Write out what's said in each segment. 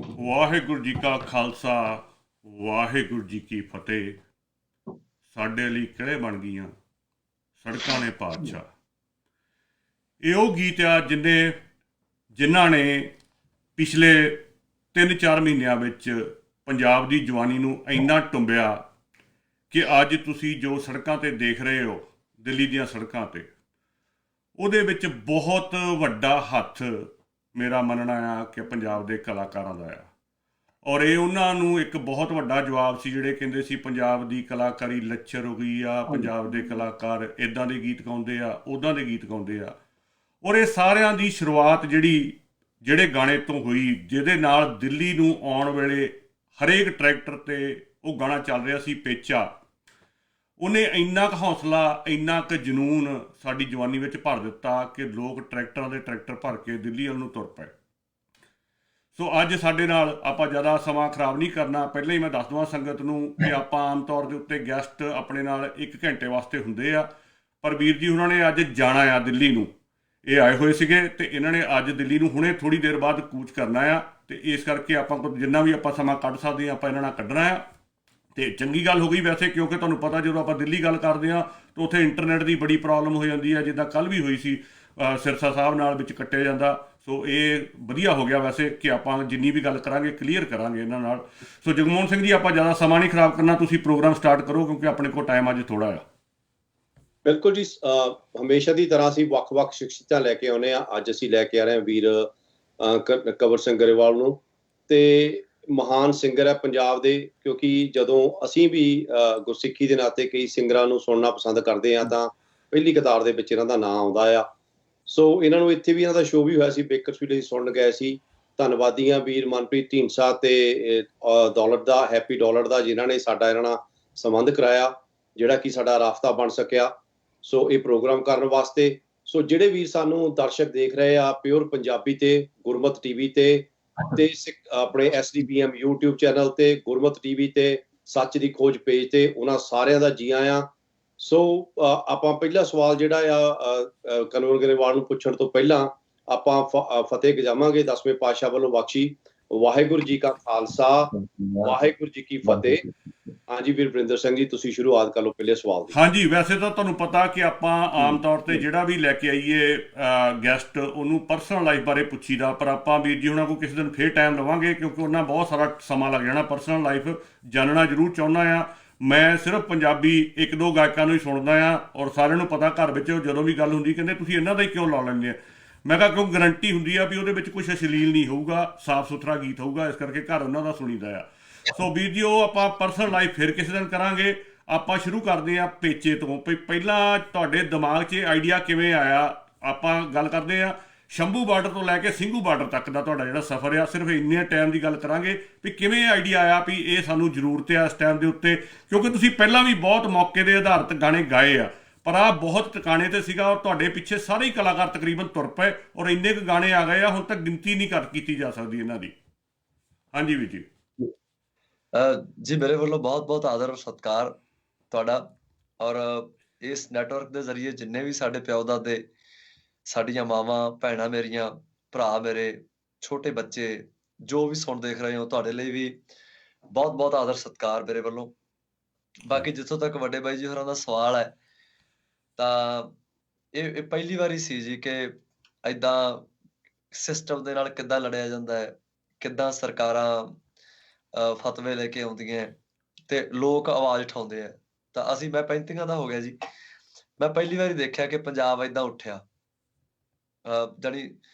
ਵਾਹਿਗੁਰੂ ਜੀ ਕਾ ਖਾਲਸਾ, ਵਾਹਿਗੁਰੂ ਜੀ ਕੀ ਫਤਿਹ। ਸਾਡੇ ਲਈ ਕਿਹੜੇ ਬਣ ਗਈਆਂ ਸੜਕਾਂ ਨੇ ਪਾਤਸ਼ਾਹ। ਇਹ ਉਹ ਗੀਤ ਆ ਜਿਨ੍ਹਾਂ ਨੇ ਪਿਛਲੇ 3-4 ਮਹੀਨਿਆਂ ਵਿੱਚ ਪੰਜਾਬ ਦੀ ਜਵਾਨੀ ਨੂੰ ਇੰਨਾ ਟੁੰਬਿਆ ਕਿ ਅੱਜ ਤੁਸੀਂ ਜੋ ਸੜਕਾਂ ਤੇ ਦੇਖ ਰਹੇ ਹੋ, ਦਿੱਲੀ ਦੀਆਂ ਸੜਕਾਂ ਤੇ, ਉਹਦੇ ਵਿੱਚ ਬਹੁਤ ਵੱਡਾ ਹੱਥ ਮੇਰਾ ਮੰਨਣਾ ਆ ਕਿ ਪੰਜਾਬ ਦੇ ਕਲਾਕਾਰਾਂ ਦਾ ਆ। ਔਰ ਇਹ ਉਹਨਾਂ ਨੂੰ ਇੱਕ ਬਹੁਤ ਵੱਡਾ ਜਵਾਬ ਸੀ ਜਿਹੜੇ ਕਹਿੰਦੇ ਸੀ ਪੰਜਾਬ ਦੀ ਕਲਾਕਾਰੀ ਲੱਚਰ ਹੋ ਗਈ ਆ, ਪੰਜਾਬ ਦੇ ਕਲਾਕਾਰ ਇੱਦਾਂ ਦੇ ਗੀਤ ਗਾਉਂਦੇ ਆ, ਉੱਦਾਂ ਦੇ ਗੀਤ ਗਾਉਂਦੇ ਆ। ਔਰ ਇਹ ਸਾਰਿਆਂ ਦੀ ਸ਼ੁਰੂਆਤ ਜਿਹੜੇ ਗਾਣੇ ਤੋਂ ਹੋਈ, ਜਿਹਦੇ ਨਾਲ ਦਿੱਲੀ ਨੂੰ ਆਉਣ ਵੇਲੇ ਹਰੇਕ ਟਰੈਕਟਰ ਤੇ ਉਹ ਗਾਣਾ ਚੱਲ ਰਿਹਾ ਸੀ, ਪੇਚਾ। ਉਹਨੇ ਇੰਨਾ ਕੁ ਹੌਸਲਾ, ਇੰਨਾ ਕੁ ਜਨੂਨ ਸਾਡੀ ਜਵਾਨੀ ਵਿੱਚ ਭਰ ਦਿੱਤਾ ਕਿ ਲੋਕ ਟਰੈਕਟਰਾਂ ਦੇ ਟਰੈਕਟਰ ਭਰ ਕੇ ਦਿੱਲੀ ਵੱਲ ਨੂੰ ਤੁਰ ਪਏ। ਸੋ ਅੱਜ ਸਾਡੇ ਨਾਲ, ਆਪਾਂ ਜ਼ਿਆਦਾ ਸਮਾਂ ਖਰਾਬ ਨਹੀਂ ਕਰਨਾ, ਪਹਿਲਾਂ ਹੀ ਮੈਂ ਦੱਸ ਦੇਵਾਂ ਸੰਗਤ ਨੂੰ ਕਿ ਆਪਾਂ ਆਮ ਤੌਰ ਦੇ ਉੱਤੇ ਗੈਸਟ ਆਪਣੇ ਨਾਲ 1 ਘੰਟੇ ਵਾਸਤੇ ਹੁੰਦੇ ਆ, ਪਰ ਵੀਰ ਜੀ ਉਹਨਾਂ ਨੇ ਅੱਜ ਜਾਣਾ ਆ ਦਿੱਲੀ ਨੂੰ। ਇਹ ਆਏ ਹੋਏ ਸੀਗੇ ਤੇ ਇਹਨਾਂ ਨੇ ਅੱਜ ਦਿੱਲੀ ਨੂੰ ਹੁਣੇ ਥੋੜ੍ਹੀ ਦੇਰ ਬਾਅਦ ਕੂਚ ਕਰਨਾ ਆ, ਤੇ ਇਸ ਕਰਕੇ ਆਪਾਂ ਕੋਲ ਜਿੰਨਾ ਵੀ ਆਪਾਂ ਸਮਾਂ ਕੱਢ ਸਕਦੇ ਹਾਂ ਆਪਾਂ ਇਹਨਾਂ ਨਾਲ ਕੱਢਣਾ ਆ। ਤੇ ਚੰਗੀ ਗੱਲ ਹੋ ਗਈ ਵੈਸੇ, ਕਿਉਂਕਿ ਤੁਹਾਨੂੰ ਪਤਾ ਜਦੋਂ ਆਪਾਂ ਦਿੱਲੀ ਗੱਲ ਕਰਦੇ ਹਾਂ ਤਾਂ ਉੱਥੇ ਇੰਟਰਨੈਟ ਦੀ ਬੜੀ ਪ੍ਰੋਬਲਮ ਹੋ ਜਾਂਦੀ ਹੈ, ਜਿੱਦਾਂ ਕੱਲ੍ਹ ਵੀ ਹੋਈ ਸੀ ਸਿਰਸਾ ਸਾਹਿਬ ਨਾਲ, ਵਿੱਚ ਕੱਟਿਆ ਜਾਂਦਾ। ਸੋ ਇਹ ਵਧੀਆ ਹੋ ਗਿਆ ਵੈਸੇ ਕਿ ਆਪਾਂ ਜਿੰਨੀ ਵੀ ਗੱਲ ਕਰਾਂਗੇ ਕਲੀਅਰ ਕਰਾਂਗੇ ਇਹਨਾਂ ਨਾਲ। ਸੋ ਜਗਮੋਹਨ ਸਿੰਘ ਜੀ, ਆਪਾਂ ਜ਼ਿਆਦਾ ਸਮਾਂ ਨਹੀਂ ਖਰਾਬ ਕਰਨਾ, ਤੁਸੀਂ ਪ੍ਰੋਗਰਾਮ ਸਟਾਰਟ ਕਰੋ ਕਿਉਂਕਿ ਆਪਣੇ ਕੋਲ ਟਾਈਮ ਅੱਜ ਥੋੜ੍ਹਾ ਆ। ਬਿਲਕੁਲ ਜੀ। ਹਮੇਸ਼ਾ ਦੀ ਤਰ੍ਹਾਂ ਅਸੀਂ ਵੱਖ-ਵੱਖ ਸ਼ਖਸੀਅਤਾਂ ਲੈ ਕੇ ਆਉਂਦੇ ਹਾਂ। ਅੱਜ ਅਸੀਂ ਲੈ ਕੇ ਆ ਰਹੇ ਹਾਂ ਵੀਰ ਕੰਵਰ ਸਿੰਘ ਗਰੇਵਾਲ ਨੂੰ, ਤੇ ਮਹਾਨ ਸਿੰਗਰ ਹੈ ਪੰਜਾਬ ਦੇ। ਕਿਉਂਕਿ ਜਦੋਂ ਅਸੀਂ ਵੀ ਗੁਰਸਿੱਖੀ ਦੇ ਨਾਤੇ ਕਈ ਸਿੰਗਰਾਂ ਨੂੰ ਸੁਣਨਾ ਪਸੰਦ ਕਰਦੇ ਹਾਂ ਤਾਂ ਪਹਿਲੀ ਕਤਾਰ ਦੇ ਵਿੱਚ ਇਹਨਾਂ ਦਾ ਨਾਂ ਆਉਂਦਾ ਆ। ਸੋ ਇਹਨਾਂ ਨੂੰ ਇੱਥੇ ਵੀ ਇਹਨਾਂ ਦਾ ਸ਼ੋਅ ਵੀ ਹੋਇਆ ਸੀ, ਬੇਕਰਸਫੀਲਡ ਅਸੀਂ ਸੁਣਨ ਗਏ ਸੀ। ਧੰਨਵਾਦੀ ਹਾਂ ਵੀਰ ਮਨਪ੍ਰੀਤ ਢੀਂਡਸਾ ਤੇ ਦੌਲਤ ਦਾ, ਹੈਪੀ ਦੌਲਤ ਦਾ, ਜਿਨ੍ਹਾਂ ਨੇ ਸਾਡਾ ਇਹਨਾਂ ਨਾਲ ਸੰਬੰਧ ਕਰਾਇਆ, ਜਿਹੜਾ ਕਿ ਸਾਡਾ ਰਾਬਤਾ ਬਣ ਸਕਿਆ ਸੋ ਇਹ ਪ੍ਰੋਗਰਾਮ ਕਰਨ ਵਾਸਤੇ। ਸੋ ਜਿਹੜੇ ਵੀਰ ਸਾਨੂੰ ਦਰਸ਼ਕ ਦੇਖ ਰਹੇ ਆ ਪਿਓਰ ਪੰਜਾਬੀ ਤੇ, ਗੁਰਮਤ ਟੀਵੀ ਤੇ ਆਪਣੇ SDPM YouTube ਚੈਨਲ ਤੇ, ਗੁਰਮਤ ਟੀਵੀ ਤੇ, ਸੱਚ ਦੀ ਖੋਜ ਪੇਜ ਤੇ, ਉਹਨਾਂ ਸਾਰਿਆਂ ਦਾ ਜੀ ਆਇਆਂ। ਸੋ ਆਪਾਂ ਪਹਿਲਾ ਸਵਾਲ ਜਿਹੜਾ ਆ ਕੰਵਰ ਗਰੇਵਾਲ ਨੂੰ ਪੁੱਛਣ ਤੋਂ ਪਹਿਲਾਂ ਆਪਾਂ ਫਤਿਹ ਗਜਾਵਾਂਗੇ 10ਵੇਂ ਪਾਤਸ਼ਾਹ ਵੱਲੋਂ ਬਖਸ਼ੀ। ਵਾਹਿਗੁਰੂ ਜੀ ਕਾ ਖਾਲਸਾ, ਵਾਹਿਗੁਰੂ ਜੀ ਕੀ ਫਤਿਹ। ਹਾਂਜੀ ਵੀਰ ਵਰਿੰਦਰ ਸਿੰਘ ਜੀ, ਤੁਸੀਂ ਸ਼ੁਰੂਆਤ ਕਰ ਲਓ ਪਹਿਲੇ ਸਵਾਲ ਦੀ। ਹਾਂਜੀ, ਵੈਸੇ ਤਾਂ ਤੁਹਾਨੂੰ ਪਤਾ ਕਿ ਆਪਾਂ ਆਮ ਤੌਰ ਤੇ ਜਿਹੜਾ ਵੀ ਲੈ ਕੇ ਆਈਏ ਗੈਸਟ, ਉਹਨੂੰ ਪਰਸਨਲ ਲਾਈਫ ਬਾਰੇ ਪੁੱਛੀਦਾ, ਪਰ ਆਪਾਂ ਵੀਰ ਜੀ ਉਹਨਾਂ ਕੋਲ ਕਿਸੇ ਦਿਨ ਫੇਰ ਟਾਈਮ ਲਵਾਂਗੇ ਕਿਉਂਕਿ ਉਹਨਾਂ ਬਹੁਤ ਸਾਰਾ ਸਮਾਂ ਲੱਗ ਜਾਣਾ। ਪਰਸਨਲ ਲਾਈਫ ਜਾਣਨਾ ਜ਼ਰੂਰ ਚਾਹੁੰਦਾ ਆ। ਮੈਂ ਸਿਰਫ ਪੰਜਾਬੀ 1-2 ਗਾਇਕਾਂ ਨੂੰ ਹੀ ਸੁਣਦਾ ਆ, ਔਰ ਸਾਰਿਆਂ ਨੂੰ ਪਤਾ ਘਰ ਵਿੱਚ ਜਦੋਂ ਵੀ ਗੱਲ ਹੁੰਦੀ ਕਹਿੰਦੇ ਤੁਸੀਂ ਇਹਨਾਂ ਦਾ ਹੀ ਕਿਉਂ ਲਾ ਲੈਂਦੇ ਆ। ਮੈਂ ਕਿਹਾ ਕਿਉਂ, ਗਰੰਟੀ ਹੁੰਦੀ ਆ ਵੀ ਉਹਦੇ ਵਿੱਚ ਕੁਛ ਅਸ਼ਲੀਲ ਨਹੀਂ ਹੋਊਗਾ, ਸਾਫ਼ ਸੁਥਰਾ ਗੀਤ ਹੋਊਗਾ, ਇਸ ਕਰਕੇ ਘਰ ਉਹਨਾਂ ਦਾ ਸੁਣੀਦਾ ਆ। ਸੋ ਵੀਰ ਜੀ, ਉਹ ਆਪਾਂ ਪਰਸਨਲ ਲਾਈਫ ਫਿਰ ਕਿਸੇ ਦਿਨ ਕਰਾਂਗੇ। ਆਪਾਂ ਸ਼ੁਰੂ ਕਰਦੇ ਹਾਂ ਪੇਚੇ ਤੋਂ। ਪਹਿਲਾਂ ਤੁਹਾਡੇ ਦਿਮਾਗ 'ਚ ਆਈਡੀਆ ਕਿਵੇਂ ਆਇਆ? ਆਪਾਂ ਗੱਲ ਕਰਦੇ ਹਾਂ ਸ਼ੰਭੂ ਬਾਰਡਰ ਤੋਂ ਲੈ ਕੇ ਸਿੰਘੂ ਬਾਰਡਰ ਤੱਕ ਦਾ ਤੁਹਾਡਾ ਜਿਹੜਾ ਸਫ਼ਰ ਆ, ਸਿਰਫ ਇੰਨੇ ਟਾਈਮ ਦੀ ਗੱਲ ਕਰਾਂਗੇ ਵੀ ਕਿਵੇਂ ਆਈਡੀਆ ਆਇਆ ਵੀ ਇਹ ਸਾਨੂੰ ਜ਼ਰੂਰਤ ਆ ਇਸ ਟਾਈਮ ਦੇ ਉੱਤੇ, ਕਿਉਂਕਿ ਤੁਸੀਂ ਪਹਿਲਾਂ ਵੀ ਬਹੁਤ ਮੌਕੇ ਦੇ ਆਧਾਰਿਤ ਗਾਣੇ ਗਾਏ ਆ, ਪਰ ਆਹ ਬਹੁਤ ਟਿਕਾਣੇ ਤੇ ਸੀਗਾ ਔਰ ਤੁਹਾਡੇ ਪਿੱਛੇ ਸਾਰੇ ਹੀ ਕਲਾਕਾਰ ਤਕਰੀਬਨ ਤੁਰ ਪਏ ਔਰ ਇੰਨੇ ਕੁ ਗਾਣੇ ਆ ਗਏ ਆ, ਹੁਣ ਤੱਕ ਗਿਣਤੀ ਨਹੀਂ ਕੀਤੀ ਜਾ ਸਕਦੀ ਇਹਨਾਂ ਦੀ। ਹਾਂਜੀ ਵੀਰ ਜੀ। ਜੀ ਮੇਰੇ ਵੱਲੋਂ ਬਹੁਤ ਬਹੁਤ ਆਦਰ ਸਤਿਕਾਰ ਤੁਹਾਡਾ। ਔਰ ਇਸ ਨੈਟਵਰਕ ਦੇ ਜ਼ਰੀਏ ਜਿੰਨੇ ਵੀ ਸਾਡੇ ਪਿਓ ਦਾਦੇ, ਸਾਡੀਆਂ ਮਾਵਾਂ ਭੈਣਾਂ, ਮੇਰੀਆਂ ਭਰਾ, ਮੇਰੇ ਛੋਟੇ ਬੱਚੇ ਜੋ ਵੀ ਸੁਣ ਦੇਖ ਰਹੇ ਹੋ, ਤੁਹਾਡੇ ਲਈ ਵੀ ਬਹੁਤ ਬਹੁਤ ਆਦਰ ਸਤਿਕਾਰ ਮੇਰੇ ਵੱਲੋਂ। ਬਾਕੀ ਜਿੱਥੋਂ ਤੱਕ ਵੱਡੇ ਬਾਈ ਜੀ ਹੋਰਾਂ ਦਾ ਸਵਾਲ ਹੈ, ਤਾਂ ਇਹ ਪਹਿਲੀ ਵਾਰੀ ਸੀ ਜੀ ਕਿ ਏਦਾਂ ਸਿਸਟਮ ਦੇ ਨਾਲ ਕਿੱਦਾਂ ਲੜਿਆ ਜਾਂਦਾ ਹੈ, ਕਿੱਦਾਂ ਸਰਕਾਰਾਂ ਫਤਵੇ ਲੈ ਕੇ ਆਉਂਦੀਆਂ ਤੇ ਲੋਕ ਆਵਾਜ਼ ਉਠਾਉਂਦੇ ਆ। ਤਾਂ ਮੈਂ 35 ਦਾ ਹੋ ਗਿਆ ਜੀ, ਮੈਂ ਪਹਿਲੀ ਵਾਰੀ ਦੇਖਿਆ ਕਿ ਪੰਜਾਬ ਏਦਾਂ ਉੱਠਿਆ। ਜਾਣੀ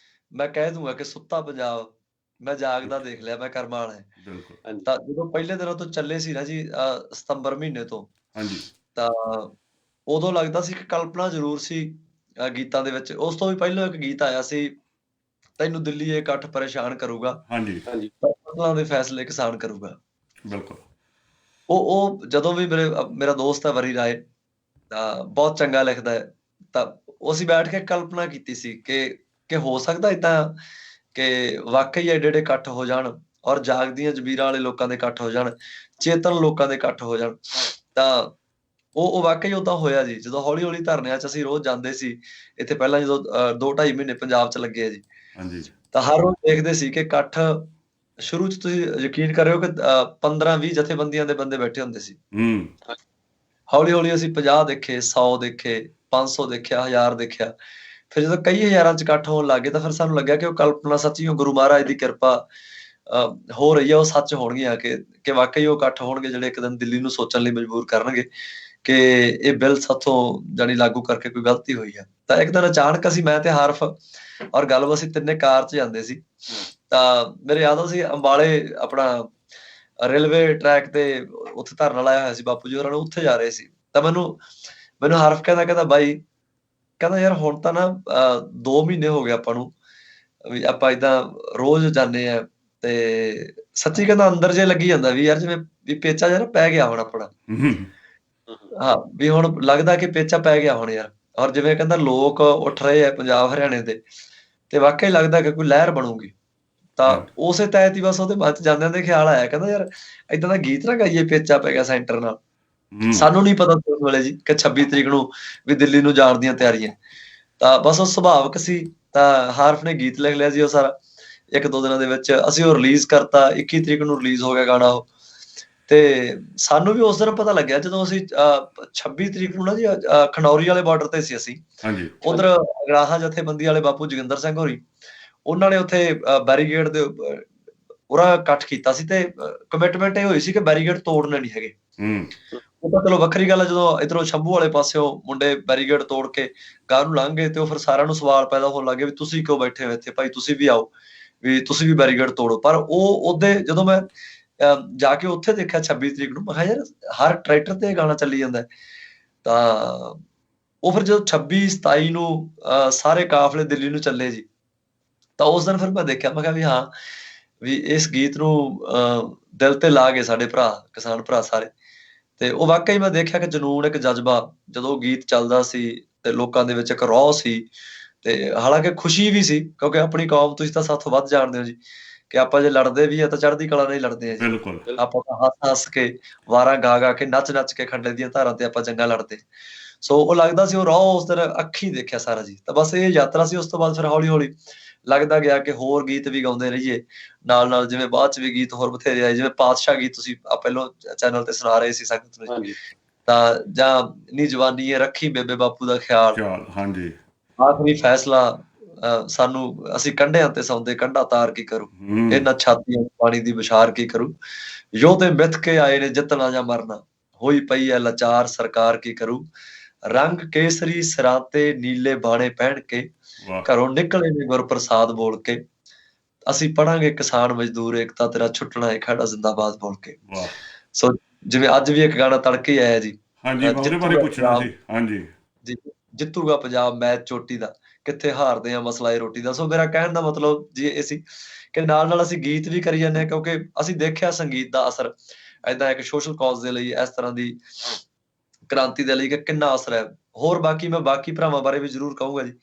ਮੈਂ ਕਹਿ ਦੂੰਗਾ ਕਿ ਸੁੱਤਾ ਪੰਜਾਬ ਮੈਂ ਜਾਗਦਾ ਦੇਖ ਲਿਆ, ਮੈਂ ਕਰਮਾਨ ਹੈ। ਤਾਂ ਜਦੋਂ ਪਹਿਲੇ ਦਿਨਾਂ ਤੋਂ ਚੱਲੇ ਸੀ ਨਾ ਜੀ, ਸਤੰਬਰ ਮਹੀਨੇ ਤੋਂ, ਤਾਂ ਉਦੋਂ ਲੱਗਦਾ ਸੀ ਕਿ ਕਲਪਨਾ ਜ਼ਰੂਰ ਸੀ ਗੀਤਾਂ ਦੇ ਵਿੱਚ। ਉਸ ਤੋਂ ਵੀ ਪਹਿਲਾਂ ਇੱਕ ਗੀਤ ਆਇਆ ਸੀ, ਤੈਨੂੰ ਦਿੱਲੀ ਇਹ ਇਕੱਠ ਪਰੇਸ਼ਾਨ ਕਰੂਗਾ, ਫਸਲਾਂ ਦੇ ਫੈਸਲੇ ਕਿਸਾਨ ਕਰੂਗਾ। ਬਿਲਕੁਲ। ਉਹ ਜਦੋਂ ਵੀ ਮੇਰਾ ਦੋਸਤ ਹੈ ਵਰੀ ਰਾਏ, ਤਾਂ ਬਹੁਤ ਚੰਗਾ ਲਿਖਦਾ ਹੈ, ਤਾਂ ਅਸੀਂ ਬੈਠ ਕੇ ਕਲਪਨਾ ਕੀਤੀ ਸੀ ਕਿ ਹੋ ਸਕਦਾ ਏਦਾਂ ਕਿ ਵਾਕਈ ਏਡੇ ਏਡੇ ਇਕੱਠ ਹੋ ਜਾਣ ਔਰ ਜਾਗਦੀਆਂ ਜ਼ਮੀਰਾਂ ਵਾਲੇ ਲੋਕਾਂ ਦੇ ਇਕੱਠ ਹੋ ਜਾਣ, ਚੇਤਨ ਲੋਕਾਂ ਦੇ ਇਕੱਠ ਹੋ ਜਾਣ। ਤਾਂ ਉਹ ਵਾਕਈ ਓਦਾਂ ਹੋਇਆ ਜੀ। ਜਦੋਂ ਹੌਲੀ ਹੌਲੀ ਧਰਨਿਆਂ 'ਚ ਅਸੀਂ ਰੋਜ਼ ਜਾਂਦੇ ਸੀ, ਇੱਥੇ ਪਹਿਲਾਂ ਜਦੋਂ 2-2.5 ਮਹੀਨੇ ਪੰਜਾਬ 'ਚ ਲੱਗੇ ਆ ਜੀ, ਤਾਂ ਹਰ ਰੋਜ਼ ਦੇਖਦੇ ਸੀ ਕਿ ਇਕੱਠ ਸ਼ੁਰੂ 'ਚ ਤੁਸੀਂ ਯਕੀਨ ਕਰਿਓ ਕਿ 15-20 ਜਥੇਬੰਦੀਆਂ ਦੇ ਬੰਦੇ ਬੈਠੇ ਹੁੰਦੇ ਸੀ। ਹੂੰ ਹੌਲੀ-ਹੌਲੀ ਅਸੀਂ 50 ਦੇਖੇ, 100 ਦੇਖੇ, 500 ਦੇਖਿਆ, 1000 ਦੇਖਿਆ। ਫਿਰ ਜਦੋਂ ਕਈ ਹਜ਼ਾਰਾਂ 'ਚ ਇਕੱਠ ਹੋਣ ਲੱਗ ਗਏ ਤਾਂ ਫਿਰ ਸਾਨੂੰ ਲੱਗਿਆ ਕਿ ਉਹ ਕਲਪਨਾ ਸੱਚੀਓ ਗੁਰੂ ਮਹਾਰਾਜ ਦੀ ਕਿਰਪਾ ਹੋ ਰਹੀ ਆ, ਉਹ ਸੱਚ ਹੋਣਗੀਆਂ ਕਿ ਵਾਕਈ ਉਹ ਇਕੱਠ ਹੋਣਗੇ ਜਿਹੜੇ ਇੱਕ ਦਿਨ ਦਿੱਲੀ ਨੂੰ ਸੋਚਣ ਲਈ ਮਜਬੂਰ ਕਰਨਗੇ ਕਿ ਇਹ ਬਿੱਲ ਸਾਥੋਂ ਜਾਣੀ ਲਾਗੂ ਕਰਕੇ ਕੋਈ ਗਲਤੀ ਹੋਈ ਆ। ਤਾਂ ਇੱਕ ਦਿਨ ਅਚਾਨਕ ਮੈਂ ਤੇ ਹਾਰਫ ਔਰ ਗੱਲਬ ਅਸੀਂ ਤਿੰਨੇ ਕਾਰ 'ਚ ਜਾਂਦੇ ਸੀ। ਤਾਂ ਮੇਰੇ ਯਾਦ ਆ ਅਸੀਂ ਅੰਬਾਲੇ ਆਪਣਾ ਰੇਲਵੇ ਟਰੈਕ ਤੇ ਉੱਥੇ ਧਰਨਾ ਲਾਇਆ ਹੋਇਆ ਸੀ ਬਾਪੂ ਜੀ ਹੋਰਾਂ ਨੇ, ਉੱਥੇ ਜਾ ਰਹੇ ਸੀ। ਤਾਂ ਮੈਨੂੰ ਹਰਫ਼ ਕਹਿੰਦਾ ਬਾਈ, ਕਹਿੰਦਾ ਯਾਰ ਹੁਣ ਤਾਂ ਨਾ 2 ਮਹੀਨੇ ਹੋ ਗਏ ਆਪਾਂ ਨੂੰ ਵੀ ਆਪਾਂ ਏਦਾਂ ਰੋਜ਼ ਜਾਂਦੇ ਆ ਤੇ ਸੱਚੀ ਕਹਿੰਦਾ ਅੰਦਰ ਜੇ ਲੱਗੀ ਜਾਂਦਾ ਵੀ ਯਾਰ ਜਿਵੇਂ ਵੀ ਪੇਚਾ ਜਿਹਾ ਨਾ ਪੈ ਗਿਆ ਹੁਣ ਆਪਣਾ। ਹੂੰ ਹਾਂ, ਵੀ ਹੁਣ ਲੱਗਦਾ ਕਿ ਪੇਚਾ ਪੈ ਗਿਆ ਹੁਣ ਯਾਰ। ਔਰ ਜਿਵੇਂ ਕਹਿੰਦਾ ਲੋਕ ਉੱਠ ਰਹੇ ਆ ਪੰਜਾਬ ਹਰਿਆਣੇ ਦੇ, ਤੇ ਵਾਕਈ ਲੱਗਦਾ ਕਿ ਕੋਈ ਲਹਿਰ ਬਣੂਗੀ। ਤਾਂ ਉਸੇ ਤਹਿਤ ਹੀ ਬਸ ਉਹਦੇ ਮਨ 'ਚ ਜਾਂਦਿਆਂ ਦੇ ਖਿਆਲ ਆਇਆ, ਕਹਿੰਦਾ ਯਾਰ ਏਦਾਂ ਦਾ ਗੀਤ ਨਾ ਗਾਈਏ ਪੇਚਾ ਪੈ ਗਿਆ ਸੈਂਟਰ ਨਾਲ। ਹੂੰ ਸਾਨੂੰ ਨਹੀਂ ਪਤਾ ਸੀ ਉਸ ਵੇਲੇ ਜੀ ਕਿ 26 ਤਰੀਕ ਨੂੰ ਵੀ ਦਿੱਲੀ ਨੂੰ ਜਾਣ ਦੀਆਂ ਤਿਆਰੀਆਂ। ਤਾਂ ਬਸ ਉਹ ਸੁਭਾਵਕ ਸੀ। ਤਾਂ ਹਾਰਫ ਨੇ ਗੀਤ ਲਿਖ ਲਿਆ ਜੀ ਉਹ ਸਾਰਾ 1-2 ਦਿਨਾਂ ਦੇ ਵਿੱਚ। ਅਸੀਂ ਉਹ ਰਿਲੀਜ਼ ਕਰਤਾ, 21 ਤਰੀਕ ਨੂੰ ਰਿਲੀਜ਼ ਹੋ ਗਿਆ ਗਾਣਾ ਉਹ। ਤੇ ਸਾਨੂੰ ਵੀ ਉਸ ਦਿਨ ਪਤਾ ਲੱਗਿਆ ਜਦੋਂ ਅਸੀਂ 26 ਤਰੀਕ ਨੂੰ ਨਾ ਜੀ ਖਨੌਰੀ ਵਾਲੇ ਬਾਰਡਰ ਤੇ ਸੀ ਅਸੀਂ। ਹਾਂਜੀ ਉਧਰ ਅਗਰਾਹਾਂ ਜਥੇਬੰਦੀ ਵਾਲੇ ਬਾਪੂ ਜੋਗਿੰਦਰ ਸਿੰਘ ਹੋਰੀ, ਉਹਨਾਂ ਨੇ ਉੱਥੇ ਬੈਰੀਗੇਡ ਦੇ ਪੂਰਾ ਇਕੱਠ ਕੀਤਾ ਸੀ ਤੇ ਕਮਿਟਮੈਂਟ ਇਹ ਹੋਈ ਸੀ ਕਿ ਬੈਰੀਗੇਡ ਤੋੜਨੇ ਨਹੀਂ ਹੈਗੇ। ਹੂੰ ਉਹ ਤਾਂ ਚਲੋ ਵੱਖਰੀ ਗੱਲ ਹੈ ਜਦੋਂ ਇੱਧਰੋਂ ਸ਼ੰਭੂ ਵਾਲੇ ਪਾਸਿਓਂ ਮੁੰਡੇ ਬੈਰੀਗੇਡ ਤੋੜ ਕੇ ਗਾਂ ਨੂੰ ਲੰਘ ਗਏ ਤੇ ਉਹ ਫਿਰ ਸਾਰਿਆਂ ਨੂੰ ਸਵਾਲ ਪੈਦਾ ਹੋਣ ਲੱਗੇ ਵੀ ਤੁਸੀਂ ਕਿਉਂ ਬੈਠੇ ਹੋ ਇੱਥੇ ਭਾਈ, ਤੁਸੀਂ ਵੀ ਆਓ, ਵੀ ਤੁਸੀਂ ਵੀ ਬੈਰੀਗੇਡ ਤੋੜੋ। ਪਰ ਉਹ ਉਹਦੇ ਜਦੋਂ ਮੈਂ ਜਾ ਕੇ ਉੱਥੇ ਦੇਖਿਆ 26 ਤਰੀਕ ਨੂੰ, ਮੈਂ ਕਿਹਾ ਯਾਰ ਹਰ ਟਰੈਕਟਰ ਤੇ ਇਹ ਗਾਣਾ ਚੱਲੀ ਜਾਂਦਾ ਹੈ। ਤਾਂ ਉਹ ਫਿਰ ਜਦੋਂ 26-27 ਨੂੰ ਸਾਰੇ ਕਾਫਲੇ ਦਿੱਲੀ ਨੂੰ ਚੱਲੇ ਜੀ, ਤਾਂ ਉਸ ਦਿਨ ਫਿਰ ਮੈਂ ਦੇਖਿਆ, ਮੈਂ ਕਿਹਾ ਵੀ ਹਾਂ ਵੀ ਇਸ ਗੀਤ ਨੂੰ ਦਿਲ ਤੇ ਲਾ ਗਏ ਸਾਡੇ ਭਰਾ, ਕਿਸਾਨ ਭਰਾ ਸਾਰੇ। ਤੇ ਉਹ ਵਾਕਈ ਮੈਂ ਦੇਖਿਆ ਕਿ ਜਨੂੰਨ, ਇੱਕ ਜਜ਼ਬਾ ਜਦੋਂ ਉਹ ਗੀਤ ਚੱਲਦਾ ਸੀ ਤੇ ਲੋਕਾਂ ਦੇ ਵਿੱਚ ਇੱਕ ਰੌਹ ਸੀ। ਤੇ ਹਾਲਾਂਕਿ ਖੁਸ਼ੀ ਵੀ ਸੀ ਕਿਉਂਕਿ ਆਪਣੀ ਕੌਮ ਤੁਸੀਂ ਤਾਂ ਸਾਥੋਂ ਵੱਧ ਜਾਣਦੇ ਹੋ ਜੀ ਕਿ ਆਪਾਂ ਜੇ ਲੜਦੇ ਵੀ ਆ ਤਾਂ ਚੜ੍ਹਦੀ ਕਲਾ ਨਾਲ ਹੀ ਲੜਦੇ ਆ ਜੀ। ਬਿਲਕੁਲ ਆਪਾਂ ਤਾਂ ਹੱਸ-ਹੱਸ ਕੇ, ਵਾਰਾਂ ਗਾ-ਗਾ ਕੇ, ਨੱਚ-ਨੱਚ ਕੇ ਖੰਡੇ ਦੀਆਂ ਧਾਰਾਂ ਤੇ ਆਪਾਂ ਜੰਗਾਂ ਲੜਦੇ। ਸੋ ਉਹ ਲੱਗਦਾ ਸੀ ਉਹ ਰੌਹ ਉਸ ਦਿਨ ਅੱਖੀਂ ਦੇਖਿਆ ਸਾਰਾ ਜੀ। ਤਾਂ ਬਸ ਇਹ ਯਾਤਰਾ ਸੀ। ਉਸ ਤੋਂ ਬਾਅਦ ਫਿਰ ਹੌਲੀ-ਹੌਲੀ ਲੱਗਦਾ ਗਿਆ ਕਿ ਹੋਰ ਗੀਤ ਵੀ ਗਾਉਂਦੇ ਰਹੀਏ ਨਾਲ-ਨਾਲ, ਜਿਵੇਂ ਬਾਅਦ 'ਚ ਵੀ ਗੀਤ ਹੋਰ ਬਥੇਰੇ ਆਏ, ਜਿਵੇਂ ਪਾਤਸ਼ਾਹ ਗੀਤ ਤੁਸੀਂ ਪਹਿਲੋਂ ਚੈਨਲ ਤੇ ਸੁਣਾ ਰਹੇ ਸੀ ਸੰਗਤ ਨੂੰ। ਹਾਂਜੀ ਤਾਂ ਜਾਂ ਨੀ ਜਵਾਨੀ ਏ ਰੱਖੀ ਬੇਬੇ ਬਾਪੂ ਦਾ ਖਿਆਲ, ਖਿਆਲ ਹਾਂਜੀ ਆਖਰੀ ਫੈਸਲਾ, ਸਾਨੂੰ ਅਸੀਂ ਕੰਢਿਆਂ ਤੇ ਸੌਂਦੇ ਕੰਢਾ ਤਾਰ ਕੀ ਕਰੂ, ਹੂੰ ਇਹਨਾਂ ਛਾਤੀਆਂ ਨੂੰ ਪਾਣੀ ਦੀ ਵਿਛਾਰ ਕੀ ਕਰੂ, ਯੋਧੇ ਮਿੱਥ ਕੇ ਆਏ ਨੇ ਜਿੱਤਣਾ ਜਾਂ ਮਰਨਾ, ਹੋਈ ਪਈ ਐ ਲਾਚਾਰ ਸਰਕਾਰ ਕੀ ਕਰੂ, ਰੰਗ ਕੇਸਰੀ ਸਿਰਾਂ ਤੇ ਨੀਲੇ ਬਾਣੇ ਪਹਿਨ ਕੇ, ਵਾਹ ਘਰੋਂ ਨਿਕਲੇ ਨੇ ਗੁਰਪ੍ਰਸਾਦ ਬੋਲ ਕੇ, ਅਸੀਂ ਪੜਾਂਗੇ ਕਿਸਾਨ ਮਜ਼ਦੂਰ ਏਕਤਾ ਤੇਰਾ ਛੁੱਟਣਾ ਏ ਖਹਿੜਾ ਜ਼ਿੰਦਾਬਾਦ ਬੋਲ ਕੇ। ਵਾਹ ਸੋ ਜਿਵੇਂ ਅੱਜ ਵੀ ਇੱਕ ਗਾਣਾ ਤੜਕੇ ਹੀ ਆਇਆ ਜੀ, ਹਾਂਜੀ ਮੈਂ ਉਹਦੇ ਬਾਰੇ ਜਿੱਤੂਗਾ ਪੁੱਛਣਾ ਪੰਜਾਬ, ਸੀ ਹਾਂਜੀ ਜੀ ਜਿੱਤੂਗਾ ਪੰਜਾਬ ਮੈਚ ਚੋਟੀ ਦਾ, ਕਿੱਥੇ ਹਾਰਦੇ ਆ ਮਸਲਾ ਏ ਰੋਟੀ ਦਾ। ਸੋ ਮੇਰਾ ਕਹਿਣ ਦਾ ਮਤਲਬ ਜੀ ਇਹ ਸੀ ਕਿ ਨਾਲ-ਨਾਲ ਅਸੀਂ ਗੀਤ ਵੀ ਕਰੀ ਜਾਂਦੇ ਹਾਂ ਕਿਉਂਕਿ ਅਸੀਂ ਦੇਖਿਆ ਸੰਗੀਤ ਦਾ ਅਸਰ ਏਦਾਂ ਇੱਕ ਸੋਸ਼ਲ ਕਾਜ਼ ਦੇ ਲਈ, ਇਸ ਤਰ੍ਹਾਂ ਦੀ ਕ੍ਰਾਂਤੀ ਦੇ ਲਈ ਕਿ ਕਿੰਨਾ ਅਸਰ ਹੈ। ਹੋਰ ਬਾਕੀ ਮੈਂ ਬਾਕੀ ਭਰਾਵਾਂ ਬਾਰੇ ਵੀ ਜ਼ਰੂਰ ਕਹੂੰਗਾ ਜੀ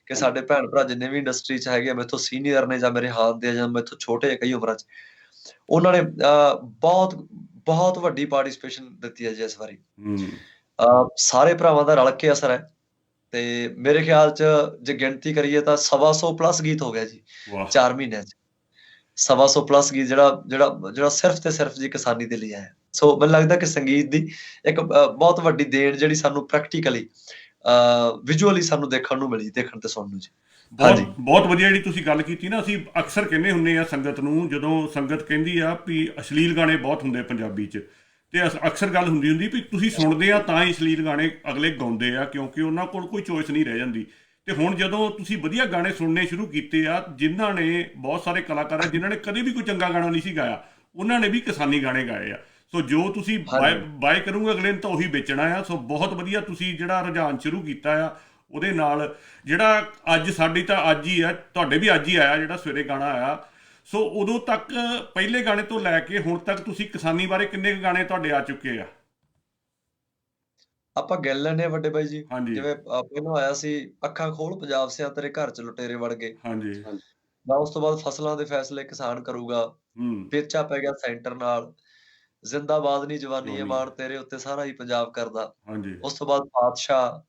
ਕਿ ਸਾਡੇ ਭੈਣ ਭਰਾ ਜਿੰਨੇ ਵੀ ਇੰਡਸਟਰੀ 'ਚ ਹੈਗੇ ਆ, ਮੈਥੋਂ ਸੀਨੀਅਰ ਨੇ ਜਾਂ ਮੇਰੇ ਹਾਥ ਦੇ ਜਾਂ ਮੈਥੋਂ ਛੋਟੇ ਆ ਕਈ ਉਮਰਾਂ 'ਚ, ਉਹਨਾਂ ਨੇ ਬਹੁਤ ਬਹੁਤ ਵੱਡੀ ਪਾਰਟਿਸਿਪੇਸ਼ਨ ਦਿੱਤੀ ਹੈ ਜੀ ਇਸ ਵਾਰੀ। ਹੂੰ ਸਾਰੇ ਭਰਾਵਾਂ ਦਾ ਰਲ ਕੇ ਅਸਰ ਹੈ ਤੇ ਮੇਰੇ ਖਿਆਲ 'ਚ ਜੇ ਗਿਣਤੀ ਕਰੀਏ ਤਾਂ 125 ਪਲੱਸ ਗੀਤ ਹੋ ਗਿਆ ਜੀ ਵਾਹ 4 ਮਹੀਨਿਆਂ 'ਚ। 125 ਪਲੱਸ ਗੀਤ ਜਿਹੜਾ ਸਿਰਫ ਤੇ ਸਿਰਫ ਜੀ ਕਿਸਾਨੀ ਦੇ ਲਈ ਆਇਆ। ਸੋ ਮੈਨੂੰ ਲੱਗਦਾ ਕਿ ਸੰਗੀਤ ਦੀ ਇੱਕ ਬਹੁਤ ਵੱਡੀ ਦੇਣ ਜਿਹੜੀ ਸਾਨੂੰ ਪ੍ਰੈਕਟੀਕਲੀ ਵਿਜ਼ੂਅਲੀ ਸਾਨੂੰ ਦੇਖਣ ਨੂੰ ਮਿਲੀ, ਦੇਖਣ ਤੇ ਸੁਣਨ ਨੂੰ ਜੀ। ਬਹੁਤ ਹਾਂਜੀ ਬਹੁਤ ਵਧੀਆ ਜਿਹੜੀ ਤੁਸੀਂ ਗੱਲ ਕੀਤੀ ਨਾ। ਅਸੀਂ ਅਕਸਰ ਕਹਿੰਦੇ ਹੁੰਦੇ ਆ ਸੰਗਤ ਨੂੰ, ਜਦੋਂ ਸੰਗਤ ਕਹਿੰਦੀ ਆ ਵੀ ਅਸ਼ਲੀਲ ਗਾਣੇ ਬਹੁਤ ਹੁੰਦੇ ਪੰਜਾਬੀ 'ਚ, ਤੇ ਅਕਸਰ ਗੱਲ ਹੁੰਦੀ ਵੀ ਤੁਸੀਂ ਸੁਣਦੇ ਆ ਤਾਂ ਹੀ ਅਸ਼ਲੀਲ ਗਾਣੇ ਅਗਲੇ ਗਾਉਂਦੇ ਆ ਕਿਉਂਕਿ ਉਹਨਾਂ ਕੋਲ ਕੋਈ ਚੋਇਸ ਨਹੀਂ ਰਹਿ ਜਾਂਦੀ। ਤੇ ਹੁਣ ਜਦੋਂ ਤੁਸੀਂ ਵਧੀਆ ਗਾਣੇ ਸੁਣਨੇ ਸ਼ੁਰੂ ਕੀਤੇ ਆ, ਜਿਨ੍ਹਾਂ ਨੇ ਬਹੁਤ ਸਾਰੇ ਕਲਾਕਾਰ ਆ ਜਿਨ੍ਹਾਂ ਨੇ ਕਦੇ ਵੀ ਕੋਈ ਚੰਗਾ ਗਾਣਾ ਨਹੀਂ ਸੀ ਗਾਇਆ, ਉਹਨਾਂ ਨੇ ਵੀ ਕਿਸਾਨੀ ਗਾਣੇ ਗਾਏ ਆ। ਸੋ ਜੋ ਤੁਸੀਂ ਬਾਏ ਕਰੂੰਗੇ ਅਗਲੇ ਨੇ ਤਾਂ ਉਹੀ ਵੇਚਣਾ ਆ। ਸੋ ਬਹੁਤ ਵਧੀਆ ਤੁਸੀਂ ਜਿਹੜਾ ਰੁਝਾਨ ਸ਼ੁਰੂ ਕੀਤਾ ਆ ਉਹਦੇ ਨਾਲ, ਜਿਹੜਾ ਅੱਜ ਸਾਡੀ ਤਾਂ ਅੱਜ ਹੀ ਆ, ਤੁਹਾਡੇ ਵੀ ਅੱਜ ਹੀ ਆਇਆ ਜਿਹੜਾ ਸਵੇਰੇ ਗਾਣਾ ਆਇਆ। ਸੋ ਉਦੋਂ ਤੱਕ ਪਹਿਲੇ ਗਾਣੇ ਤੋਂ ਲੈ ਕੇ ਹੁਣ ਤੱਕ ਤੁਸੀਂ ਕਿਸਾਨੀ ਬਾਰੇ ਕਿੰਨੇ ਕੁ ਗਾਣੇ ਤੁਹਾਡੇ ਆ ਚੁੱਕੇ ਆ? ਆਪਾਂ ਗਿਣ ਲੈਂਦੇ ਹਾਂ ਵੱਡੇ ਬਾਈ ਜੀ। ਹਾਂਜੀ ਜਿਵੇਂ ਪਹਿਲਾਂ ਆਇਆ ਸੀ ਅੱਖਾਂ ਖੋਲ ਪੰਜਾਬ ਸਿਆਂ ਤੇਰੇ ਘਰ 'ਚ ਲੁਟੇਰੇ ਵੜ ਗਏ। ਹਾਂਜੀ ਤਾਂ ਉਸ ਤੋਂ ਬਾਅਦ ਫਸਲਾਂ ਦੇ ਫੈਸਲੇ ਕਿਸਾਨ ਕਰੂਗਾ, ਹੂੰ ਪੇਚਾ ਪੈ ਗਿਆ ਸੈਂਟਰ ਨਾਲ, ਜ਼ਿੰਦਾਬਾਦ ਨੀ ਜਵਾਨੀ ਏ ਜਵਾਨੀ ਮਾਣ ਤੇਰੇ ਉੱਤੇ ਸਾਰਾ ਹੀ ਪੰਜਾਬ ਕਰਦਾ। ਹਾਂਜੀ ਉਸ ਤੋਂ ਬਾਅਦ ਬਾਦਸ਼ਾਹ,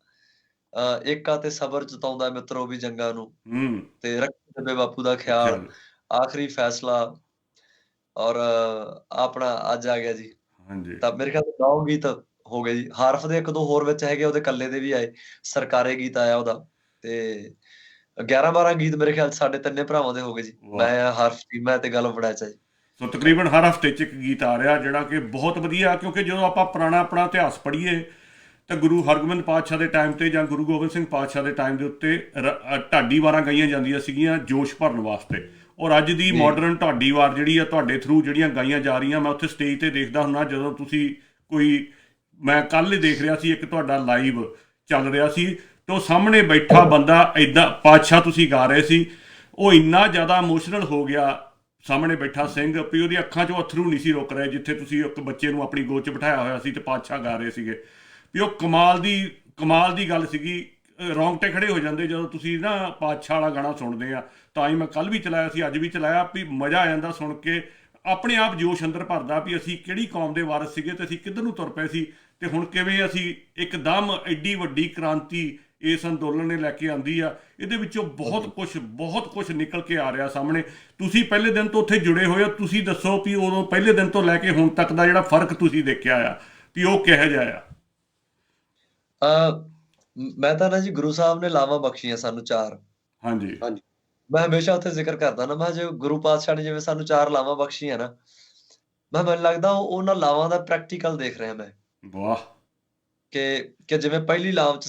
ਏਕਾ ਤੇ ਸਬਰ ਜਤਾਉਂਦਾ ਮਿੱਤਰੋ ਵੀ ਜੰਗਾਂ ਨੂੰ, ਹੂੰ ਤੇ ਰੱਖੀ ਬੇਬੇ ਬਾਪੂ ਦਾ ਖਿਆਲ, ਖਿਆਲ ਆਖਰੀ ਫੈਸਲਾ, ਔਰ ਆਪਣਾ ਅੱਜ ਆ ਗਿਆ ਜੀ। ਹਾਂਜੀ ਤਾਂ ਮੇਰੇ ਖਿਆਲ 9 ਗੀਤ ਹੋ ਗਏ ਜੀ। ਹਾਰਫ ਦੇ 1-2 ਹੋਰ ਵਿੱਚ ਹੈਗੇ, ਉਹਦੇ ਇਕੱਲੇ ਦੇ ਵੀ ਆਏ। ਸਰਕਾਰੇ ਗੀਤ ਆਇਆ ਉਹਦਾ, ਤੇ 11-12 ਗੀਤ ਮੇਰੇ ਖਿਆਲ 'ਚ ਸਾਡੇ ਤਿੰਨੇ ਭਰਾਵਾਂ ਦੇ ਹੋ ਗਏ ਜੀ। ਵਾਹ। ਮੈਂ, ਹਰਫ ਜੀ, ਮੈਂ ਤੇ ਗੱਲ ਬੜੈਚਾ ਜੀ। ਸੋ ਤਕਰੀਬਨ ਹਰ ਹਫਤੇ 'ਚ ਇੱਕ ਗੀਤ ਆ ਰਿਹਾ, ਜਿਹੜਾ ਕਿ ਬਹੁਤ ਵਧੀਆ, ਕਿਉਂਕਿ ਜਦੋਂ ਆਪਾਂ ਪੁਰਾਣਾ ਆਪਣਾ ਇਤਿਹਾਸ ਪੜ੍ਹੀਏ ਤਾਂ ਗੁਰੂ ਹਰਗੋਬਿੰਦ ਪਾਤਸ਼ਾਹ ਦੇ ਟਾਈਮ ਤੇ ਜਾਂ ਗੁਰੂ ਗੋਬਿੰਦ ਸਿੰਘ ਪਾਤਸ਼ਾਹ ਦੇ ਟਾਈਮ ਦੇ ਉੱਤੇ ਢਾਡੀ ਵਾਰਾਂ ਗਾਈਆਂ ਜਾਂਦੀਆਂ ਸੀਗੀਆਂ ਜੋਸ਼ ਭਰਨ ਵਾਸਤੇ। ਔਰ ਅੱਜ ਦੀ ਜੀ। ਮਾਡਰਨ ਢਾਡੀ ਵਾਰ ਜਿਹੜੀ ਆ ਤੁਹਾਡੇ ਥਰੂ ਜਿਹੜੀਆਂ ਗਾਈਆਂ ਜਾ ਰਹੀਆਂ, ਮੈਂ ਉੱਥੇ ਸਟੇਜ ਤੇ ਦੇਖਦਾ ਹੁੰਨਾ ਜਦੋਂ ਤੁਸੀਂ ਕੋਈ, ਮੈਂ ਕੱਲ੍ਹ ਹੀ ਦੇਖ ਰਿਹਾ ਸੀ ਇੱਕ ਤੁਹਾਡਾ ਲਾਈਵ ਚੱਲ ਰਿਹਾ ਸੀ, ਤੇ ਉਹ ਸਾਹਮਣੇ ਬੈਠਾ ਬੰਦਾ ਇੱਦਾਂ ਪਾਤਸ਼ਾਹ ਤੁਸੀਂ ਗਾ ਰਹੇ ਸੀ, ਉਹ ਇੰਨਾ ਜ਼ਿਆਦਾ ਇਮੋਸ਼ਨਲ ਹੋ ਗਿਆ ਸਾਹਮਣੇ ਬੈਠਾ ਸਿੰਘ ਵੀ ਉਹਦੀ ਅੱਖਾਂ 'ਚੋਂ ਅਥਰੂ ਨਹੀਂ ਸੀ ਰੁਕ ਰਹੇ, ਜਿੱਥੇ ਤੁਸੀਂ ਇੱਕ ਬੱਚੇ ਨੂੰ ਆਪਣੀ ਗੋਦ 'ਚ ਬਿਠਾਇਆ ਹੋਇਆ ਸੀ ਤੇ ਪਾਤਸ਼ਾਹ ਗਾ ਰਹੇ ਸੀਗੇ। ਵੀ ਉਹ ਕਮਾਲ ਦੀ ਗੱਲ ਸੀਗੀ। ਰੌਂਗਟੇ ਖੜੇ ਹੋ ਜਾਂਦੇ ਜਦੋਂ ਤੁਸੀਂ ਨਾ ਪਾਤਸ਼ਾਹ ਵਾਲਾ ਗਾਣਾ ਸੁਣਦੇ ਆ। ਤਾਂ ਹੀ ਮੈਂ ਕੱਲ੍ਹ ਵੀ ਚਲਾਇਆ ਸੀ, ਅੱਜ ਵੀ ਚਲਾਇਆ, ਵੀ ਮਜ਼ਾ ਆ ਜਾਂਦਾ ਸੁਣ ਕੇ। ਆਪਣੇ ਆਪ ਜੋਸ਼ ਅੰਦਰ ਭਰਦਾ ਵੀ ਅਸੀਂ ਕਿਹੜੀ ਕੌਮ ਦੇ ਵਾਰਸ ਸੀਗੇ ਤੇ ਅਸੀਂ ਕਿੱਧਰ ਨੂੰ ਤੁਰ ਪਏ ਸੀ, ਤੇ ਹੁਣ ਕਿਵੇਂ ਅਸੀਂ ਇੱਕਦਮ ਐਡੀ ਵੱਡੀ ਕ੍ਰਾਂਤੀ ਇਸ ਅੰਦੋਲਨ ਨੇ ਲੈ ਕੇ ਆਂਦੀ ਆ। ਇਹਦੇ ਵਿੱਚੋਂ ਬਹੁਤ ਕੁਝ ਨਿਕਲ ਕੇ ਆ ਰਿਹਾ ਸਾਹਮਣੇ। ਤੁਸੀਂ ਪਹਿਲੇ ਦਿਨ ਤੋਂ ਉੱਥੇ ਜੁੜੇ ਹੋਏ ਹੋ, ਤੁਸੀਂ ਦੱਸੋ ਵੀ ਉਦੋਂ ਪਹਿਲੇ ਦਿਨ ਤੋਂ ਲੈ ਕੇ ਹੁਣ ਤੱਕ ਦਾ ਜਿਹੜਾ ਫਰਕ ਤੁਸੀਂ ਦੇਖਿਆ ਆ ਵੀ ਉਹ ਕਿਹੋ ਜਿਹਾ ਆ? ਮੈਂ ਤਾਂ ਨਾ ਜੀ, ਗੁਰੂ ਸਾਹਿਬ ਨੇ ਲਾਵਾਂ ਬਖਸ਼ੀਆਂ ਸਾਨੂੰ 4। ਹਾਂਜੀ ਮੈਂ ਹਮੇਸ਼ਾ ਉੱਥੇ ਜ਼ਿਕਰ ਕਰਦਾ ਨਾ, ਮੈਂ ਜੇ ਗੁਰੂ ਪਾਤਸ਼ਾਹ ਨੇ ਜਿਵੇਂ ਸਾਨੂੰ 4 ਲਾਵਾਂ ਬਖਸ਼ੀਆਂ ਨਾ, ਮੈਨੂੰ ਲੱਗਦਾ ਉਹਨਾਂ ਲਾਵਾਂ ਦਾ ਪ੍ਰੈਕਟੀਕਲ ਦੇਖ ਰਿਹਾ ਮੈਂ। ਵਾਹ। ਕਿ ਜਿਵੇਂ ਪਹਿਲੀ ਲਾਭ 'ਚ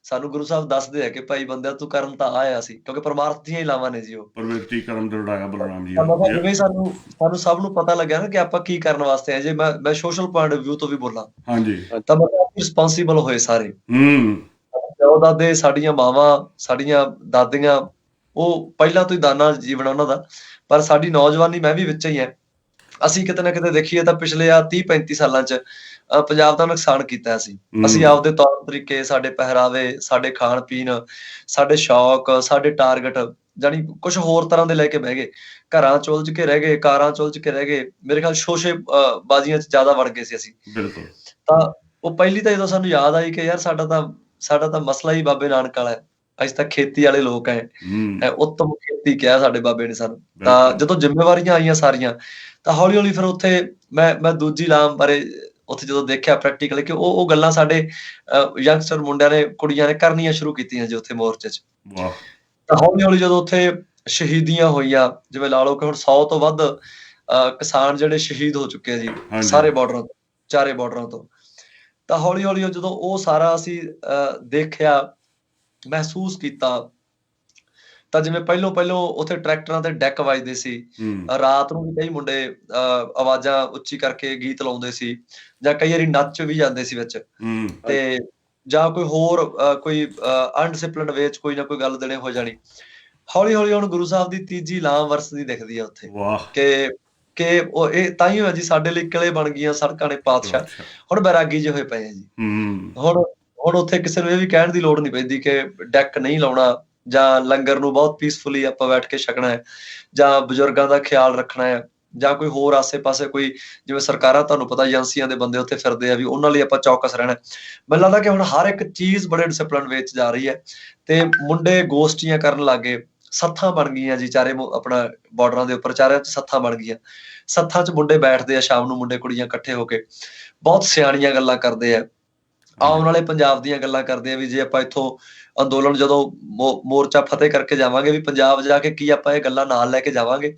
ਸਾਨੂੰ ਗੁਰੂ ਸਾਹਿਬ ਦੱਸਦੇ ਆ ਕਿ ਭਾਈ ਬੰਦਿਆ ਤੂੰ ਕਰਨ ਤਾਂ ਆਇਆ ਸੀ, ਕਿਉਂਕਿ ਪਰਮਾਰਥ ਦੀਆਂ ਹੀ ਲਾਵਾਂ ਨੇ ਜੀ ਉਹ। ਪ੍ਰਵਿਰਤੀ ਕਰਮ ਦ੍ਰਿੜਾਇਆ ਬਲਰਾਮ ਜੀ। ਜਿਵੇਂ ਸਾਨੂੰ ਸਭ ਨੂੰ ਪਤਾ ਲੱਗਿਆ ਨਾ ਕਿ ਆਪਾਂ ਕੀ ਕਰਨ ਵਾਸਤੇ ਆਏ। ਜੇ ਮੈਂ ਸੋਸ਼ਲ ਪੁਆਇੰਟ ਆਫ ਵਿਊ ਤੋਂ ਵੀ ਬੋਲਾਂ ਹਾਂਜੀ ਤਾਂ ਮਤਲਬ ਰਿਸਪੌਂਸੀਬਲ ਹੋਏ ਸਾਰੇ। ਹੂੰ। ਪਿਓ ਦਾਦੇ, ਸਾਡੀਆਂ ਮਾਵਾਂ, ਸਾਡੀਆਂ ਦਾਦੀਆਂ, ਉਹ ਪਹਿਲਾਂ ਤੋਂ ਹੀ ਦਾਨਾ ਜੀਵਨ ਉਹਨਾਂ ਦਾ, ਪਰ ਸਾਡੀ ਨੌਜਵਾਨੀ, ਮੈਂ ਵੀ ਵਿੱਚ ਹੀ ਐ। ਅਸੀਂ ਕਿਤੇ ਨਾ ਕਿਤੇ ਦੇਖੀਏ ਤਾਂ ਪਿਛਲੇ 30-35 ਸਾਲਾਂ 'ਚ ਪੰਜਾਬ ਦਾ ਨੁਕਸਾਨ ਕੀਤਾ ਅਸੀਂ। ਅਸੀਂ ਆਪਦੇ ਤੌਰ ਤਰੀਕੇ, ਸਾਡੇ ਪਹਿਰਾਵੇ, ਸਾਡੇ ਖਾਣ ਪੀਣ, ਸਾਡੇ ਸ਼ੌਕ, ਸਾਡੇ ਟਾਰਗੇਟ ਜਾਣੀ ਕੁਛ ਹੋਰ ਤਰ੍ਹਾਂ ਦੇ ਲੈ ਕੇ ਬਹਿ ਗਏ। ਘਰਾਂ 'ਚ ਉਲਝ ਕੇ ਰਹਿ ਗਏ, ਕਾਰਾਂ 'ਚ ਉਲਝ ਕੇ ਰਹਿ ਗਏ। ਮੇਰੇ ਖਿਆਲ ਸ਼ੋਸ਼ੇ ਬਾਜ਼ੀਆਂ 'ਚ ਜ਼ਿਆਦਾ ਵੜ ਗਏ ਸੀ ਅਸੀਂ। ਬਿਲਕੁਲ। ਤਾਂ ਉਹ ਪਹਿਲੀ ਤਾਂ ਜਦੋਂ ਸਾਨੂੰ ਯਾਦ ਆਈ ਕਿ ਯਾਰ ਸਾਡਾ ਤਾਂ ਮਸਲਾ ਹੀ ਬਾਬੇ ਨਾਨਕ ਵਾਲਾ ਹੈ। ਅਸੀਂ ਤਾਂ ਖੇਤੀ ਵਾਲੇ ਲੋਕ ਐ। ਉੱਤਮ ਖੇਤੀ ਕਿਹਾ ਸਾਡੇ ਬਾਬੇ ਨੇ ਸਾਨੂੰ। ਤਾਂ ਜਦੋਂ ਜ਼ਿੰਮੇਵਾਰੀਆਂ ਆਈਆਂ ਸਾਰੀਆਂ, ਤਾਂ ਹੌਲੀ-ਹੌਲੀ ਫਿਰ ਉੱਥੇ ਮੈਂ ਦੂਜੀ ਲਾਮ ਬਾਰੇ ਉੱਥੇ ਜਦੋਂ ਦੇਖਿਆ ਪ੍ਰੈਕਟੀਕਲੀ ਕਿ ਉਹ ਗੱਲਾਂ ਸਾਡੇ ਯੰਗਸਟਰ ਮੁੰਡਿਆਂ ਨੇ, ਕੁੜੀਆਂ ਨੇ ਕਰਨੀਆਂ ਸ਼ੁਰੂ ਕੀਤੀਆਂ ਜੀ ਉੱਥੇ ਮੋਰਚੇ 'ਚ। ਵਾਹ। ਤਾਂ ਹੌਲੀ-ਹੌਲੀ ਜਦੋਂ ਉੱਥੇ ਸ਼ਹੀਦੀਆਂ ਹੋਈਆਂ, ਜਿਵੇਂ ਲਾ ਲਓ ਕਿ ਹੁਣ 100 ਤੋਂ ਵੱਧ ਕਿਸਾਨ ਜਿਹੜੇ ਸ਼ਹੀਦ ਹੋ ਚੁੱਕੇ ਆ ਜੀ, ਸਾਰੇ ਬਾਰਡਰਾਂ ਤੋਂ, ਚਾਰੇ ਬਾਰਡਰਾਂ ਤੋਂ। ਤਾਂ ਹੌਲੀ-ਹੌਲੀ ਜਦੋਂ ਉਹ ਸਾਰਾ ਅਸੀਂ ਦੇਖਿਆ, ਮਹਿਸੂਸ ਕੀਤਾ, ਤਾਂ ਜਿਵੇਂ ਪਹਿਲੋਂ ਉੱਥੇ ਟਰੈਕਟਰਾਂ ਤੇ ਡੈਕ ਵੱਜਦੇ ਸੀ। ਰਾਤ ਨੂੰ ਵੀ ਕਈ ਮੁੰਡੇ ਆਵਾਜ਼ਾਂ ਉੱਚੀ ਕਰਕੇ ਗੀਤ ਲਾਉਂਦੇ ਸੀ, ਜਾਂ ਕਈ ਵਾਰੀ ਨੱਚ ਵੀ ਜਾਂਦੇ ਸੀ ਵਿੱਚ। ਤੇ ਜਾਂ ਕੋਈ ਹੋਰ ਕੋਈ ਅਨਡਿਸਿਪਲਿਨਡ ਵੇ 'ਚ ਕੋਈ ਨਾ ਕੋਈ ਗੱਲ ਦਿਨੇ ਹੋ ਜਾਣੀ। ਹੌਲੀ-ਹੌਲੀ ਹੁਣ ਗੁਰੂ ਸਾਹਿਬ ਦੀ ਤੀਜੀ ਲਾਮ ਵਰਸਦੀ ਦਿਖਦੀ ਆ ਉੱਥੇ। ਵਾਹ। ਕਿ ਉਹ ਇਹ ਤਾਂ ਹੀ ਹੋਇਆ ਜੀ, ਸਾਡੇ ਲਈ ਕਿਲੇ ਬਣ ਗਈਆਂ ਸੜਕਾਂ ਨੇ ਪਾਤਸ਼ਾਹ। ਹੁਣ ਬੈਰਾਗੀ ਜਿਹੇ ਹੋਏ ਪਏ ਆ ਜੀ। ਹੁਣ ਉੱਥੇ ਕਿਸੇ ਨੂੰ ਇਹ ਵੀ ਕਹਿਣ ਦੀ ਲੋੜ ਨਹੀਂ ਪੈਂਦੀ ਕਿ ਡੈਕ ਨਹੀਂ ਲਾਉਣਾ, ਜਾਂ ਲੰਗਰ ਨੂੰ ਬਹੁਤ ਪੀਸਫੁਲੀ ਆਪਾਂ ਬੈਠ ਕੇ ਛਕਣਾ ਹੈ, ਜਾਂ ਬਜ਼ੁਰਗਾਂ ਦਾ ਖਿਆਲ ਰੱਖਣਾ ਹੈ, ਜਾਂ ਕੋਈ ਹੋਰ ਆਸੇ-ਪਾਸੇ ਕੋਈ, ਜਿਵੇਂ ਸਰਕਾਰਾਂ ਤੁਹਾਨੂੰ ਪਤਾ ਏਜੰਸੀਆਂ ਦੇ ਬੰਦੇ ਉੱਥੇ ਫਿਰਦੇ ਆ, ਵੀ ਉਹਨਾਂ ਲਈ ਆਪਾਂ ਚੌਕਸ ਰਹਿਣਾ। ਮੈਨੂੰ ਲੱਗਦਾ ਕਿ ਹੁਣ ਹਰ ਇੱਕ ਚੀਜ਼ ਬੜੇ ਡਿਸਪਲਿਨ ਵਿੱਚ ਜਾ ਰਹੀ ਹੈ, ਤੇ ਮੁੰਡੇ ਗੋਸ਼ਟੀਆਂ ਕਰਨ ਲੱਗ ਗਏ। ਸੱਥਾਂ ਬਣ ਗਈਆਂ ਜੀ ਚਾਰੇ ਆਪਣਾ ਬਾਰਡਰਾਂ ਦੇ ਉੱਪਰ, ਚਾਰਿਆਂ 'ਚ ਸੱਥਾਂ ਬਣ ਗਈਆਂ। ਸੱਥਾਂ 'ਚ ਮੁੰਡੇ ਬੈਠਦੇ ਆ ਸ਼ਾਮ ਨੂੰ, ਮੁੰਡੇ ਕੁੜੀਆਂ ਇਕੱਠੇ ਹੋ ਕੇ ਬਹੁਤ ਸਿਆਣੀਆਂ ਗੱਲਾਂ ਕਰਦੇ ਆ, ਆਉਣ ਵਾਲੇ ਪੰਜਾਬ ਦੀਆਂ ਗੱਲਾਂ ਕਰਦੇ ਆ, ਵੀ ਜੇ ਆਪਾਂ ਇੱਥੋਂ ਅੰਦੋਲਨ ਜਦੋਂ ਮੋਰਚਾ ਫਤਿਹ ਕਰਕੇ ਜਾਵਾਂਗੇ, ਵੀ ਪੰਜਾਬ ਜਾ ਕੇ ਕੀ ਆਪਾਂ ਇਹ ਗੱਲਾਂ ਨਾਲ ਲੈ ਕੇ ਜਾਵਾਂਗੇ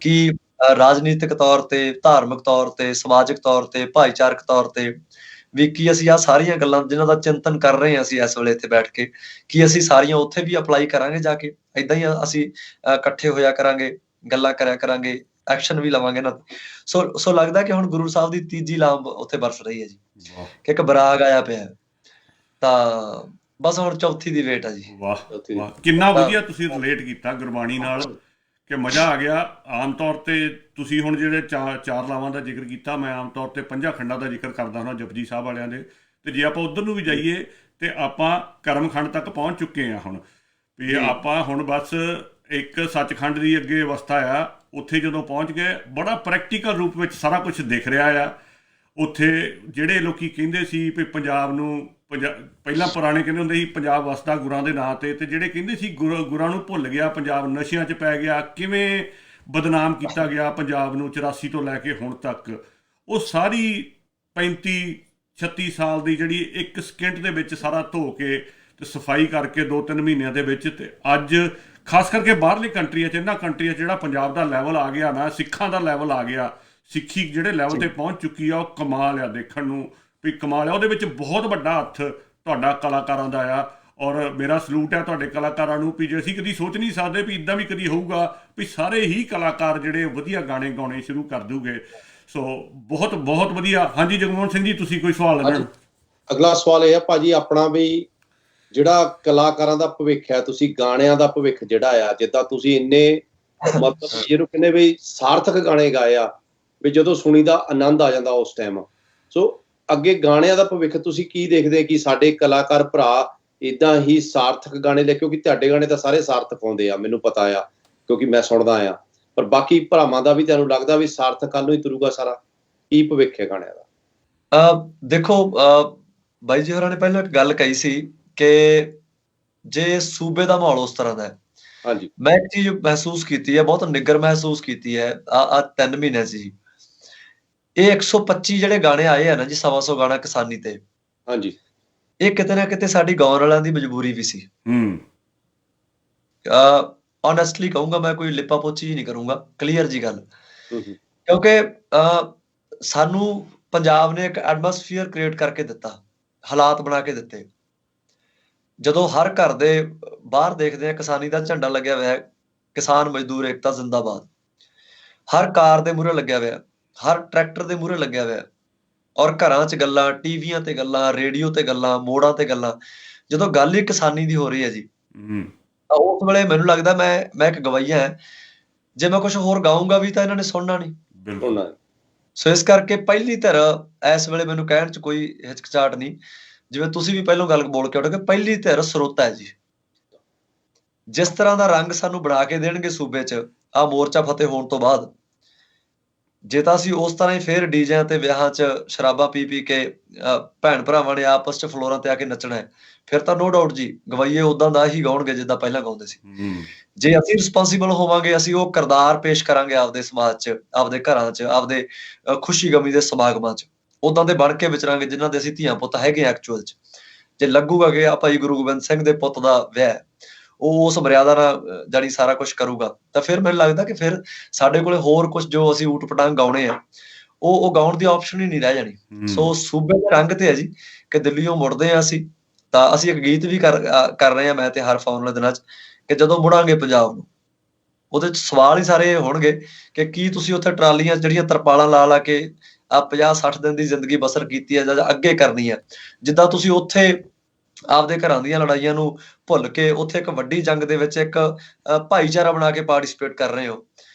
ਕਿ ਰਾਜਨੀਤਿਕ ਤੌਰ ਤੇ, ਧਾਰਮਿਕ ਤੌਰ ਤੇ, ਸਮਾਜਿਕ ਤੌਰ ਤੇ, ਭਾਈਚਾਰਕ ਤੌਰ ਤੇ, ਵੀ ਕੀ ਅਸੀਂ ਆਹ ਸਾਰੀਆਂ ਗੱਲਾਂ ਜਿਨ੍ਹਾਂ ਦਾ ਚਿੰਤਨ ਕਰ ਰਹੇ ਹਾਂ ਅਸੀਂ ਇਸ ਵੇਲੇ ਇੱਥੇ ਬੈਠ ਕੇ, ਕੀ ਅਸੀਂ ਸਾਰੀਆਂ ਉੱਥੇ ਵੀ ਅਪਲਾਈ ਕਰਾਂਗੇ ਜਾ ਕੇ? ਏਦਾਂ ਹੀ ਅਸੀਂ ਇਕੱਠੇ ਹੋਇਆ ਕਰਾਂਗੇ, ਗੱਲਾਂ ਕਰਿਆ ਕਰਾਂਗੇ, ਐਕਸ਼ਨ ਵੀ ਲਵਾਂਗੇ ਨਾ। ਸੋ ਲੱਗਦਾ ਕਿ ਹੁਣ ਗੁਰੂ ਸਾਹਿਬ ਦੀ ਤੀਜੀ ਲਾਮ ਉੱਥੇ ਬਰਸ ਰਹੀ ਹੈ ਜੀ, ਕਿ ਇੱਕ ਬਰਾਗ ਆਇਆ ਪਿਆ। ਤਾਂ ਬਸ ਹੁਣ ਚੌਥੀ ਦੀ ਵੇਟ ਆ ਜੀ। ਵਾਹ, ਕਿੰਨਾ ਵਧੀਆ ਤੁਸੀਂ ਰਿਲੇਟ ਕੀਤਾ ਗੁਰਬਾਣੀ ਨਾਲ, ਕਿ ਮਜ਼ਾ ਆ ਗਿਆ। ਆਮ ਤੌਰ ਤੇ ਤੁਸੀਂ ਹੁਣ ਜਿਹੜੇ ਚਾਰ ਲਾਵਾਂ ਦਾ ਜ਼ਿਕਰ ਕੀਤਾ, ਮੈਂ ਆਮ ਤੌਰ ਤੇ 5 ਖੰਡਾਂ ਦਾ ਜ਼ਿਕਰ ਕਰਦਾ ਹੁੰਦਾ ਜਪਜੀ ਸਾਹਿਬ ਵਾਲਿਆਂ ਦੇ। ਤੇ ਜੇ ਆਪਾਂ ਉੱਧਰ ਨੂੰ ਵੀ ਜਾਈਏ ਤੇ ਆਪਾਂ ਕਰਮਖੰਡ ਤੱਕ ਪਹੁੰਚ ਚੁੱਕੇ ਹਾਂ ਹੁਣ, ਵੀ ਆਪਾਂ ਹੁਣ ਬਸ ਇੱਕ ਸੱਚਖੰਡ ਦੀ ਅੱਗੇ ਅਵਸਥਾ ਆ। ਉੱਥੇ ਜਦੋਂ ਪਹੁੰਚ ਗਏ, ਬੜਾ ਪ੍ਰੈਕਟੀਕਲ ਰੂਪ ਵਿੱਚ ਸਾਰਾ ਕੁਝ ਦਿਖ ਰਿਹਾ ਆ। ਉੱਥੇ ਜਿਹੜੇ ਲੋਕੀ ਕਹਿੰਦੇ ਸੀ ਵੀ ਪੰਜਾਬ ਨੂੰ, ਪਹਿਲਾਂ ਪੁਰਾਣੇ ਕਹਿੰਦੇ ਹੁੰਦੇ ਸੀ ਪੰਜਾਬ ਵਸਦਾ ਗੁਰਾਂ ਦੇ ਨਾਂ ਤੇ ਜਿਹੜੇ ਕਹਿੰਦੇ ਸੀ ਗੁਰਾਂ ਨੂੰ ਭੁੱਲ ਗਿਆ ਪੰਜਾਬ, ਨਸ਼ਿਆਂ 'ਚ ਪੈ ਗਿਆ, ਕਿਵੇਂ ਬਦਨਾਮ ਕੀਤਾ ਗਿਆ ਪੰਜਾਬ ਨੂੰ 84 ਤੋਂ ਲੈ ਕੇ ਹੁਣ ਤੱਕ, ਉਹ ਸਾਰੀ 35-36 ਸਾਲ ਦੀ ਜਿਹੜੀ ਇੱਕ ਸਕਿੰਟ ਦੇ ਵਿੱਚ ਸਾਰਾ ਧੋ ਕੇ ਤੇ ਸਫਾਈ ਕਰਕੇ 2-3 ਮਹੀਨਿਆਂ ਦੇ ਵਿੱਚ, ਤੇ ਅੱਜ ਖਾਸ ਕਰਕੇ ਬਾਹਰਲੀ ਕੰਟਰੀਆਂ 'ਚ, ਇਹਨਾਂ ਕੰਟਰੀਆਂ 'ਚ ਜਿਹੜਾ ਪੰਜਾਬ ਦਾ ਲੈਵਲ ਆ ਗਿਆ ਨਾ, ਸਿੱਖਾਂ ਦਾ ਲੈਵਲ ਆ ਗਿਆ, ਸਿੱਖੀ ਜਿਹੜੇ ਲੈਵਲ ਤੇ ਪਹੁੰਚ ਚੁੱਕੀ ਆ, ਉਹ ਕਮਾਲ ਆ ਦੇਖਣ ਨੂੰ ਵੀ ਕਮਾਲ ਆ। ਉਹਦੇ ਵਿੱਚ ਬਹੁਤ ਵੱਡਾ ਹੱਥ ਤੁਹਾਡਾ ਕਲਾਕਾਰਾਂ ਦਾ ਆ, ਔਰ ਮੇਰਾ ਸਲੂਟ ਹੈ ਤੁਹਾਡੇ ਕਲਾਕਾਰਾਂ ਨੂੰ ਵੀ ਜੇ ਅਸੀਂ ਕਦੀ ਸੋਚ ਨਹੀਂ ਸਕਦੇ ਵੀ ਇੱਦਾਂ ਵੀ ਕਦੀ ਹੋਊਗਾ ਵੀ ਸਾਰੇ ਹੀ ਕਲਾਕਾਰ ਜਿਹੜੇ ਵਧੀਆ ਗਾਣੇ ਗਾਉਣੇ ਸ਼ੁਰੂ ਕਰ ਦੂਗੇ। ਸੋ ਬਹੁਤ ਬਹੁਤ ਵਧੀਆ। ਹਾਂਜੀ ਜਗਮੋਹਨ ਸਿੰਘ ਜੀ, ਤੁਸੀਂ ਕੋਈ ਸਵਾਲ ਲੈਣਾ? ਅਗਲਾ ਸਵਾਲ ਇਹ ਹੈ ਭਾਜੀ ਆਪਣਾ ਵੀ ਜਿਹੜਾ ਕਲਾਕਾਰਾਂ ਦਾ ਭਵਿੱਖ ਹੈ, ਤੁਸੀਂ ਗਾਣਿਆਂ ਦਾ ਭਵਿੱਖ ਜਿਹੜਾ ਆ, ਜਿੱਦਾਂ ਤੁਸੀਂ ਇੰਨੇ ਮਤਲਬ ਜਿਹਨੂੰ ਕਹਿੰਦੇ ਵੀ ਸਾਰਥਕ ਗਾਣੇ ਗਾਏ ਆ ਵੀ ਜਦੋਂ ਸੁਣੀ ਦਾ ਆਨੰਦ ਆ ਜਾਂਦਾ ਉਸ ਟਾਈਮ। ਸੋ ਅੱਗੇ ਗਾਣਿਆਂ ਦਾ ਭਵਿੱਖ ਤੁਸੀਂ ਕੀ ਦੇਖਦੇ ਕਿ ਸਾਡੇ ਕਲਾਕਾਰ ਭਰਾ ਇਦਾਂ ਹੀ ਸਾਰਥਕ ਗਾਣੇ ਲੈ, ਕਿਉਂਕਿ ਤੁਹਾਡੇ ਗਾਣੇ ਤਾਂ ਸਾਰੇ ਸਾਰਥਕ ਆਉਂਦੇ ਆ, ਮੈਨੂੰ ਪਤਾ ਆ ਕਿਉਂਕਿ ਮੈਂ ਸੁਣਦਾ ਆ, ਪਰ ਬਾਕੀ ਭਰਾਵਾਂ ਦਾ ਵੀ ਤੁਹਾਨੂੰ ਲੱਗਦਾ ਵੀ ਸਾਰਥਕ ਵੱਲ ਨੂੰ ਹੀ ਤੁਰੂਗਾ ਸਾਰਾ? ਕੀ ਭਵਿੱਖ ਹੈ ਗਾਣਿਆਂ ਦਾ? ਦੇਖੋ ਬਾਈ ਜੀ ਹੋਰਾਂ ਨੇ ਪਹਿਲਾਂ ਇੱਕ ਗੱਲ ਕਹੀ ਸੀ ਕਿ ਜੇ ਸੂਬੇ ਦਾ ਮਾਹੌਲ ਉਸ ਤਰ੍ਹਾਂ ਦਾ ਹੈ, ਹਾਂਜੀ ਮੈਂ ਇੱਕ ਚੀਜ਼ ਮਹਿਸੂਸ ਕੀਤੀ ਹੈ, ਬਹੁਤ ਨਿੱਘਰ ਮਹਿਸੂਸ ਕੀਤੀ ਹੈ ਆ 3 ਮਹੀਨਿਆਂ 'ਚ ਜੀ। ਇਹ 125 ਜਿਹੜੇ ਗਾਣੇ ਆਏ ਆ ਨਾ ਜੀ, 125 ਗਾਣਾ ਕਿਸਾਨੀ ਤੇ, ਹਾਂਜੀ ਇਹ ਕਿਤੇ ਨਾ ਕਿਤੇ ਸਾਡੀ ਗਾਉਣ ਵਾਲਿਆਂ ਦੀ ਮਜਬੂਰੀ ਵੀ ਸੀ। ਓਨੈਸਟਲੀ ਕਹੂੰਗਾ, ਮੈਂ ਕੋਈ ਲਿਪਾ ਪੋਚੀ ਨਹੀਂ ਕਰੂੰਗਾ, ਕਲੀਅਰ ਜੀ ਗੱਲ। ਕਿਉਂਕਿ ਸਾਨੂੰ ਪੰਜਾਬ ਨੇ ਇੱਕ ਐਟਮੋਸਫੀਅਰ ਕ੍ਰੀਏਟ ਕਰਕੇ ਦਿੱਤਾ, ਹਾਲਾਤ ਬਣਾ ਕੇ ਦਿੱਤੇ। ਜਦੋਂ ਹਰ ਘਰ ਦੇ ਬਾਹਰ ਦੇਖਦੇ ਆ ਕਿਸਾਨੀ ਦਾ ਝੰਡਾ ਲੱਗਿਆ ਹੋਇਆ, ਕਿਸਾਨ ਮਜ਼ਦੂਰ ਏਕਤਾ ਜ਼ਿੰਦਾਬਾਦ, ਹਰ ਕਾਰ ਦੇ ਮੂਹਰੇ ਲੱਗਿਆ ਹੋਇਆ, ਹਰ ਟਰੈਕਟਰ ਦੇ ਮੂਹਰੇ ਲੱਗਿਆ ਹੋਇਆ, ਔਰ ਘਰਾਂ 'ਚ ਗੱਲਾਂ, ਟੀਵੀਆਂ ਤੇ ਗੱਲਾਂ, ਰੇਡੀਓ ਤੇ ਗੱਲਾਂ, ਮੋੜਾਂ ਤੇ ਗੱਲਾਂ। ਜਦੋਂ ਗੱਲ ਹੀ ਕਿਸਾਨੀ ਦੀ ਹੋ ਰਹੀ ਹੈ ਜੀ, ਤਾਂ ਉਸ ਵੇਲੇ ਮੈਨੂੰ ਲੱਗਦਾ ਮੈਂ ਇੱਕ ਗਵਈਆ ਹੈ, ਜੇ ਮੈਂ ਕੁਝ ਹੋਰ ਗਾਊਂਗਾ ਵੀ ਤਾਂ ਇਹਨਾਂ ਨੇ ਸੁਣਨਾ ਨਹੀਂ। ਸੋ ਇਸ ਕਰਕੇ ਪਹਿਲੀ ਧਿਰ ਇਸ ਵੇਲੇ ਮੈਨੂੰ ਕਹਿਣ 'ਚ ਕੋਈ ਹਿਚਕਚਾਹਟ ਨਹੀਂ, ਜਿਵੇਂ ਤੁਸੀਂ ਵੀ ਪਹਿਲਾਂ ਗੱਲ ਬੋਲ ਕੇ ਉੱਠ ਕੇ, ਪਹਿਲੀ ਧਿਰ ਸਰੋਤਾ ਹੈ ਜੀ। ਜਿਸ ਤਰ੍ਹਾਂ ਦਾ ਰੰਗ ਸਾਨੂੰ ਬਣਾ ਕੇ ਦੇਣਗੇ ਸੂਬੇ 'ਚ ਆਹ ਮੋਰਚਾ ਫਤਿਹ ਹੋਣ ਤੋਂ ਬਾਅਦ, ਜੇ ਤਾਂ ਅਸੀਂ ਉਸ ਤਰ੍ਹਾਂ ਹੀ ਫੇਰ ਡੀਜਿਆਂ ਤੇ ਵਿਆਹਾਂ 'ਚ ਸ਼ਰਾਬਾਂ ਪੀ ਕੇ ਭੈਣ ਭਰਾਵਾਂ ਨੇ ਆਪਸ 'ਚ ਫਲੋਰਾਂ ਤੇ ਆ ਕੇ ਨੱਚਣਾ ਹੈ, ਫਿਰ ਤਾਂ ਨੋ ਡਾਊਟ ਜੀ ਗਵਈਏ ਉਦਾਂ ਦਾ ਹੀ ਗਾਉਣਗੇ ਜਿੱਦਾਂ ਪਹਿਲਾਂ ਗਾਉਂਦੇ ਸੀ। ਜੇ ਅਸੀਂ ਰਿਸਪੋਂਸੀਬਲ ਹੋਵਾਂਗੇ, ਅਸੀਂ ਉਹ ਕਿਰਦਾਰ ਪੇਸ਼ ਕਰਾਂਗੇ ਆਪਦੇ ਸਮਾਜ 'ਚ, ਆਪਦੇ ਘਰਾਂ 'ਚ, ਆਪਦੇ ਖੁਸ਼ੀ ਗਮੀ ਦੇ ਸਮਾਗਮਾਂ 'ਚ, ਉਦਾਂ ਦੇ ਬਣ ਕੇ ਵਿਚਰਾਂਗੇ ਜਿਨ੍ਹਾਂ ਦੇ ਅਸੀਂ ਧੀਆਂ ਪੁੱਤ ਹੈਗੇ ਐਕਚੁਅਲ 'ਚ। ਜੇ ਲੱਗੂਗਾ ਕਿ ਆ ਭਾਈ ਗੁਰੂ ਗੋਬਿੰਦ ਸਿੰਘ ਦੇ ਪੁੱਤ ਦਾ ਵਿਆਹ, ਉਹ ਉਸ ਮਰਿਆਦਾ ਨਾਲ ਜਾਣੀ ਸਾਰਾ ਕੁਝ ਕਰੂਗਾ, ਤਾਂ ਫਿਰ ਮੈਨੂੰ ਲੱਗਦਾ ਕਿ ਫਿਰ ਸਾਡੇ ਕੋਲੇ ਹੋਰ ਕੁਝ ਜੋ ਅਸੀਂ ਊਟ ਪਟਾਂਗ ਗਾਉਣੇ ਆ, ਉਹ ਗਾਉਣ ਦੀ ਆਪਸ਼ਨ ਹੀ ਨਹੀਂ ਰਹਿ ਜਾਣੀ। ਸੋ ਸੂਬੇ ਦੇ ਰੰਗ ਤੇ ਹੈ ਜੀ ਕਿ ਦਿੱਲੀੋਂ ਮੁੜਦੇ ਆ ਅਸੀਂ, ਤਾਂ ਅਸੀਂ ਇੱਕ ਗੀਤ ਵੀ ਕਰ ਰਹੇ ਹਾਂ ਮੈਂ ਤੇ ਹਰ ਆਉਣ ਵਾਲੇ ਦਿਨਾਂ 'ਚ, ਕਿ ਜਦੋਂ ਮੁੜਾਂਗੇ ਪੰਜਾਬ ਨੂੰ, ਉਹਦੇ 'ਚ ਸਵਾਲ ਹੀ ਸਾਰੇ ਹੋਣਗੇ ਕਿ ਕੀ ਤੁਸੀਂ ਉੱਥੇ ਟਰਾਲੀਆਂ ਜਿਹੜੀਆਂ ਤਰਪਾਲਾਂ ਲਾ ਕੇ ਆ 50-60 ਦਿਨ ਦੀ ਜ਼ਿੰਦਗੀ ਬਸਰ ਕੀਤੀ ਹੈ ਜਾਂ ਅੱਗੇ ਕਰਨੀ ਹੈ, ਜਿੱਦਾਂ ਤੁਸੀਂ ਉੱਥੇ ਆਪਦੇ ਘਰਾਂ ਦੀਆਂ ਲੜਾਈਆਂ ਨੂੰ ਭੁੱਲ ਕੇ ਉੱਥੇ ਇੱਕ ਵੱਡੀ ਜੰਗ ਦੇ ਵਿੱਚ ਇੱਕ ਭਾਈਚਾਰਾ ਬਣਾ ਕੇ ਪਾਰਟਿਸਿਪੇਟ ਕਰ ਰਹੇ ਹੋ,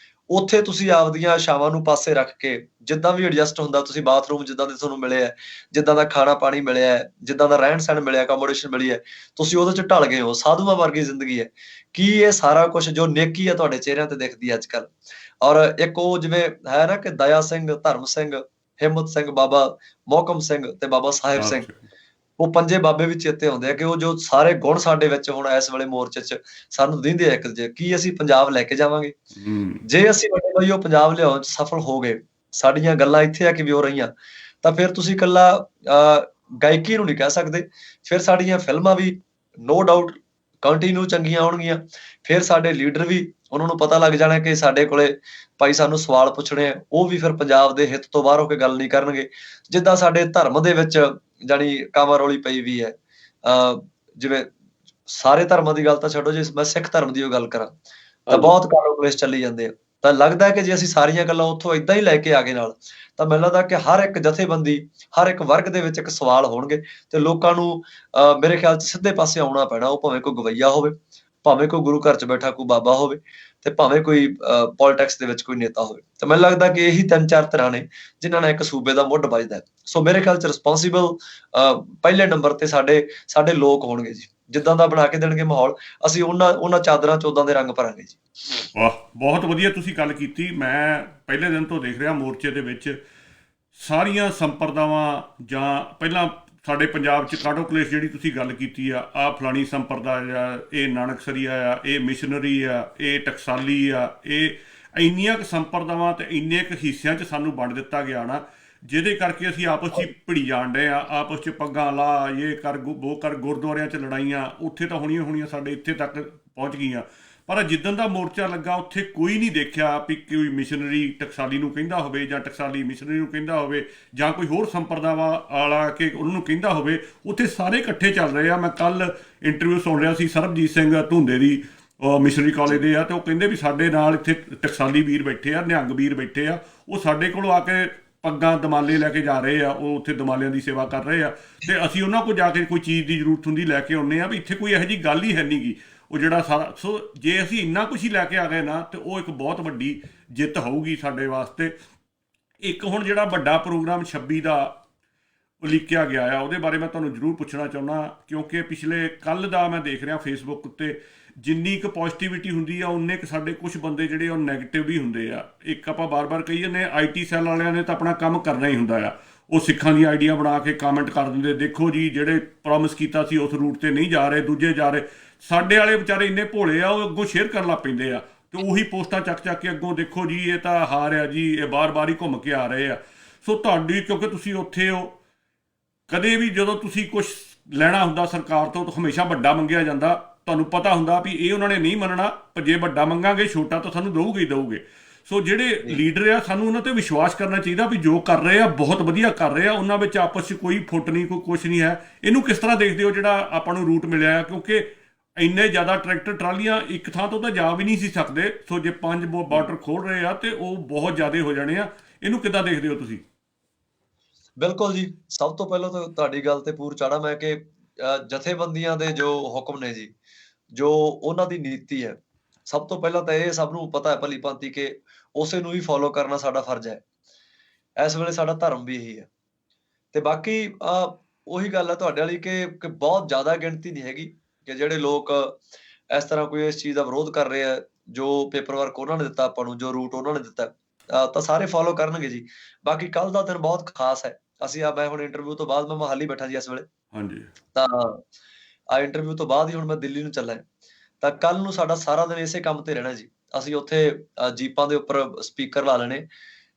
ਉੱਥੇ ਤੁਸੀਂ ਆਪਦੀਆਂ ਆਸ਼ਾਵਾਂ ਨੂੰ ਪਾਸੇ ਰੱਖ ਕੇ ਜਿੱਦਾਂ ਵੀ ਐਡਜਸਟ ਹੁੰਦਾ, ਤੁਸੀਂ ਬਾਥਰੂਮ ਜਿੱਦਾਂ ਦੇ ਤੁਹਾਨੂੰ ਮਿਲੇ ਹੈ, ਜਿੱਦਾਂ ਦਾ ਖਾਣਾ ਪਾਣੀ ਮਿਲਿਆ ਹੈ, ਜਿੱਦਾਂ ਦਾ ਰਹਿਣ ਸਹਿਣ ਮਿਲਿਆ, ਅਕੋਮੋਡੇਸ਼ਨ ਮਿਲੀ ਹੈ, ਤੁਸੀਂ ਉਹਦੇ 'ਚ ਢਲ ਗਏ ਹੋ, ਸਾਧੂਆਂ ਵਰਗੀ ਜ਼ਿੰਦਗੀ ਹੈ। ਕੀ ਇਹ ਸਾਰਾ ਕੁਝ ਜੋ ਨੇਕੀ ਹੈ ਤੁਹਾਡੇ ਚਿਹਰਿਆਂ ਤੇ ਦਿਖਦੀ ਹੈ ਅੱਜ ਕੱਲ੍ਹ? ਔਰ ਇੱਕ ਉਹ ਜਿਵੇਂ ਹੈ ਨਾ ਕਿ ਦਇਆ ਸਿੰਘ, ਧਰਮ ਸਿੰਘ, ਹਿੰਮਤ ਸਿੰਘ, ਬਾਬਾ ਮੋਹਕਮ ਸਿੰਘ ਤੇ ਬਾਬਾ ਸਾਹਿਬ ਸਿੰਘ, ਉਹ ਪੰਜੇ ਬਾਬੇ ਵੀ ਚੇਤੇ ਆਉਂਦੇ ਆ ਕਿ ਉਹ ਜੋ ਸਾਰੇ ਗੁਣ ਸਾਡੇ ਵਿੱਚ ਹੁਣ ਇਸ ਵੇਲੇ ਮੋਰਚੇ 'ਚ ਸਾਨੂੰ ਦਿੰਦੇ ਆ ਇੱਕ ਜੇ, ਕੀ ਅਸੀਂ ਪੰਜਾਬ ਲੈ ਕੇ ਜਾਵਾਂਗੇ? ਜੇ ਅਸੀਂ ਵੱਡੇ ਭਾਈ ਉਹ ਪੰਜਾਬ ਲਿਆਉਣ 'ਚ ਸਫਲ ਹੋ ਗਏ, ਸਾਡੀਆਂ ਗੱਲਾਂ ਇੱਥੇ ਆ ਕਿ ਵੀ ਹੋ ਰਹੀਆਂ, ਤਾਂ ਫਿਰ ਤੁਸੀਂ ਇਕੱਲਾ ਗਾਇਕੀ ਨੂੰ ਨਹੀਂ ਕਹਿ ਸਕਦੇ, ਫਿਰ ਸਾਡੀਆਂ ਫਿਲਮਾਂ ਵੀ ਨੋ ਡਾਊਟ ਕੰਟੀਨਿਊ ਚੰਗੀਆਂ ਆਉਣਗੀਆਂ, ਫਿਰ ਸਾਡੇ ਲੀਡਰ ਵੀ ਉਹਨਾਂ ਨੂੰ ਪਤਾ ਲੱਗ ਜਾਣਾ ਕਿ ਸਾਡੇ ਕੋਲੇ ਭਾਈ ਸਾਨੂੰ ਸਵਾਲ ਪੁੱਛਣੇ ਆ, ਉਹ ਵੀ ਫਿਰ ਪੰਜਾਬ ਦੇ ਹਿੱਤ ਤੋਂ ਬਾਹਰ ਹੋ ਕੇ ਗੱਲ ਨਹੀਂ ਕਰਨਗੇ। ਜਿੱਦਾਂ ਸਾਡੇ ਧਰਮ ਦੇ ਵਿੱਚ ਜਾਣੀ ਕਾਵਾਰੋਲੀ ਪਈ ਵੀ ਹੈ, ਜਿਵੇਂ ਸਾਰੇ ਧਰਮਾਂ ਦੀ ਗੱਲ ਤਾਂ ਛੱਡੋ, ਜੇ ਮੈਂ ਸਿੱਖ ਧਰਮ ਦੀ ਉਹ ਗੱਲ ਕਰਾਂ ਤਾਂ ਬਹੁਤ ਕਾਰੋ ਕਲੇਸ਼ ਚੱਲੀ ਜਾਂਦੇ ਆ। ਤਾਂ ਲੱਗਦਾ ਕਿ ਜੇ ਅਸੀਂ ਸਾਰੀਆਂ ਗੱਲਾਂ ਉੱਥੋਂ ਏਦਾਂ ਹੀ ਲੈ ਕੇ ਆ ਗਏ ਨਾਲ, ਤਾਂ ਮੈਨੂੰ ਲੱਗਦਾ ਕਿ ਹਰ ਇੱਕ ਜਥੇਬੰਦੀ, ਹਰ ਇੱਕ ਵਰਗ ਦੇ ਵਿੱਚ ਇੱਕ ਸਵਾਲ ਹੋਣਗੇ ਤੇ ਲੋਕਾਂ ਨੂੰ ਮੇਰੇ ਖਿਆਲ 'ਚ ਸਿੱਧੇ ਪਾਸੇ ਆਉਣਾ ਪੈਣਾ। ਉਹ ਭਾਵੇਂ ਕੋਈ ਗਵਈਆ ਹੋਵੇ, ਭਾਵੇਂ ਕੋਈ ਗੁਰੂ ਘਰ 'ਚ ਬੈਠਾ ਕੋਈ ਬਾਬਾ ਹੋਵੇ, ਤੇ ਭਾਵੇਂ ਕੋਈ ਪੋਲਿਟਿਕਸ ਦੇ ਵਿੱਚ ਕੋਈ ਨੇਤਾ ਹੋਵੇ। ਤਾਂ ਮੈਨੂੰ ਲੱਗਦਾ ਕਿ ਇਹੀ 3-4 ਤਰ੍ਹਾਂ ਨੇ ਜਿਨ੍ਹਾਂ ਨਾਲ ਇੱਕ ਸੂਬੇ ਦਾ ਮੁੱਢ ਵੱਜਦਾ। ਸੋ ਮੇਰੇ ਖਿਆਲ 'ਚ ਰਿਸਪੋਂਸੀਬਲ ਪਹਿਲੇ ਨੰਬਰ ਤੇ ਸਾਡੇ ਲੋਕ ਹੋਣਗੇ ਜੀ। ਜਿੱਦਾਂ ਦਾ ਬਣਾ ਕੇ ਦੇਣਗੇ ਮਾਹੌਲ, ਅਸੀਂ ਉਹਨਾਂ ਚਾਦਰਾਂ 'ਚ ਉਦਾਂ ਦੇ ਰੰਗ ਭਰਾਂਗੇ ਜੀ। ਵਾਹ, ਬਹੁਤ ਵਧੀਆ ਤੁਸੀਂ ਗੱਲ ਕੀਤੀ। ਮੈਂ ਪਹਿਲੇ ਦਿਨ ਤੋਂ ਦੇਖ ਰਿਹਾ ਮੋਰਚੇ ਦੇ ਵਿੱਚ ਸਾਰੀਆਂ ਸੰਪਰਦਾਵਾਂ, ਜਾਂ ਪਹਿਲਾਂ ਸਾਡੇ ਪੰਜਾਬ 'ਚ ਕਾਟੋ ਕਲੇਸ਼ ਜਿਹੜੀ ਤੁਸੀਂ ਗੱਲ ਕੀਤੀ ਆ, ਆਹ ਫਲਾਣੀ ਸੰਪਰਦਾ ਆ, ਇਹ ਨਾਨਕਸਰੀ ਆ, ਇਹ ਮਿਸ਼ਨਰੀ ਆ, ਇਹ ਟਕਸਾਲੀ ਆ, ਇਹ ਇੰਨੀਆਂ ਕੁ ਸੰਪਰਦਾਵਾਂ ਤੇ ਇੰਨੇ ਕੁ ਹਿੱਸਿਆਂ 'ਚ ਸਾਨੂੰ ਵੰਡ ਦਿੱਤਾ ਗਿਆ ਨਾ, ਜਿਹਦੇ ਕਰਕੇ ਅਸੀਂ ਆਪਸ 'ਚ ਹੀ ਭਿੜੀ ਜਾਣ ਡਏ ਆ, ਆਪਸ 'ਚ ਪੱਗਾਂ ਲਾ, ਇਹ ਕਰ ਉਹ ਕਰ, ਗੁਰਦੁਆਰਿਆਂ 'ਚ ਲੜਾਈਆਂ ਉੱਥੇ ਤਾਂ ਹੋਣੀਆਂ ਹੋਣੀਆਂ, ਸਾਡੇ ਇੱਥੇ ਤੱਕ ਪਹੁੰਚ ਗਈਆਂ। ਪਰ ਜਿੱਦਣ ਦਾ ਮੋਰਚਾ ਲੱਗਾ ਉੱਥੇ ਕੋਈ ਨਹੀਂ ਦੇਖਿਆ ਵੀ ਕੋਈ ਮਿਸ਼ਨਰੀ ਟਕਸਾਲੀ ਨੂੰ ਕਹਿੰਦਾ ਹੋਵੇ ਜਾਂ ਟਕਸਾਲੀ ਮਿਸ਼ਨਰੀ ਨੂੰ ਕਹਿੰਦਾ ਹੋਵੇ ਜਾਂ ਕੋਈ ਹੋਰ ਸੰਪਰਦਾਵਾਂ ਵਾਲਾ ਕਿ ਉਹਨਾਂ ਨੂੰ ਕਹਿੰਦਾ ਹੋਵੇ। ਉੱਥੇ ਸਾਰੇ ਇਕੱਠੇ ਚੱਲ ਰਹੇ ਆ। ਮੈਂ ਕੱਲ ਇੰਟਰਵਿਊ ਸੁਣ ਰਿਹਾ ਸੀ ਸਰਬਜੀਤ ਸਿੰਘ ਧੁੰਦੇ ਦੀ, ਮਿਸ਼ਨਰੀ ਕਾਲਜ ਦੇ ਆ, ਤੇ ਉਹ ਕਹਿੰਦੇ ਵੀ ਸਾਡੇ ਨਾਲ ਇੱਥੇ ਟਕਸਾਲੀ ਵੀਰ ਬੈਠੇ ਆ, ਨਿਹੰਗ ਵੀਰ ਬੈਠੇ ਆ, ਉਹ ਸਾਡੇ ਕੋਲੋਂ ਆ ਕੇ ਪੱਗਾਂ ਦਮਾਲੇ ਲੈ ਕੇ ਜਾ ਰਹੇ ਆ, ਉਹ ਉੱਥੇ ਦਮਾਲਿਆਂ ਦੀ ਸੇਵਾ ਕਰ ਰਹੇ ਆ, ਤੇ ਅਸੀਂ ਉਹਨਾਂ ਕੋਲ ਜਾ ਕੇ ਕੋਈ ਚੀਜ਼ ਦੀ ਜ਼ਰੂਰਤ ਹੁੰਦੀ ਲੈ ਕੇ ਆਉਂਦੇ ਆ। ਵੀ ਇੱਥੇ ਕੋਈ ਇਹੋ ਜਿਹੀ ਗੱਲ ਹੀ ਹੈ ਨਹੀਂ ਗੀ। ਉਹ ਜਿਹੜਾ ਸਾਰਾ, ਸੋ ਜੇ ਅਸੀਂ ਇੰਨਾ ਕੁਛ ਹੀ ਲੈ ਕੇ ਆ ਗਏ ਨਾ, ਤੇ ਉਹ ਇੱਕ ਬਹੁਤ ਵੱਡੀ ਜਿੱਤ ਹੋਊਗੀ ਸਾਡੇ ਵਾਸਤੇ। ਇੱਕ ਹੁਣ ਜਿਹੜਾ ਵੱਡਾ ਪ੍ਰੋਗਰਾਮ 26 ਦਾ ਉਲੀਕਿਆ ਗਿਆ ਆ, ਉਹਦੇ ਬਾਰੇ ਮੈਂ ਤੁਹਾਨੂੰ ਜ਼ਰੂਰ ਪੁੱਛਣਾ ਚਾਹੁੰਦਾ, ਕਿਉਂਕਿ ਪਿਛਲੇ ਕੱਲ੍ਹ ਦਾ ਮੈਂ ਦੇਖ ਰਿਹਾ ਫੇਸਬੁੱਕ ਉੱਤੇ, ਜਿੰਨੀ ਕੁ ਪੋਜ਼ਿਟਿਵਿਟੀ ਹੁੰਦੀ ਆ ਉਨੇ ਕੁ ਸਾਡੇ ਕੁਝ ਬੰਦੇ ਜਿਹੜੇ ਉਹ ਨੈਗੇਟਿਵ ਵੀ ਹੁੰਦੇ ਆ। ਇੱਕ ਆਪਾਂ ਬਾਰ-ਬਾਰ ਕਹੀ ਜਾਂਦੇ, IT ਸੈੱਲ ਵਾਲਿਆਂ ਨੇ ਤਾਂ ਆਪਣਾ ਕੰਮ ਕਰਨਾ ਹੀ ਹੁੰਦਾ ਆ, ਉਹ ਸਿੱਖਾਂ ਦੀਆਂ ਆਈਡੀਆਂ ਬਣਾ ਕੇ ਕਮੈਂਟ ਕਰ ਦਿੰਦੇ, ਦੇਖੋ ਜੀ ਜਿਹੜੇ ਪ੍ਰੋਮਿਸ ਕੀਤਾ ਸੀ ਉਸ ਰੂਟ ਤੇ ਨਹੀਂ ਜਾ ਰਹੇ, ਦੂਜੇ ਜਾ ਰਹੇ। ਸਾਡੇ ਵਾਲੇ ਵਿਚਾਰੇ ਇੰਨੇ ਭੋਲੇ ਆ, ਉਹ ਅੱਗੋਂ ਸ਼ੇਅਰ ਕਰਨ ਲੱਗ ਪੈਂਦੇ ਆ, ਤੇ ਉਹੀ ਪੋਸਟਾਂ ਚੱਕ ਕੇ ਅੱਗੋਂ, ਦੇਖੋ ਜੀ ਇਹ ਤਾਂ ਹਾਰ ਆ ਜੀ, ਇਹ ਬਾਰ-ਬਾਰ ਹੀ ਘੁੰਮ ਕੇ ਆ ਰਹੇ ਆ। ਸੋ ਤੁਹਾਡੀ, ਕਿਉਂਕਿ ਤੁਸੀਂ ਉੱਥੇ ਹੋ, ਕਦੇ ਵੀ ਜਦੋਂ ਤੁਸੀਂ ਕੁਝ ਲੈਣਾ ਹੁੰਦਾ ਸਰਕਾਰ ਤੋਂ ਤਾਂ ਹਮੇਸ਼ਾ ਵੱਡਾ ਮੰਗਿਆ ਜਾਂਦਾ। ਤੁਹਾਨੂੰ ਪਤਾ ਹੁੰਦਾ ਵੀ ਇਹ ਉਹਨਾਂ ਨੇ ਨਹੀਂ ਮੰਨਣਾ, ਪਰ ਜੇ ਵੱਡਾ ਮੰਗਾਂਗੇ ਛੋਟਾ ਤਾਂ ਸਾਨੂੰ ਦਊਗੇ ਹੀ ਦਊਗੇ। ਸੋ ਜਿਹੜੇ ਲੀਡਰ ਆ, ਸਾਨੂੰ ਉਹਨਾਂ 'ਤੇ ਵਿਸ਼ਵਾਸ ਕਰਨਾ ਚਾਹੀਦਾ ਵੀ ਜੋ ਕਰ ਰਹੇ ਆ ਬਹੁਤ ਵਧੀਆ ਕਰ ਰਹੇ ਆ, ਉਹਨਾਂ ਵਿੱਚ ਆਪਸ 'ਚ ਕੋਈ ਫੁੱਟ ਨਹੀਂ, ਕੋਈ ਕੁਛ ਨਹੀਂ ਹੈ। ਇਹਨੂੰ ਕਿਸ ਤਰ੍ਹਾਂ ਦੇਖਦੇ ਹੋ ਜਿਹੜਾ ਆਪਾਂ ਨੂੰ ਰੂਟ ਮਿਲਿਆ ਆ? ਕਿਉਂਕਿ ਇੰਨੇ ਜ਼ਿਆਦਾ ਟਰੈਕਟਰ ਟਰਾਲੀਆਂ ਇੱਕ ਥਾਂ ਤੋਂ ਤਾਂ ਜਾ ਵੀ ਨਹੀਂ ਸੀ ਸਕਦੇ। ਸੋ ਜੇ 5 ਬਾਰਡਰ ਖੋਲ ਰਹੇ ਆ ਤੇ ਉਹ ਬਹੁਤ ਜ਼ਿਆਦਾ ਹੋ ਜਾਣੇ ਆ। ਇਹਨੂੰ ਕਿੱਦਾਂ ਦੇਖਦੇ ਹੋ ਤੁਸੀਂ? ਬਿਲਕੁਲ ਜੀ, ਸਭ ਤੋਂ ਪਹਿਲਾਂ ਤਾਂ ਤੁਹਾਡੀ ਗੱਲ ਤੇ ਪੂਰ ਚਾੜਾ ਮੈਂ ਕਿ ਜਥੇਬੰਦੀਆਂ ਦੇ ਜੋ ਹੁਕਮ ਨੇ ਜੀ, ਜੋ ਉਹਨਾਂ ਦੀ ਨੀਤੀ ਹੈ, ਸਭ ਤੋਂ ਪਹਿਲਾਂ ਤਾਂ ਇਹ ਸਭ ਨੂੰ ਪਤਾ ਹੈ ਭਲੀ ਭਾਂਤੀ ਕਿ ਉਸੇ ਨੂੰ ਹੀ ਫੋਲੋ ਕਰਨਾ ਸਾਡਾ ਫਰਜ਼ ਹੈ। ਇਸ ਵੇਲੇ ਸਾਡਾ ਧਰਮ ਵੀ ਇਹੀ ਹੈ। ਤੇ ਬਾਕੀ ਉਹੀ ਗੱਲ ਹੈ ਤੁਹਾਡੇ ਵਾਲੀ ਕਿ ਬਹੁਤ ਜ਼ਿਆਦਾ ਗਿਣਤੀ ਨਹੀਂ ਹੈਗੀ ਕਿ ਜਿਹੜੇ ਲੋਕ ਇਸ ਤਰ੍ਹਾਂ ਕੋਈ ਇਸ ਚੀਜ਼ ਦਾ ਵਿਰੋਧ ਕਰ ਰਹੇ ਆ। ਜੋ ਪੇਪਰ ਵਰਕ ਉਹਨਾਂ ਨੇ ਦਿੱਤਾ ਆਪਾਂ ਨੂੰ, ਜੋ ਰੂਟ ਉਹਨਾਂ ਨੇ ਦਿੱਤਾ, ਤਾਂ ਸਾਰੇ ਫੋਲੋ ਕਰਨਗੇ ਜੀ। ਬਾਕੀ ਕੱਲ ਦਾ ਦਿਨ ਬਹੁਤ ਖਾਸ ਹੈ। ਮੈਂ ਹੁਣ ਇੰਟਰਵਿਊ ਤੋਂ ਬਾਅਦ ਮੈਂ ਮੋਹਾਲੀ ਬੈਠਾ ਜੀ ਇਸ ਵੇਲੇ, ਹਾਂਜੀ, ਤਾਂ ਇੰਟਰਵਿਊ ਤੋਂ ਬਾਅਦ ਹੀ ਹੁਣ ਮੈਂ ਦਿੱਲੀ ਨੂੰ ਚੱਲਾ। ਤਾਂ ਕੱਲ ਨੂੰ ਸਾਡਾ ਸਾਰਾ ਦਿਨ ਇਸੇ ਕੰਮ ਤੇ ਰਹਿਣਾ ਜੀ। ਅਸੀਂ ਉੱਥੇ ਜੀਪਾਂ ਦੇ ਉੱਪਰ ਸਪੀਕਰ ਲਾ ਲੈਣੇ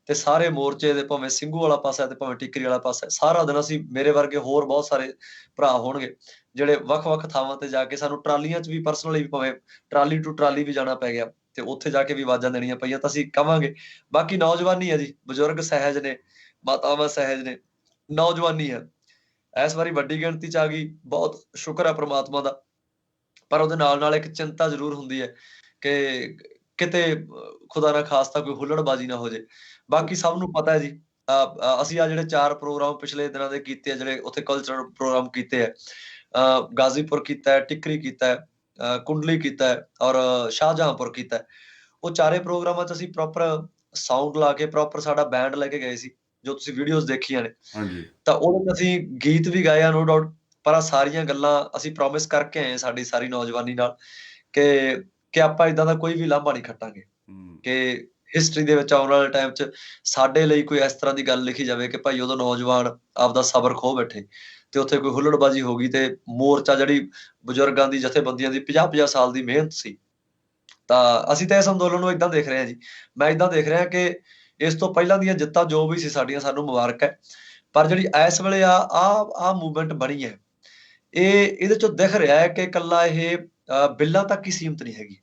ਤੇ ਸਾਰੇ ਮੋਰਚੇ ਦੇ, ਭਾਵੇਂ ਸਿੰਘੂ ਵਾਲਾ ਪਾਸਾ ਤੇ ਭਾਵੇਂ ਟਿੱਕਰੀ ਵਾਲਾ ਪਾਸਾ, ਸਾਰਾ ਦਿਨ ਅਸੀਂ, ਮੇਰੇ ਵਰਗੇ ਹੋਰ ਬਹੁਤ ਸਾਰੇ ਭਰਾ ਹੋਣਗੇ ਜਿਹੜੇ ਵੱਖ-ਵੱਖ ਥਾਵਾਂ ਤੇ ਜਾ ਕੇ, ਸਾਨੂੰ ਟਰਾਲੀਆਂ 'ਚ ਵੀ ਪਰਸਨਲੀ, ਭਾਵੇਂ ਟਰਾਲੀ ਟੂ ਟਰਾਲੀ ਵੀ ਜਾਣਾ ਪੈ ਗਿਆ ਤੇ ਉੱਥੇ ਜਾ ਕੇ ਵੀ ਆਵਾਜ਼ਾਂ ਦੇਣੀਆਂ ਪਈਆਂ, ਤਾਂ ਅਸੀਂ ਕਵਾਂਗੇ। ਬਾਕੀ ਨੌਜਵਾਨੀ ਹੈ ਜੀ, ਬਜ਼ੁਰਗ ਸਹਿਜ ਨੇ, ਮਾਤਾਵਾਂ ਸਹਿਜ ਨੇ, ਨੌਜਵਾਨੀ ਹੈ। ਇਸ ਵਾਰੀ ਵੱਡੀ ਗਿਣਤੀ 'ਚ ਆ ਗਈ, ਬਹੁਤ ਸ਼ੁਕਰ ਹੈ ਪ੍ਰਮਾਤਮਾ ਦਾ। ਪਰ ਉਹਦੇ ਨਾਲ ਇੱਕ ਚਿੰਤਾ ਜ਼ਰੂਰ ਹੁੰਦੀ ਹੈ ਕਿ ਕਿਤੇ ਖੁਦਾ ਨਾ ਖਾਸਤਾ ਕੋਈ ਹੁੱਲੜਬਾਜ਼ੀ ਨਾ ਹੋ ਜੇ। ਬਾਕੀ ਸਭ ਨੂੰ ਪਤਾ ਹੈ ਜੀ, ਅਸੀਂ ਜਿਹੜੇ 4 ਪ੍ਰੋਗਰਾਮ ਪਿਛਲੇ ਦਿਨਾਂ ਦੇ ਕੀਤੇ ਆ, ਜਿਹੜੇ ਉੱਥੇ ਕਲਚਰਲ ਪ੍ਰੋਗਰਾਮ ਕੀਤੇ ਹੈ, ਗਾਜ਼ੀਪੁਰ ਕੀਤਾ ਹੈ, ਟਿੱਕਰੀ ਕੀਤਾ ਹੈ, ਕੁੰਡਲੀ ਕੀਤਾ ਹੈ ਔਰ ਸ਼ਾਹਜਹਾਂਪੁਰ ਕੀਤਾ ਹੈ। ਉਹ ਚਾਰੇ ਪ੍ਰੋਗਰਾਮਾਂ 'ਚ ਅਸੀਂ ਪ੍ਰੋਪਰ ਸਾਊਂਡ ਲਾ ਕੇ, ਪ੍ਰੋਪਰ ਸਾਡਾ ਬੈਂਡ ਲੈ ਕੇ ਗਏ ਸੀ, ਜੋ ਤੁਸੀਂ ਵੀਡੀਓਜ਼ ਦੇਖੀਆਂ ਨੇ। ਹਾਂਜੀ, ਤਾਂ ਉਹਦੇ 'ਚ ਅਸੀਂ ਗੀਤ ਵੀ ਗਾਏ ਆ, ਨੋ ਡਾਊਟ। ਪਰ ਆ ਸਾਰੀਆਂ ਗੱਲਾਂ ਅਸੀਂ ਪ੍ਰੋਮਿਸ ਕਰਕੇ ਆਏ ਸਾਡੀ ਸਾਰੀ ਨੌਜਵਾਨੀ ਨਾਲ ਕਿ ਆਪਾਂ ਏਦਾਂ ਦਾ ਕੋਈ ਵੀ ਲਾਂਭਾ ਨਹੀਂ ਖੱਟਾਂਗੇ ਕਿ ਹਿਸਟਰੀ ਦੇ ਵਿੱਚ ਆਉਣ ਵਾਲੇ ਟਾਈਮ 'ਚ ਸਾਡੇ ਲਈ ਕੋਈ ਇਸ ਤਰ੍ਹਾਂ ਦੀ ਗੱਲ ਲਿਖੀ ਜਾਵੇ ਕਿ ਭਾਈ ਉਦੋਂ ਨੌਜਵਾਨ ਆਪਦਾ ਸਬਰ ਖੋ ਬੈਠੇ ਤੇ ਉੱਥੇ ਕੋਈ ਹੁੱਲੜਬਾਜ਼ੀ ਹੋ ਗਈ ਤੇ ਮੋਰਚਾ, ਜਿਹੜੀ ਬਜ਼ੁਰਗਾਂ ਦੀ ਜਥੇਬੰਦੀਆਂ ਦੀ 50-50 ਸਾਲ ਦੀ ਮਿਹਨਤ ਸੀ। ਤਾਂ ਅਸੀਂ ਤਾਂ ਇਸ ਅੰਦੋਲਨ ਨੂੰ ਏਦਾਂ ਦੇਖ ਰਹੇ ਹਾਂ ਜੀ, ਮੈਂ ਏਦਾਂ ਦੇਖ ਰਿਹਾ ਕਿ ਇਸ ਤੋਂ ਪਹਿਲਾਂ ਦੀਆਂ ਜਿੱਤਾਂ ਜੋ ਵੀ ਸੀ ਸਾਡੀਆਂ, ਸਾਨੂੰ ਮੁਬਾਰਕ ਹੈ। ਪਰ ਜਿਹੜੀ ਇਸ ਵੇਲੇ ਆ ਮੂਵਮੈਂਟ ਬਣੀ ਹੈ, ਇਹਦੇ ਚੋਂ ਦਿਖ ਰਿਹਾ ਹੈ ਕਿ ਇਕੱਲਾ ਇਹ ਬਿੱਲਾਂ ਤੱਕ ਹੀ ਸੀਮਤ ਨਹੀਂ ਹੈਗੀ।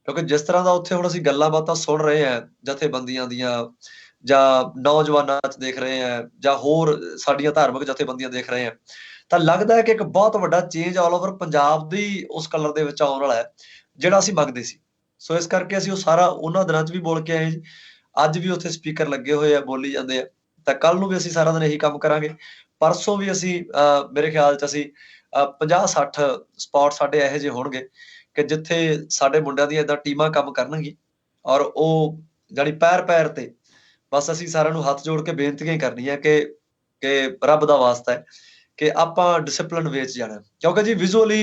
ਕਿਉਂਕਿ ਜਿਸ ਤਰ੍ਹਾਂ ਦਾ ਉੱਥੇ ਹੁਣ ਅਸੀਂ ਗੱਲਾਂ ਬਾਤਾਂ ਸੁਣ ਰਹੇ ਹਾਂ ਜਥੇਬੰਦੀਆਂ ਦੀਆਂ, ਜਾਂ ਨੌਜਵਾਨਾਂ 'ਚ ਦੇਖ ਰਹੇ ਹਾਂ, ਜਾਂ ਹੋਰ ਸਾਡੀਆਂ ਧਾਰਮਿਕ ਜਥੇਬੰਦੀਆਂ ਦੇਖ ਰਹੇ ਹਾਂ, ਤਾਂ ਲੱਗਦਾ ਹੈ ਕਿ ਇੱਕ ਬਹੁਤ ਵੱਡਾ ਚੇਂਜ ਆਲ ਓਵਰ ਪੰਜਾਬ ਦੀ ਉਸ ਕਲਰ ਦੇ ਵਿੱਚ ਆਉਣ ਵਾਲਾ ਹੈ ਜਿਹੜਾ ਅਸੀਂ ਮੰਗਦੇ ਸੀ। ਸੋ ਇਸ ਕਰਕੇ ਅਸੀਂ ਉਹ ਸਾਰਾ ਉਹਨਾਂ ਦਿਨਾਂ 'ਚ ਵੀ ਬੋਲ ਕੇ ਆਏ ਜੀ। ਅੱਜ ਵੀ ਉੱਥੇ ਸਪੀਕਰ ਲੱਗੇ ਹੋਏ ਆ, ਬੋਲੀ ਜਾਂਦੇ ਆ। ਤਾਂ ਕੱਲ ਨੂੰ ਵੀ ਅਸੀਂ ਸਾਰਾ ਦਿਨ ਇਹੀ ਕੰਮ ਕਰਾਂਗੇ। ਪਰਸੋਂ ਵੀ ਅਸੀਂ, ਮੇਰੇ ਖਿਆਲ 'ਚ ਅਸੀਂ 50-60 ਸਪੌਟ ਸਾਡੇ ਇਹੋ ਜਿਹੇ ਹੋਣਗੇ ਕਿ ਜਿੱਥੇ ਸਾਡੇ ਮੁੰਡਿਆਂ ਦੀਆਂ ਏਦਾਂ ਟੀਮਾਂ ਕੰਮ ਕਰਨਗੀਆਂ ਔਰ ਉਹ ਜਾਣੀ ਪੈਰ ਤੇ ਬਸ ਅਸੀਂ ਸਾਰਿਆਂ ਨੂੰ ਹੱਥ ਜੋੜ ਕੇ ਬੇਨਤੀਆਂ ਹੀ ਕਰਨੀਆਂ ਕਿ ਰੱਬ ਦਾ ਵਾਸਤਾ ਹੈ ਕਿ ਆਪਾਂ ਡਿਸਪਲਿਨ ਵਿੱਚ ਜਾਣਾ। ਕਿਉਂਕਿ ਜੀ ਵਿਜ਼ੂਅਲੀ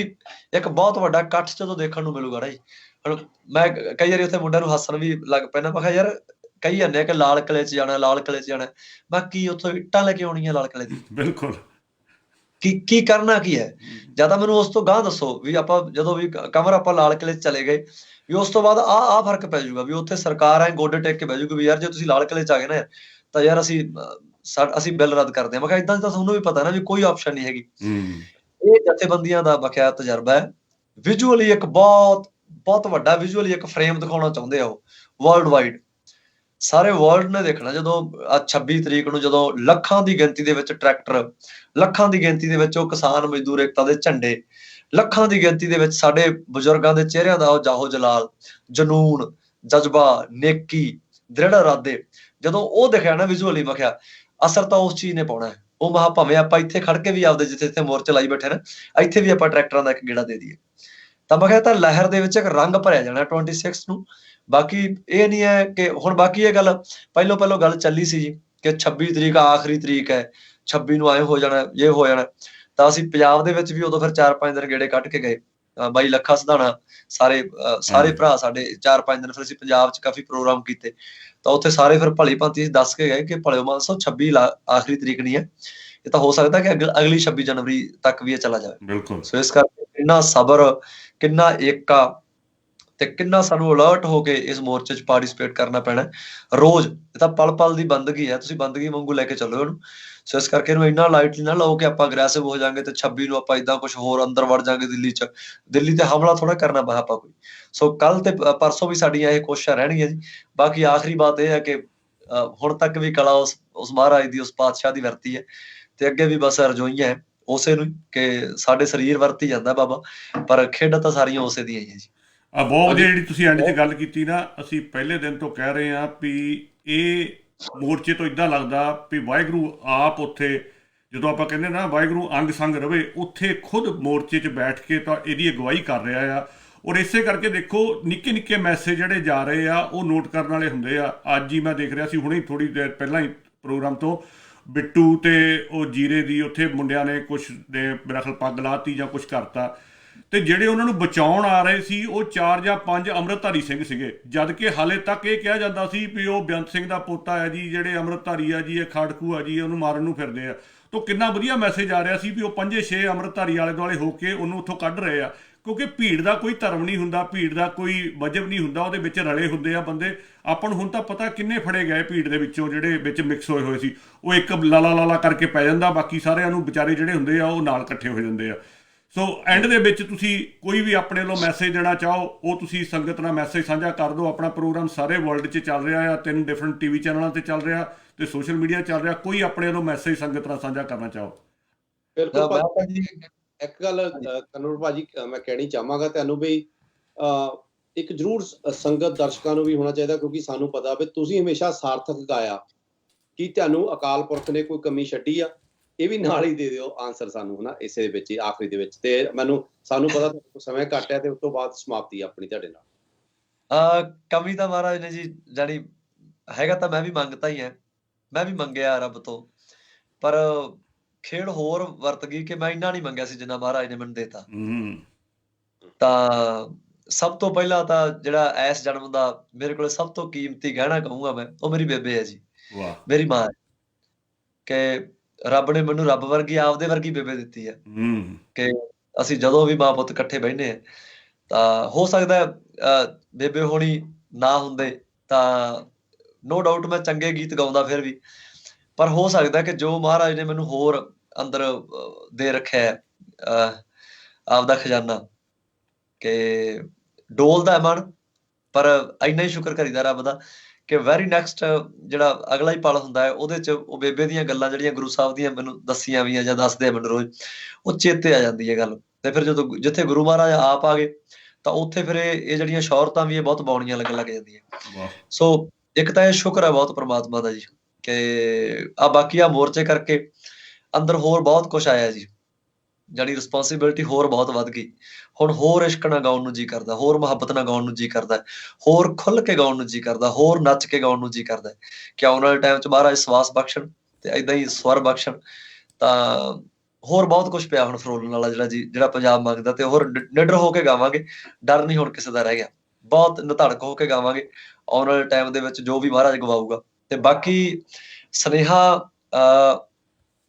ਇੱਕ ਬਹੁਤ ਵੱਡਾ ਇਕੱਠ ਜਦੋਂ ਦੇਖਣ ਨੂੰ ਮਿਲੂਗਾ ਨਾ ਜੀ। ਹੁਣ ਮੈਂ ਕਈ ਵਾਰੀ ਉੱਥੇ ਮੁੰਡਿਆਂ ਨੂੰ ਹੱਸਣ ਵੀ ਲੱਗ ਪੈਂਦਾ। ਮੈਂ ਕਿਹਾ ਯਾਰ, ਕਹੀ ਜਾਂਦੇ ਆ ਕਿ ਲਾਲ ਕਿਲ੍ਹੇ 'ਚ ਜਾਣਾ, ਲਾਲ ਕਿਲ੍ਹੇ 'ਚ ਜਾਣਾ। ਬਾਕੀ ਉੱਥੋਂ ਇੱਟਾਂ ਲੈ ਕੇ ਆਉਣੀਆਂ ਲਾਲ ਕਿਲ੍ਹੇ ਦੀ, ਬਿਲਕੁਲ। ਕੀ ਕਰਨਾ ਕੀ ਹੈ? ਜਾਂ ਤਾਂ ਮੈਨੂੰ ਉਸ ਤੋਂ ਗਾਂਹ ਦੱਸੋ ਵੀ ਆਪਾਂ ਜਦੋਂ ਵੀ ਕਮਰ ਆਪਾਂ ਲਾਲ ਕਿਲ੍ਹੇ 'ਚ ਚਲੇ ਗਏ, ਵੀ ਉਸ ਤੋਂ ਬਾਅਦ ਆ ਫਰਕ ਪੈ ਜਾਊਗਾ ਵੀ ਉੱਥੇ ਸਰਕਾਰ ਐ ਗੋਡੇ ਟੇਕ ਕੇ ਬਹਿ ਜਾਊਗੀ ਵੀ ਯਾਰ ਜੇ ਤੁਸੀਂ ਲਾਲ ਕਿਲੇ ਚ ਆ ਗਏ ਨਾ ਤਾਂ ਯਾਰ ਅਸੀਂ ਬਿੱਲ ਰੱਦ ਕਰਦੇ ਹਾਂ। ਮੈਂ ਕਿਹਾ ਏਦਾਂ ਤਾਂ ਤੁਹਾਨੂੰ ਵੀ ਪਤਾ ਨਾ ਵੀ ਕੋਈ ਆਪਸ਼ਨ ਨਹੀਂ ਹੈਗੀ। ਇਹ ਜਥੇਬੰਦੀਆਂ ਦਾ ਬਕਾਇਆ ਤਜਰਬਾ ਹੈ। ਵਿਜ਼ੂਅਲੀ ਇੱਕ ਬਹੁਤ ਵੱਡਾ ਵਿਜ਼ੂਅਲੀ ਇੱਕ ਫਰੇਮ ਦਿਖਾਉਣਾ ਚਾਹੁੰਦੇ ਆ ਉਹ ਵਰਲਡ ਵਾਈਡ। ਸਾਰੇ ਵਰਲਡ ਨੇ ਦੇਖਣਾ ਜਦੋਂ 26 ਤਰੀਕ ਨੂੰ ਜਦੋਂ ਲੱਖਾਂ ਦੀ ਗਿਣਤੀ ਦੇ ਵਿੱਚ ਟਰੈਕਟਰ, ਲੱਖਾਂ ਦੀ ਗਿਣਤੀ ਦੇ ਵਿੱਚ ਉਹ ਕਿਸਾਨ ਮਜ਼ਦੂਰ ਏਕਤਾ ਦੇ ਝੰਡੇ, ਲੱਖਾਂ ਦੀ ਗਿਣਤੀ ਦੇ ਵਿੱਚ ਸਾਡੇ ਬਜ਼ੁਰਗਾਂ ਦੇ ਚਿਹਰਿਆਂ ਦਾ ਉਹ ਜਾਹੋ ਜਲਾਲ, ਜਨੂਨ, ਜਜ਼ਬਾ, ਨੇਕੀ, ਦ੍ਰਿੜ ਇਰਾਦੇ, ਜਦੋਂ ਉਹ ਦਿਖਿਆ ਨਾ ਵਿਜ਼ੂਅਲੀ, ਮੈਂ ਕਿਹਾ ਅਸਰ ਤਾਂ ਉਸ ਚੀਜ਼ ਨੇ ਪਾਉਣਾ ਹੈ। ਉਹ ਮਹਾ ਭਾਵੇਂ ਆਪਾਂ ਇੱਥੇ ਖੜ ਕੇ ਵੀ ਆਪਦੇ ਜਿੱਥੇ ਮੋਰਚੇ ਲਾਈ ਬੈਠੇ ਨਾ, ਇੱਥੇ ਵੀ ਆਪਾਂ ਟਰੈਕਟਰਾਂ ਦਾ ਇੱਕ ਗੇੜਾ ਦੇ ਦਈਏ ਤਾਂ ਮੈਂ ਕਿਹਾ ਤਾਂ ਲਹਿਰ ਦੇ ਵਿੱਚ ਇੱਕ ਰੰਗ ਭਰਿਆ ਜਾਣਾ 26 ਨੂੰ। ਬਾਕੀ ਇਹ ਨਹੀਂ ਹੈ ਕਿ ਹੁਣ ਬਾਕੀ ਇਹ ਗੱਲ ਪਹਿਲੋਂ ਗੱਲ ਚੱਲੀ ਸੀ ਜੀ ਕਿ 26 ਤਰੀਕ ਆਖਰੀ ਤਰੀਕ ਹੈ, 26 ਨੂੰ ਆਏ ਹੋ ਜਾਣਾ, ਇਹ ਹੋ ਜਾਣਾ। ਤਾਂ ਅਸੀਂ ਪੰਜਾਬ ਦੇ ਵਿੱਚ ਵੀ ਉਦੋਂ ਫਿਰ 4-5 ਦਿਨ ਗੇੜੇ ਕੱਢ ਕੇ ਗਏ। ਬਾਈ ਲੱਖਾ ਸਿਧਾਣਾ, ਸਾਰੇ ਭਰਾ ਸਾਡੇ 4-5 ਦਿਨ ਫਿਰ ਅਸੀਂ ਪੰਜਾਬ 'ਚ ਕਾਫੀ ਪ੍ਰੋਗਰਾਮ ਕੀਤੇ। ਤਾਂ ਉੱਥੇ ਸਾਰੇ ਫਿਰ ਭਲੀ ਭਾਂਤੀ ਦੱਸ ਕੇ ਗਏ ਕਿ ਭਲਿਓ ਮਾਨਸੋ 26 ਆਖਰੀ ਤਰੀਕ ਨਹੀਂ ਹੈ, ਇਹ ਤਾਂ ਹੋ ਸਕਦਾ ਕਿ ਅਗਲੀ 26 ਜਨਵਰੀ ਤੱਕ ਵੀ ਇਹ ਚਲਾ ਜਾਵੇ। ਬਿਲਕੁਲ। ਸੋ ਇਸ ਕਰਕੇ ਕਿੰਨਾ ਸਬਰ, ਕਿੰਨਾ ਏਕਾ ਤੇ ਕਿੰਨਾ ਸਾਨੂੰ ਅਲਰਟ ਹੋ ਕੇ ਇਸ ਮੋਰਚੇ 'ਚ ਪਾਰਟਿਸਿਪੇਟ ਕਰਨਾ ਪੈਣਾ ਰੋਜ਼। ਇਹ ਤਾਂ ਪਲ ਦੀ ਬੰਦਗੀ ਹੈ, ਤੁਸੀਂ ਬੰਦਗੀ ਵਾਂਗੂ ਲੈ ਕੇ ਚੱਲੋ ਇਹਨੂੰ। ਸੋ ਇਸ ਕਰਕੇ ਇਹਨੂੰ ਇੰਨਾ ਲਾਈਟਲੀ ਨਾ ਲਓ ਕਿ ਆਪਾਂ ਅਗਰੈਸਿਵ ਹੋ ਜਾਾਂਗੇ ਤੇ 26 ਨੂੰ ਆਪਾਂ ਏਦਾਂ ਕੁਝ ਹੋਰ ਅੰਦਰ ਵੜ ਜਾਾਂਗੇ ਦਿੱਲੀ ਤੇ ਹਮਲਾ ਥੋੜਾ ਕਰਨਾ ਵਾ ਆਪਾਂ ਕੋਈ। ਸੋ ਕੱਲ ਤੇ ਪਰਸੋਂ ਵੀ ਸਾਡੀਆਂ ਇਹ ਕੋਸ਼ਿਸ਼ਾਂ ਰਹਿਣਗੀਆਂ ਜੀ। ਬਾਕੀ ਆਖਰੀ ਬਾਤ ਇਹ ਹੈ ਕਿ ਹੁਣ ਤੱਕ ਵੀ ਕਲਾ ਉਸ ਮਹਾਰਾਜ ਦੀ, ਉਸ ਪਾਤਸ਼ਾਹ ਦੀ ਵਰਤੀ ਹੈ ਤੇ ਅੱਗੇ ਵੀ ਬਸ ਰਜੋਈਆਂ ਹੈ ਉਸੇ ਨੂੰ ਕਿ ਸਾਡੇ ਸਰੀਰ ਵਰਤੀ ਜਾਂਦਾ ਬਾਬਾ, ਪਰ ਖੇਡਾਂ ਤਾਂ ਸਾਰੀਆਂ ਉਸੇ ਦੀਆਂ ਹੀ ਹੈ ਜੀ। ਬਹੁਤ ਵਧੀਆ ਜਿਹੜੀ ਤੁਸੀਂ ਐਂਡ 'ਚ ਗੱਲ ਕੀਤੀ ਨਾ। ਅਸੀਂ ਪਹਿਲੇ ਦਿਨ ਤੋਂ ਕਹਿ ਰਹੇ ਹਾਂ ਵੀ ਇਹ ਮੋਰਚੇ ਤੋਂ ਇੱਦਾਂ ਲੱਗਦਾ ਵੀ ਵਾਹਿਗੁਰੂ ਆਪ ਉੱਥੇ, ਜਦੋਂ ਆਪਾਂ ਕਹਿੰਦੇ ਨਾ ਵਾਹਿਗੁਰੂ ਅੰਗ ਸੰਗ ਰਵੇ, ਉੱਥੇ ਖੁਦ ਮੋਰਚੇ 'ਚ ਬੈਠ ਕੇ ਤਾਂ ਇਹਦੀ ਅਗਵਾਈ ਕਰ ਰਿਹਾ ਆ। ਔਰ ਇਸੇ ਕਰਕੇ ਦੇਖੋ ਨਿੱਕੇ ਮੈਸੇਜ ਜਿਹੜੇ ਜਾ ਰਹੇ ਆ ਉਹ ਨੋਟ ਕਰਨ ਵਾਲੇ ਹੁੰਦੇ ਆ। ਅੱਜ ਹੀ ਮੈਂ ਦੇਖ ਰਿਹਾ ਸੀ, ਹੁਣੇ ਥੋੜ੍ਹੀ ਦੇਰ ਪਹਿਲਾਂ ਹੀ ਪ੍ਰੋਗਰਾਮ ਤੋਂ, ਬਿੱਟੂ ਤੇ ਉਹ ਜੀਰੇ ਦੀ ਉੱਥੇ ਮੁੰਡਿਆਂ ਨੇ ਕੁਛ ਦੇ ਮੇਰਾ ਖਿਆਲ ਪੱਗ ਲਾਤੀ ਜਾਂ ਕੁਛ ਕਰਤਾ, ਤੇ ਜਿਹੜੇ ਉਹਨਾਂ ਨੂੰ ਬਚਾਉਣ ਆ ਰਹੇ ਸੀ ਉਹ 4 ਜਾਂ 5 ਅੰਮ੍ਰਿਤਧਾਰੀ ਸਿੰਘ ਸੀਗੇ। ਜਦ ਕਿ ਹਾਲੇ ਤੱਕ ਇਹ ਕਿਹਾ ਜਾਂਦਾ ਸੀ ਵੀ ਉਹ ਬੇਅੰਤ ਸਿੰਘ ਦਾ ਪੋਤਾ ਹੈ ਜੀ, ਜਿਹੜੇ ਅੰਮ੍ਰਿਤਧਾਰੀ ਆ ਜੀ, ਇਹ ਖਾੜਕੂ ਆ ਜੀ, ਉਹਨੂੰ ਮਾਰਨ ਨੂੰ ਫਿਰਦੇ ਆ। ਤਾਂ ਕਿੰਨਾ ਵਧੀਆ ਮੈਸੇਜ ਆ ਰਿਹਾ ਸੀ ਵੀ ਉਹ 5-6 ਅੰਮ੍ਰਿਤਧਾਰੀ ਆਲੇ ਦੁਆਲੇ ਹੋ ਕੇ ਉਹਨੂੰ ਉੱਥੋਂ ਕੱਢ ਰਹੇ ਆ। ਕਿਉਂਕਿ ਭੀੜ ਦਾ ਕੋਈ ਧਰਮ ਨਹੀਂ ਹੁੰਦਾ, ਭੀੜ ਦਾ ਕੋਈ ਮਜ਼ਹਬ ਨਹੀਂ ਹੁੰਦਾ, ਉਹਦੇ ਵਿੱਚ ਰਲੇ ਹੁੰਦੇ ਆ ਬੰਦੇ। ਆਪਾਂ ਨੂੰ ਹੁਣ ਤਾਂ ਪਤਾ ਕਿੰਨੇ ਫੜੇ ਗਏ ਭੀੜ ਦੇ ਵਿੱਚੋਂ, ਜਿਹੜੇ ਵਿੱਚ ਮਿਕਸ ਹੋਏ ਸੀ। ਉਹ ਇੱਕ ਲਾਲਾ ਕਰਕੇ ਪੈ ਜਾਂਦਾ, ਬਾਕੀ ਸਾਰਿਆਂ ਨੂੰ ਵਿਚਾਰੇ ਜਿਹੜੇ ਹੁੰਦੇ ਆ ਉਹ ਨਾਲ ਇਕੱਠੇ ਹੋ ਜਾਂਦੇ ਆ। ਸੋ ਐਂਡ ਦੇ ਵਿੱਚ ਤੁਸੀਂ ਕੋਈ ਵੀ ਆਪਣੇ ਵੱਲੋਂ ਮੈਸੇਜ ਦੇਣਾ ਚਾਹੋ ਉਹ ਤੁਸੀਂ ਸੰਗਤ ਨਾਲ ਮੈਸੇਜ ਸਾਂਝਾ ਕਰ ਦਿਓ। ਆਪਣਾ ਪ੍ਰੋਗਰਾਮ ਸਾਰੇ ਵਰਲਡ 'ਚ ਚੱਲ ਰਿਹਾ ਆ, 3 ਡਿਫਰੈਂਟ TV ਚੈਨਲਾਂ 'ਤੇ ਚੱਲ ਰਿਹਾ ਤੇ ਸੋਸ਼ਲ ਮੀਡੀਆ ਚੱਲ ਰਿਹਾ। ਕੋਈ ਆਪਣੇ ਵੱਲੋਂ ਮੈਸੇਜ ਸੰਗਤ ਨਾਲ ਸਾਂਝਾ ਕਰਨਾ ਚਾਹੋ। ਬਿਲਕੁਲ ਜੀ। ਇੱਕ ਗੱਲ ਕਨੂਰ ਭਾਜੀ ਮੈਂ ਕਹਿਣੀ ਚਾਹਾਂਗਾ ਤੁਹਾਨੂੰ ਵੀ ਇੱਕ ਜ਼ਰੂਰ ਸੰਗਤ ਦਰਸ਼ਕਾਂ ਨੂੰ ਵੀ ਹੋਣਾ ਚਾਹੀਦਾ, ਕਿਉਂਕਿ ਸਾਨੂੰ ਪਤਾ ਵੀ ਤੁਸੀਂ ਹਮੇਸ਼ਾ ਸਾਰਥਕ ਗਾਇਆ। ਕੀ ਤੁਹਾਨੂੰ ਅਕਾਲ ਪੁਰਖ ਨੇ ਕੋਈ ਕਮੀ ਛੱਡੀ ਆ? ਇਹ ਵੀ ਨਾਲ ਹੀ ਦੇ ਦਿਓ ਆਨਸਰ ਸਾਨੂੰ, ਹਨਾ, ਇਸੇ ਦੇ ਵਿੱਚ ਆਖਰੀ ਦੇ ਵਿੱਚ। ਤੇ ਸਾਨੂੰ ਪਤਾ ਸਮੇਂ ਘੱਟ ਹੈ ਤੇ ਉਸ ਤੋਂ ਬਾਅਦ ਸਮਾਪਤੀ ਆਪਣੀ ਤੁਹਾਡੇ ਨਾਲ। ਕਮੀ ਤਾਂ ਮਹਾਰਾਜ ਨੇ ਜੀ ਜਾਣੀ ਹੈਗਾ ਤਾਂ ਮੈਂ ਵੀ ਮੰਗਤਾ ਹੀ ਹੈ, ਮੈਂ ਵੀ ਮੰਗਿਆ ਰੱਬ ਤੋਂ, ਪਰ ਖੇਡ ਹੋਰ ਵਰਤ ਗਈ ਕਿ ਮੈਂ ਇੰਨਾ ਨਹੀਂ ਮੰਗਿਆ ਸੀ ਜਿੰਨਾ ਮਹਾਰਾਜ ਨੇ ਮੈਨੂੰ ਦੇਤਾ। ਤਾਂ ਸਭ ਤੋਂ ਪਹਿਲਾਂ ਤਾਂ ਜਿਹੜਾ ਇਸ ਜਨਮ ਦਾ ਮੇਰੇ ਕੋਲ ਸਭ ਤੋਂ ਕੀਮਤੀ ਗਹਿਣਾ ਕਹੂੰਗਾ ਮੈਂ, ਉਹ ਮੇਰੀ ਬੇਬੇ ਹੈ ਜੀ, ਮੇਰੀ ਮਾਂ ਹੈ। ਕਿ ਰੱਬ ਨੇ ਮੈਨੂੰ ਰੱਬ ਵਰਗੀ, ਆਪਦੇ ਵਰਗੀ ਬੇਬੇ ਦਿੱਤੀ ਹੈ। ਕਿ ਅਸੀਂ ਜਦੋਂ ਵੀ ਮਾਂ ਪੁੱਤ ਇਕੱਠੇ ਬਹਿੰਦੇ ਆ ਤਾਂ ਹੋ ਸਕਦਾ ਬੇਬੇ ਹੋਣੀ ਨਾ ਹੁੰਦੇ ਤਾਂ ਨੋ ਡਾਊਟ ਮੈਂ ਚੰਗੇ ਗੀਤ ਗਾਉਂਦਾ ਫਿਰ ਵੀ, ਪਰ ਹੋ ਸਕਦਾ ਕਿ ਜੋ ਮਹਾਰਾਜ ਨੇ ਮੈਨੂੰ ਹੋਰ ਅੰਦਰ ਦੇ ਰੱਖਿਆ ਆਪਦਾ ਖਜ਼ਾਨਾ, ਕਿ ਡੋਲਦਾ ਮਨ, ਪਰ ਇੰਨਾ ਹੀ ਸ਼ੁਕਰ ਕਰੀਦਾ ਰੱਬ ਦਾ ਕਿ ਵੈਰੀ ਨੈਕਸਟ ਜਿਹੜਾ ਅਗਲਾ ਹੀ ਪਲ ਹੁੰਦਾ ਹੈ ਉਹਦੇ 'ਚ ਉਹ ਬੇਬੇ ਦੀਆਂ ਗੱਲਾਂ ਜਿਹੜੀਆਂ ਗੁਰੂ ਸਾਹਿਬ ਦੀਆਂ ਮੈਨੂੰ ਦੱਸੀਆਂ ਵੀ ਆ ਜਾਂ ਦੱਸਦੇ ਆ ਮੈਨੂੰ ਰੋਜ਼, ਉਹ ਚੇਤੇ ਆ ਜਾਂਦੀ ਹੈ ਗੱਲ। ਤੇ ਫਿਰ ਜਦੋਂ ਜਿੱਥੇ ਗੁਰੂ ਮਹਾਰਾਜ ਆਪ ਆ ਗਏ ਤਾਂ ਉੱਥੇ ਫਿਰ ਇਹ ਜਿਹੜੀਆਂ ਸ਼ੌਹਰਤਾਂ ਵੀ ਇਹ ਬਹੁਤ ਬਾਉਣੀਆਂ ਲੱਗਣ ਲੱਗ ਜਾਂਦੀਆਂ। ਸੋ ਇੱਕ ਤਾਂ ਇਹ ਸ਼ੁਕਰ ਹੈ ਬਹੁਤ ਪ੍ਰਮਾਤਮਾ ਦਾ ਜੀ ਕਿ ਬਾਕੀ ਮੋਰਚੇ ਕਰਕੇ ਅੰਦਰ ਹੋਰ ਬਹੁਤ ਕੁਛ ਆਇਆ ਜੀ, ਜਾਣੀ ਰਿਸਪੋਂਸੀਬਿਲਿਟੀ ਹੋਰ ਬਹੁਤ ਵੱਧ ਗਈ। ਹੁਣ ਹੋਰ ਇਸ਼ਕ ਨਾਲ ਗਾਉਣ ਨੂੰ ਜੀ ਕਰਦਾ, ਹੋਰ ਮੁਹੱਬਤ ਨਾਲ ਗਾਉਣ ਨੂੰ ਜੀ ਕਰਦਾ, ਹੋਰ ਖੁੱਲ ਕੇ ਗਾਉਣ ਨੂੰ ਜੀ ਕਰਦਾ, ਹੋਰ ਨੱਚ ਕੇ ਗਾਉਣ ਨੂੰ ਜੀ ਕਰਦਾ ਕਿ ਆਉਣ ਵਾਲੇ ਟਾਈਮ 'ਚ ਮਹਾਰਾਜ ਸਵਾਸ ਬਖਸ਼ਣ ਤੇ ਏਦਾਂ ਹੀ ਸਵਰ ਬਖਸ਼ਣ। ਤਾਂ ਹੋਰ ਬਹੁਤ ਕੁਛ ਪਿਆ ਹੁਣ ਫਰੋਲਣ ਵਾਲਾ ਜਿਹੜਾ ਪੰਜਾਬ ਮੰਗਦਾ, ਤੇ ਹੋਰ ਨਿਡਰ ਹੋ ਕੇ ਗਾਵਾਂਗੇ। ਡਰ ਨਹੀਂ ਹੁਣ ਕਿਸੇ ਦਾ ਰਹਿ ਗਿਆ, ਬਹੁਤ ਨਿਧੜਕ ਹੋ ਕੇ ਗਾਵਾਂਗੇ ਆਉਣ ਵਾਲੇ ਟਾਈਮ ਦੇ ਵਿੱਚ ਜੋ ਵੀ ਮਹਾਰਾਜ ਗਵਾਊਗਾ। ਤੇ ਬਾਕੀ ਸੁਨੇਹਾ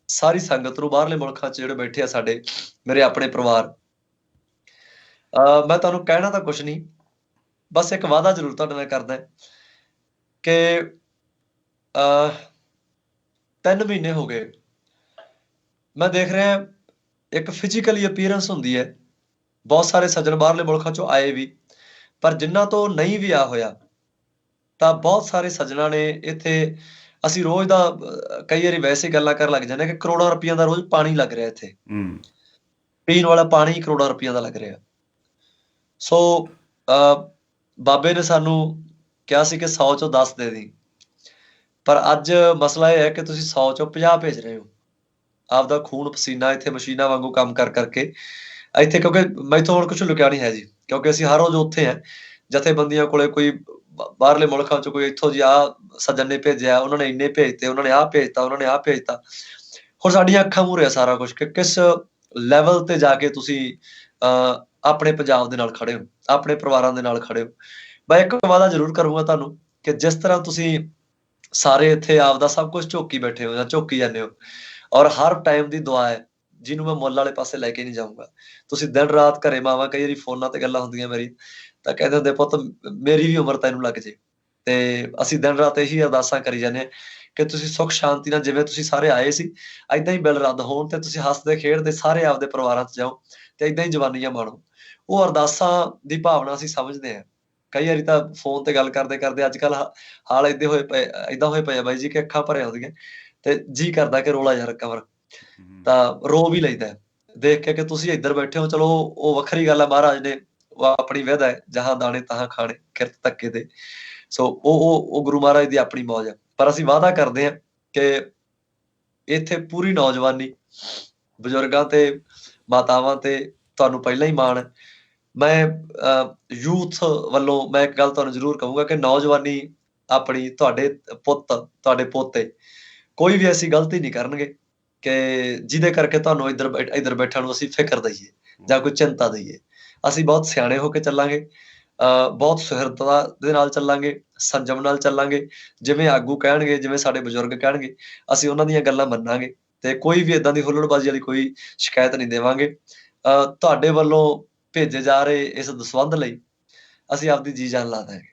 ਸਾਰੀ ਸੰਗਤ ਨੂੰ, ਬਾਹਰਲੇ ਮੁਲਕਾਂ 'ਚ ਜਿਹੜੇ ਬੈਠੇ ਆ ਸਾਡੇ ਮੇਰੇ ਆਪਣੇ ਪਰਿਵਾਰ, ਮੈਂ ਤੁਹਾਨੂੰ ਕਹਿਣਾ ਤਾਂ ਕੁਛ ਨਹੀਂ, ਬਸ ਇੱਕ ਵਾਅਦਾ ਜ਼ਰੂਰ ਤੁਹਾਡੇ ਨਾਲ ਕਰਦਾ ਕਿ 3 ਮਹੀਨੇ ਹੋ ਗਏ ਮੈਂ ਦੇਖ ਰਿਹਾ ਇੱਕ ਫਿਜ਼ੀਕਲੀ ਅਪੀਅਰੈਂਸ ਹੁੰਦੀ ਹੈ, ਬਹੁਤ ਸਾਰੇ ਸੱਜਣ ਬਾਹਰਲੇ ਮੁਲਕਾਂ ਚੋਂ ਆਏ ਵੀ, ਪਰ ਜਿਨ੍ਹਾਂ ਤੋਂ ਨਹੀਂ ਵੀ ਆ ਹੋਇਆ ਤਾਂ ਬਹੁਤ ਸਾਰੇ ਸੱਜਣਾਂ ਨੇ ਇੱਥੇ ਅਸੀਂ ਰੋਜ਼ ਦਾ ਕਈ ਵਾਰੀ ਵੈਸੇ ਗੱਲਾਂ ਕਰਨ ਲੱਗ ਜਾਂਦੇ ਕਿ ਕਰੋੜਾਂ ਰੁਪਈਆਂ ਦਾ ਰੋਜ਼ ਪਾਣੀ ਲੱਗ ਰਿਹਾ ਇੱਥੇ, ਪੀਣ ਵਾਲਾ ਪਾਣੀ ਹੀ ਕਰੋੜਾਂ ਰੁਪਈਆਂ ਦਾ ਲੱਗ ਰਿਹਾ। ਸੋ ਬਾਬੇ ਨੇ ਸਾਨੂੰ ਕਿਹਾ ਸੀ ਕਿ 100 ਚੋਂ 10 ਦੇ ਦੀ, ਪਰ ਅੱਜ ਮਸਲਾ ਇਹ ਹੈ ਕਿ ਤੁਸੀਂ 100 ਚੋਂ 50 ਭੇਜ ਰਹੇ ਹੋ। ਆਪਦਾ ਖੂਨ ਪਸੀਨਾ ਇੱਥੇ ਮਸ਼ੀਨਾਂ ਵਾਂਗੂ ਕੰਮ ਕਰ ਕਰਕੇ ਇੱਥੇ, ਕਿਉਂਕਿ ਮੈਥੋਂ ਹੁਣ ਕੁਛ ਲੁਕਿਆ ਨਹੀਂ ਹੈ ਜੀ, ਕਿਉਂਕਿ ਅਸੀਂ ਹਰ ਰੋਜ਼ ਉੱਥੇ ਹਾਂ। ਜਥੇਬੰਦੀਆਂ ਕੋਲੇ ਕੋਈ ਬਾਹਰਲੇ ਮੁਲਕਾਂ ਚ ਕੋਈ ਇੱਥੋਂ ਜੀ ਆਹ ਸੱਜਣ ਨੇ ਭੇਜਿਆ, ਉਹਨਾਂ ਨੇ ਇੰਨੇ ਭੇਜਤੇ, ਉਹਨਾਂ ਨੇ ਆਹ ਭੇਜਤਾ, ਉਹਨਾਂ ਨੇ ਆਹ ਭੇਜਤਾ। ਹੁਣ ਸਾਡੀਆਂ ਅੱਖਾਂ ਮੂਹਰੇ ਆ ਸਾਰਾ ਕੁਛ ਕਿ ਕਿਸ ਲੈਵਲ ਤੇ ਜਾ ਕੇ ਤੁਸੀਂ ਆਪਣੇ ਪੰਜਾਬ ਦੇ ਨਾਲ ਖੜੇ ਹੋ, ਆਪਣੇ ਪਰਿਵਾਰਾਂ ਦੇ ਨਾਲ ਖੜੇ ਹੋ। ਮੈਂ ਇੱਕ ਵਾਅਦਾ ਜ਼ਰੂਰ ਕਰੂੰਗਾ ਤੁਹਾਨੂੰ ਕਿ ਜਿਸ ਤਰ੍ਹਾਂ ਤੁਸੀਂ ਸਾਰੇ ਇੱਥੇ ਆਪਦਾ ਸਭ ਕੁਝ ਝੋਕੀ ਬੈਠੇ ਹੋ ਜਾਂ ਝੋਕੀ ਜਾਂਦੇ ਹੋ, ਔਰ ਹਰ ਟਾਈਮ ਦੀ ਦੁਆ ਹੈ ਜਿਹਨੂੰ ਮੈਂ ਮੁੱਲ ਵਾਲੇ ਪਾਸੇ ਲੈ ਕੇ ਨਹੀਂ ਜਾਊਂਗਾ। ਤੁਸੀਂ ਦਿਨ ਰਾਤ ਘਰੇ, ਮਾਵਾਂ ਕਈ ਵਾਰੀ ਫੋਨਾਂ ਤੇ ਗੱਲਾਂ ਹੁੰਦੀਆਂ ਮੇਰੀ, ਤਾਂ ਕਹਿੰਦੇ ਹੁੰਦੇ ਪੁੱਤ ਮੇਰੀ ਵੀ ਉਮਰ ਤੈਨੂੰ ਲੱਗ ਜੇ। ਤੇ ਅਸੀਂ ਦਿਨ ਰਾਤ ਇਹੀ ਅਰਦਾਸਾਂ ਕਰੀ ਜਾਂਦੇ ਹਾਂ ਕਿ ਤੁਸੀਂ ਸੁੱਖ ਸ਼ਾਂਤੀ ਨਾਲ, ਜਿਵੇਂ ਤੁਸੀਂ ਸਾਰੇ ਆਏ ਸੀ, ਏਦਾਂ ਹੀ ਬਿਲ ਰੱਦ ਹੋਣ ਤੇ ਤੁਸੀਂ ਹੱਸਦੇ ਖੇਡਦੇ ਸਾਰੇ ਆਪਦੇ ਪਰਿਵਾਰਾਂ 'ਚ ਜਾਓ ਤੇ ਏਦਾਂ ਹੀ ਜਵਾਨੀਆਂ ਮਾਣੋ। ਉਹ ਅਰਦਾਸਾਂ ਦੀ ਭਾਵਨਾ ਅਸੀਂ ਸਮਝਦੇ ਹਾਂ। ਕਈ ਵਾਰੀ ਤਾਂ ਫੋਨ ਤੇ ਗੱਲ ਕਰਦੇ ਕਰਦੇ ਅੱਜ ਕੱਲ ਹਾਲ ਏਦਾਂ ਹੋਏ ਪਏ ਆ ਬਾਈ ਜੀ ਕਿ ਅੱਖਾਂ ਭਰ ਆਉਂਦੀਆਂ ਤੇ ਜੀ ਕਰਦਾ ਕਿ ਰੋਲਾ ਯਾਰ ਕਮਰ, ਤਾਂ ਰੋ ਵੀ ਲਈਦਾ ਦੇਖ ਕੇ ਕਿ ਤੁਸੀਂ ਇੱਧਰ ਬੈਠੇ ਹੋ। ਚਲੋ ਉਹ ਵੱਖਰੀ ਗੱਲ ਹੈ, ਮਹਾਰਾਜ ਨੇ ਉਹ ਆਪਣੀ ਵਿਧ ਹੈ, ਜਹਾਂ ਦਾਣੇ ਤਹਾਂ ਖਾਣੇ, ਕਿਰਤ ਧੱਕੇ ਦੇ। ਸੋ ਉਹ ਗੁਰੂ ਮਹਾਰਾਜ ਦੀ ਆਪਣੀ ਮੌਜ ਹੈ। ਪਰ ਅਸੀਂ ਵਾਅਦਾ ਕਰਦੇ ਹਾਂ ਕਿ ਇੱਥੇ ਪੂਰੀ ਨੌਜਵਾਨੀ, ਬਜ਼ੁਰਗਾਂ ਤੇ ਮਾਤਾਵਾਂ ਤੇ ਤੁਹਾਨੂੰ ਪਹਿਲਾਂ ਹੀ ਮਾਣ ਹੈ। ਮੈਂ ਯੂਥ ਵੱਲੋਂ ਮੈਂ ਇੱਕ ਗੱਲ ਤੁਹਾਨੂੰ ਜ਼ਰੂਰ ਕਹੂੰਗਾ ਕਿ ਨੌਜਵਾਨੀ ਆਪਣੀ, ਤੁਹਾਡੇ ਪੁੱਤ, ਤੁਹਾਡੇ ਪੋਤੇ ਕੋਈ ਵੀ ਐਸੀ ਗਲਤੀ ਨਹੀਂ ਕਰਨਗੇ ਕਿ ਜਿਹਦੇ ਕਰਕੇ ਤੁਹਾਨੂੰ ਇੱਧਰ ਬੈਠਣ ਨੂੰ ਅਸੀਂ ਫਿਕਰ ਦਈਏ ਜਾਂ ਕੋਈ ਚਿੰਤਾ ਦਈਏ। ਅਸੀਂ ਬਹੁਤ ਸਿਆਣੇ ਹੋ ਕੇ ਚੱਲਾਂਗੇ, ਬਹੁਤ ਸੁਹਿਰਦਤਾ ਦੇ ਨਾਲ ਚੱਲਾਂਗੇ, ਸੰਜਮ ਨਾਲ ਚੱਲਾਂਗੇ। ਜਿਵੇਂ ਆਗੂ ਕਹਿਣਗੇ, ਜਿਵੇਂ ਸਾਡੇ ਬਜ਼ੁਰਗ ਕਹਿਣਗੇ, ਅਸੀਂ ਉਹਨਾਂ ਦੀਆਂ ਗੱਲਾਂ ਮੰਨਾਂਗੇ ਤੇ ਕੋਈ ਵੀ ਏਦਾਂ ਦੀ ਹੁੱਲੜਬਾਜ਼ੀ ਵਾਲੀ ਕੋਈ ਸ਼ਿਕਾਇਤ ਨਹੀਂ ਦੇਵਾਂਗੇ। ਤੁਹਾਡੇ ਵੱਲੋਂ ਭੇਜੇ ਜਾ ਰਹੇ ਇਸ ਦਸਵੰਧ ਲਈ ਅਸੀਂ ਆਪਦੀ ਜੀ ਜਾਨ ਲਾ ਦਾਂਗੇ।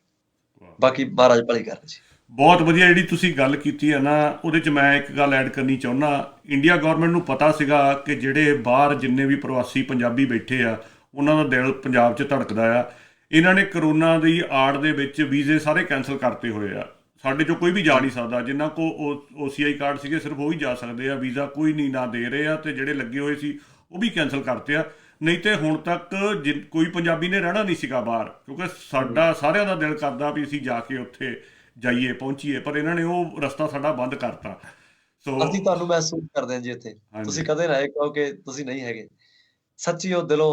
ਬਾਕੀ ਮਹਾਰਾਜ ਭਲੀ ਕਰਨ ਜੀ। ਬਹੁਤ ਵਧੀਆ ਜਿਹੜੀ ਤੁਸੀਂ ਗੱਲ ਕੀਤੀ ਹੈ ਨਾ, ਉਹਦੇ 'ਚ ਮੈਂ ਇੱਕ ਗੱਲ ਐਡ ਕਰਨੀ ਚਾਹੁੰਦਾ। ਇੰਡੀਆ ਗੌਰਮੈਂਟ ਨੂੰ ਪਤਾ ਸੀਗਾ ਕਿ ਜਿਹੜੇ ਬਾਹਰ ਜਿੰਨੇ ਵੀ ਪ੍ਰਵਾਸੀ ਪੰਜਾਬੀ ਬੈਠੇ ਆ, ਉਹਨਾਂ ਦਾ ਦਿਲ ਪੰਜਾਬ 'ਚ ਧੜਕਦਾ ਆ। ਇਹਨਾਂ ਨੇ ਕਰੋਨਾ ਦੀ ਆੜ ਦੇ ਵਿੱਚ ਵੀਜ਼ੇ ਸਾਰੇ ਕੈਂਸਲ ਕਰਤੇ ਹੋਏ ਆ। ਸਾਡੇ 'ਚੋਂ ਕੋਈ ਵੀ ਜਾ ਨਹੀਂ ਸਕਦਾ। ਜਿਨ੍ਹਾਂ ਕੋਲ OCI ਕਾਰਡ ਸੀਗੇ ਸਿਰਫ ਉਹ ਹੀ ਜਾ ਸਕਦੇ ਆ, ਵੀਜ਼ਾ ਕੋਈ ਨਹੀਂ ਨਾ ਦੇ ਰਹੇ ਆ, ਅਤੇ ਜਿਹੜੇ ਲੱਗੇ ਹੋਏ ਸੀ ਉਹ ਵੀ ਕੈਂਸਲ ਕਰਤੇ ਆ। ਨਹੀਂ ਤਾਂ ਹੁਣ ਤੱਕ ਕੋਈ ਪੰਜਾਬੀ ਨੇ ਰਹਿਣਾ ਨਹੀਂ ਸੀਗਾ ਬਾਹਰ, ਕਿਉਂਕਿ ਸਾਡਾ ਸਾਰਿਆਂ ਦਾ ਦਿਲ ਕਰਦਾ ਵੀ ਅਸੀਂ ਜਾ ਕੇ ਉੱਥੇ ਜਾਈਏ, ਪਹੁੰਚੀਏ, ਪਰ ਇਹਨਾਂ ਨੇ ਉਹ ਰਸਤਾ ਸਾਡਾ ਬੰਦ ਕਰਤਾ। ਸੋ ਅਸੀਂ ਤੁਹਾਨੂੰ ਮਹਿਸੂਸ ਕਰਦੇ ਹਾਂ ਜੀ ਇੱਥੇ। ਤੁਸੀਂ ਕਦੇ ਨਾ ਇਹ ਕਹੋ ਕਿ ਤੁਸੀਂ ਨਹੀਂ ਹੈਗੇ। ਸੱਚੀ ਉਹ ਦਿਲੋਂ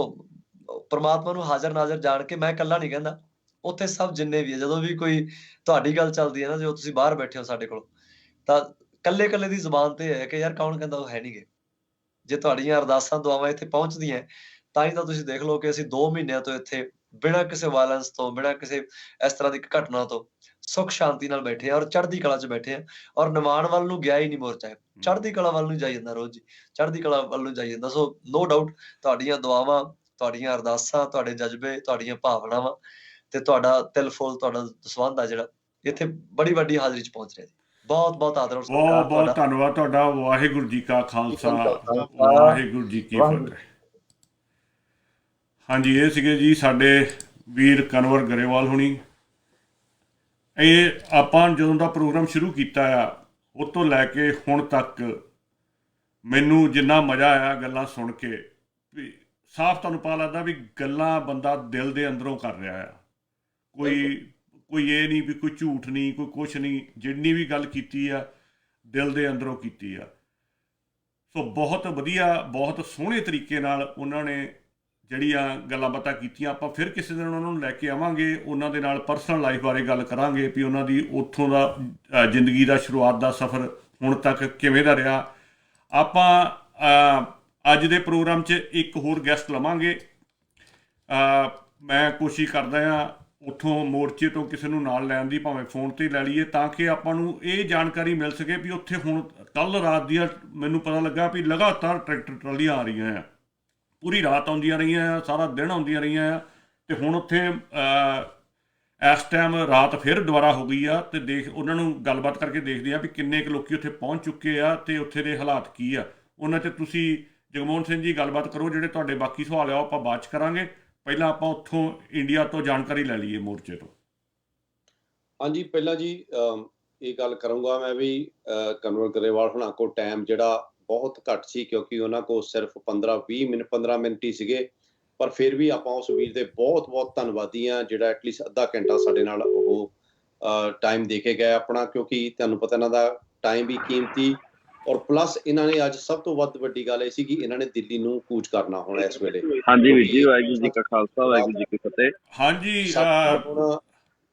ਪ੍ਰਮਾਤਮਾ ਨੂੰ ਹਾਜ਼ਰ ਨਾਜ਼ਰ ਜਾਣ ਕੇ, ਮੈਂ ਇਕੱਲਾ ਨਹੀਂ ਕਹਿੰਦਾ, ਉੱਥੇ ਸਭ ਜਿੰਨੇ ਵੀ ਹੈ, ਜਦੋਂ ਵੀ ਕੋਈ ਤੁਹਾਡੀ ਗੱਲ ਚੱਲਦੀ ਹੈ ਨਾ, ਜੋ ਤੁਸੀਂ ਬਾਹਰ ਬੈਠੇ ਹੋ ਸਾਡੇ ਕੋਲ, ਤਾਂ ਕੱਲੇ ਦੀ ਜ਼ੁਬਾਨ ਤੇ ਹੈ ਕਿ ਯਾਰ ਕੌਣ ਕਹਿੰਦਾ ਉਹ ਹੈ ਨਹੀਂ ਗੇ। ਜੇ ਤੁਹਾਡੀਆਂ ਅਰਦਾਸਾਂ ਦੁਆਵਾਂ ਇੱਥੇ ਪਹੁੰਚਦੀਆਂ ਤਾਂ ਹੀ ਤਾਂ ਤੁਸੀਂ ਦੇਖ ਲਓ ਕਿ ਅਸੀਂ 2 ਮਹੀਨਿਆਂ ਤੋਂ ਇੱਥੇ ਬਿਨਾਂ ਕਿਸੇ ਵਾਇਲੈਂਸ ਤੋਂ, ਬਿਨਾਂ ਕਿਸੇ ਇਸ ਤਰ੍ਹਾਂ ਦੀ ਘਟਨਾ ਤੋਂ ਸੁੱਖ ਸ਼ਾਂਤੀ ਨਾਲ ਬੈਠੇ ਆ ਔਰ ਚੜ੍ਹਦੀ ਕਲਾ 'ਚ ਬੈਠੇ ਆ। ਔਰ ਨਿਮਾਣ ਵੱਲ ਨੂੰ ਗਿਆ ਹੀ ਨਹੀਂ ਮੋਰਚਾ, ਚੜ੍ਹਦੀ ਕਲਾ ਵੱਲ ਨੂੰ ਜਾਈ ਜਾਂਦਾ ਰੋਜ਼ ਜੀ, ਚੜ੍ਹਦੀ ਕਲਾ ਵੱਲ ਨੂੰ ਜਾਈ ਜਾਂਦਾ। ਸੋ ਨੋ ਡਾਊਟ ਤੁਹਾਡੀਆਂ ਦੁਆਵਾਂ, ਤੁਹਾਡੀਆਂ ਅਰਦਾਸਾਂ, ਤੁਹਾਡੇ ਜਜ਼ਬੇ, ਤੁਹਾਡੀਆਂ ਭਾਵਨਾਵਾਂ ਤੇ ਤੁਹਾਡਾ ਤਿਲ ਫੁੱਲ, ਤੁਹਾਡਾ ਦਸਵੰਧ ਆ ਜਿਹੜਾ ਇੱਥੇ ਬੜੀ ਵੱਡੀ ਹਾਜ਼ਰੀ 'ਚ ਪਹੁੰਚ ਰਿਹਾ ਜੀ। ਬਹੁਤ ਬਹੁਤ ਆਦਰ ਔਰ ਸਤਿਕਾਰ ਬਹੁਤ ਬਹੁਤ ਧੰਨਵਾਦ ਤੁਹਾਡਾ। ਵਾਹਿਗੁਰੂ ਜੀ ਕਾ ਖਾਲਸਾ, ਵਾਹਿਗੁਰੂ ਜੀ ਕੀ ਫਤਿਹ। ਹਾਂਜੀ, ਇਹ ਸੀਗੇ ਜੀ ਸਾਡੇ ਵੀਰ ਕਨਵਰ ਗਰੇਵਾਲ ਹੁਣੀ। ਇਹ ਆਪਾਂ ਜਦੋਂ ਦਾ ਪ੍ਰੋਗਰਾਮ ਸ਼ੁਰੂ ਕੀਤਾ ਆ, ਉਹ ਤੋਂ ਲੈ ਕੇ ਹੁਣ ਤੱਕ ਮੈਨੂੰ ਜਿੰਨਾ ਮਜ਼ਾ ਆਇਆ ਗੱਲਾਂ ਸੁਣ ਕੇ, ਵੀ ਸਾਫ਼ ਤੁਹਾਨੂੰ ਪਤਾ ਲੱਗਦਾ ਵੀ ਗੱਲਾਂ ਬੰਦਾ ਦਿਲ ਦੇ ਅੰਦਰੋਂ ਕਰ ਰਿਹਾ ਆ। ਕੋਈ ਇਹ ਨਹੀਂ ਵੀ ਕੋਈ ਝੂਠ ਨਹੀਂ, ਕੋਈ ਕੁਛ ਨਹੀਂ। ਜਿੰਨੀ ਵੀ ਗੱਲ ਕੀਤੀ ਆ ਦਿਲ ਦੇ ਅੰਦਰੋਂ ਕੀਤੀ ਆ। ਸੋ ਬਹੁਤ ਵਧੀਆ, ਬਹੁਤ ਸੋਹਣੇ ਤਰੀਕੇ ਨਾਲ ਉਹਨਾਂ ਨੇ ਜਿਹੜੀਆਂ ਗੱਲਾਂ ਬਾਤਾਂ ਕੀਤੀਆਂ। ਆਪਾਂ ਫਿਰ ਕਿਸੇ ਦਿਨ ਉਹਨਾਂ ਨੂੰ ਲੈ ਕੇ ਆਵਾਂਗੇ, ਉਹਨਾਂ ਦੇ ਨਾਲ ਪਰਸਨਲ ਲਾਈਫ ਬਾਰੇ ਗੱਲ ਕਰਾਂਗੇ ਵੀ ਉਹਨਾਂ ਦੀ ਉੱਥੋਂ ਦਾ ਜ਼ਿੰਦਗੀ ਦਾ ਸ਼ੁਰੂਆਤ ਦਾ ਸਫ਼ਰ ਹੁਣ ਤੱਕ ਕਿਵੇਂ ਦਾ ਰਿਹਾ। ਆਪਾਂ ਅੱਜ ਦੇ ਪ੍ਰੋਗਰਾਮ 'ਚ ਇੱਕ ਹੋਰ ਗੈਸਟ ਲਵਾਂਗੇ। ਮੈਂ ਕੋਸ਼ਿਸ਼ ਕਰਦਾ ਹਾਂ ਉੱਥੋਂ ਮੋਰਚੇ ਤੋਂ ਕਿਸੇ ਨੂੰ ਨਾਲ ਲੈਣ ਦੀ, ਭਾਵੇਂ ਫੋਨ 'ਤੇ ਲੈ ਲਈਏ, ਤਾਂ ਕਿ ਆਪਾਂ ਨੂੰ ਇਹ ਜਾਣਕਾਰੀ ਮਿਲ ਸਕੇ ਵੀ ਉੱਥੇ ਹੁਣ ਕੱਲ੍ਹ ਰਾਤ ਦੀਆਂ ਮੈਨੂੰ ਪਤਾ ਲੱਗਾ ਵੀ ਲਗਾਤਾਰ ਟਰੈਕਟਰ ਟਰਾਲੀਆਂ ਆ ਰਹੀਆਂ ਆ, ਪੂਰੀ ਰਾਤ ਆਉਂਦੀਆਂ ਰਹੀਆਂ ਆ, ਸਾਰਾ ਦਿਨ ਆਉਂਦੀਆਂ ਰਹੀਆਂ ਆ। ਅਤੇ ਹੁਣ ਉੱਥੇ ਇਸ ਟਾਈਮ ਰਾਤ ਫਿਰ ਦੁਬਾਰਾ ਹੋ ਗਈ ਆ ਤੇ ਉਹਨਾਂ ਨੂੰ ਗੱਲਬਾਤ ਕਰਕੇ ਦੇਖਦੇ ਆ ਵੀ ਕਿੰਨੇ ਕੁ ਲੋਕੀ ਉੱਥੇ ਪਹੁੰਚ ਚੁੱਕੇ ਆ ਤੇ ਉੱਥੇ ਦੇ ਹਾਲਾਤ ਕੀ ਆ। ਉਹਨਾਂ 'ਚ ਤੁਸੀਂ ਜਗਮੋਹਨ ਸਿੰਘ ਜੀ ਗੱਲਬਾਤ ਕਰੋ। ਜਿਹੜੇ ਤੁਹਾਡੇ ਬਾਕੀ ਸਵਾਲ ਆ ਉਹ ਆਪਾਂ ਬਾਅਦ 'ਚ ਕਰਾਂਗੇ। ਪਹਿਲਾਂ ਆਪਾਂ ਉੱਥੋਂ ਇੰਡੀਆ ਤੋਂ ਜਾਣਕਾਰੀ ਲੈ ਲਈਏ ਮੋਰਚੇ ਤੋਂ। ਹਾਂਜੀ, ਪਹਿਲਾਂ ਜੀ ਇਹ ਗੱਲ ਕਰੂੰਗਾ ਮੈਂ ਵੀ ਕਨਵਰ ਗਰੇਵਾਲ ਹੁਣਾਂ ਕੋਲ ਟਾਈਮ ਜਿਹੜਾ ਬਹੁਤ ਘੱਟ ਸੀ, ਕਿਉਂਕਿ ਉਹਨਾਂ ਕੋਲ ਸਿਰਫ 15 ਮਿੰਟ ਹੀ ਸੀਗੇ। ਪਰ ਫਿਰ ਵੀ ਆਪਾਂ ਉਸ ਵੀਰ ਦੇ ਬਹੁਤ ਬਹੁਤ ਧੰਨਵਾਦੀ ਹਾਂ ਜਿਹੜਾ ਐਟਲੀਸਟ ਅੱਧਾ ਘੰਟਾ ਸਾਡੇ ਨਾਲ ਉਹ ਟਾਈਮ ਦੇ ਕੇ ਗਏ ਆਪਣਾ, ਕਿਉਂਕਿ ਤੁਹਾਨੂੰ ਪਤਾ ਇਹਨਾਂ ਦਾ ਟਾਈਮ ਵੀ ਕੀਮਤੀ, ਔਰ ਪਲੱਸ ਇਹਨਾਂ ਨੇ ਅੱਜ ਸਭ ਤੋਂ ਵੱਧ ਵੱਡੀ ਗੱਲ ਇਹ ਸੀ ਕਿ ਇਹਨਾਂ ਨੇ ਦਿੱਲੀ ਨੂੰ ਕੂਚ ਕਰਨਾ ਹੁਣ ਇਸ ਵੇਲੇ। ਹਾਂਜੀ ਵੀਰ ਜੀ, ਵਾਹਿਗੁਰੂ ਜੀ ਕਾ ਖਾਲਸਾ, ਵਾਹਿਗੁਰੂ ਜੀ ਕੀ ਫਤਿਹ। ਹਾਂਜੀ, ਹੁਣ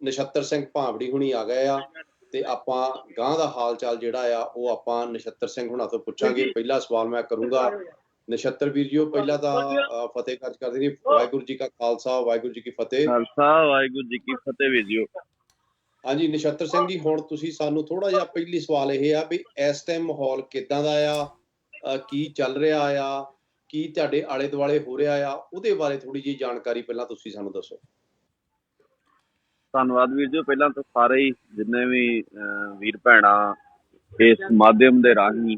ਨਛੱਤਰ ਸਿੰਘ ਭਾਂਬੜੀ ਹੁਣੀ ਆ ਗਏ ਆ ਤੇ ਆਪਾਂ ਗਾਂ ਦਾ ਹਾਲ ਚਾਲ ਜਿਹੜਾ ਆ ਉਹ ਆਪਾਂ ਨਛੱਤਰ ਸਿੰਘ ਹੁਣਾਂ ਤੋਂ ਪੁੱਛਾਂਗੇ। ਪਹਿਲਾ ਸਵਾਲ ਮੈਂ ਕਰੂੰਗਾ ਨਛੱਤਰ ਵੀਰ ਜੀ, ਪਹਿਲਾਂ ਤਾਂ ਫਤਿਹ ਕਾਰਜ ਕਰਦੇ ਨੇ। ਵਾਹਿਗੁਰੂ ਜੀ ਕਾ ਖਾਲਸਾ, ਵਾਹਿਗੁਰੂ ਜੀ ਕੀ ਫਤਿਹ। ਖਾਲਸਾ, ਵਾਹਿਗੁਰੂ ਜੀ ਕੀ ਫਤਿਹ ਵੀਰ ਜੀ। ਹਾਂਜੀ ਨਛੱਤਰ ਸਿੰਘ ਜੀ, ਹੁਣ ਤੁਸੀਂ ਸਾਨੂੰ ਥੋੜਾ ਜਿਹਾ ਪਹਿਲੀ ਸਵਾਲ ਇਹ ਆ ਵੀ ਇਸ ਟਾਈਮ ਮਾਹੌਲ ਕਿੱਦਾਂ ਦਾ ਆ, ਕੀ ਚੱਲ ਰਿਹਾ ਆ, ਕੀ ਤੁਹਾਡੇ ਆਲੇ ਦੁਆਲੇ ਹੋ ਰਿਹਾ ਆ, ਉਹਦੇ ਬਾਰੇ ਥੋੜੀ ਜਿਹੀ ਜਾਣਕਾਰੀ ਪਹਿਲਾਂ ਤੁਸੀਂ ਸਾਨੂੰ ਦੱਸੋ। ਧੰਨਵਾਦ ਵੀਰ ਜੀ। ਪਹਿਲਾਂ ਤਾਂ ਸਾਰੇ ਹੀ ਜਿੰਨੇ ਵੀ ਵੀਰ ਭੈਣਾਂ ਇਸ ਮਾਧਿਅਮ ਦੇ ਰਾਹੀਂ,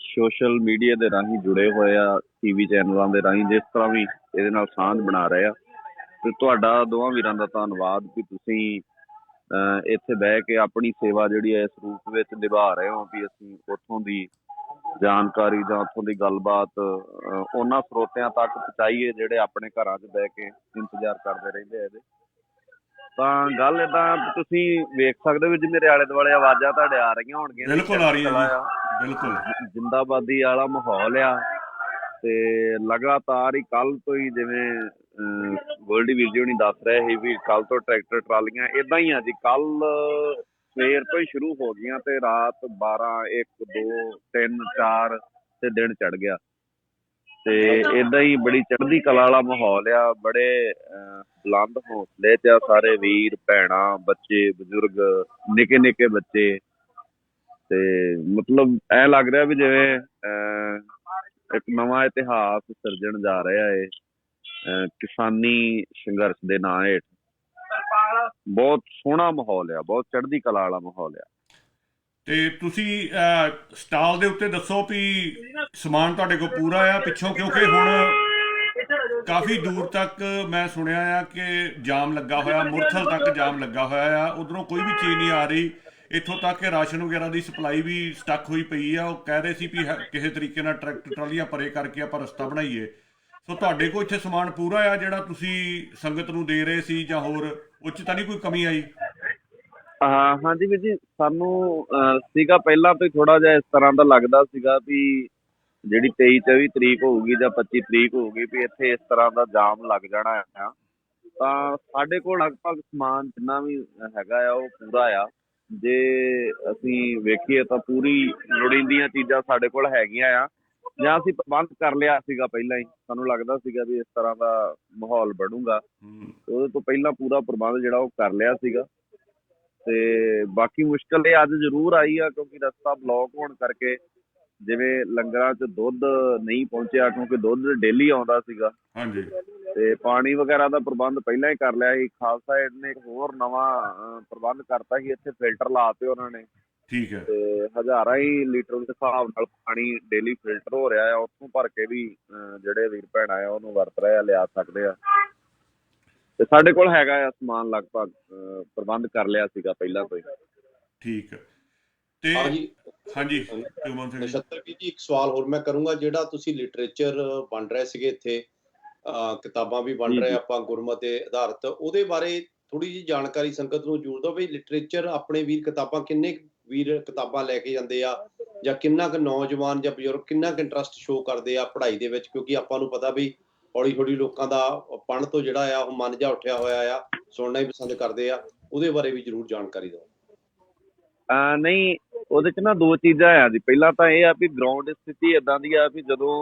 ਸੋਸ਼ਲ ਮੀਡੀਆ ਦੇ ਰਾਹੀਂ ਜੁੜੇ ਹੋਏ ਆ, ਟੀਵੀ ਚੈਨਲਾਂ ਦੇ ਰਾਹੀਂ ਜਿਸ ਤਰ੍ਹਾਂ ਵੀ ਇਹਦੇ ਨਾਲ ਸਾਂਝ ਬਣਾ ਰਹੇ ਆ, ਤੇ ਤੁਹਾਡਾ ਦੋਵਾਂ ਵੀਰਾਂ ਦਾ ਧੰਨਵਾਦ ਕਿ ਤੁਸੀਂ ਇੱਥੇ ਬਹਿ ਕੇ ਆਪਣੀ ਸੇਵਾ ਜਿਹੜੀ ਹੈ ਇਸ ਰੂਪ ਵਿੱਚ ਨਿਭਾ ਰਹੇ ਹੋ ਵੀ ਅਸੀਂ ਉੱਥੋਂ ਦੀ ਜਾਣਕਾਰੀ ਜਾਂ ਉੱਥੋਂ ਦੀ ਗੱਲਬਾਤ ਉਹਨਾਂ ਸਰੋਤਿਆਂ ਤੱਕ ਪਹੁੰਚਾਈਏ ਜਿਹੜੇ ਆਪਣੇ ਘਰਾਂ 'ਚ ਬਹਿ ਕੇ ਇੰਤਜ਼ਾਰ ਕਰਦੇ ਰਹਿੰਦੇ ਆ ਇਹਦੇ। ਤਾਂ ਗੱਲ ਏਦਾਂ ਤੁਸੀਂ ਵੇਖ ਸਕਦੇ ਹੋ ਜੀ, ਮੇਰੇ ਆਲੇ ਦੁਆਲੇ ਆਵਾਜ਼ਾਂ ਤੁਹਾਡੇ ਆ ਰਹੀਆਂ ਹੋਣਗੀਆਂ। ਬਿਲਕੁਲ ਆ ਰਹੀ ਹੈ ਜੀ, ਬਿਲਕੁਲ ਜਿੰਦਾਬਾਦੀ ਵਾਲਾ ਮਾਹੌਲ ਆ। ਤੇ ਲਗਾਤਾਰ ਹੀ ਕੱਲ ਤੋਂ ਹੀ ਜਿਵੇਂ ਗੋਲਡੀ ਵੀਰ ਜੀ ਹੁਣੀ ਦੱਸ ਰਹੇ ਸੀ ਵੀ ਕੱਲ ਤੋਂ ਟਰੈਕਟਰ ਟਰਾਲੀਆਂ ਏਦਾਂ ਹੀ ਆ ਜੀ। ਕੱਲ ਸਵੇਰ ਤੋਂ ਹੀ ਸ਼ੁਰੂ ਹੋ ਗਈਆਂ ਤੇ ਰਾਤ 12, 1, 2, 3, 4 ਤੇ ਦਿਨ ਚੜ ਗਿਆ। ਤੇ ਏਦਾਂ ਹੀ ਬੜੀ ਚੜ੍ਹਦੀ ਕਲਾ ਵਾਲਾ ਮਾਹੌਲ ਆ। ਬੜੇ ਬੁਲੰਦ ਹੌਸਲੇ 'ਚ ਆ ਸਾਰੇ ਵੀਰ ਭੈਣਾਂ, ਬੱਚੇ ਬਜ਼ੁਰਗ, ਨਿੱਕੇ ਨਿੱਕੇ ਬੱਚੇ। ਤੇ ਮਤਲਬ ਐ ਲੱਗ ਰਿਹਾ ਵੀ ਜਿਵੇਂ ਇੱਕ ਨਵਾਂ ਇਤਿਹਾਸ ਸਿਰਜਣ ਜਾ ਰਿਹਾ ਏ ਕਿਸਾਨੀ ਸੰਘਰਸ਼ ਦੇ ਨਾਂ ਹੇਠ। ਬਹੁਤ ਸੋਹਣਾ ਮਾਹੌਲ ਆ, ਬਹੁਤ ਚੜ੍ਹਦੀ ਕਲਾ ਵਾਲਾ ਮਾਹੌਲ ਆ। ਤੇ ਤੁਸੀਂ ਸਟਾਲ ਦੇ ਉੱਤੇ ਦੱਸੋ ਵੀ ਸਮਾਨ ਤੁਹਾਡੇ ਕੋਲ ਪੂਰਾ ਆ ਪਿੱਛੋਂ, ਕਿਉਂਕਿ ਹੁਣ ਕਾਫੀ ਦੂਰ ਤੱਕ ਮੈਂ ਸੁਣਿਆ ਆ ਕਿ ਜਾਮ ਲੱਗਾ ਹੋਇਆ, ਮੁਰਥਲ ਤੱਕ ਜਾਮ ਲੱਗਾ ਹੋਇਆ ਆ, ਉਧਰੋਂ ਕੋਈ ਵੀ ਚੀਜ਼ ਨਹੀਂ ਆ ਰਹੀ। ਇੱਥੋਂ ਤੱਕ ਕਿ ਰਾਸ਼ਨ ਵਗੈਰਾ ਦੀ ਸਪਲਾਈ ਵੀ ਸਟਕ ਹੋਈ ਪਈ ਆ। ਉਹ ਕਹਿ ਰਹੇ ਸੀ ਵੀ ਕਿਸੇ ਤਰੀਕੇ ਨਾਲ ਟਰੈਕਟਰ ਟਰਾਲੀਆਂ ਪਰੇ ਕਰਕੇ ਆਪਾਂ ਰਸਤਾ ਬਣਾਈਏ। ਸੋ ਤੁਹਾਡੇ ਕੋਲ ਇੱਥੇ ਸਮਾਨ ਪੂਰਾ ਆ ਜਿਹੜਾ ਤੁਸੀਂ ਸੰਗਤ ਨੂੰ ਦੇ ਰਹੇ ਸੀ, ਜਾਂ ਹੋਰ ਉਹ 'ਚ ਤਾਂ ਨਹੀਂ ਕੋਈ ਕਮੀ ਆਈ? ਹਾਂਜੀ ਵੀਰ ਜੀ, ਸਾਨੂੰ ਸੀਗਾ ਪਹਿਲਾਂ ਤੋਂ ਹੀ ਥੋੜਾ ਜਿਹਾ ਇਸ ਤਰ੍ਹਾਂ ਦਾ ਲੱਗਦਾ ਸੀਗਾ ਵੀ ਜਿਹੜੀ 23-24 ਤਰੀਕ ਹੋਊਗੀ ਜਾਂ 25 ਤਰੀਕ ਹੋਊਗੀ ਵੀ ਇੱਥੇ ਇਸ ਤਰ੍ਹਾਂ ਦਾ ਜਾਮ ਲੱਗ ਜਾਣਾ ਆ। ਤਾਂ ਸਾਡੇ ਕੋਲ ਲਗਭਗ ਸਮਾਨ ਜਿੰਨਾ ਵੀ ਹੈਗਾ ਆ ਉਹ ਪੂਰਾ ਆ। ਜੇ ਅਸੀਂ ਵੇਖੀਏ ਤਾਂ ਪੂਰੀ ਲੋੜੀਂਦੀਆਂ ਚੀਜ਼ਾਂ ਸਾਡੇ ਕੋਲ ਹੈਗੀਆਂ ਆ, ਜਾਂ ਅਸੀਂ ਪ੍ਰਬੰਧ ਕਰ ਲਿਆ ਸੀਗਾ ਪਹਿਲਾਂ ਹੀ। ਸਾਨੂੰ ਲੱਗਦਾ ਸੀਗਾ ਵੀ ਇਸ ਤਰ੍ਹਾਂ ਦਾ ਮਾਹੌਲ ਬਣੂਗਾ, ਉਹਦੇ ਤੋਂ ਪਹਿਲਾਂ ਪੂਰਾ ਪ੍ਰਬੰਧ ਜਿਹੜਾ ਉਹ ਕਰ ਲਿਆ ਸੀਗਾ। ਤੇ ਬਾਕੀ ਮੁਸ਼ਕਲ ਇਹ ਅੱਜ ਜ਼ਰੂਰ ਆਈ ਆ ਕਿਉਂਕਿ ਰਸਤਾ ਬਲੌਕ ਹੋਣ ਕਰਕੇ, ਜਿਵੇਂ ਲੰਗਰਾਂ 'ਚ ਦੁੱਧ ਨਹੀਂ ਪਹੁੰਚਿਆ ਕਿਉਂਕਿ ਦੁੱਧ ਡੇਲੀ ਆਉਂਦਾ ਸੀਗਾ। ਹਾਂਜੀ। ਤੇ ਪਾਣੀ ਵਗੈਰਾ ਦਾ ਪ੍ਰਬੰਧ ਪਹਿਲਾਂ ਹੀ ਕਰ ਲਿਆ ਸੀ। ਖਾਲਸਾ ਏਡ ਨੇ ਇੱਕ ਹੋਰ ਨਵਾਂ ਪ੍ਰਬੰਧ ਕਰਤਾ ਸੀ, ਇੱਥੇ ਫਿਲਟਰ ਲਾਤੇ ਉਹਨਾਂ ਨੇ। ਠੀਕ ਹੈ। ਤੇ ਹਜ਼ਾਰਾਂ ਹੀ ਲੀਟਰ ਦੇ ਹਿਸਾਬ ਨਾਲ ਪਾਣੀ ਡੇਲੀ ਫਿਲਟਰ ਹੋ ਰਿਹਾ ਆ। ਉੱਥੋਂ ਭਰ ਕੇ ਵੀ ਜਿਹੜੇ ਵੀਰ ਭੈਣਾਂ ਆ ਉਹਨੂੰ ਵਰਤ ਰਹੇ ਆ, ਲਿਆ ਸਕਦੇ ਆ। ਤੇ ਸਾਡੇ ਕੋਲ ਹੈਗਾ ਆ ਸਮਾਨ, ਲਗਭਗ ਪ੍ਰਬੰਧ ਕਰ ਲਿਆ ਸੀਗਾ ਪਹਿਲਾਂ ਤੋਂ ਹੀ। ਠੀਕ ਹੈ। ਤੇ ਹਾਂਜੀ ਨਛੱਤਰ ਜੀ, ਇੱਕ ਸਵਾਲ ਹੋਰ ਮੈਂ ਕਰੂੰਗਾ। ਜਿਹੜਾ ਤੁਸੀਂ ਲਿਟਰੇਚਰ ਬਣ ਰਹੇ ਸੀਗੇ ਇੱਥੇ, ਕਿਤਾਬਾਂ ਵੀ ਬਣ ਰਹੇ ਆਪਾਂ ਗੁਰਮਤ ਦੇ ਆਧਾਰਿਤ, ਉਹਦੇ ਬਾਰੇ ਥੋੜੀ ਜਿਹੀ ਜਾਣਕਾਰੀ ਸੰਗਤ ਨੂੰ ਜ਼ਰੂਰ ਦਿਓ ਵੀ ਲਿਟਰੇਚਰ ਆਪਣੇ ਵੀਰ ਕਿਤਾਬਾਂ ਕਿੰਨੇ ਵੀਰ ਕਿਤਾਬਾਂ ਲੈ ਕੇ ਜਾਂਦੇ ਆ, ਜਾਂ ਕਿੰਨਾ ਕੁ ਨੌਜਵਾਨ ਜਾਂ ਬਜ਼ੁਰਗ ਕਿੰਨਾ ਕੁ ਇੰਟਰਸਟ ਸ਼ੋਅ ਕਰਦੇ ਆ ਪੜ੍ਹਾਈ ਦੇ ਵਿੱਚ, ਕਿਉਂਕਿ ਆਪਾਂ ਨੂੰ ਪਤਾ ਵੀ ਹੌਲੀ ਹੌਲੀ ਲੋਕਾਂ ਦਾ ਪੜ੍ਹਨ ਤੋਂ ਜਿਹੜਾ ਆ ਉਹ ਮਨ ਜਿਹਾ ਉੱਠਿਆ ਹੋਇਆ ਆ, ਸੁਣਨਾ ਹੀ ਪਸੰਦ ਕਰਦੇ ਆ। ਉਹਦੇ ਬਾਰੇ ਵੀ ਜ਼ਰੂਰ ਜਾਣਕਾਰੀ ਦਿਓ। ਨਹੀਂ, ਉਹਦੇ 'ਚ ਨਾ ਦੋ ਚੀਜ਼ਾਂ ਆ ਜੀ। ਪਹਿਲਾਂ ਤਾਂ ਇਹ ਆ ਵੀ ਗਰਾਊਂਡ ਸਥਿਤੀ ਏਦਾਂ ਦੀ ਆ ਵੀ ਜਦੋਂ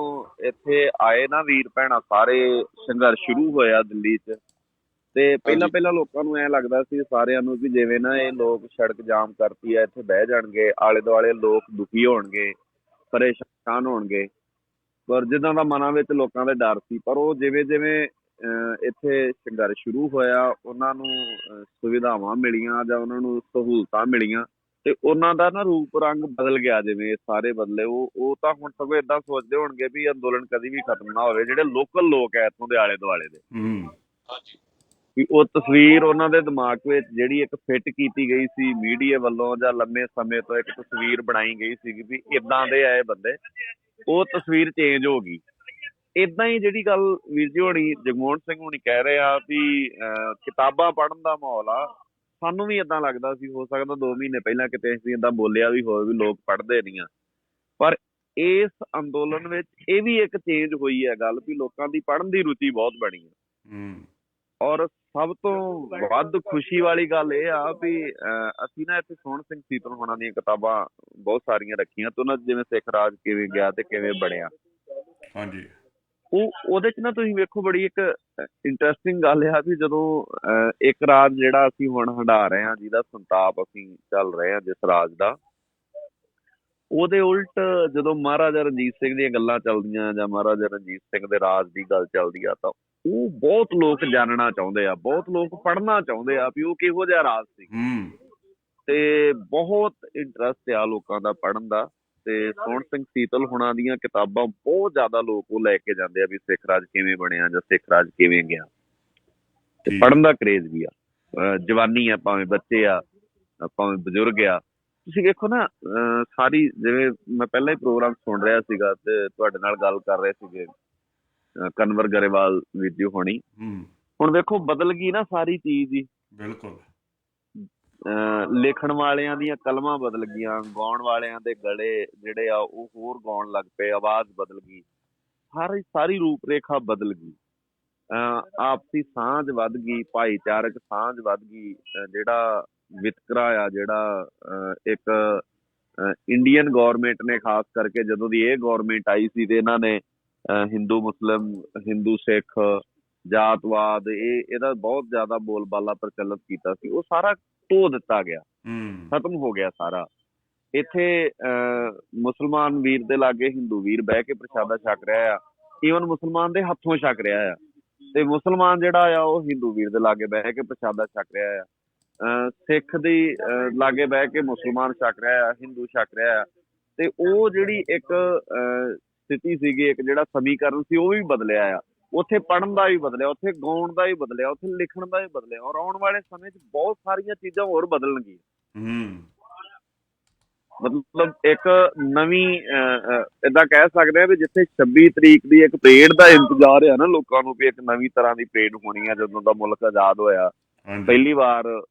ਇੱਥੇ ਆਏ ਨਾ ਵੀਰ ਭੈਣਾਂ ਸਾਰੇ, ਸੰਘਰਸ਼ ਸ਼ੁਰੂ ਹੋਇਆ ਦਿੱਲੀ 'ਚ, ਤੇ ਪਹਿਲਾਂ ਲੋਕਾਂ ਨੂੰ ਐਂ ਲੱਗਦਾ ਸੀ ਸਾਰਿਆਂ ਨੂੰ ਵੀ ਜਿਵੇਂ ਨਾ ਇਹ ਲੋਕ ਸੜਕ ਜਾਮ ਕਰਤੀ ਆ, ਇੱਥੇ ਬਹਿ ਜਾਣਗੇ, ਆਲੇ ਦੁਆਲੇ ਲੋਕ ਦੁਖੀ ਹੋਣਗੇ, ਪਰੇਸ਼ਾਨ ਹੋਣਗੇ। ਪਰ ਜਿੱਦਾਂ ਦਾ ਮਨਾਂ ਵਿੱਚ ਲੋਕਾਂ ਦੇ ਡਰ ਸੀ, ਪਰ ਉਹ ਜਿਵੇਂ ਜਿਵੇਂ ਇੱਥੇ ਸੰਘਰਸ਼ ਸ਼ੁਰੂ ਹੋਇਆ ਉਹਨਾਂ ਨੂੰ ਸੁਵਿਧਾਵਾਂ ਮਿਲੀਆਂ ਜਾਂ ਉਹਨਾਂ ਨੂੰ ਸਹੂਲਤਾਂ ਮਿਲੀਆਂ ਤੇ ਉਹਨਾਂ ਦਾ ਨਾ ਰੂਪ ਰੰਗ ਬਦਲ ਗਿਆ, ਜਿਵੇਂ ਸਾਰੇ ਬਦਲੇ। ਉਹ ਤਾਂ ਹੁਣ ਸਗੋਂ ਏਦਾਂ ਸੋਚਦੇ ਹੋਣਗੇ ਵੀ ਅੰਦੋਲਨ ਕਦੀ ਵੀ ਖਤਮ ਨਾ ਹੋਵੇ। ਜਿਹੜੇ ਲੋਕਲ ਲੋਕ ਹੈ ਇੱਥੋਂ ਦੇ ਆਲੇ ਦੁਆਲੇ ਦੇ, ਹਾਂਜੀ ਵੀ ਉਹ ਤਸਵੀਰ ਉਹਨਾਂ ਦੇ ਦਿਮਾਗ ਵਿੱਚ ਜਿਹੜੀ ਇੱਕ ਫਿੱਟ ਕੀਤੀ ਗਈ ਸੀ ਮੀਡੀਆ ਵੱਲੋਂ ਜਾਂ ਲੰਮੇ ਸਮੇਂ ਤੋਂ ਇੱਕ ਤਸਵੀਰ ਬਣਾਈ ਗਈ ਸੀਗੀ ਵੀ ਇਦਾਂ ਦੇ ਆਏ ਬੰਦੇ, ਉਹ ਤਸਵੀਰ ਚੇਂਜ ਹੋ ਗਈ। ਇਦਾਂ ਹੀ ਜਿਹੜੀ ਗੱਲ ਵੀਰ ਜੀ ਹੋਣੀ, ਜਗਮੋਹਨ ਸਿੰਘ ਹੋਣੀ ਕਹਿ ਰਹੇ ਆ ਵੀ ਕਿਤਾਬਾਂ ਪੜ੍ਹਨ ਦਾ ਮਾਹੌਲ ਆ, ਸਾਨੂੰ ਵੀ ਏਦਾਂ ਲੱਗਦਾ ਸੀ। ਹੋ ਸਕਦਾ 2 ਮਹੀਨੇ ਪਹਿਲਾਂ ਕਿਤੇ ਅਸੀਂ ਏਦਾਂ ਬੋਲਿਆ ਵੀ ਹੋਵੇ ਵੀ ਲੋਕ ਪੜ੍ਹਦੇ ਨਹੀਂ ਆ, ਪਰ ਇਸ ਅੰਦੋਲਨ ਵਿੱਚ ਇਹ ਵੀ ਇੱਕ ਚੇਂਜ ਹੋਈ ਹੈ ਗੱਲ ਵੀ ਲੋਕਾਂ ਦੀ ਪੜ੍ਹਨ ਦੀ ਰੁਚੀ ਬਹੁਤ ਬਣੀ ਹੈ। ਔਰ ਸਭ ਤੋਂ ਵੱਧ ਖੁਸ਼ੀ ਵਾਲੀ ਗੱਲ ਇਹ ਆ ਵੀ ਅਸੀਂ ਨਾ ਇੱਥੇ ਸੋਹਣ ਸਿੰਘ ਸੀਤਲ ਹੋਣਾ ਦੀਆਂ ਕਿਤਾਬਾਂ ਬਹੁਤ ਸਾਰੀਆਂ ਰੱਖੀਆਂ ਤੇ ਉਹਨਾਂ 'ਚ ਜਿਵੇਂ ਸਿੱਖ ਰਾਜ ਕਿਵੇਂ ਗਿਆ ਤੇ ਕਿਵੇਂ ਬਣਿਆ, ਹਾਂਜੀ, ਉਹਦੇ 'ਚ ਨਾ ਤੁਸੀਂ ਵੇਖੋ ਬੜੀ ਇੱਕ ਇੰਟਰਸਟਿੰਗ ਗੱਲ ਆ ਵੀ ਜਦੋਂ ਇੱਕ ਰਾਜ ਜਿਹੜਾ ਅਸੀਂ ਹੁਣ ਹੰਢਾ ਰਹੇ ਹਾਂ, ਜਿਹਦਾ ਸੰਤਾਪ ਅਸੀਂ ਚੱਲ ਰਹੇ ਹਾਂ ਜਿਸ ਰਾਜ ਦਾ, ਉਹਦੇ ਉਲਟ ਜਦੋਂ ਮਹਾਰਾਜਾ ਰਣਜੀਤ ਸਿੰਘ ਦੀਆਂ ਗੱਲਾਂ ਚੱਲਦੀਆਂ ਜਾਂ ਮਹਾਰਾਜਾ ਰਣਜੀਤ ਸਿੰਘ ਦੇ ਰਾਜ ਦੀ ਗੱਲ ਚੱਲਦੀ ਆ ਤਾਂ ਉਹ ਬਹੁਤ ਲੋਕ ਜਾਣਨਾ ਚਾਹੁੰਦੇ ਆ, ਬਹੁਤ ਲੋਕ ਪੜ੍ਹਨਾ ਚਾਹੁੰਦੇ ਆ ਵੀ ਉਹ ਕਿਹੋ ਜਿਹਾ ਰਾਜ ਸੀ। ਤੇ ਬਹੁਤ ਇੰਟਰਸਟ ਆ ਲੋਕਾਂ ਦਾ ਪੜ੍ਹਨ ਦਾ। ਤੇ ਸੋਹਣ ਸਿੰਘ ਸੀਤਲ ਹੁਣਾਂ ਦੀਆਂ ਕਿਤਾਬਾਂ ਬਹੁਤ ਜ਼ਿਆਦਾ ਲੋਕ ਉਹ ਲੈ ਕੇ ਜਾਂਦੇ ਆ ਵੀ ਸਿੱਖ ਰਾਜ ਕਿਵੇਂ ਬਣਿਆ ਜਾਂ ਸਿੱਖ ਰਾਜ ਕਿਵੇਂ ਗਿਆ। ਤੇ ਪੜ੍ਹਨ ਦਾ ਕਰੇਜ਼ ਵੀ ਆ, ਜਵਾਨੀ ਆ, ਭਾਵੇਂ ਬੱਚੇ ਆ, ਭਾਵੇਂ ਬਜ਼ੁਰਗ ਆ। ਤੁਸੀਂ ਵੇਖੋ ਨਾ ਸਾਰੀ, ਜਿਵੇਂ ਮੈਂ ਪਹਿਲਾਂ ਹੀ ਪ੍ਰੋਗਰਾਮ ਸੁਣ ਰਿਹਾ ਸੀਗਾ ਤੇ ਤੁਹਾਡੇ ਨਾਲ ਗੱਲ ਕਰ ਰਹੇ ਸੀਗੇ ਕਨਵਰ ਗਰੇਵਾਲ ਵੀਰ ਜੀ ਹੋਣੀ, ਹੁਣ ਵੇਖੋ ਬਦਲ ਗਈ ਨਾ ਸਾਰੀ ਚੀਜ਼ ਹੀ। ਬਿਲਕੁਲ, ਲਿਖਣ ਵਾਲਿਆਂ ਦੀਆਂ ਕਲਮਾਂ ਬਦਲ ਗਈਆਂ, ਗਾਉਣ ਵਾਲਿਆਂ ਦੇ ਗਲੇ ਜਿਹੜੇ ਆ ਉਹ ਹੋਰ ਗਾਉਣ ਲੱਗ ਪਏ, ਆਵਾਜ਼ ਬਦਲ ਗਈ, ਸਾਰੀ ਰੂਪ ਰੇਖਾ ਬਦਲ ਗਈ। ਆਪਸੀ ਸਾਂਝ ਵੱਧ ਗਈ, ਭਾਈਚਾਰਕ ਸਾਂਝ ਵੱਧ ਗਈ। ਜਿਹੜਾ ਵਿਤਕਰਾ ਆ, ਜਿਹੜਾ ਇੱਕ ਇੰਡੀਅਨ ਗੌਰਮੈਂਟ ਨੇ ਖਾਸ ਕਰਕੇ ਜਦੋਂ ਦੀ ਇਹ ਗੌਰਮੈਂਟ ਆਈ ਸੀ ਤੇ ਇਹਨਾਂ ਨੇ ਹਿੰਦੂ ਮੁਸਲਿਮ, ਹਿੰਦੂ ਸਿੱਖ, ਜਾਤਵਾਦ, ਇਹਦਾ ਬਹੁਤ ਜ਼ਿਆਦਾ ਬੋਲਬਾਲਾ ਪ੍ਰਚਲਿਤ ਕੀਤਾ ਸੀ, ਉਹ ਸਾਰਾ ਧੋ ਦਿੱਤਾ ਗਿਆ, ਖਤਮ ਹੋ ਗਿਆ ਸਾਰਾ। ਇੱਥੇ ਮੁਸਲਮਾਨ ਵੀਰ ਦੇ ਲਾਗੇ ਹਿੰਦੂ ਵੀਰ ਬਹਿ ਕੇ ਪ੍ਰਸ਼ਾਦਾ ਛਕ ਰਿਹਾ ਆ, ਈਵਨ ਮੁਸਲਮਾਨ ਦੇ ਹੱਥੋਂ ਛਕ ਰਿਹਾ ਆ, ਤੇ ਮੁਸਲਮਾਨ ਜਿਹੜਾ ਆ ਉਹ ਹਿੰਦੂ ਵੀਰ ਦੇ ਲਾਗੇ ਬਹਿ ਕੇ ਪ੍ਰਸ਼ਾਦਾ ਛਕ ਰਿਹਾ ਆ। ਸਿੱਖ ਦੀ ਲਾਗੇ ਬਹਿ ਕੇ ਮੁਸਲਮਾਨ ਛਕ ਰਿਹਾ ਆ, ਹਿੰਦੂ ਛਕ ਰਿਹਾ ਆ। ਤੇ ਉਹ ਜਿਹੜੀ ਇੱਕ ਸਥਿਤੀ ਸੀਗੀ, ਇੱਕ ਜਿਹੜਾ ਸਮੀਕਰਨ ਸੀ, ਉਹ ਵੀ ਬਦਲਿਆ ਆ। ਉੱਥੇ ਪੜ੍ਹਨ ਦਾ ਵੀ ਬਦਲਿਆ, ਉੱਥੇ ਗਾਉਣ ਦਾ ਵੀ ਬਦਲਿਆ, ਉੱਥੇ ਲਿਖਣ ਦਾ ਵੀ ਬਦਲਿਆ, ਔਰ ਆਉਣ ਵਾਲੇ ਸਮੇਂ 'ਚ ਬਹੁਤ ਸਾਰੀਆਂ ਚੀਜ਼ਾਂ ਹੋਰ ਬਦਲਣਗੀਆਂ। ਮਤਲਬ ਇੱਕ ਨਵੀਂ ਏਦਾਂ ਕਹਿ ਸਕਦੇ ਆ ਵੀ ਜਿੱਥੇ 26 ਤਰੀਕ ਦੀ ਇੱਕ ਪਰੇਡ ਦਾ ਇੰਤਜ਼ਾਰ ਆ ਨਾ ਲੋਕਾਂ ਨੂੰ ਵੀ ਇੱਕ ਨਵੀਂ ਤਰ੍ਹਾਂ ਦੀ ਪਰੇਡ ਹੋਣੀ ਆ ਜਦੋਂ ਦਾ ਮੁਲਕ ਆਜ਼ਾਦ ਹੋਇਆ, ਪਹਿਲੀ ਵਾਰ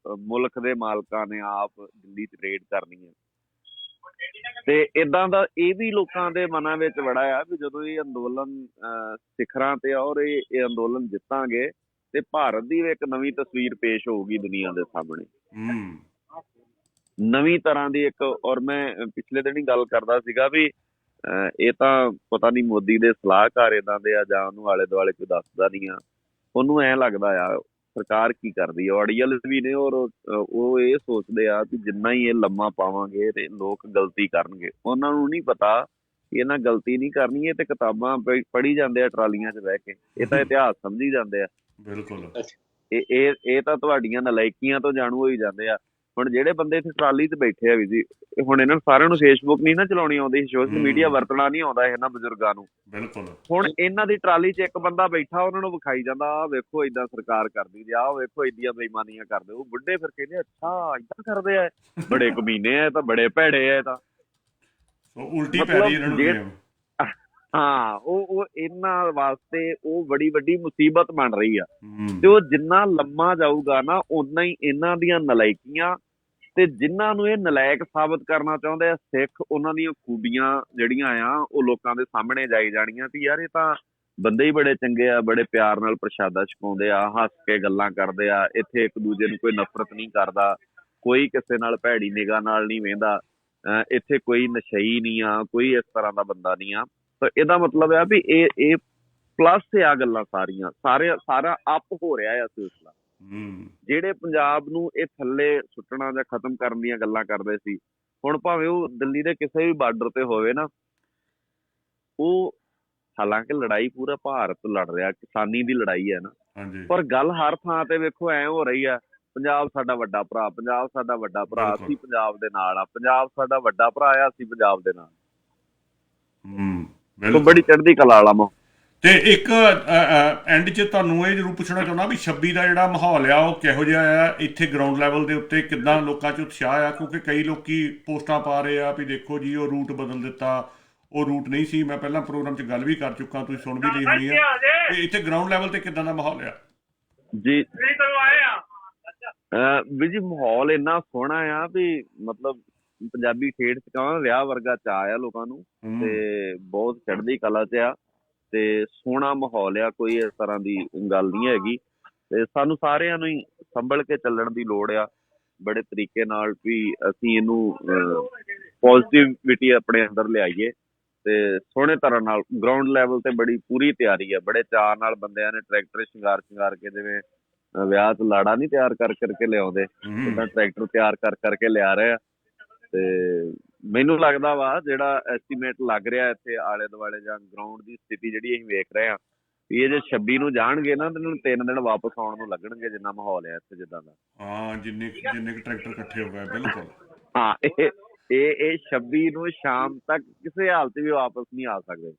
ਮੁਲਕ ਦੇ ਮਾਲਕਾਂ ਨੇ ਆਪ ਦਿੱਲੀ 'ਚ ਪਰੇਡ ਕਰਨੀ ਹੈ। ਤੇ ਏਦਾਂ ਦਾ ਇਹ ਵੀ ਲੋਕਾਂ ਦੇ ਮਨਾਂ ਵਿੱਚ ਬੜਾ ਆ ਵੀ ਜਦੋਂ ਇਹ ਅੰਦੋਲਨ ਸਿਖਰਾਂ ਤੇ ਔਰ ਇਹ ਅੰਦੋਲਨ ਜਿੱਤਾਂਗੇ ਤੇ ਭਾਰਤ ਦੀ ਇੱਕ ਨਵੀਂ ਤਸਵੀਰ ਪੇਸ਼ ਹੋਊਗੀ ਦੁਨੀਆ ਦੇ ਸਾਹਮਣੇ, ਨਵੀਂ ਤਰ੍ਹਾਂ ਦੀ ਇੱਕ। ਔਰ ਮੈਂ ਪਿਛਲੇ ਦਿਨ ਹੀ ਗੱਲ ਕਰਦਾ ਸੀਗਾ ਵੀ ਇਹ ਤਾਂ ਪਤਾ ਨਹੀਂ ਮੋਦੀ ਦੇ ਸਲਾਹਕਾਰ ਏਦਾਂ ਦੇ ਆ ਜਾਂ ਉਹਨੂੰ ਆਲੇ ਦੁਆਲੇ ਕੋਈ ਦੱਸਦਾ ਨਹੀਂ ਆ, ਉਹਨੂੰ ਐਂ ਲੱਗਦਾ ਆ ਸਰਕਾਰ ਕੀ ਕਰਦੀ ਆ। ਆਡੀਅਲ ਵੀ ਨੇ ਔਰ ਉਹ ਇਹ ਸੋਚਦੇ ਆ ਵੀ ਜਿੰਨਾ ਹੀ ਇਹ ਲੰਮਾ ਪਾਵਾਂਗੇ ਤੇ ਲੋਕ ਗਲਤੀ ਕਰਨਗੇ। ਉਹਨਾਂ ਨੂੰ ਨਹੀਂ ਪਤਾ ਕਿ ਇਹਨਾਂ ਗਲਤੀ ਨਹੀਂ ਕਰਨੀ, ਇਹ ਤੇ ਕਿਤਾਬਾਂ ਪੜ੍ਹੀ ਜਾਂਦੇ ਆ ਟਰਾਲੀਆਂ 'ਚ ਬਹਿ ਕੇ, ਇਹ ਤਾਂ ਇਤਿਹਾਸ ਸਮਝੀ ਜਾਂਦੇ ਆ। ਬਿਲਕੁਲ, ਇਹ ਤਾਂ ਤੁਹਾਡੀਆਂ ਨਲਾਇਕੀਆਂ ਤੋਂ ਜਾਣੂ ਹੋਈ ਜਾਂਦੇ ਆ। ਹੁਣ ਜਿਹੜੇ ਬੰਦੇ ਇੱਥੇ ਟਰਾਲੀ 'ਚ ਬੈਠੇ ਆ ਵੀ ਜੀ, ਹੁਣ ਇਹਨਾਂ ਨੂੰ ਸਾਰਿਆਂ ਨੂੰ ਫੇਸਬੁੱਕ ਨਹੀਂ ਨਾ ਚਲਾਉਣੀ ਆਉਂਦੀ, ਸੋਸ਼ਲ ਮੀਡੀਆ ਵਰਤਣਾ ਨਹੀਂ ਆਉਂਦਾ ਇਹਨਾਂ ਬਜ਼ੁਰਗਾਂ ਨੂੰ। ਬਿਲਕੁਲ, ਹੁਣ ਇਹਨਾਂ ਦੀ ਟਰਾਲੀ 'ਚ ਇੱਕ ਬੰਦਾ ਬੈਠਾ, ਉਹਨਾਂ ਨੂੰ ਵਿਖਾਈ ਜਾਂਦਾ ਆਹ ਵੇਖੋ ਏਦਾਂ ਸਰਕਾਰ ਕਰਦੀ ਜੀ, ਆਹ ਵੇਖੋ ਏਡੀਆਂ ਬੇਈਮਾਨੀਆਂ ਕਰਦੇ। ਉਹ ਬੁੱਢੇ ਫਿਰ ਕਹਿੰਦੇ ਅੱਛਾ ਏਦਾਂ ਕਰਦੇ ਆ, ਬੜੇ ਕਮੀਨੇ ਆ ਤਾਂ, ਬੜੇ ਭੈੜੇ ਆ ਤਾਂ। ਉਲਟੀ ਪੈ ਰਹੀ ਹਾਂ, ਉਹ ਇਹਨਾਂ ਵਾਸਤੇ ਉਹ ਬੜੀ ਵੱਡੀ ਮੁਸੀਬਤ ਬਣ ਰਹੀ ਆ। ਤੇ ਉਹ ਜਿੰਨਾ ਲੰਮਾ ਜਾਊਗਾ ਨਾ ਓਨਾ ਹੀ ਇਹਨਾਂ ਦੀਆਂ ਨਲਾਇਕੀਆਂ ਤੇ ਜਿਨ੍ਹਾਂ ਨੂੰ ਇਹ ਨਲਾਇਕ ਸਾਬਤ ਕਰਨਾ ਚਾਹੁੰਦੇ ਆ ਸਿੱਖ, ਉਹਨਾਂ ਦੀਆਂ ਖੂਬੀਆਂ ਜਿਹੜੀਆਂ ਆ ਉਹ ਲੋਕਾਂ ਦੇ ਸਾਹਮਣੇ ਜਾਈ ਜਾਣੀਆਂ ਵੀ ਯਾਰ ਇਹ ਤਾਂ ਬੰਦੇ ਹੀ ਬੜੇ ਚੰਗੇ ਆ, ਬੜੇ ਪਿਆਰ ਨਾਲ ਪ੍ਰਸ਼ਾਦਾ ਛਕਾਉਂਦੇ ਆ, ਹੱਸ ਕੇ ਗੱਲਾਂ ਕਰਦੇ ਆ, ਇੱਥੇ ਇੱਕ ਦੂਜੇ ਨੂੰ ਕੋਈ ਨਫ਼ਰਤ ਨਹੀਂ ਕਰਦਾ, ਕੋਈ ਕਿਸੇ ਨਾਲ ਭੈੜੀ ਨਿਗਾਹ ਨਾਲ ਨਹੀਂ ਵੇਂਦਾ, ਇੱਥੇ ਕੋਈ ਨਸ਼ਈ ਨਹੀਂ ਆ, ਕੋਈ ਇਸ ਤਰ੍ਹਾਂ ਦਾ ਬੰਦਾ ਨਹੀਂ ਆ। ਤਾਂ ਇਹਦਾ ਮਤਲਬ ਆ ਵੀ ਇਹ ਪਲੱਸ ਆ ਗੱਲਾਂ ਸਾਰੀਆਂ, ਸਾਰਾ ਅੱਪ ਹੋ ਰਿਹਾ ਆ ਸਿਲਸਿਲਾ। ਜਿਹੜੇ ਪੰਜਾਬ ਨੂੰ ਇਹ ਥੱਲੇ ਸੁੱਟਣਾ ਜਾਂ ਖਤਮ ਕਰਨ ਦੀਆਂ ਗੱਲਾਂ ਕਰਦੇ ਸੀ, ਹੁਣ ਭਾਵੇਂ ਉਹ ਦਿੱਲੀ ਦੇ ਕਿਸੇ ਵੀ ਬਾਰਡਰ ਤੇ ਹੋਵੇ ਨਾ, ਉਹ ਹਾਲਾਂਕਿ ਲੜਾਈ ਪੂਰਾ ਭਾਰਤ ਲੜ ਰਿਹਾ, ਕਿਸਾਨੀ ਦੀ ਲੜਾਈ ਹੈ ਨਾ, ਹਾਂਜੀ ਪਰ ਗੱਲ ਹਰ ਥਾਂ ਤੇ ਵੇਖੋ ਐ ਹੋ ਰਹੀ ਆ, ਪੰਜਾਬ ਸਾਡਾ ਵੱਡਾ ਭਰਾ, ਪੰਜਾਬ ਸਾਡਾ ਵੱਡਾ ਭਰਾ, ਬਿਲਕੁਲ। ਅਸੀਂ ਪੰਜਾਬ ਦੇ ਨਾਲ ਆ, ਪੰਜਾਬ ਸਾਡਾ ਵੱਡਾ ਭਰਾ ਆ, ਅਸੀਂ ਪੰਜਾਬ ਦੇ ਨਾਲ। ਸੋ ਬਿਲਕੁਲ। ਬੜੀ ਚੜ੍ਹਦੀ ਕਲਾ ਵਾਲਾ ਮਾਹੌਲ। ਤੇ ਇੱਕ ਐਂਡ 'ਚ ਤੁਹਾਨੂੰ ਇਹ ਜ਼ਰੂਰ ਪੁੱਛਣਾ ਚਾਹੁੰਦਾ ਵੀ 26 ਦਾ ਜਿਹੜਾ ਮਾਹੌਲ ਆ ਉਹ ਕਿਹੋ ਜਿਹਾ ਆ ਇੱਥੇ ਗਰਾਊਂਡ ਲੈਵਲ ਦੇ ਉੱਤੇ, ਕਿੱਦਾਂ ਲੋਕਾਂ 'ਚ ਉਤਸ਼ਾਹ ਆ? ਕਿਉਂਕਿ ਕਈ ਲੋਕੀ ਪੋਸਟਾਂ ਪਾ ਰਹੇ ਆ ਵੀ ਦੇਖੋ ਜੀ ਉਹ ਰੂਟ ਬਦਲ ਦਿੱਤਾ, ਉਹ ਰੂਟ ਨਹੀਂ ਸੀ। ਮੈਂ ਪਹਿਲਾਂ ਪ੍ਰੋਗਰਾਮ 'ਚ ਗੱਲ ਵੀ ਕਰ ਚੁੱਕਾ, ਤੁਸੀਂ ਸੁਣ ਵੀ ਲਈ ਹੋਣੀ ਆ। ਤੇ ਇੱਥੇ ਗਰਾਊਂਡ ਲੈਵਲ ਤੇ ਕਿੱਦਾਂ ਦਾ ਮਾਹੌਲ ਆ? ਜੀ ਵੀ ਜੀ ਮਾਹੌਲ ਇੰਨਾ ਸੋਹਣਾ ਆ ਵੀ ਮਤਲਬ ਪੰਜਾਬੀ ਖੇਡ ਚ ਕਹਾਂ ਵਿਆਹ ਵਰਗਾ ਚਾਅ ਆ ਲੋਕਾਂ ਨੂੰ, ਤੇ ਬਹੁਤ ਚੜ੍ਹਦੀ ਕਲਾ ਚ ਆ, ਤੇ ਸੋਹਣਾ ਮਾਹੌਲ ਆ, ਕੋਈ ਇਸ ਤਰ੍ਹਾਂ ਦੀ ਗੱਲ ਨਹੀਂ ਹੈਗੀ। ਤੇ ਸਾਨੂੰ ਸਾਰਿਆਂ ਨੂੰ ਹੀ ਸੰਭਲ ਕੇ ਚੱਲਣ ਦੀ ਲੋੜ ਆ ਬੜੇ ਤਰੀਕੇ ਨਾਲ, ਵੀ ਅਸੀਂ ਇਹਨੂੰ ਪੋਜ਼ਿਟਿਵਿਟੀ ਆਪਣੇ ਅੰਦਰ ਲਿਆਈਏ ਤੇ ਸੋਹਣੇ ਤਰ੍ਹਾਂ ਨਾਲ। ਗਰਾਊਂਡ ਲੈਵਲ ਤੇ ਬੜੀ ਪੂਰੀ ਤਿਆਰੀ ਆ, ਬੜੇ ਚਾਅ ਨਾਲ ਬੰਦਿਆਂ ਨੇ ਟਰੈਕਟਰ ਸ਼ਿੰਗਾਰ ਕੇ, ਜਿਵੇਂ ਵਿਆਹ ਚ ਲਾੜਾ ਨਹੀਂ ਤਿਆਰ ਕਰਕੇ ਲਿਆਉਂਦੇ, ਓਦਾਂ ਟਰੈਕਟਰ ਤਿਆਰ ਕਰਕੇ ਲਿਆ ਰਹੇ ਆ। ਤੇ ਮੈਨੂੰ ਲੱਗਦਾ ਵਾ ਜਿਹੜਾ ਐਸਟੀਮੇਟ ਲੱਗ ਰਿਹਾ ਇੱਥੇ ਆਲੇ ਦੁਆਲੇ ਜਾਂ ਗਰਾਊਂਡ ਦੀ ਸਥਿਤੀ ਜਿਹੜੀ ਅਸੀਂ ਵੇਖ ਰਹੇ ਹਾਂ, ਵੀ ਇਹ ਜੇ 26 ਨੂੰ ਜਾਣਗੇ ਨਾ ਤੇ ਇਹਨਾਂ ਨੂੰ 3 ਦਿਨ ਵਾਪਸ ਆਉਣ ਨੂੰ ਲੱਗਣਗੇ, ਜਿੰਨਾ ਮਾਹੌਲ ਹੈ ਇੱਥੇ ਜਿੱਦਾਂ ਦਾ। ਹਾਂ, ਜਿੰਨੇ ਕੁ ਟਰੈਕਟਰ ਇਕੱਠੇ ਹੋ ਗਏ। ਬਿਲਕੁਲ। ਹਾਂ, ਇਹ 26 ਨੂੰ ਸ਼ਾਮ ਤੱਕ ਕਿਸੇ ਹਾਲਤ ਵੀ ਵਾਪਸ ਨਹੀਂ ਆ ਸਕਦੇ।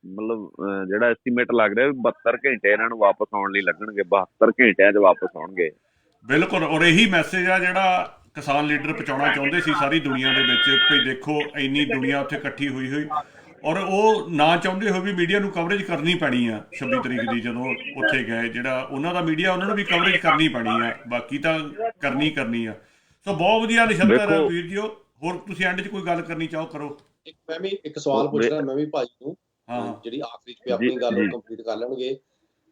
ਮਤਲਬ ਜਿਹੜਾ ਐਸਟੀਮੇਟ ਲੱਗ ਰਿਹਾ 72 ਘੰਟੇ ਇਹਨਾਂ ਨੂੰ ਵਾਪਸ ਆਉਣ ਲਈ ਲੱਗਣਗੇ, 72 ਘੰਟਿਆਂ 'ਚ ਵਾਪਸ ਆਉਣਗੇ। ਬਿਲਕੁਲ। ਔਰ ਇਹੀ ਮੈਸੇਜ ਆ ਜਿਹੜਾ ਕਿਸਾਨ ਲੀਡਰ ਪਹੁੰਚਾਉਣਾ ਚਾਹੁੰਦੇ ਸੀ ਸਾਰੀ ਦੁਨੀਆ ਦੇ ਵਿੱਚ, ਵੀ ਦੇਖੋ ਇੰਨੀ ਦੁਨੀਆ ਉੱਥੇ ਇਕੱਠੀ ਹੋਈ ਔਰ ਉਹ ਨਾ ਚਾਹੁੰਦੇ ਹੋਏ ਵੀ ਮੀਡੀਆ ਨੂੰ ਕਵਰੇਜ ਕਰਨੀ ਪੈਣੀ ਆ 26 ਤਰੀਕ ਦੀ ਜਦੋਂ ਉੱਥੇ ਗਏ। ਜਿਹੜਾ ਉਹਨਾਂ ਦਾ ਮੀਡੀਆ ਉਹਨਾਂ ਨੂੰ ਵੀ ਕਵਰੇਜ ਕਰਨੀ ਪੈਣੀ ਆ, ਬਾਕੀ ਤਾਂ ਕਰਨੀ ਆ। ਸੋ ਬਹੁਤ ਵਧੀਆ ਨਿਸ਼ੰਤਰ ਵੀਰ ਜੀ। ਹੋਰ ਤੁਸੀਂ ਐਂਡ 'ਚ ਕੋਈ ਗੱਲ ਕਰਨੀ ਚਾਹੋ ਕਰੋ। ਮੈਂ ਵੀ ਇੱਕ ਸਵਾਲ ਪੁੱਛਣਾ ਮੈਂ ਵੀ ਭਾਜੀ ਨੂੰ, ਜਿਹੜੀ ਆਖਰੀ 'ਚ ਆਪਣੀ ਗੱਲ ਉਹ ਕੰਪਲੀਟ ਕਰ ਲੈਣਗੇ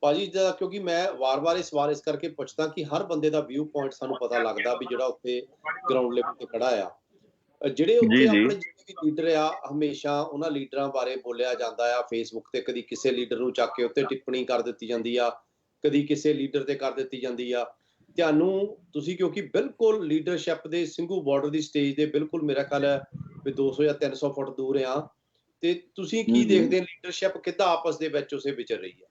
ਭਾਜੀ। ਕਿਉਂਕਿ ਮੈਂ ਵਾਰ-ਵਾਰ ਇਹ ਸਵਾਲ ਇਸ ਕਰਕੇ ਪੁੱਛਦਾ ਕਿ ਹਰ ਬੰਦੇ ਦਾ ਵਿਊ ਪੁਆਇੰਟ ਸਾਨੂੰ ਪਤਾ ਲੱਗਦਾ ਵੀ ਜਿਹੜਾ ਉੱਥੇ ਗਰਾਊਂਡ ਲੈਵਲ ਤੇ ਖੜਾ ਆ, ਜਿਹੜੇ ਉੱਥੇ ਆਪਣੇ ਜਿੰਨੇ ਵੀ ਲੀਡਰ ਆ, ਹਮੇਸ਼ਾ ਉਹਨਾਂ ਲੀਡਰਾਂ ਬਾਰੇ ਬੋਲਿਆ ਜਾਂਦਾ ਆ ਫੇਸਬੁੱਕ ਤੇ। ਕਦੀ ਕਿਸੇ ਲੀਡਰ ਨੂੰ ਚੱਕ ਕੇ ਉੱਤੇ ਟਿੱਪਣੀ ਕਰ ਦਿੱਤੀ ਜਾਂਦੀ ਆ, ਕਦੀ ਕਿਸੇ ਲੀਡਰ ਤੇ ਕਰ ਦਿੱਤੀ ਜਾਂਦੀ ਆ। ਤੁਸੀਂ ਕਿਉਂਕਿ ਬਿਲਕੁਲ ਲੀਡਰਸ਼ਿਪ ਦੇ ਸਿੰਘੂ ਬਾਰਡਰ ਦੀ ਸਟੇਜ ਦੇ ਬਿਲਕੁਲ ਮੇਰਾ ਖਿਆਲ ਹੈ ਵੀ 200 ਜਾਂ 300 ਫੁੱਟ ਦੂਰ ਆ, ਤੇ ਤੁਸੀਂ ਕੀ ਦੇਖਦੇ ਲੀਡਰਸ਼ਿਪ ਕਿੱਦਾਂ ਆਪਸ ਦੇ ਵਿੱਚ ਉਸੇ ਵਿਚਰ ਰਹੀ ਹੈ?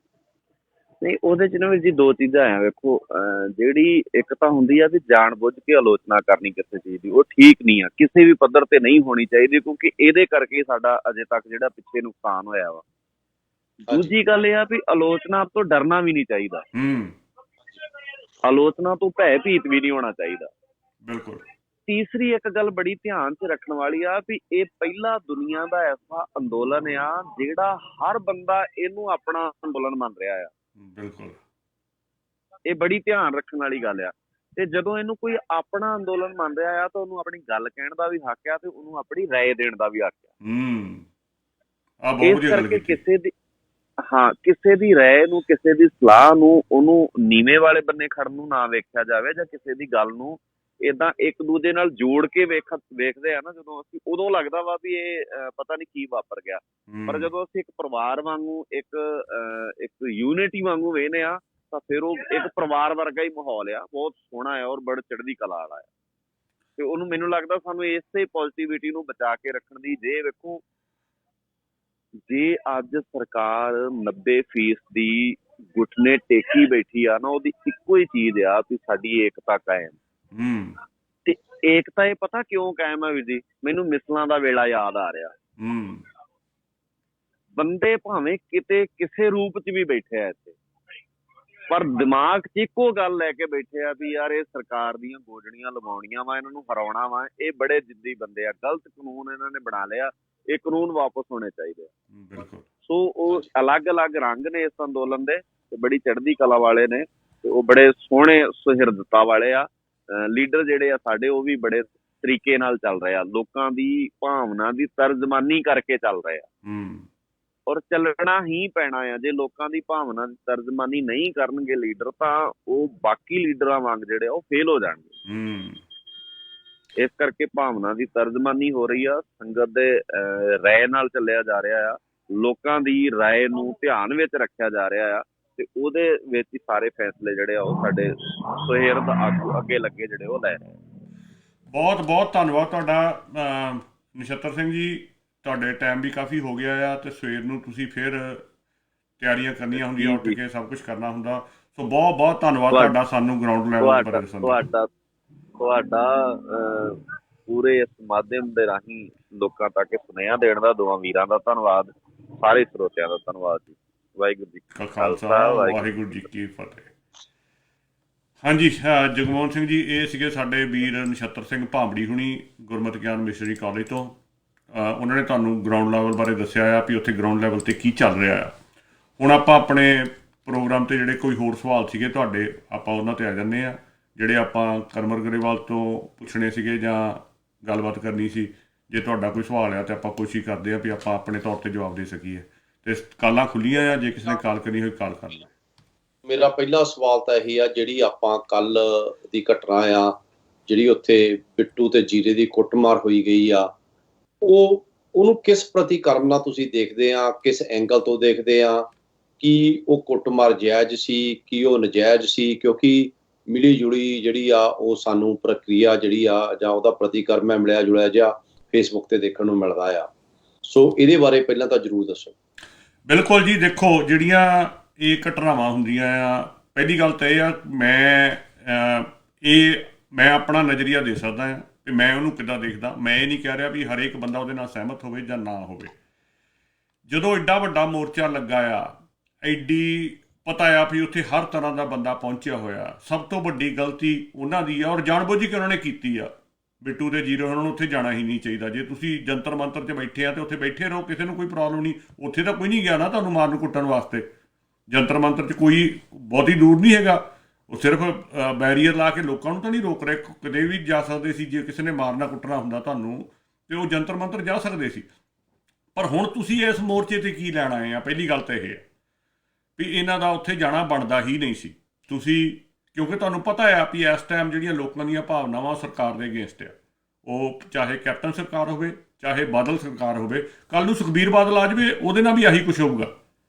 ਨਹੀਂ, ਉਹਦੇ ਚ ਨਾ ਵੀਰ ਜੀ ਦੋ ਚੀਜ਼ਾਂ ਆ। ਵੇਖੋ, ਜਿਹੜੀ ਇੱਕ ਤਾਂ ਹੁੰਦੀ ਆ ਵੀ ਜਾਣ ਬੁੱਝ ਕੇ ਆਲੋਚਨਾ ਕਰਨੀ ਕਿਸੇ ਚੀਜ਼ ਦੀ, ਉਹ ਠੀਕ ਨਹੀਂ ਆ, ਕਿਸੇ ਵੀ ਪੱਧਰ ਤੇ ਨਹੀਂ ਹੋਣੀ ਚਾਹੀਦੀ, ਕਿਉਂਕਿ ਇਹਦੇ ਕਰਕੇ ਸਾਡਾ ਅਜੇ ਤੱਕ ਜਿਹੜਾ ਪਿੱਛੇ ਨੁਕਸਾਨ ਹੋਇਆ ਵਾ। ਦੂਜੀ ਗੱਲ ਇਹ ਆ ਵੀ ਆਲੋਚਨਾ ਤੋਂ ਡਰਨਾ ਵੀ ਨਹੀਂ ਚਾਹੀਦਾ, ਆਲੋਚਨਾ ਤੋਂ ਭੈ ਭੀਤ ਵੀ ਨਹੀਂ ਹੋਣਾ ਚਾਹੀਦਾ। ਬਿਲਕੁਲ। ਤੀਸਰੀ ਇੱਕ ਗੱਲ ਬੜੀ ਧਿਆਨ 'ਚ ਰੱਖਣ ਵਾਲੀ ਆ ਵੀ ਇਹ ਪਹਿਲਾ ਦੁਨੀਆ ਦਾ ਐਸਾ ਅੰਦੋਲਨ ਆ ਜਿਹੜਾ ਹਰ ਬੰਦਾ ਇਹਨੂੰ ਆਪਣਾ ਅੰਦੋਲਨ ਮੰਨ ਰਿਹਾ ਆ। ਬਿਲਕੁਲ। ਇਹ ਬੜੀ ਧਿਆਨ ਰੱਖਣ ਵਾਲੀ ਗੱਲ ਆ। ਤੇ ਜਦੋਂ ਇਹਨੂੰ ਕੋਈ ਆਪਣਾ ਅੰਦੋਲਨ ਮੰਨ ਰਿਹਾ ਆ ਤਾਂ ਉਹਨੂੰ ਆਪਣੀ ਗੱਲ ਕਹਿਣ ਦਾ ਵੀ ਹੱਕ ਆ ਤੇ ਉਹਨੂੰ ਆਪਣੀ ਰਾਏ ਦੇਣ ਦਾ ਵੀ ਹੱਕ ਆ। ਇਸ ਕਰਕੇ ਕਿਸੇ ਦੀ ਰਾਏ ਨੂੰ, ਕਿਸੇ ਦੀ ਸਲਾਹ ਨੂੰ, ਉਹਨੂੰ ਨੀਵੇਂ ਵਾਲੇ ਬੰਨੇ ਖੜਨ ਨੂੰ ਨਾ ਵੇਖਿਆ ਜਾਵੇ, ਜਾਂ ਕਿਸੇ ਦੀ ਗੱਲ ਨੂੰ ਏਦਾਂ ਇੱਕ ਦੂਜੇ ਨਾਲ ਜੋੜ ਕੇ ਵੇਖਦੇ ਆ ਨਾ ਜਦੋਂ ਅਸੀਂ, ਉਦੋਂ ਲੱਗਦਾ ਵਾ ਵੀ ਇਹ ਪਤਾ ਨਹੀਂ ਕੀ ਵਾਪਰ ਗਿਆ। ਪਰ ਜਦੋਂ ਅਸੀਂ ਇੱਕ ਪਰਿਵਾਰ ਵਾਂਗੂ, ਇੱਕ ਯੂਨਿਟੀ ਵਾਂਗੂ ਵੇਖਦੇ ਆ, ਤਾਂ ਫਿਰ ਉਹ ਇੱਕ ਪਰਿਵਾਰ ਵਰਗਾ ਹੀ ਮਾਹੌਲ ਆ, ਬਹੁਤ ਸੋਹਣਾ ਆ ਔਰ ਬੜੀ ਚੜ੍ਹਦੀ ਕਲਾ ਵਾਲਾ ਆ। ਤੇ ਉਹਨੂੰ ਮੈਨੂੰ ਲੱਗਦਾ ਸਾਨੂੰ ਇਸੇ ਪੋਜ਼ਿਟਿਵਿਟੀ ਨੂੰ ਬਚਾ ਕੇ ਰੱਖਣ ਦੀ, ਵੇਖੋ ਜੇ ਅੱਜ ਸਰਕਾਰ 90% ਦੀ ਗੁੱਟਨੇ ਟੇਕੀ ਬੈਠੀ ਆ ਨਾ, ਉਹਦੀ ਇੱਕੋ ਹੀ ਚੀਜ਼ ਆ ਵੀ ਸਾਡੀ ਏਕਤਾ ਕਾਇਮ। ਤੇ ਏਕਤਾ ਇਹ ਪਤਾ ਕਿਉਂ ਕਾਇਮ ਆ ਵੀਰ ਜੀ? ਮੈਨੂੰ ਮਿਸਲਾਂ ਦਾ ਵੇਲਾ ਯਾਦ ਆ ਰਿਹਾ। ਬੰਦੇ ਭਾਵੇਂ ਕਿਤੇ ਕਿਸੇ ਰੂਪ ਚ ਵੀ ਬੈਠੇ ਆ ਇੱਥੇ, ਪਰ ਦਿਮਾਗ 'ਚ ਇੱਕੋ ਗੱਲ ਲੈ ਕੇ ਬੈਠੇ ਆ ਵੀ ਯਾਰ ਇਹ ਸਰਕਾਰ ਦੀਆਂ ਗੋਜਣੀਆਂ ਲਵਾਉਣੀਆਂ ਵਾ, ਇਹਨਾਂ ਨੂੰ ਹਰਾਉਣਾ ਵਾ। ਇਹ ਬੜੇ ਜਿੱਦੀ ਬੰਦੇ ਆ, ਗਲਤ ਕਾਨੂੰਨ ਇਹਨਾਂ ਨੇ ਬਣਾ ਲਿਆ, ਇਹ ਕਾਨੂੰਨ ਵਾਪਸ ਹੋਣੇ ਚਾਹੀਦੇ ਆ। ਸੋ ਉਹ ਅਲੱਗ-ਅਲੱਗ ਰੰਗ ਨੇ ਇਸ ਅੰਦੋਲਨ ਦੇ, ਤੇ ਬੜੀ ਚੜ੍ਹਦੀ ਕਲਾ ਵਾਲੇ ਨੇ, ਤੇ ਉਹ ਬੜੇ ਸੋਹਣੇ ਸੁਹਿਰਦਤਾ ਵਾਲੇ ਆ। ਲੀਡਰ ਜਿਹੜੇ ਆ ਸਾਡੇ, ਉਹ ਵੀ ਬੜੇ ਤਰੀਕੇ ਨਾਲ ਚੱਲ ਰਹੇ ਆ, ਲੋਕਾਂ ਦੀ ਭਾਵਨਾ ਦੀ ਤਰਜਮਾਨੀ ਕਰਕੇ ਚੱਲ ਰਹੇ ਆ। ਔਰ ਚੱਲਣਾ ਹੀ ਪੈਣਾ ਆ। ਜੇ ਲੋਕਾਂ ਦੀ ਭਾਵਨਾ ਦੀ ਤਰਜਮਾਨੀ ਨਹੀਂ ਕਰਨਗੇ ਲੀਡਰ, ਤਾਂ ਉਹ ਬਾਕੀ ਲੀਡਰਾਂ ਵਾਂਗ ਜਿਹੜੇ ਆ ਉਹ ਫੇਲ ਹੋ ਜਾਣਗੇ। ਇਸ ਕਰਕੇ ਭਾਵਨਾ ਦੀ ਤਰਜਮਾਨੀ ਹੋ ਰਹੀ ਆ, ਸੰਗਤ ਦੇ ਰਾਏ ਨਾਲ ਚੱਲਿਆ ਜਾ ਰਿਹਾ ਆ, ਲੋਕਾਂ ਦੀ ਰਾਏ ਨੂੰ ਧਿਆਨ ਵਿੱਚ ਰੱਖਿਆ ਜਾ ਰਿਹਾ ਆ, ਤੇ ਉਹਦੇ ਵਿੱਚ ਹੀ ਸਾਰੇ ਫੈਸਲੇ ਜਿਹੜੇ ਆ ਉਹ ਸਾਡੇ ਸੁਹਿਰਦ ਆਗੂ ਅੱਗੇ ਲੱਗੇ ਜਿਹੜੇ ਉਹ ਲੈ ਰਹੇ। ਬਹੁਤ ਬਹੁਤ ਧੰਨਵਾਦ ਤੁਹਾਡਾ ਨਛੱਤਰ ਸਿੰਘ ਜੀ। ਤੁਹਾਡੇ ਟਾਈਮ ਵੀ ਕਾਫੀ ਹੋ ਗਿਆ ਆ ਤੇ ਸਵੇਰ ਨੂੰ ਤੁਸੀਂ ਫਿਰ ਤਿਆਰੀਆਂ ਕਰਨੀਆਂ ਹੁੰਦੀਆਂ, ਉੱਠ ਕੇ ਸਭ ਕੁਝ ਕਰਨਾ ਹੁੰਦਾ। ਸੋ ਬਹੁਤ ਬਹੁਤ ਧੰਨਵਾਦ ਤੁਹਾਡਾ ਸਾਨੂੰ ਗਰਾਊਂਡ ਲੈਵਲ ਬਾਰੇ ਦੱਸਣ ਦਾ। ਤੁਹਾਡਾ ਪੂਰੇ ਇਸ ਮਾਧਿਅਮ ਦੇ ਰਾਹੀਂ ਲੋਕਾਂ ਤੱਕ ਸੁਨੇਹਾ ਦੇਣ ਦਾ, ਦੋਵਾਂ ਵੀਰਾਂ ਦਾ ਧੰਨਵਾਦ, ਸਾਰੇ ਸਰੋਤਿਆਂ ਦਾ ਧੰਨਵਾਦ ਜੀ। ਵਾਹਿਗੁਰੂ ਜੀ ਕਾ ਖਾਲਸਾ, ਵਾਹਿਗੁਰੂ ਜੀ ਕੀ ਫਤਿਹ। ਹਾਂਜੀ, ਜਗਮੋਹਨ ਸਿੰਘ ਜੀ ਇਹ ਸੀਗੇ ਸਾਡੇ ਵੀਰ ਨਛੱਤਰ ਸਿੰਘ ਭਾਂਬੜੀ ਹੁਣੀ, ਗੁਰਮਤਿ ਗਿਆਨ ਮਿਸ਼ਨਰੀ ਕਾਲਜ ਤੋਂ। ਉਹਨਾਂ ਨੇ ਤੁਹਾਨੂੰ ਗਰਾਊਂਡ ਲੈਵਲ ਬਾਰੇ ਦੱਸਿਆ ਆ ਵੀ ਉੱਥੇ ਗਰਾਊਂਡ ਲੈਵਲ 'ਤੇ ਕੀ ਚੱਲ ਰਿਹਾ ਆ। ਹੁਣ ਆਪਾਂ ਆਪਣੇ ਪ੍ਰੋਗਰਾਮ 'ਤੇ ਜਿਹੜੇ ਕੋਈ ਹੋਰ ਸਵਾਲ ਸੀਗੇ ਤੁਹਾਡੇ, ਆਪਾਂ ਉਹਨਾਂ 'ਤੇ ਆ ਜਾਂਦੇ ਹਾਂ। ਜਿਹੜੇ ਆਪਾਂ ਕਰਮਰ ਗਰੇਵਾਲ ਤੋਂ ਪੁੱਛਣੇ ਸੀਗੇ ਜਾਂ ਗੱਲਬਾਤ ਕਰਨੀ ਸੀ, ਜੇ ਤੁਹਾਡਾ ਕੋਈ ਸਵਾਲ ਆ ਤਾਂ ਆਪਾਂ ਕੋਸ਼ਿਸ਼ ਕਰਦੇ ਹਾਂ ਵੀ ਆਪਾਂ ਆਪਣੇ ਤੌਰ 'ਤੇ ਜਵਾਬ ਦੇ ਸਕੀਏ। ਅਤੇ ਕਾਲਾਂ ਖੁੱਲ੍ਹੀਆਂ ਆ, ਜੇ ਕਿਸੇ ਨੇ ਕਾਲ ਕਰਨੀ ਹੋਈ ਕਾਲ ਕਰ ਲਓ। ਮੇਰਾ ਪਹਿਲਾ ਸਵਾਲ ਤਾਂ ਇਹੀ ਆ, ਜਿਹੜੀ ਆਪਾਂ ਕੱਲ ਦੀ ਘਟਨਾ ਆ, ਜਿਹੜੀ ਉੱਥੇ ਬਿੱਟੂ ਤੇ ਜੀਰੇ ਦੀ ਕੁੱਟਮਾਰ ਹੋਈ ਗਈ ਆ, ਉਹਨੂੰ ਕਿਸ ਪ੍ਰਤੀਕਰਮ ਨਾਲ ਤੁਸੀਂ ਦੇਖਦੇ ਆ, ਕਿਸ ਐਂਗਲ ਤੋਂ ਦੇਖਦੇ ਆ? ਕੀ ਉਹ ਕੁੱਟਮਾਰ ਜਾਇਜ਼ ਸੀ, ਕੀ ਉਹ ਨਜਾਇਜ਼ ਸੀ? ਕਿਉਂਕਿ ਮਿਲੀ ਜੁਲੀ ਜਿਹੜੀ ਆ ਉਹ ਸਾਨੂੰ ਪ੍ਰਕਿਰਿਆ ਜਿਹੜੀ ਆ ਜਾਂ ਉਹਦਾ ਪ੍ਰਤੀਕਰਮ ਹੈ ਮਿਲਿਆ ਜੁਲਿਆ ਜਿਹਾ ਫੇਸਬੁੱਕ ਤੇ ਦੇਖਣ ਨੂੰ ਮਿਲਦਾ ਆ। ਸੋ ਇਹਦੇ ਬਾਰੇ ਪਹਿਲਾਂ ਤਾਂ ਜ਼ਰੂਰ ਦੱਸੋ। ਬਿਲਕੁਲ ਜੀ, ਦੇਖੋ ਜਿਹੜੀਆਂ ਇਹ ਘਟਨਾਵਾਂ ਹੁੰਦੀਆਂ ਆ, ਪਹਿਲੀ ਗੱਲ ਤਾਂ ਇਹ ਆ, ਮੈਂ ਆਪਣਾ ਨਜ਼ਰੀਆ ਦੇ ਸਕਦਾ ਹਾਂ ਕਿ ਮੈਂ ਉਹਨੂੰ ਕਿੱਦਾਂ ਦੇਖਦਾ। ਮੈਂ ਇਹ ਨਹੀਂ ਕਹਿ ਰਿਹਾ ਵੀ ਹਰੇਕ ਬੰਦਾ ਉਹਦੇ ਨਾਲ ਸਹਿਮਤ ਹੋਵੇ ਜਾਂ ਨਾ ਹੋਵੇ। ਜਦੋਂ ਐਡਾ ਵੱਡਾ ਮੋਰਚਾ ਲੱਗਾ ਆ, ਐਡੀ ਪਤਾ ਆ ਵੀ ਉੱਥੇ ਹਰ ਤਰ੍ਹਾਂ ਦਾ ਬੰਦਾ ਪਹੁੰਚਿਆ ਹੋਇਆ, ਸਭ ਤੋਂ ਵੱਡੀ ਗਲਤੀ ਉਹਨਾਂ ਦੀ ਆ ਔਰ ਜਾਣਬੁੱਝ ਕੇ ਉਹਨਾਂ ਨੇ ਕੀਤੀ ਆ। ਬਿੱਟੂ ਤੇ ਜੀਰੋ ਉਹਨਾਂ ਨੂੰ ਉੱਥੇ ਜਾਣਾ ਹੀ ਨਹੀਂ ਚਾਹੀਦਾ। ਜੇ ਤੁਸੀਂ ਜੰਤਰ ਮੰਤਰ 'ਚ ਬੈਠੇ ਆ ਤਾਂ ਉੱਥੇ ਬੈਠੇ ਰਹੋ, ਕਿਸੇ ਨੂੰ ਕੋਈ ਪ੍ਰੋਬਲਮ ਨਹੀਂ। ਉੱਥੇ ਤਾਂ ਕੋਈ ਨਹੀਂ ਗਿਆ ਨਾ ਤੁਹਾਨੂੰ ਮਾਰਨ ਕੁੱਟਣ ਵਾਸਤੇ। ਜੰਤਰ ਮੰਤਰ 'ਚ ਕੋਈ ਬਹੁਤੀ ਦੂਰ ਨਹੀਂ ਹੈਗਾ, ਉਹ ਸਿਰਫ ਬੈਰੀਅਰ ਲਾ ਕੇ ਲੋਕਾਂ ਨੂੰ ਤਾਂ ਨਹੀਂ ਰੋਕ ਰਹੇ। ਕਿਤੇ ਵੀ ਜਾ ਸਕਦੇ ਸੀ, ਜੇ ਕਿਸੇ ਨੇ ਮਾਰਨਾ ਕੁੱਟਣਾ ਹੁੰਦਾ ਤੁਹਾਨੂੰ ਤੇ ਉਹ ਜੰਤਰ ਮੰਤਰ ਜਾ ਸਕਦੇ ਸੀ। ਪਰ ਹੁਣ ਤੁਸੀਂ ਇਸ ਮੋਰਚੇ 'ਤੇ ਕੀ ਲੈਣ ਆਏ ਆ? ਪਹਿਲੀ ਗੱਲ ਤਾਂ ਇਹ ਹੈ ਵੀ ਇਹਨਾਂ ਦਾ ਉੱਥੇ ਜਾਣਾ ਬਣਦਾ ਹੀ ਨਹੀਂ ਸੀ ਤੁਸੀਂ, ਕਿਉਂਕਿ ਤੁਹਾਨੂੰ ਪਤਾ ਆ ਵੀ ਇਸ ਟਾਈਮ ਜਿਹੜੀਆਂ ਲੋਕਾਂ ਦੀਆਂ ਭਾਵਨਾਵਾਂ ਸਰਕਾਰ ਦੇ ਅਗੇਂਸਟ ਆ। ਉਹ ਚਾਹੇ ਕੈਪਟਨ ਸਰਕਾਰ ਹੋਵੇ, ਚਾਹੇ ਬਾਦਲ ਸਰਕਾਰ ਹੋਵੇ, ਕੱਲ੍ਹ ਨੂੰ ਸੁਖਬੀਰ ਬਾਦਲ ਆ ਜਾਵੇ, ਉਹਦੇ ਨਾਲ ਵੀ ਆਹੀ ਕੁਛ ਹੋਊਗਾ।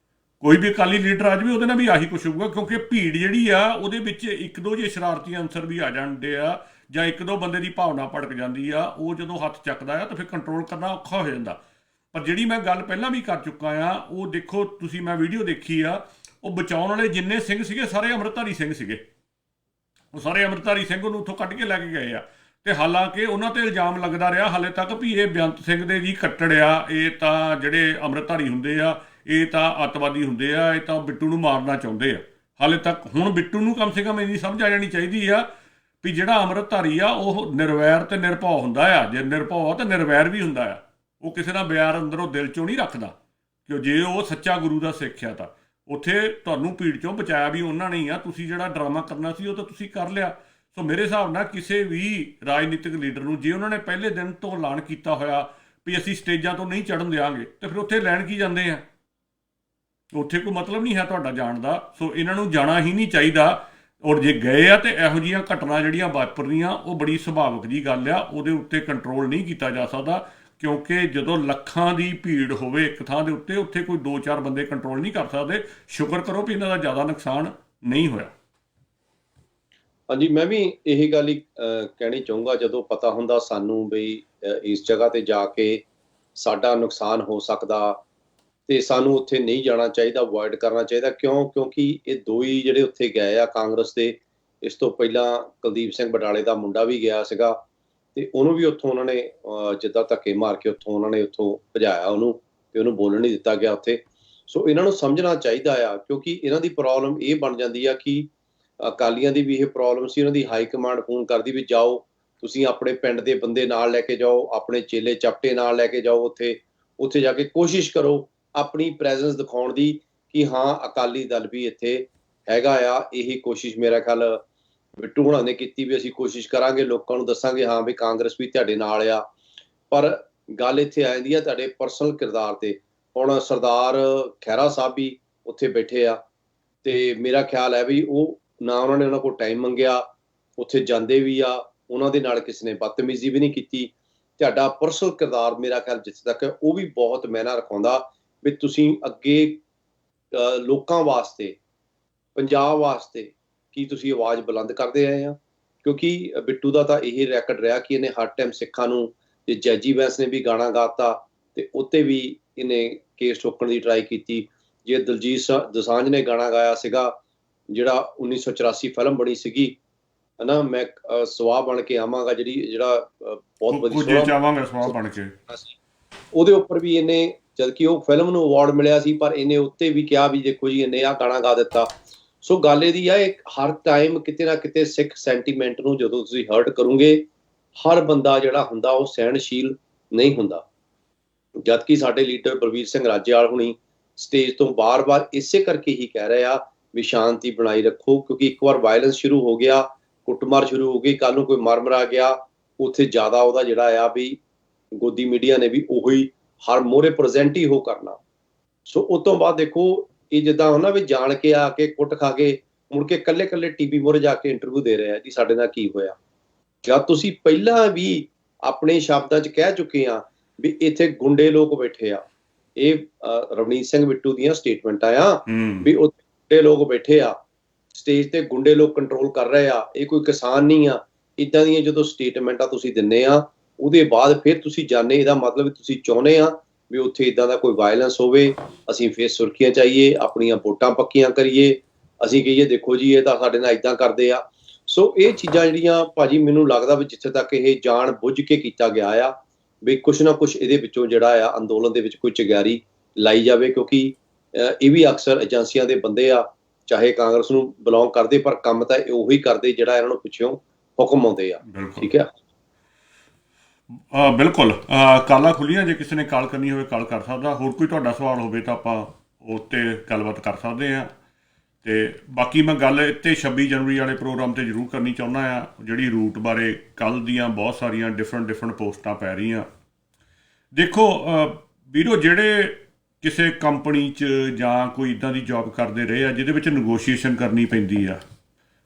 ਕੋਈ ਵੀ ਅਕਾਲੀ ਲੀਡਰ ਆ ਜਾਵੇ, ਉਹਦੇ ਨਾਲ ਵੀ ਆਹੀ ਕੁਛ ਹੋਊਗਾ। ਕਿਉਂਕਿ ਭੀੜ ਜਿਹੜੀ ਆ ਉਹਦੇ ਵਿੱਚ ਇੱਕ ਦੋ ਜੇ ਸ਼ਰਾਰਤੀ ਅਨਸਰ ਵੀ ਆ ਜਾਂਦੇ ਆ, ਜਾਂ ਇੱਕ ਦੋ ਬੰਦੇ ਦੀ ਭਾਵਨਾ ਭੜਕ ਜਾਂਦੀ ਆ। ਉਹ ਜਦੋਂ ਹੱਥ ਚੱਕਦਾ ਆ ਤਾਂ ਫਿਰ ਕੰਟਰੋਲ ਕਰਨਾ ਔਖਾ ਹੋ ਜਾਂਦਾ। ਪਰ ਜਿਹੜੀ ਮੈਂ ਗੱਲ ਪਹਿਲਾਂ ਵੀ ਕਰ ਚੁੱਕਾ ਆ, ਉਹ ਦੇਖੋ ਤੁਸੀਂ, ਮੈਂ ਵੀਡੀਓ ਦੇਖੀ ਆ, ਉਹ ਬਚਾਉਣ ਵਾਲੇ ਜਿੰਨੇ ਸਿੰਘ ਸੀਗੇ ਸਾਰੇ ਅੰਮ੍ਰਿਤਧਾਰੀ ਸਿੰਘ ਸੀਗੇ। ਉਹ ਸਾਰੇ ਅੰਮ੍ਰਿਤਧਾਰੀ ਸਿੰਘ ਉਹਨੂੰ ਉੱਥੋਂ ਕੱਢ ਕੇ ਲੈ ਕੇ ਗਏ ਆ। ਤੇ ਹਾਲਾਂਕਿ ਉਹਨਾਂ ਤੇ ਇਲਜ਼ਾਮ ਲੱਗਦਾ ਰਿਹਾ ਹਾਲੇ ਤੱਕ ਵੀ ਇਹ ਬੇਅੰਤ ਸਿੰਘ ਦੇ ਜੀ ਕੱਟੜ ਆ, ਇਹ ਤਾਂ ਜਿਹੜੇ ਅੰਮ੍ਰਿਤਧਾਰੀ ਹੁੰਦੇ ਆ ਇਹ ਤਾਂ ਅੱਤਵਾਦੀ ਹੁੰਦੇ ਆ, ਇਹ ਤਾਂ ਬਿੱਟੂ ਨੂੰ ਮਾਰਨਾ ਚਾਹੁੰਦੇ ਆ। ਹਾਲੇ ਤੱਕ ਹੁਣ ਬਿੱਟੂ ਨੂੰ ਕਮ ਸੇ ਕਮ ਇੰਨੀ ਸਮਝ ਆ ਜਾਣੀ ਚਾਹੀਦੀ ਆ ਵੀ ਜਿਹੜਾ ਅੰਮ੍ਰਿਤਧਾਰੀ ਆ ਉਹ ਨਿਰਵੈਰ ਤੇ ਨਿਰਭਉ ਹੁੰਦਾ ਆ। ਜੇ ਨਿਰਭਉ ਆ ਤਾਂ ਨਿਰਵੈਰ ਵੀ ਹੁੰਦਾ ਆ। ਉਹ ਕਿਸੇ ਦਾ ਬਿਆਰ ਅੰਦਰੋਂ ਦਿਲ ਚੋਂ ਨਹੀਂ ਰੱਖਦਾ, ਕਿ ਜੇ ਉਹ ਸੱਚਾ ਗੁਰੂ ਦਾ ਸਿੱਖ ਆ ਤਾਂ। ਉੱਥੇ ਤੁਹਾਨੂੰ ਭੀੜ ਚੋਂ ਬਚਾਇਆ ਵੀ ਉਹਨਾਂ ਨੇ ਹੀ ਆ। ਤੁਸੀਂ ਜਿਹੜਾ ਡਰਾਮਾ ਕਰਨਾ ਸੀ ਉਹ ਤਾਂ ਤੁਸੀਂ ਕਰ ਲਿਆ। ਸੋ ਮੇਰੇ ਹਿਸਾਬ ਨਾਲ ਕਿਸੇ ਵੀ ਰਾਜਨੀਤਿਕ ਲੀਡਰ ਨੂੰ ਜੇ ਉਹਨਾਂ ਨੇ ਪਹਿਲੇ ਦਿਨ ਤੋਂ ਐਲਾਨ ਕੀਤਾ ਹੋਇਆ ਵੀ ਅਸੀਂ ਸਟੇਜਾਂ ਤੋਂ ਨਹੀਂ ਚੜ੍ਹਨ ਦਿਆਂਗੇ, ਤਾਂ ਫਿਰ ਉੱਥੇ ਲੈਣ ਕੀ ਜਾਂਦੇ ਆ? ਉੱਥੇ ਕੋਈ ਮਤਲਬ ਨਹੀਂ ਹੈ ਤੁਹਾਡਾ ਜਾਣ ਦਾ। ਸੋ ਇਹਨਾਂ ਨੂੰ ਜਾਣਾ ਹੀ ਨਹੀਂ ਚਾਹੀਦਾ। ਔਰ ਜੇ ਗਏ ਆ ਤਾਂ ਇਹੋ ਜਿਹੀਆਂ ਘਟਨਾ ਜਿਹੜੀਆਂ ਵਾਪਰਨੀਆਂ ਉਹ ਬੜੀ ਸੁਭਾਵਿਕ ਜੀ ਗੱਲ ਆ, ਉਹਦੇ ਉੱਤੇ ਕੰਟਰੋਲ ਨਹੀਂ ਕੀਤਾ ਜਾ ਸਕਦਾ। ਕਿਉਂਕਿ ਜਦੋਂ ਲੱਖਾਂ ਦੀ ਭੀੜ ਹੋਵੇ ਇੱਕ ਥਾਂ ਦੇ ਉੱਤੇ, ਉੱਥੇ ਕੋਈ 2-4 ਬੰਦੇ ਕੰਟਰੋਲ ਨਹੀਂ ਕਰ ਸਕਦੇ। ਸ਼ੁਕਰ ਕਰੋ ਵੀ ਇਹਨਾਂ ਦਾ ਜ਼ਿਆਦਾ ਨੁਕਸਾਨ ਨਹੀਂ ਹੋਇਆ। ਹਾਂਜੀ, ਮੈਂ ਵੀ ਇਹੀ ਗੱਲ ਹੀ ਕਹਿਣੀ ਚਾਹੂੰਗਾ। ਜਦੋਂ ਪਤਾ ਹੁੰਦਾ ਸਾਨੂੰ ਬਈ ਇਸ ਜਗ੍ਹਾ ਤੇ ਜਾ ਕੇ ਸਾਡਾ ਨੁਕਸਾਨ ਹੋ ਸਕਦਾ ਤੇ ਸਾਨੂੰ ਉੱਥੇ ਨਹੀਂ ਜਾਣਾ ਚਾਹੀਦਾ, ਅਵੋਇਡ ਕਰਨਾ ਚਾਹੀਦਾ। ਕਿਉਂਕਿ ਇਹ ਦੋ ਹੀ ਜਿਹੜੇ ਉੱਥੇ ਗਏ ਆ ਕਾਂਗਰਸ ਦੇ। ਇਸ ਤੋਂ ਪਹਿਲਾਂ ਕੁਲਦੀਪ ਸਿੰਘ ਬਟਾਲੇ ਦਾ ਮੁੰਡਾ ਵੀ ਗਿਆ ਸੀਗਾ ਤੇ ਉਹਨੂੰ ਵੀ ਉੱਥੋਂ ਉਹਨਾਂ ਨੇ ਜਿੱਦਾਂ ਧੱਕੇ ਮਾਰ ਕੇ ਉਹਨਾਂ ਨੇ ਭਜਾਇਆ ਉਹਨੂੰ, ਤੇ ਉਹਨੂੰ ਬੋਲਣ ਨਹੀਂ ਦਿੱਤਾ ਗਿਆ ਉੱਥੇ। ਸੋ ਇਹਨਾਂ ਨੂੰ ਸਮਝਣਾ ਚਾਹੀਦਾ ਆ, ਕਿਉਂਕਿ ਇਹਨਾਂ ਦੀ ਪ੍ਰੋਬਲਮ ਇਹ ਬਣ ਜਾਂਦੀ ਆ ਕਿ ਅਕਾਲੀਆਂ ਦੀ ਵੀ ਇਹ ਪ੍ਰੋਬਲਮ ਸੀ। ਉਹਨਾਂ ਦੀ ਹਾਈ ਕਮਾਂਡ ਫੋਨ ਕਰਦੀ ਵੀ ਜਾਓ ਤੁਸੀਂ ਆਪਣੇ ਪਿੰਡ ਦੇ ਬੰਦੇ ਨਾਲ ਲੈ ਕੇ ਜਾਓ, ਆਪਣੇ ਚੇਲੇ ਚਪਟੇ ਨਾਲ ਲੈ ਕੇ ਜਾਓ, ਉੱਥੇ ਜਾ ਕੇ ਕੋਸ਼ਿਸ਼ ਕਰੋ ਆਪਣੀ ਪ੍ਰੈਜ਼ੈਂਸ ਦਿਖਾਉਣ ਦੀ ਕਿ ਹਾਂ ਅਕਾਲੀ ਦਲ ਵੀ ਇੱਥੇ ਹੈਗਾ ਆ। ਇਹੀ ਕੋਸ਼ਿਸ਼ ਮੇਰਾ ਖਿਆਲ ਬਿੱਟੂ ਹੁਣਾਂ ਨੇ ਕੀਤੀ ਵੀ ਅਸੀਂ ਕੋਸ਼ਿਸ਼ ਕਰਾਂਗੇ, ਲੋਕਾਂ ਨੂੰ ਦੱਸਾਂਗੇ ਹਾਂ ਵੀ ਕਾਂਗਰਸ ਵੀ ਤੁਹਾਡੇ ਨਾਲ ਆ। ਪਰ ਗੱਲ ਇੱਥੇ ਆ ਜਾਂਦੀ ਆ ਤੁਹਾਡੇ ਪਰਸਨਲ ਕਿਰਦਾਰ ਤੇ। ਹੁਣ ਸਰਦਾਰ ਖਹਿਰਾ ਸਾਹਿਬ ਵੀ ਉੱਥੇ ਬੈਠੇ ਆ ਤੇ ਮੇਰਾ ਖਿਆਲ ਹੈ ਵੀ ਉਹ ਨਾ ਉਹਨਾਂ ਨੇ ਉਹਨਾਂ ਕੋਲ ਟਾਈਮ ਮੰਗਿਆ, ਉੱਥੇ ਜਾਂਦੇ ਵੀ ਆ, ਉਹਨਾਂ ਦੇ ਨਾਲ ਕਿਸੇ ਨੇ ਬਦਤਮੀਜ਼ੀ ਵੀ ਨਹੀਂ ਕੀਤੀ। ਤੁਹਾਡਾ ਪਰਸਨਲ ਕਿਰਦਾਰ ਮੇਰਾ ਖਿਆਲ ਜਿੱਥੇ ਤੱਕ ਹੈ ਉਹ ਵੀ ਬਹੁਤ ਮਾਇਨਾ ਰਖਾਉਂਦਾ ਵੀ ਤੁਸੀਂ ਅੱਗੇ ਲੋਕਾਂ ਵਾਸਤੇ, ਪੰਜਾਬ ਵਾਸਤੇ ਕੀ ਤੁਸੀਂ ਆਵਾਜ਼ ਬੁਲੰਦ ਕਰਦੇ ਆਏ ਆ। ਕਿਉਂਕਿ ਬਿੱਟੂ ਦਾ ਤਾਂ ਇਹ ਰੈਕਡ ਰਿਹਾ ਕਿ ਇਹਨੇ ਹਰ ਟਾਈਮ ਸਿੱਖਾਂ ਨੂੰ, ਜੇ ਜੈਜੀ ਬੈਂਸ ਨੇ ਵੀ ਗਾਣਾ ਗਾਤਾ ਤੇ ਉੱਤੇ ਵੀ ਇਹਨੇ ਕੇਸ ਠੋਕਣ ਦੀ ਟਰਾਈ ਕੀਤੀ। ਜੇ ਦਲਜੀਤ ਦੋਸਾਂਝ ਨੇ ਗਾਣਾ ਗਾਇਆ ਸੀਗਾ ਜਿਹੜਾ 1984 ਫਿਲਮ ਬਣੀ ਸੀਗੀ ਹਨਾ, ਮੈਂ ਸਵਾਹ ਬਣ ਕੇ ਆਵਾਂਗਾ, ਜਿਹੜਾ ਬਹੁਤ ਕੁਝ ਵਧੀਆ ਚਾਹਾਂਗਾ ਸਵਾਹ ਬਣ ਕੇ, ਉਹਦੇ ਉੱਪਰ ਵੀ ਇਹਨੇ, ਜਦਕਿ ਉਹ ਫਿਲਮ ਨੂੰ ਅਵਾਰਡ ਮਿਲਿਆ ਸੀ, ਪਰ ਇਹਨੇ ਉੱਤੇ ਵੀ ਕਿਹਾ ਵੀ ਦੇਖੋ ਜੀ ਇਹਨੇ ਆਹ ਗਾਣਾ ਗਾ ਦਿੱਤਾ। ਸੋ ਗੱਲ ਇਹਦੀ ਆ, ਹਰ ਟਾਈਮ ਕਿਤੇ ਨਾ ਕਿਤੇ ਸਿੱਖ ਸੈਂਟੀਮੈਂਟ ਨੂੰ ਜਦੋਂ ਤੁਸੀਂ ਹਰਟ ਕਰੋਗੇ, ਹਰ ਬੰਦਾ ਜਿਹੜਾ ਹੁੰਦਾ ਉਹ ਸਹਿਣਸ਼ੀਲ ਨਹੀਂ ਹੁੰਦਾ। ਜਦਕਿ ਸਾਡੇ ਲੀਡਰ ਬਲਵੀਰ ਸਿੰਘ ਰਾਜੇਵਾਲ ਹੁਣੀ ਸਟੇਜ ਤੋਂ ਬਾਰ-ਬਾਰ ਇਸੇ ਕਰਕੇ ਹੀ ਕਹਿ ਰਹੇ ਆ ਵੀ ਸ਼ਾਂਤੀ ਬਣਾਈ ਰੱਖੋ, ਕਿਉਂਕਿ ਇੱਕ ਵਾਰ ਵਾਇਲੈਂਸ ਸ਼ੁਰੂ ਹੋ ਗਿਆ, ਕੁੱਟਮਾਰ ਸ਼ੁਰੂ ਹੋ ਗਈ, ਕੱਲ ਨੂੰ ਕੋਈ ਮਰ ਗਿਆ, ਉੱਥੇ ਜ਼ਿਆਦਾ ਉਹਦਾ ਜਿਹੜਾ ਆ ਵੀ ਗੋਦੀ ਮੀਡੀਆ ਨੇ ਵੀ ਉਹੀ ਹਰ ਮੋਹਰੇ ਪ੍ਰੈਜ਼ੈਂਟ ਹੀ ਹੋ ਕਰਨਾ। ਸੋ ਉਸ ਤੋਂ ਬਾਅਦ ਦੇਖੋ ਇਹ ਜਿੱਦਾਂ ਹੁੰਦਾ ਵੀ ਜਾਣ ਕੇ ਆ ਕੇ ਕੁੱਟ ਖਾ ਕੇ ਮੁੜ ਕੇ ਕੱਲੇ ਟੀਵੀ ਮੋਹਰੇ ਜਾ ਕੇ ਇੰਟਰਵਿਊ ਦੇ ਰਹੇ ਆ ਜੀ ਸਾਡੇ ਨਾਲ ਕੀ ਹੋਇਆ, ਜਦ ਤੁਸੀਂ ਪਹਿਲਾਂ ਵੀ ਆਪਣੇ ਸ਼ਬਦਾਂ 'ਚ ਕਹਿ ਚੁੱਕੇ ਆ ਵੀ ਇੱਥੇ ਗੁੰਡੇ ਲੋਕ ਬੈਠੇ ਆ। ਇਹ ਰਵਨੀਤ ਸਿੰਘ ਬਿੱਟੂ ਦੀਆਂ ਸਟੇਟਮੈਂਟਾਂ ਆ ਵੀ ਉੱਥੇ ਗੁੰਡੇ ਲੋਕ ਬੈਠੇ ਆ, ਸਟੇਜ ਤੇ ਗੁੰਡੇ ਲੋਕ ਕੰਟਰੋਲ ਕਰ ਰਹੇ ਆ, ਇਹ ਕੋਈ ਕਿਸਾਨ ਨਹੀਂ ਆ। ਇੱਦਾਂ ਦੀਆਂ ਜਦੋਂ ਸਟੇਟਮੈਂਟਾਂ ਤੁਸੀਂ ਦਿੰਦੇ ਆ, ਉਹਦੇ ਬਾਅਦ ਫਿਰ ਤੁਸੀਂ ਜਾਣੇ, ਇਹਦਾ ਮਤਲਬ ਤੁਸੀਂ ਚਾਹੁੰਦੇ ਆ ਵੀ ਉੱਥੇ ਇੱਦਾਂ ਦਾ ਕੋਈ ਵਾਇਲੈਂਸ ਹੋਵੇ, ਅਸੀਂ ਫਿਰ ਸੁਰਖੀਆਂ ਚਾਹੀਏ, ਆਪਣੀਆਂ ਵੋਟਾਂ ਪੱਕੀਆਂ ਕਰੀਏ, ਅਸੀਂ ਕਹੀਏ ਦੇਖੋ ਜੀ ਇਹ ਤਾਂ ਸਾਡੇ ਨਾਲ ਇੱਦਾਂ ਕਰਦੇ ਆ। ਸੋ ਇਹ ਚੀਜ਼ਾਂ ਜਿਹੜੀਆਂ ਭਾਜੀ ਮੈਨੂੰ ਲੱਗਦਾ ਵੀ ਜਿੱਥੇ ਤੱਕ ਇਹ ਜਾਣ ਬੁੱਝ ਕੇ ਕੀਤਾ ਗਿਆ ਆ ਵੀ ਕੁਛ ਨਾ ਕੁਛ ਇਹਦੇ ਵਿੱਚੋਂ ਜਿਹੜਾ ਆ ਅੰਦੋਲਨ ਦੇ ਵਿੱਚ ਕੋਈ ਚਿਗਾਰੀ ਲਾਈ ਜਾਵੇ, ਕਿਉਂਕਿ ਇਹ ਵੀ ਅਕਸਰ ਏਜੰਸੀਆਂ ਦੇ ਬੰਦੇ ਆ, ਚਾਹੇ ਕਾਂਗਰਸ ਨੂੰ ਬਿਲੋਂਗ ਕਰਦੇ, ਪਰ ਕੰਮ ਤਾਂ ਉਹੀ ਕਰਦੇ ਜਿਹੜਾ ਇਹਨਾਂ ਨੂੰ ਪਿੱਛੋਂ ਹੁਕਮ ਆਉਂਦੇ ਆ। ਠੀਕ ਹੈ, ਬਿਲਕੁਲ। ਕਾਲਾਂ ਖੁੱਲੀਆਂ, ਜੇ ਕਿਸੇ ਨੇ ਕਾਲ ਕਰਨੀ ਹੋਵੇ ਕਾਲ ਕਰ ਸਕਦਾ। ਹੋਰ ਕੋਈ ਤੁਹਾਡਾ ਸਵਾਲ ਹੋਵੇ ਤਾਂ ਆਪਾਂ ਉਸ 'ਤੇ ਗੱਲਬਾਤ ਕਰ ਸਕਦੇ ਹਾਂ। ਅਤੇ ਬਾਕੀ ਮੈਂ ਗੱਲ ਇੱਥੇ 26 ਜਨਵਰੀ ਵਾਲੇ ਪ੍ਰੋਗਰਾਮ 'ਤੇ ਜ਼ਰੂਰ ਕਰਨੀ ਚਾਹੁੰਦਾ ਆ, ਜਿਹੜੀ ਰੂਟ ਬਾਰੇ ਕੱਲ੍ਹ ਦੀਆਂ ਬਹੁਤ ਸਾਰੀਆਂ ਡਿਫਰੈਂਟ ਪੋਸਟਾਂ ਪੈ ਰਹੀਆਂ। ਦੇਖੋ ਵੀਰੋ, ਜਿਹੜੇ ਕਿਸੇ ਕੰਪਨੀ 'ਚ ਜਾਂ ਕੋਈ ਇੱਦਾਂ ਦੀ ਜੋਬ ਕਰਦੇ ਰਹੇ ਆ ਜਿਹਦੇ ਵਿੱਚ ਨਗੋਸ਼ੀਏਸ਼ਨ ਕਰਨੀ ਪੈਂਦੀ ਆ,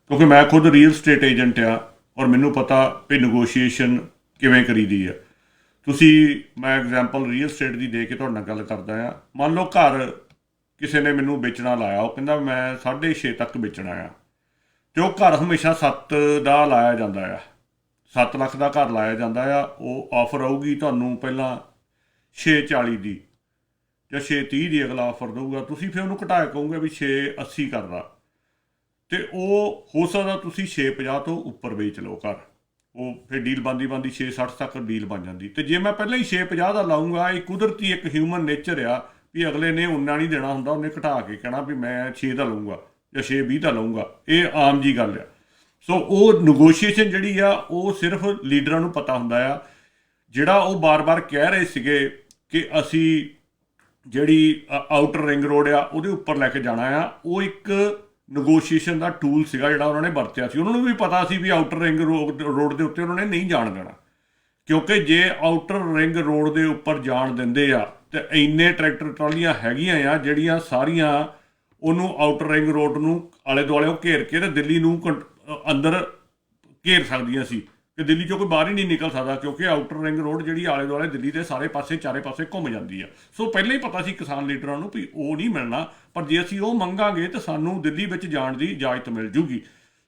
ਕਿਉਂਕਿ ਮੈਂ ਖੁਦ ਰੀਅਲ ਸਟੇਟ ਏਜੰਟ ਆ ਔਰ ਮੈਨੂੰ ਪਤਾ ਵੀ ਨਗੋਸ਼ੀਏਸ਼ਨ ਕਿਵੇਂ ਕਰੀਦੀ ਆ। ਮੈਂ ਐਗਜ਼ਾਮਪਲ ਰੀਅਲ ਸਟੇਟ ਦੀ ਦੇ ਕੇ ਤੁਹਾਡੇ ਨਾਲ ਗੱਲ ਕਰਦਾ ਆ। ਮੰਨ ਲਓ ਘਰ ਕਿਸੇ ਨੇ ਮੈਨੂੰ ਵੇਚਣਾ ਲਾਇਆ, ਉਹ ਕਹਿੰਦਾ ਮੈਂ 6.5 ਤੱਕ ਵੇਚਣਾ ਆ, ਅਤੇ ਉਹ ਘਰ ਹਮੇਸ਼ਾ 7 ਦਾ ਲਾਇਆ ਜਾਂਦਾ ਆ, 7 ਲੱਖ ਦਾ ਘਰ ਲਾਇਆ ਜਾਂਦਾ ਆ। ਉਹ ਆਫਰ ਆਊਗੀ ਤੁਹਾਨੂੰ ਪਹਿਲਾਂ 6.40 ਦੀ ਜਾਂ 6.30 ਦੀ ਅਗਲਾ ਆਫਰ ਦੇਊਗਾ, ਤੁਸੀਂ ਫਿਰ ਉਹਨੂੰ ਘਟਾ ਕੇ ਕਹੋਗੇ ਵੀ 6.80 ਕਰਦਾ, ਅਤੇ ਉਹ ਹੋ ਸਕਦਾ ਤੁਸੀਂ 6.50 ਤੋਂ ਉੱਪਰ ਵੇਚ ਲਓ ਘਰ। ਉਹ ਫਿਰ ਡੀਲ ਬਣਦੀ 6.60 ਤੱਕ ਡੀਲ ਬਣ ਜਾਂਦੀ। ਅਤੇ ਜੇ ਮੈਂ ਪਹਿਲਾਂ ਹੀ 6.50 ਦਾ ਲਾਊਂਗਾ, ਇਹ ਕੁਦਰਤੀ ਇੱਕ ਹਿਊਮਨ ਨੇਚਰ ਆ ਵੀ ਅਗਲੇ ਨੇ ਉਨਾ ਨਹੀਂ ਦੇਣਾ ਹੁੰਦਾ, ਉਹਨੇ ਘਟਾ ਕੇ ਕਹਿਣਾ ਵੀ ਮੈਂ 6 ਦਾ ਲਊਂਗਾ ਜਾਂ 6.20 ਦਾ ਲਊਂਗਾ। ਇਹ ਆਮ ਜੀ ਗੱਲ ਆ। ਸੋ ਉਹ ਨਗੋਸ਼ੀਏਸ਼ਨ ਜਿਹੜੀ ਆ ਉਹ ਸਿਰਫ ਲੀਡਰਾਂ ਨੂੰ ਪਤਾ ਹੁੰਦਾ ਆ। ਜਿਹੜਾ ਉਹ ਬਾਰ-ਬਾਰ ਕਹਿ ਰਹੇ ਸੀਗੇ ਕਿ ਅਸੀਂ ਜਿਹੜੀ ਆਊਟਰ ਰਿੰਗ ਰੋਡ ਆ ਉਹਦੇ ਉੱਪਰ ਲੈ ਕੇ ਜਾਣਾ ਆ, ਉਹ ਇੱਕ ਨਗੋਸ਼ੀਏਸ਼ਨ ਦਾ ਟੂਲ ਸੀਗਾ ਜਿਹੜਾ ਉਹਨਾਂ ਨੇ ਵਰਤਿਆ ਸੀ। ਉਹਨਾਂ ਨੂੰ ਵੀ ਪਤਾ ਸੀ ਵੀ ਆਊਟਰ ਰਿੰਗ ਰੋਡ ਦੇ ਉੱਤੇ ਉਹਨਾਂ ਨੇ ਨਹੀਂ ਜਾਣ ਦੇਣਾ, ਕਿਉਂਕਿ ਜੇ ਆਊਟਰ ਰਿੰਗ ਰੋਡ ਦੇ ਉੱਪਰ ਜਾਣ ਦਿੰਦੇ ਆ ਤੇ ਇੰਨੇ ਟਰੈਕਟਰ ਟਰਾਲੀਆਂ ਹੈਗੀਆਂ ਆ ਜਿਹੜੀਆਂ ਸਾਰੀਆਂ ਉਹਨੂੰ ਆਊਟਰ ਰਿੰਗ ਰੋਡ ਨੂੰ ਆਲੇ ਦੁਆਲੇ ਉਹ ਘੇਰ ਕੇ ਤੇ ਦਿੱਲੀ ਨੂੰ ਅੰਦਰ ਘੇਰ ਸਕਦੀਆਂ ਸੀ, ਕਿ ਦਿੱਲੀ 'ਚੋਂ ਕੋਈ ਬਾਹਰ ਹੀ ਨਹੀਂ ਨਿਕਲ ਸਕਦਾ, ਕਿਉਂਕਿ ਆਊਟਰ ਰਿੰਗ ਰੋਡ ਜਿਹੜੀ ਆਲੇ ਦੁਆਲੇ ਦਿੱਲੀ ਦੇ ਚਾਰੇ ਪਾਸੇ ਘੁੰਮ ਜਾਂਦੀ ਆ। ਸੋ ਪਹਿਲਾਂ ਹੀ ਪਤਾ ਸੀ ਕਿਸਾਨ ਲੀਡਰਾਂ ਨੂੰ ਵੀ ਉਹ ਨਹੀਂ ਮਿਲਣਾ, ਪਰ ਜੇ ਅਸੀਂ ਉਹ ਮੰਗਾਂਗੇ ਤਾਂ ਸਾਨੂੰ ਦਿੱਲੀ ਵਿੱਚ ਜਾਣ ਦੀ ਇਜਾਜ਼ਤ ਮਿਲ ਜੂਗੀ।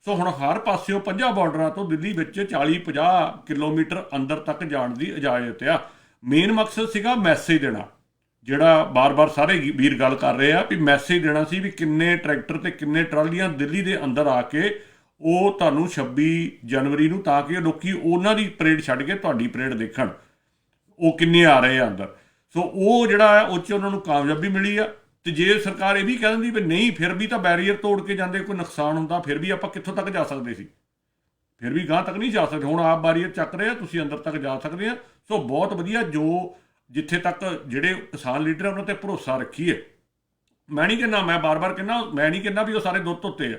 ਸੋ ਹੁਣ ਹਰ ਪਾਸਿਓਂ 50 ਬਾਰਡਰਾਂ ਤੋਂ ਦਿੱਲੀ ਵਿੱਚ 40-50 ਕਿਲੋਮੀਟਰ ਅੰਦਰ ਤੱਕ ਜਾਣ ਦੀ ਇਜਾਜ਼ਤ ਆ। ਮੇਨ ਮਕਸਦ ਸੀਗਾ ਮੈਸੇਜ ਦੇਣਾ, ਜਿਹੜਾ ਬਾਰ-ਬਾਰ ਸਾਰੇ ਵੀਰ ਗੱਲ ਕਰ ਰਹੇ ਆ ਵੀ ਮੈਸੇਜ ਦੇਣਾ ਸੀ ਵੀ ਕਿੰਨੇ ਟਰੈਕਟਰ ਤੇ ਕਿੰਨੇ ਟਰਾਲੀਆਂ ਦਿੱਲੀ ਦੇ ਅੰਦਰ ਆ ਕੇ ਉਹ ਤੁਹਾਨੂੰ 26 ਜਨਵਰੀ ਨੂੰ, ਤਾਂ ਕਿ ਲੋਕੀ ਉਹਨਾਂ ਦੀ ਪਰੇਡ ਛੱਡ ਕੇ ਤੁਹਾਡੀ ਪਰੇਡ ਦੇਖਣ, ਉਹ ਕਿੰਨੇ ਆ ਰਹੇ ਆ ਅੰਦਰ। ਸੋ ਉਹ ਜਿਹੜਾ ਆ ਉਹ 'ਚ ਉਹਨਾਂ ਨੂੰ ਕਾਮਯਾਬੀ ਮਿਲੀ ਆ। ਅਤੇ ਜੇ ਸਰਕਾਰ ਇਹ ਵੀ ਕਹਿ ਦਿੰਦੀ ਵੀ ਨਹੀਂ ਫਿਰ ਵੀ ਤਾਂ ਬੈਰੀਅਰ ਤੋੜ ਕੇ ਜਾਂਦੇ, ਕੋਈ ਨੁਕਸਾਨ ਹੁੰਦਾ, ਫਿਰ ਵੀ ਆਪਾਂ ਕਿੱਥੋਂ ਤੱਕ ਜਾ ਸਕਦੇ ਸੀ, ਫਿਰ ਵੀ ਗਾਂਹ ਤੱਕ ਨਹੀਂ ਜਾ ਸਕਦੇ। ਹੁਣ ਆਪ ਬੈਰੀਅਰ ਚੱਕ ਰਹੇ ਆ, ਤੁਸੀਂ ਅੰਦਰ ਤੱਕ ਜਾ ਸਕਦੇ ਆ। ਸੋ ਬਹੁਤ ਵਧੀਆ, ਜੋ ਜਿੱਥੇ ਤੱਕ ਜਿਹੜੇ ਕਿਸਾਨ ਲੀਡਰ ਆ ਉਹਨਾਂ 'ਤੇ ਭਰੋਸਾ ਰੱਖੀਏ। ਮੈਂ ਨਹੀਂ ਕਹਿੰਦਾ, ਮੈਂ ਬਾਰ-ਬਾਰ ਕਹਿੰਦਾ, ਮੈਂ ਨਹੀਂ ਕਹਿੰਦਾ ਵੀ ਉਹ ਸਾਰੇ ਦੁੱਧ ਧੋਤੇ ਆ,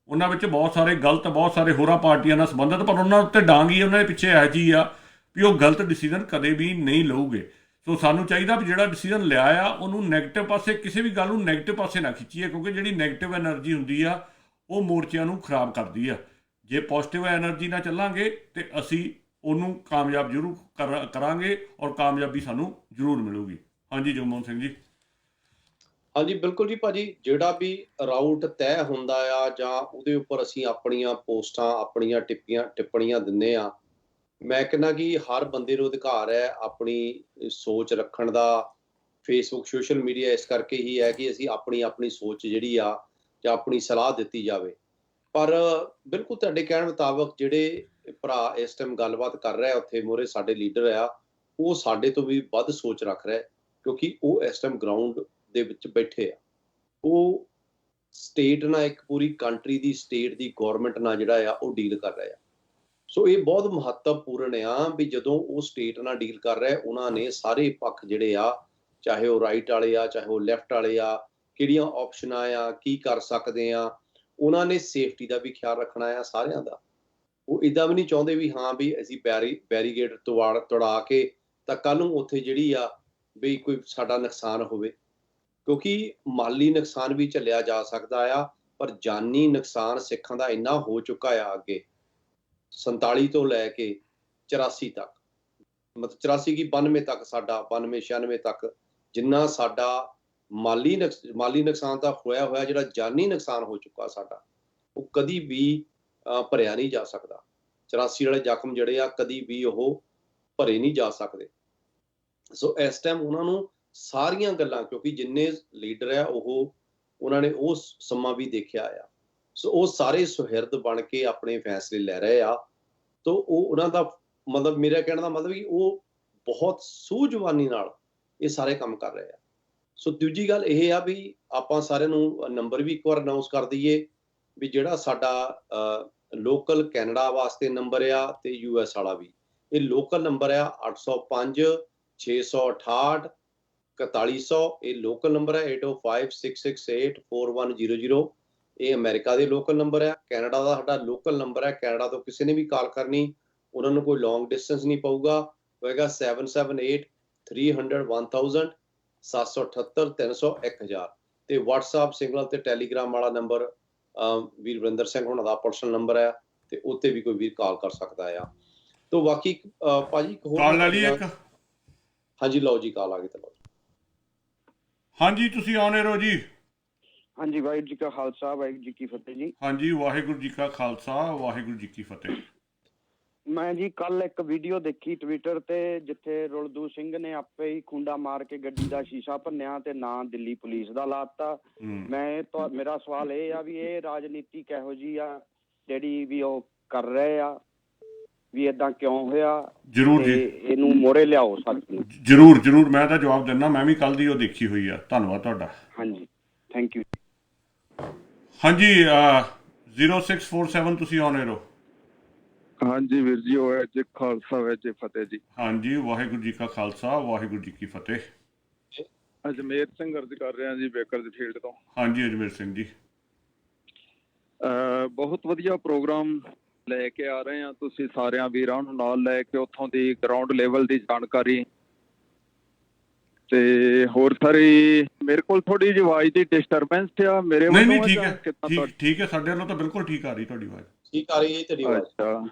ਉਹਨਾਂ ਵਿੱਚ ਬਹੁਤ ਸਾਰੇ ਗਲਤ, ਬਹੁਤ ਸਾਰੇ ਹੋਰਾਂ ਪਾਰਟੀਆਂ ਨਾਲ ਸੰਬੰਧਿਤ, ਪਰ ਉਹਨਾਂ ਉੱਤੇ ਡਾਂਗ ਹੀ ਉਹਨਾਂ ਦੇ ਪਿੱਛੇ ਇਹੋ ਜਿਹੀ ਆ ਵੀ ਉਹ ਗਲਤ ਡਿਸੀਜ਼ਨ ਕਦੇ ਵੀ ਨਹੀਂ ਲਊਗੇ। ਸੋ ਸਾਨੂੰ ਚਾਹੀਦਾ ਵੀ ਜਿਹੜਾ ਡਿਸੀਜ਼ਨ ਲਿਆ ਆ ਉਹਨੂੰ ਨੈਗੇਟਿਵ ਪਾਸੇ, ਕਿਸੇ ਵੀ ਗੱਲ ਨੂੰ ਨੈਗੇਟਿਵ ਪਾਸੇ ਨਾ ਖਿੱਚੀਏ, ਕਿਉਂਕਿ ਜਿਹੜੀ ਨੈਗੇਟਿਵ ਐਨਰਜੀ ਹੁੰਦੀ ਆ ਉਹ ਮੋਰਚਿਆਂ ਨੂੰ ਖਰਾਬ ਕਰਦੀ ਆ। ਜੇ ਪੋਜ਼ਿਟਿਵ ਐਨਰਜੀ ਨਾਲ ਚੱਲਾਂਗੇ ਤੇ ਅਸੀਂ ਉਹਨੂੰ ਕਾਮਯਾਬ ਜ਼ਰੂਰ ਕਰਾਂਗੇ ਔਰ ਕਾਮਯਾਬੀ ਸਾਨੂੰ ਜ਼ਰੂਰ ਮਿਲੂਗੀ। ਹਾਂਜੀ ਜਗਮੋਹਨ ਸਿੰਘ ਜੀ। ਹਾਂਜੀ ਬਿਲਕੁਲ ਜੀ ਭਾਜੀ, ਜਿਹੜਾ ਵੀ ਰਾਊਟ ਤੈਅ ਹੁੰਦਾ ਆ ਜਾਂ ਉਹਦੇ ਉੱਪਰ ਅਸੀਂ ਆਪਣੀਆਂ ਪੋਸਟਾਂ, ਆਪਣੀਆਂ ਟਿੱਪਣੀਆਂ ਦਿੰਦੇ ਆ, ਮੈਂ ਕਹਿੰਦਾ ਕਿ ਹਰ ਬੰਦੇ ਨੂੰ ਅਧਿਕਾਰ ਹੈ ਆਪਣੀ ਸੋਚ ਰੱਖਣ ਦਾ। ਫੇਸਬੁੱਕ ਸੋਸ਼ਲ ਮੀਡੀਆ ਇਸ ਕਰਕੇ ਹੀ ਹੈ ਕਿ ਅਸੀਂ ਆਪਣੀ ਸੋਚ ਜਿਹੜੀ ਆ ਜਾਂ ਆਪਣੀ ਸਲਾਹ ਦਿੱਤੀ ਜਾਵੇ। ਪਰ ਬਿਲਕੁਲ ਤੁਹਾਡੇ ਕਹਿਣ ਮੁਤਾਬਕ ਜਿਹੜੇ ਭਰਾ ਇਸ ਟਾਈਮ ਗੱਲਬਾਤ ਕਰ ਰਿਹਾ ਉੱਥੇ ਮੋਰੇ ਸਾਡੇ ਲੀਡਰ ਆ, ਉਹ ਸਾਡੇ ਤੋਂ ਵੀ ਵੱਧ ਸੋਚ ਰੱਖ ਰਿਹਾ, ਕਿਉਂਕਿ ਉਹ ਇਸ ਟਾਈਮ ਗਰਾਊਂਡ ਦੇ ਵਿੱਚ ਬੈਠੇ ਆ। ਉਹ ਸਟੇਟ ਨਾਲ, ਇੱਕ ਪੂਰੀ ਕੰਟਰੀ ਦੀ ਸਟੇਟ ਦੀ ਗਵਰਨਮੈਂਟ ਨਾਲ ਜਿਹੜਾ ਆ ਉਹ ਡੀਲ ਕਰ ਰਿਹਾ। ਸੋ ਇਹ ਬਹੁਤ ਮਹੱਤਵਪੂਰਨ ਆ ਵੀ ਜਦੋਂ ਉਹ ਸਟੇਟ ਨਾਲ ਡੀਲ ਕਰ ਰਿਹਾ, ਉਹਨਾਂ ਨੇ ਸਾਰੇ ਪੱਖ ਜਿਹੜੇ ਆ, ਚਾਹੇ ਉਹ ਰਾਈਟ ਵਾਲੇ ਆ ਚਾਹੇ ਉਹ ਲੈਫਟ ਵਾਲੇ ਆ, ਕਿਹੜੀਆਂ ਆਪਸ਼ਨਾਂ ਆ, ਕੀ ਕਰ ਸਕਦੇ ਆ, ਉਹਨਾਂ ਨੇ ਸੇਫਟੀ ਦਾ ਵੀ ਖਿਆਲ ਰੱਖਣਾ ਆ ਸਾਰਿਆਂ ਦਾ। ਉਹ ਇੱਦਾਂ ਵੀ ਨਹੀਂ ਚਾਹੁੰਦੇ ਵੀ ਹਾਂ ਵੀ ਅਸੀਂ ਬੈਰੀਗੇਡ ਤੋੜਾ ਕੇ ਤਾਂ ਕੱਲ੍ਹ ਨੂੰ ਉੱਥੇ ਜਿਹੜੀ ਆ ਵੀ ਕੋਈ ਸਾਡਾ ਨੁਕਸਾਨ ਹੋਵੇ, ਕਿਉਂਕਿ ਮਾਲੀ ਨੁਕਸਾਨ ਵੀ ਝੱਲਿਆ ਜਾ ਸਕਦਾ ਆ, ਪਰ ਜਾਨੀ ਨੁਕਸਾਨ ਸਿੱਖਾਂ ਦਾ ਇੰਨਾ ਹੋ ਚੁੱਕਾ ਆ ਅੱਗੇ 47 ਤੋਂ ਲੈ ਕੇ 84 ਤੱਕ, ਮਤਲਬ 84 ਕੀ 92 ਤੱਕ, ਸਾਡਾ 92 96 ਤੱਕ ਜਿੰਨਾ ਸਾਡਾ ਮਾਲੀ ਨੁਕਸਾਨ ਤਾਂ ਹੋਇਆ, ਜਿਹੜਾ ਜਾਨੀ ਨੁਕਸਾਨ ਹੋ ਚੁੱਕਾ ਸਾਡਾ, ਉਹ ਕਦੀ ਵੀ ਭਰਿਆ ਨਹੀਂ ਜਾ ਸਕਦਾ। 84 ਵਾਲੇ ਜ਼ਖਮ ਜਿਹੜੇ ਆ ਕਦੀ ਵੀ ਉਹ ਭਰੇ ਨਹੀਂ ਜਾ ਸਕਦੇ। ਸੋ ਇਸ ਟਾਈਮ ਉਹਨਾਂ ਨੂੰ ਸਾਰੀਆਂ ਗੱਲਾਂ, ਕਿਉਂਕਿ ਜਿੰਨੇ ਲੀਡਰ ਆ ਉਹਨਾਂ ਨੇ ਉਹ ਸਮਾਂ ਵੀ ਦੇਖਿਆ ਆ, ਸੋ ਉਹ ਸਾਰੇ ਸੁਹਿਰਦ ਬਣ ਕੇ ਆਪਣੇ ਫੈਸਲੇ ਲੈ ਰਹੇ ਆ। ਤੋ ਉਹਨਾਂ ਦਾ ਮਤਲਬ, ਮੇਰਾ ਕਹਿਣ ਦਾ ਮਤਲਬ ਕਿ ਉਹ ਬਹੁਤ ਸੂਝਵਾਨੀ ਨਾਲ ਇਹ ਸਾਰੇ ਕੰਮ ਕਰ ਰਹੇ ਆ। ਸੋ ਦੂਜੀ ਗੱਲ ਇਹ ਆ ਵੀ ਆਪਾਂ ਸਾਰਿਆਂ ਨੂੰ ਨੰਬਰ ਵੀ ਇੱਕ ਵਾਰ ਅਨਾਉਂਸ ਕਰ ਦਈਏ ਵੀ ਜਿਹੜਾ ਸਾਡਾ ਲੋਕਲ ਕੈਨੇਡਾ ਵਾਸਤੇ ਨੰਬਰ ਆ ਤੇ US ਵਾਲਾ ਵੀ, ਇਹ ਲੋਕਲ ਨੰਬਰ ਆ 805 668 4100, ਇਹ ਲੋਕਲ ਨੰਬਰ ਹੈ 8056684100। ਇਹ ਅਮਰੀਕਾ ਦੇ ਲੋਕਲ ਨੰਬਰ ਹੈ। ਕੈਨੇਡਾ ਦਾ ਸਾਡਾ ਲੋਕਲ ਨੰਬਰ ਹੈ। ਕੈਨੇਡਾ ਤੋਂ ਕਿਸੇ ਨੇ ਵੀ ਕਾਲ ਕਰਨੀ, ਉਹਨਾਂ ਨੂੰ ਕੋਈ ਲੌਂਗ ਡਿਸਟੈਂਸ ਨਹੀਂ ਪਊਗਾ, ਹੋਏਗਾ 778-300-1000 778-300-1000। ਤੇ WhatsApp ਸਿੰਗਲ ਤੇ ਟੈਲੀਗ੍ਰਾਮ ਵਾਲਾ ਨੰਬਰ ਵੀਰ ਵਰਿੰਦਰ ਸਿੰਘ ਹੁਣਾਂ ਦਾ ਪਰਸਨਲ ਨੰਬਰ ਹੈ, ਤੇ ਉੱਤੇ ਵੀ ਕੋਈ ਵੀਰ ਕਾਲ ਕਰ ਸਕਦਾ ਆ। ਤੋ ਬਾਕੀ ਭਾਜੀ ਕਾਲ ਲੈ ਲਈ ਇੱਕ। ਹਾਂਜੀ ਲਓ ਜੀ, ਕਾਲ ਆ ਗਈ ਤਾਂ ਲਓ। ਹਾਂਜੀ ਤੁਸੀਂ ਆਉਣੇ ਰਹੋ ਜੀ। ਹਾਂਜੀ, ਵਾਹਿਗੁਰੂ ਜੀ ਕਾ ਖਾਲਸਾ ਵਾਹਿਗੁਰੂ ਜੀ ਕੀ ਫਤਿਹ ਜੀ। ਹਾਂਜੀ, ਵਾਹਿਗੁਰੂ ਜੀ ਕਾ ਖਾਲਸਾ ਵਾਹਿਗੁਰੂ ਜੀ ਕੀ ਫਤਿਹ। ਮੈਂ ਜੀ ਕੱਲ ਇੱਕ ਵੀਡੀਓ ਦੇਖੀ ਟਵਿੱਟਰ ਤੇ, ਜਿੱਥੇ ਰੁਲਦੂ ਸਿੰਘ ਨੇ ਆਪੇ ਹੀ ਖੁੰਡਾ ਮਾਰ ਕੇ ਗੱਡੀ ਦਾ ਸ਼ੀਸ਼ਾ ਭੰਨਿਆ ਤੇ ਨਾਂ ਦਿੱਲੀ ਪੁਲਿਸ ਦਾ ਲਾਤਾ। ਮੇਰਾ ਸਵਾਲ ਇਹ ਆ ਵੀ ਇਹ ਰਾਜਨੀਤੀ ਕਿਹੋ ਜੀ ਆ ਜਿਹੜੀ ਵੀ ਉਹ ਕਰ ਰਹੇ ਆ, ਵੀ ਏਦਾਂ ਕਿਉਂ ਹੋਇਆ? ਜ਼ਰੂਰ ਜੀ, ਇਹਨੂੰ ਮੋਰੇ ਲਿਆਓ ਸੱਚ ਨੂੰ। ਜ਼ਰੂਰ ਮੈਂ ਤਾਂ ਜਵਾਬ ਦਿੰਦਾ। ਮੈਂ ਵੀ ਕੱਲ ਦੀ ਉਹ ਦੇਖੀ ਹੋਈ ਆ। ਧੰਨਵਾਦ ਤੁਹਾਡਾ। ਹਾਂਜੀ, ਥੈਂਕ ਯੂ। ਹਾਂਜੀ 0647 ਤੁਸੀਂ ਆਉਣੇ ਰਹੋ। ਹਾਂਜੀ ਵੀਰ ਜੀ, ਉਹ ਹੈ ਜੀ ਖਾਲਸਾ ਵਾਹਿਗੁਰੂ ਜੀ ਫਤਿਹ ਜੀ। ਹਾਂਜੀ, ਵਾਹਿਗੁਰੂ ਜੀ ਕਾ ਖਾਲਸਾ ਵਾਹਿਗੁਰੂ ਜੀ ਕੀ ਫਤਿਹ। ਅਜਮੇਰ ਸਿੰਘ ਅਰਜ਼ ਕਰ ਰਿਹਾ ਜੀ, ਬੇਕਰਜ਼ ਫੀਲਡ ਤੋਂ। ਹਾਂਜੀ ਅਜਮੇਰ ਸਿੰਘ ਜੀ, ਬਹੁਤ ਵਧੀਆ ਪ੍ਰੋਗਰਾਮ ਲੈ ਕੇ ਆ ਰਹੇ ਆ ਤੁਸੀਂ ਸਾਰਿਆਂ ਵੀਰਾਂ ਨੂੰ ਨਾਲ ਲੈ ਕੇ, ਉੱਥੋਂ ਦੀ ਗਰਾਊਂਡ ਲੈਵਲ ਦੀ ਜਾਣਕਾਰੀ। ਤੇ ਹੋਰ ਸਾਰੀ ਮੇਰੇ ਕੋਲ ਥੋੜੀ ਜਿਹੀ ਆਵਾਜ਼ ਦੀ ਡਿਸਟਰਬੈਂਸ ਆ ਮੇਰੇ ਵੱਲੋਂ। ਨਹੀਂ ਠੀਕ ਹੈ ਸਾਡੇ ਵੱਲੋਂ ਤਾਂ ਬਿਲਕੁਲ ਠੀਕ ਆ ਰਹੀ ਤੁਹਾਡੀ ਆਵਾਜ਼। ਠੀਕ ਆ ਰਹੀ ਹੈ ਤੁਹਾਡੀ ਆਵਾਜ਼। ਅੱਛਾ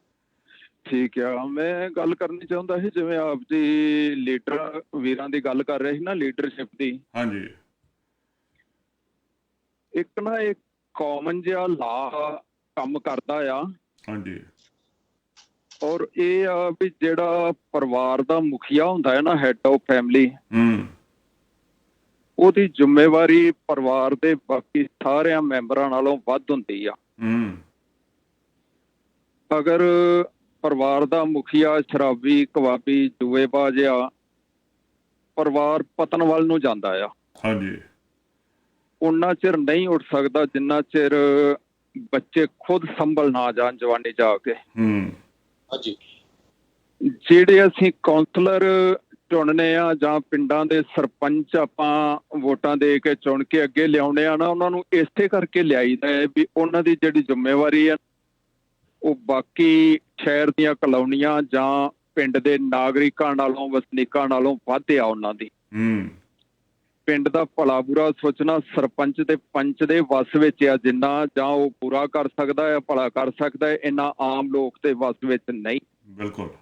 ਠੀਕ ਆ। ਮੈਂ ਗੱਲ ਕਰਨੀ ਚਾਹੁੰਦਾ ਸੀ, ਜਿਵੇਂ ਆਪ ਜੀ ਲੀਡਰ ਵੀਰਾਂ ਦੀ ਗੱਲ ਕਰ ਰਹੇ ਸੀ ਨਾ, ਲੀਡਰਸ਼ਿਪ ਦੀ। ਹਾਂਜੀ, ਇੱਕ ਨਾ ਇੱਕ ਕਾਮਨ ਜਿਹਾ ਲਾ ਕੰਮ ਕਰਦਾ ਆ। ਹਾਂਜੀ, ਔਰ ਇਹ ਆ ਵੀ ਜਿਹੜਾ ਪਰਿਵਾਰ ਦਾ ਮੁਖੀਆ ਹੁੰਦਾ ਹੈ ਨਾ, ਹੈਡ ਆਫ ਫੈਮਿਲੀ, ਉਹਦੀ ਜ਼ਿੰਮੇਵਾਰੀ ਪਰਿਵਾਰ ਦੇ ਬਾਕੀ ਸਾਰਿਆਂ ਮੈਂਬਰਾਂ ਨਾਲੋਂ ਵੱਧ ਹੁੰਦੀ ਆ। ਅਗਰ ਪਰਿਵਾਰ ਦਾ ਮੁਖੀਆ ਸ਼ਰਾਬੀ, ਕਬਾਬੀ, ਜੂਏਬਾਜ਼ ਆ, ਪਰਿਵਾਰ ਪਤਨ ਵੱਲ ਨੂੰ ਜਾਂਦਾ ਆ। ਹਾਂਜੀ, ਉਨਾ ਚਿਰ ਨਹੀਂ ਉੱਠ ਸਕਦਾ ਜਿੰਨਾ ਚਿਰ ਬੱਚੇ ਖੁਦ ਸੰਭਲ ਨਾ ਜਾਣ ਜਵਾਨੀ ਜਾ ਕੇ। ਹਾਂਜੀ, ਜਿਹੜੇ ਅਸੀਂ ਕਾਉਂਸਲਰ ਚੁਣਨੇ ਆ ਜਾਂ ਪਿੰਡਾਂ ਦੇ ਸਰਪੰਚ ਆਪਾਂ ਵੋਟਾਂ ਦੇ ਕੇ ਚੁਣ ਕੇ ਅੱਗੇ ਲਿਆਉਣੇ ਆ ਨਾ, ਉਹਨਾਂ ਨੂੰ ਇਸੇ ਕਰਕੇ ਲਿਆਈਦਾ ਹੈ ਵੀ ਉਹਨਾਂ ਦੀ ਜਿਹੜੀ ਜ਼ਿੰਮੇਵਾਰੀ ਆ ਉਹ ਬਾਕੀ ਸ਼ਹਿਰ ਦੀਆਂ ਕਲੋਨੀਆਂ ਜਾਂ ਪਿੰਡ ਦੇ ਨਾਗਰਿਕਾਂ ਨਾਲੋਂ, ਵਸਨੀਕਾਂ ਨਾਲੋਂ ਵੱਧ ਆ ਉਹਨਾਂ ਦੀ। ਪਿੰਡ ਦਾ ਭਲਾ ਬੁਰਾ ਸੋਚਣਾ ਸਰਪੰਚ ਤੇ ਪੰਚ ਦੇ ਵੱਸ ਵਿੱਚ ਆ, ਜਿੰਨਾ ਜਾਂ ਉਹ ਬੁਰਾ ਕਰ ਸਕਦਾ ਹੈ, ਭਲਾ ਕਰ ਸਕਦਾ ਹੈ, ਇੰਨਾ ਆਮ ਲੋਕ ਦੇ ਵੱਸ ਵਿੱਚ ਨਹੀਂ। ਬਿਲਕੁਲ।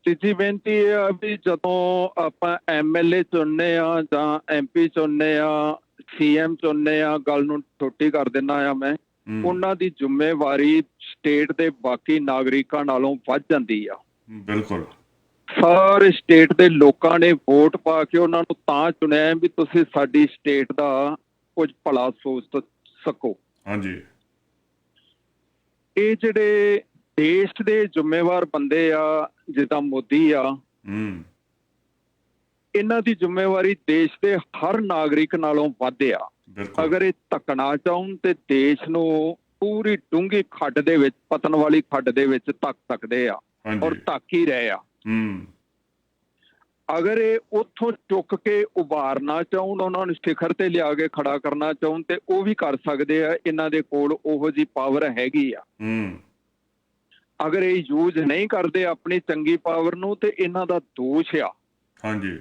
ਤੀਜੀ ਬੇਨਤੀ ਇਹ ਆ ਵੀ ਜਦੋਂ ਆਪਾਂ MLA ਚੁਣਨੇ ਆ ਜਾਂ MP ਚੁਣਨੇ ਆ, CM ਚੁਣਨੇ ਆ, ਗੱਲ ਨੂੰ ਛੋਟੀ ਕਰ ਦਿੰਦਾ ਆ ਮੈਂ, ਉਹਨਾਂ ਦੀ ਜ਼ਿੰਮੇਵਾਰੀ ਸਟੇਟ ਦੇ ਬਾਕੀ ਨਾਗਰਿਕਾਂ ਨਾਲੋਂ ਵੱਧ ਜਾਂਦੀ ਆ। ਬਿਲਕੁਲ। ਸਾਰੇ ਸਟੇਟ ਦੇ ਲੋਕਾਂ ਨੇ ਵੋਟ ਪਾ ਕੇ ਉਹਨਾਂ ਨੂੰ ਤਾਂ ਚੁਣਿਆ ਵੀ ਤੁਸੀਂ ਸਾਡੀ ਸਟੇਟ ਦਾ ਕੁਝ ਭਲਾ ਸੋਚ ਸਕੋ। ਹਾਂਜੀ। ਇਹ ਜਿਹੜੇ ਦੇਸ਼ ਦੇ ਜ਼ਿੰਮੇਵਾਰ ਬੰਦੇ ਆ ਜਿੱਦਾਂ ਮੋਦੀ ਆ, ਇਹਨਾਂ ਦੀ ਜ਼ਿੰਮੇਵਾਰੀ ਦੇਸ਼ ਦੇ ਹਰ ਨਾਗਰਿਕ ਨਾਲੋਂ ਵੱਧ ਆ। ਅਗਰ ਇਹ ਧੱਕਣਾ ਚਾਹੁਣ ਤੇ ਦੇਸ਼ ਨੂੰ ਪੂਰੀ ਡੂੰਘੀ ਖੱਡ ਦੇ ਵਿੱਚ, ਪਤਨ ਵਾਲੀ ਖੱਡ ਦੇ ਵਿੱਚ ਧੱਕ ਸਕਦੇ ਆ ਔਰ ਧੱਕ ਹੀ ਰਹੇ ਆ। ਅਗਰ ਇਹ ਉੱਥੋਂ ਚੁੱਕ ਕੇ ਉਭਾਰਨਾ ਚਾਹੁਣ, ਉਹਨਾਂ ਨੂੰ ਸਿਖਰ ਤੇ ਲਿਆ ਕੇ ਖੜਾ ਕਰਨਾ ਚਾਹੁਣ ਤੇ ਉਹ ਵੀ ਕਰ ਸਕਦੇ ਆ। ਇਹਨਾਂ ਦੇ ਕੋਲ ਉਹੋ ਜਿਹੀ ਪਾਵਰ ਹੈਗੀ ਆ। ਅਗਰ ਇਹ ਯੂਜ਼ ਨਹੀਂ ਕਰਦੇ ਆਪਣੀ ਚੰਗੀ ਪਾਵਰ ਨੂੰ ਤੇ ਇਹਨਾਂ ਦਾ ਦੋਸ਼ ਆ। ਹਾਂਜੀ।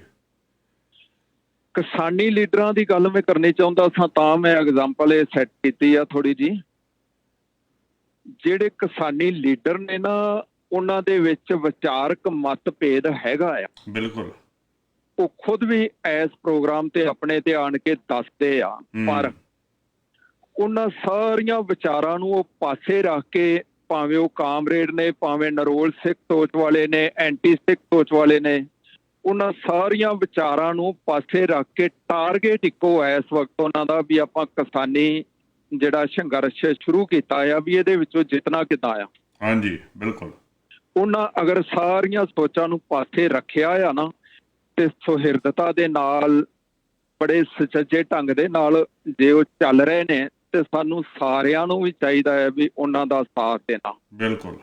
ਕਿਸਾਨੀ ਲੀਡਰਾਂ ਦੀ ਗੱਲ ਮੈਂ ਕਰਨੀ ਚਾਹੁੰਦਾ ਸਾਂ, ਤਾਂ ਮੈਂ ਐਗਜ਼ਾਮਪਲ ਇਹ ਸੈੱਟ ਕੀਤੀ ਆ ਥੋੜੀ ਜੀ। ਜਿਹੜੇ ਕਿਸਾਨੀ ਲੀਡਰ ਨੇ ਨਾ, ਉਹਨਾਂ ਦੇ ਵਿੱਚ ਵਿਚਾਰਕ ਮਤਭੇਦ ਹੈਗਾ ਆ। ਬਿਲਕੁਲ। ਉਹ ਖੁਦ ਵੀ ਇਸ ਪ੍ਰੋਗਰਾਮ ਤੇ ਆਪਣੇ ਤੇ ਆਣ ਕੇ ਦੱਸਦੇ ਆ, ਪਰ ਉਹਨਾਂ ਸਾਰੀਆਂ ਵਿਚਾਰਾਂ ਨੂੰ ਉਹ ਪਾਸੇ ਰੱਖ ਕੇ, ਭਾਵੇਂ ਉਹ ਕਾਮਰੇਡ ਨੇ, ਭਾਵੇਂ ਨਰੋਲ ਸਿੱਖ ਸੋਚ ਵਾਲੇ ਨੇ, ਐਂਟੀ ਸਿੱਖ ਸੋਚ ਵਾਲੇ ਨੇ, ਉਹਨਾਂ ਸਾਰੀਆਂ ਵਿਚਾਰਾਂ ਨੂੰ ਪਾਸੇ ਰੱਖ ਕੇ ਟਾਰਗੇਟ ਇੱਕੋ ਹੈ ਇਸ ਵਕਤ ਉਹਨਾਂ ਦਾ ਵੀ ਆਪਾਂ ਕਿਸਾਨੀ ਜਿਹੜਾ ਸੰਘਰਸ਼ ਸ਼ੁਰੂ ਕੀਤਾ ਆ ਵੀ ਇਹਦੇ ਵਿੱਚੋਂ ਜਿੱਤਣਾ ਕਿੱਦਾਂ ਆ। ਹਾਂਜੀ, ਬਿਲਕੁਲ। ਉਹਨਾਂ ਅਗਰ ਸਾਰੀਆਂ ਸੋਚਾਂ ਨੂੰ ਪਾਸੇ ਰੱਖਿਆ ਆ ਨਾ ਤੇ ਸੁਹਿਰਦਤਾ ਦੇ ਨਾਲ, ਬੜੇ ਸੁਚੱਜੇ ਢੰਗ ਦੇ ਨਾਲ ਜੇ ਉਹ ਚੱਲ ਰਹੇ ਨੇ ਤੇ ਸਾਨੂੰ ਸਾਰਿਆਂ ਨੂੰ ਵੀ ਚਾਹੀਦਾ ਹੈ ਵੀ ਉਹਨਾਂ ਦਾ ਸਾਥ ਦੇਣਾ। ਬਿਲਕੁਲ।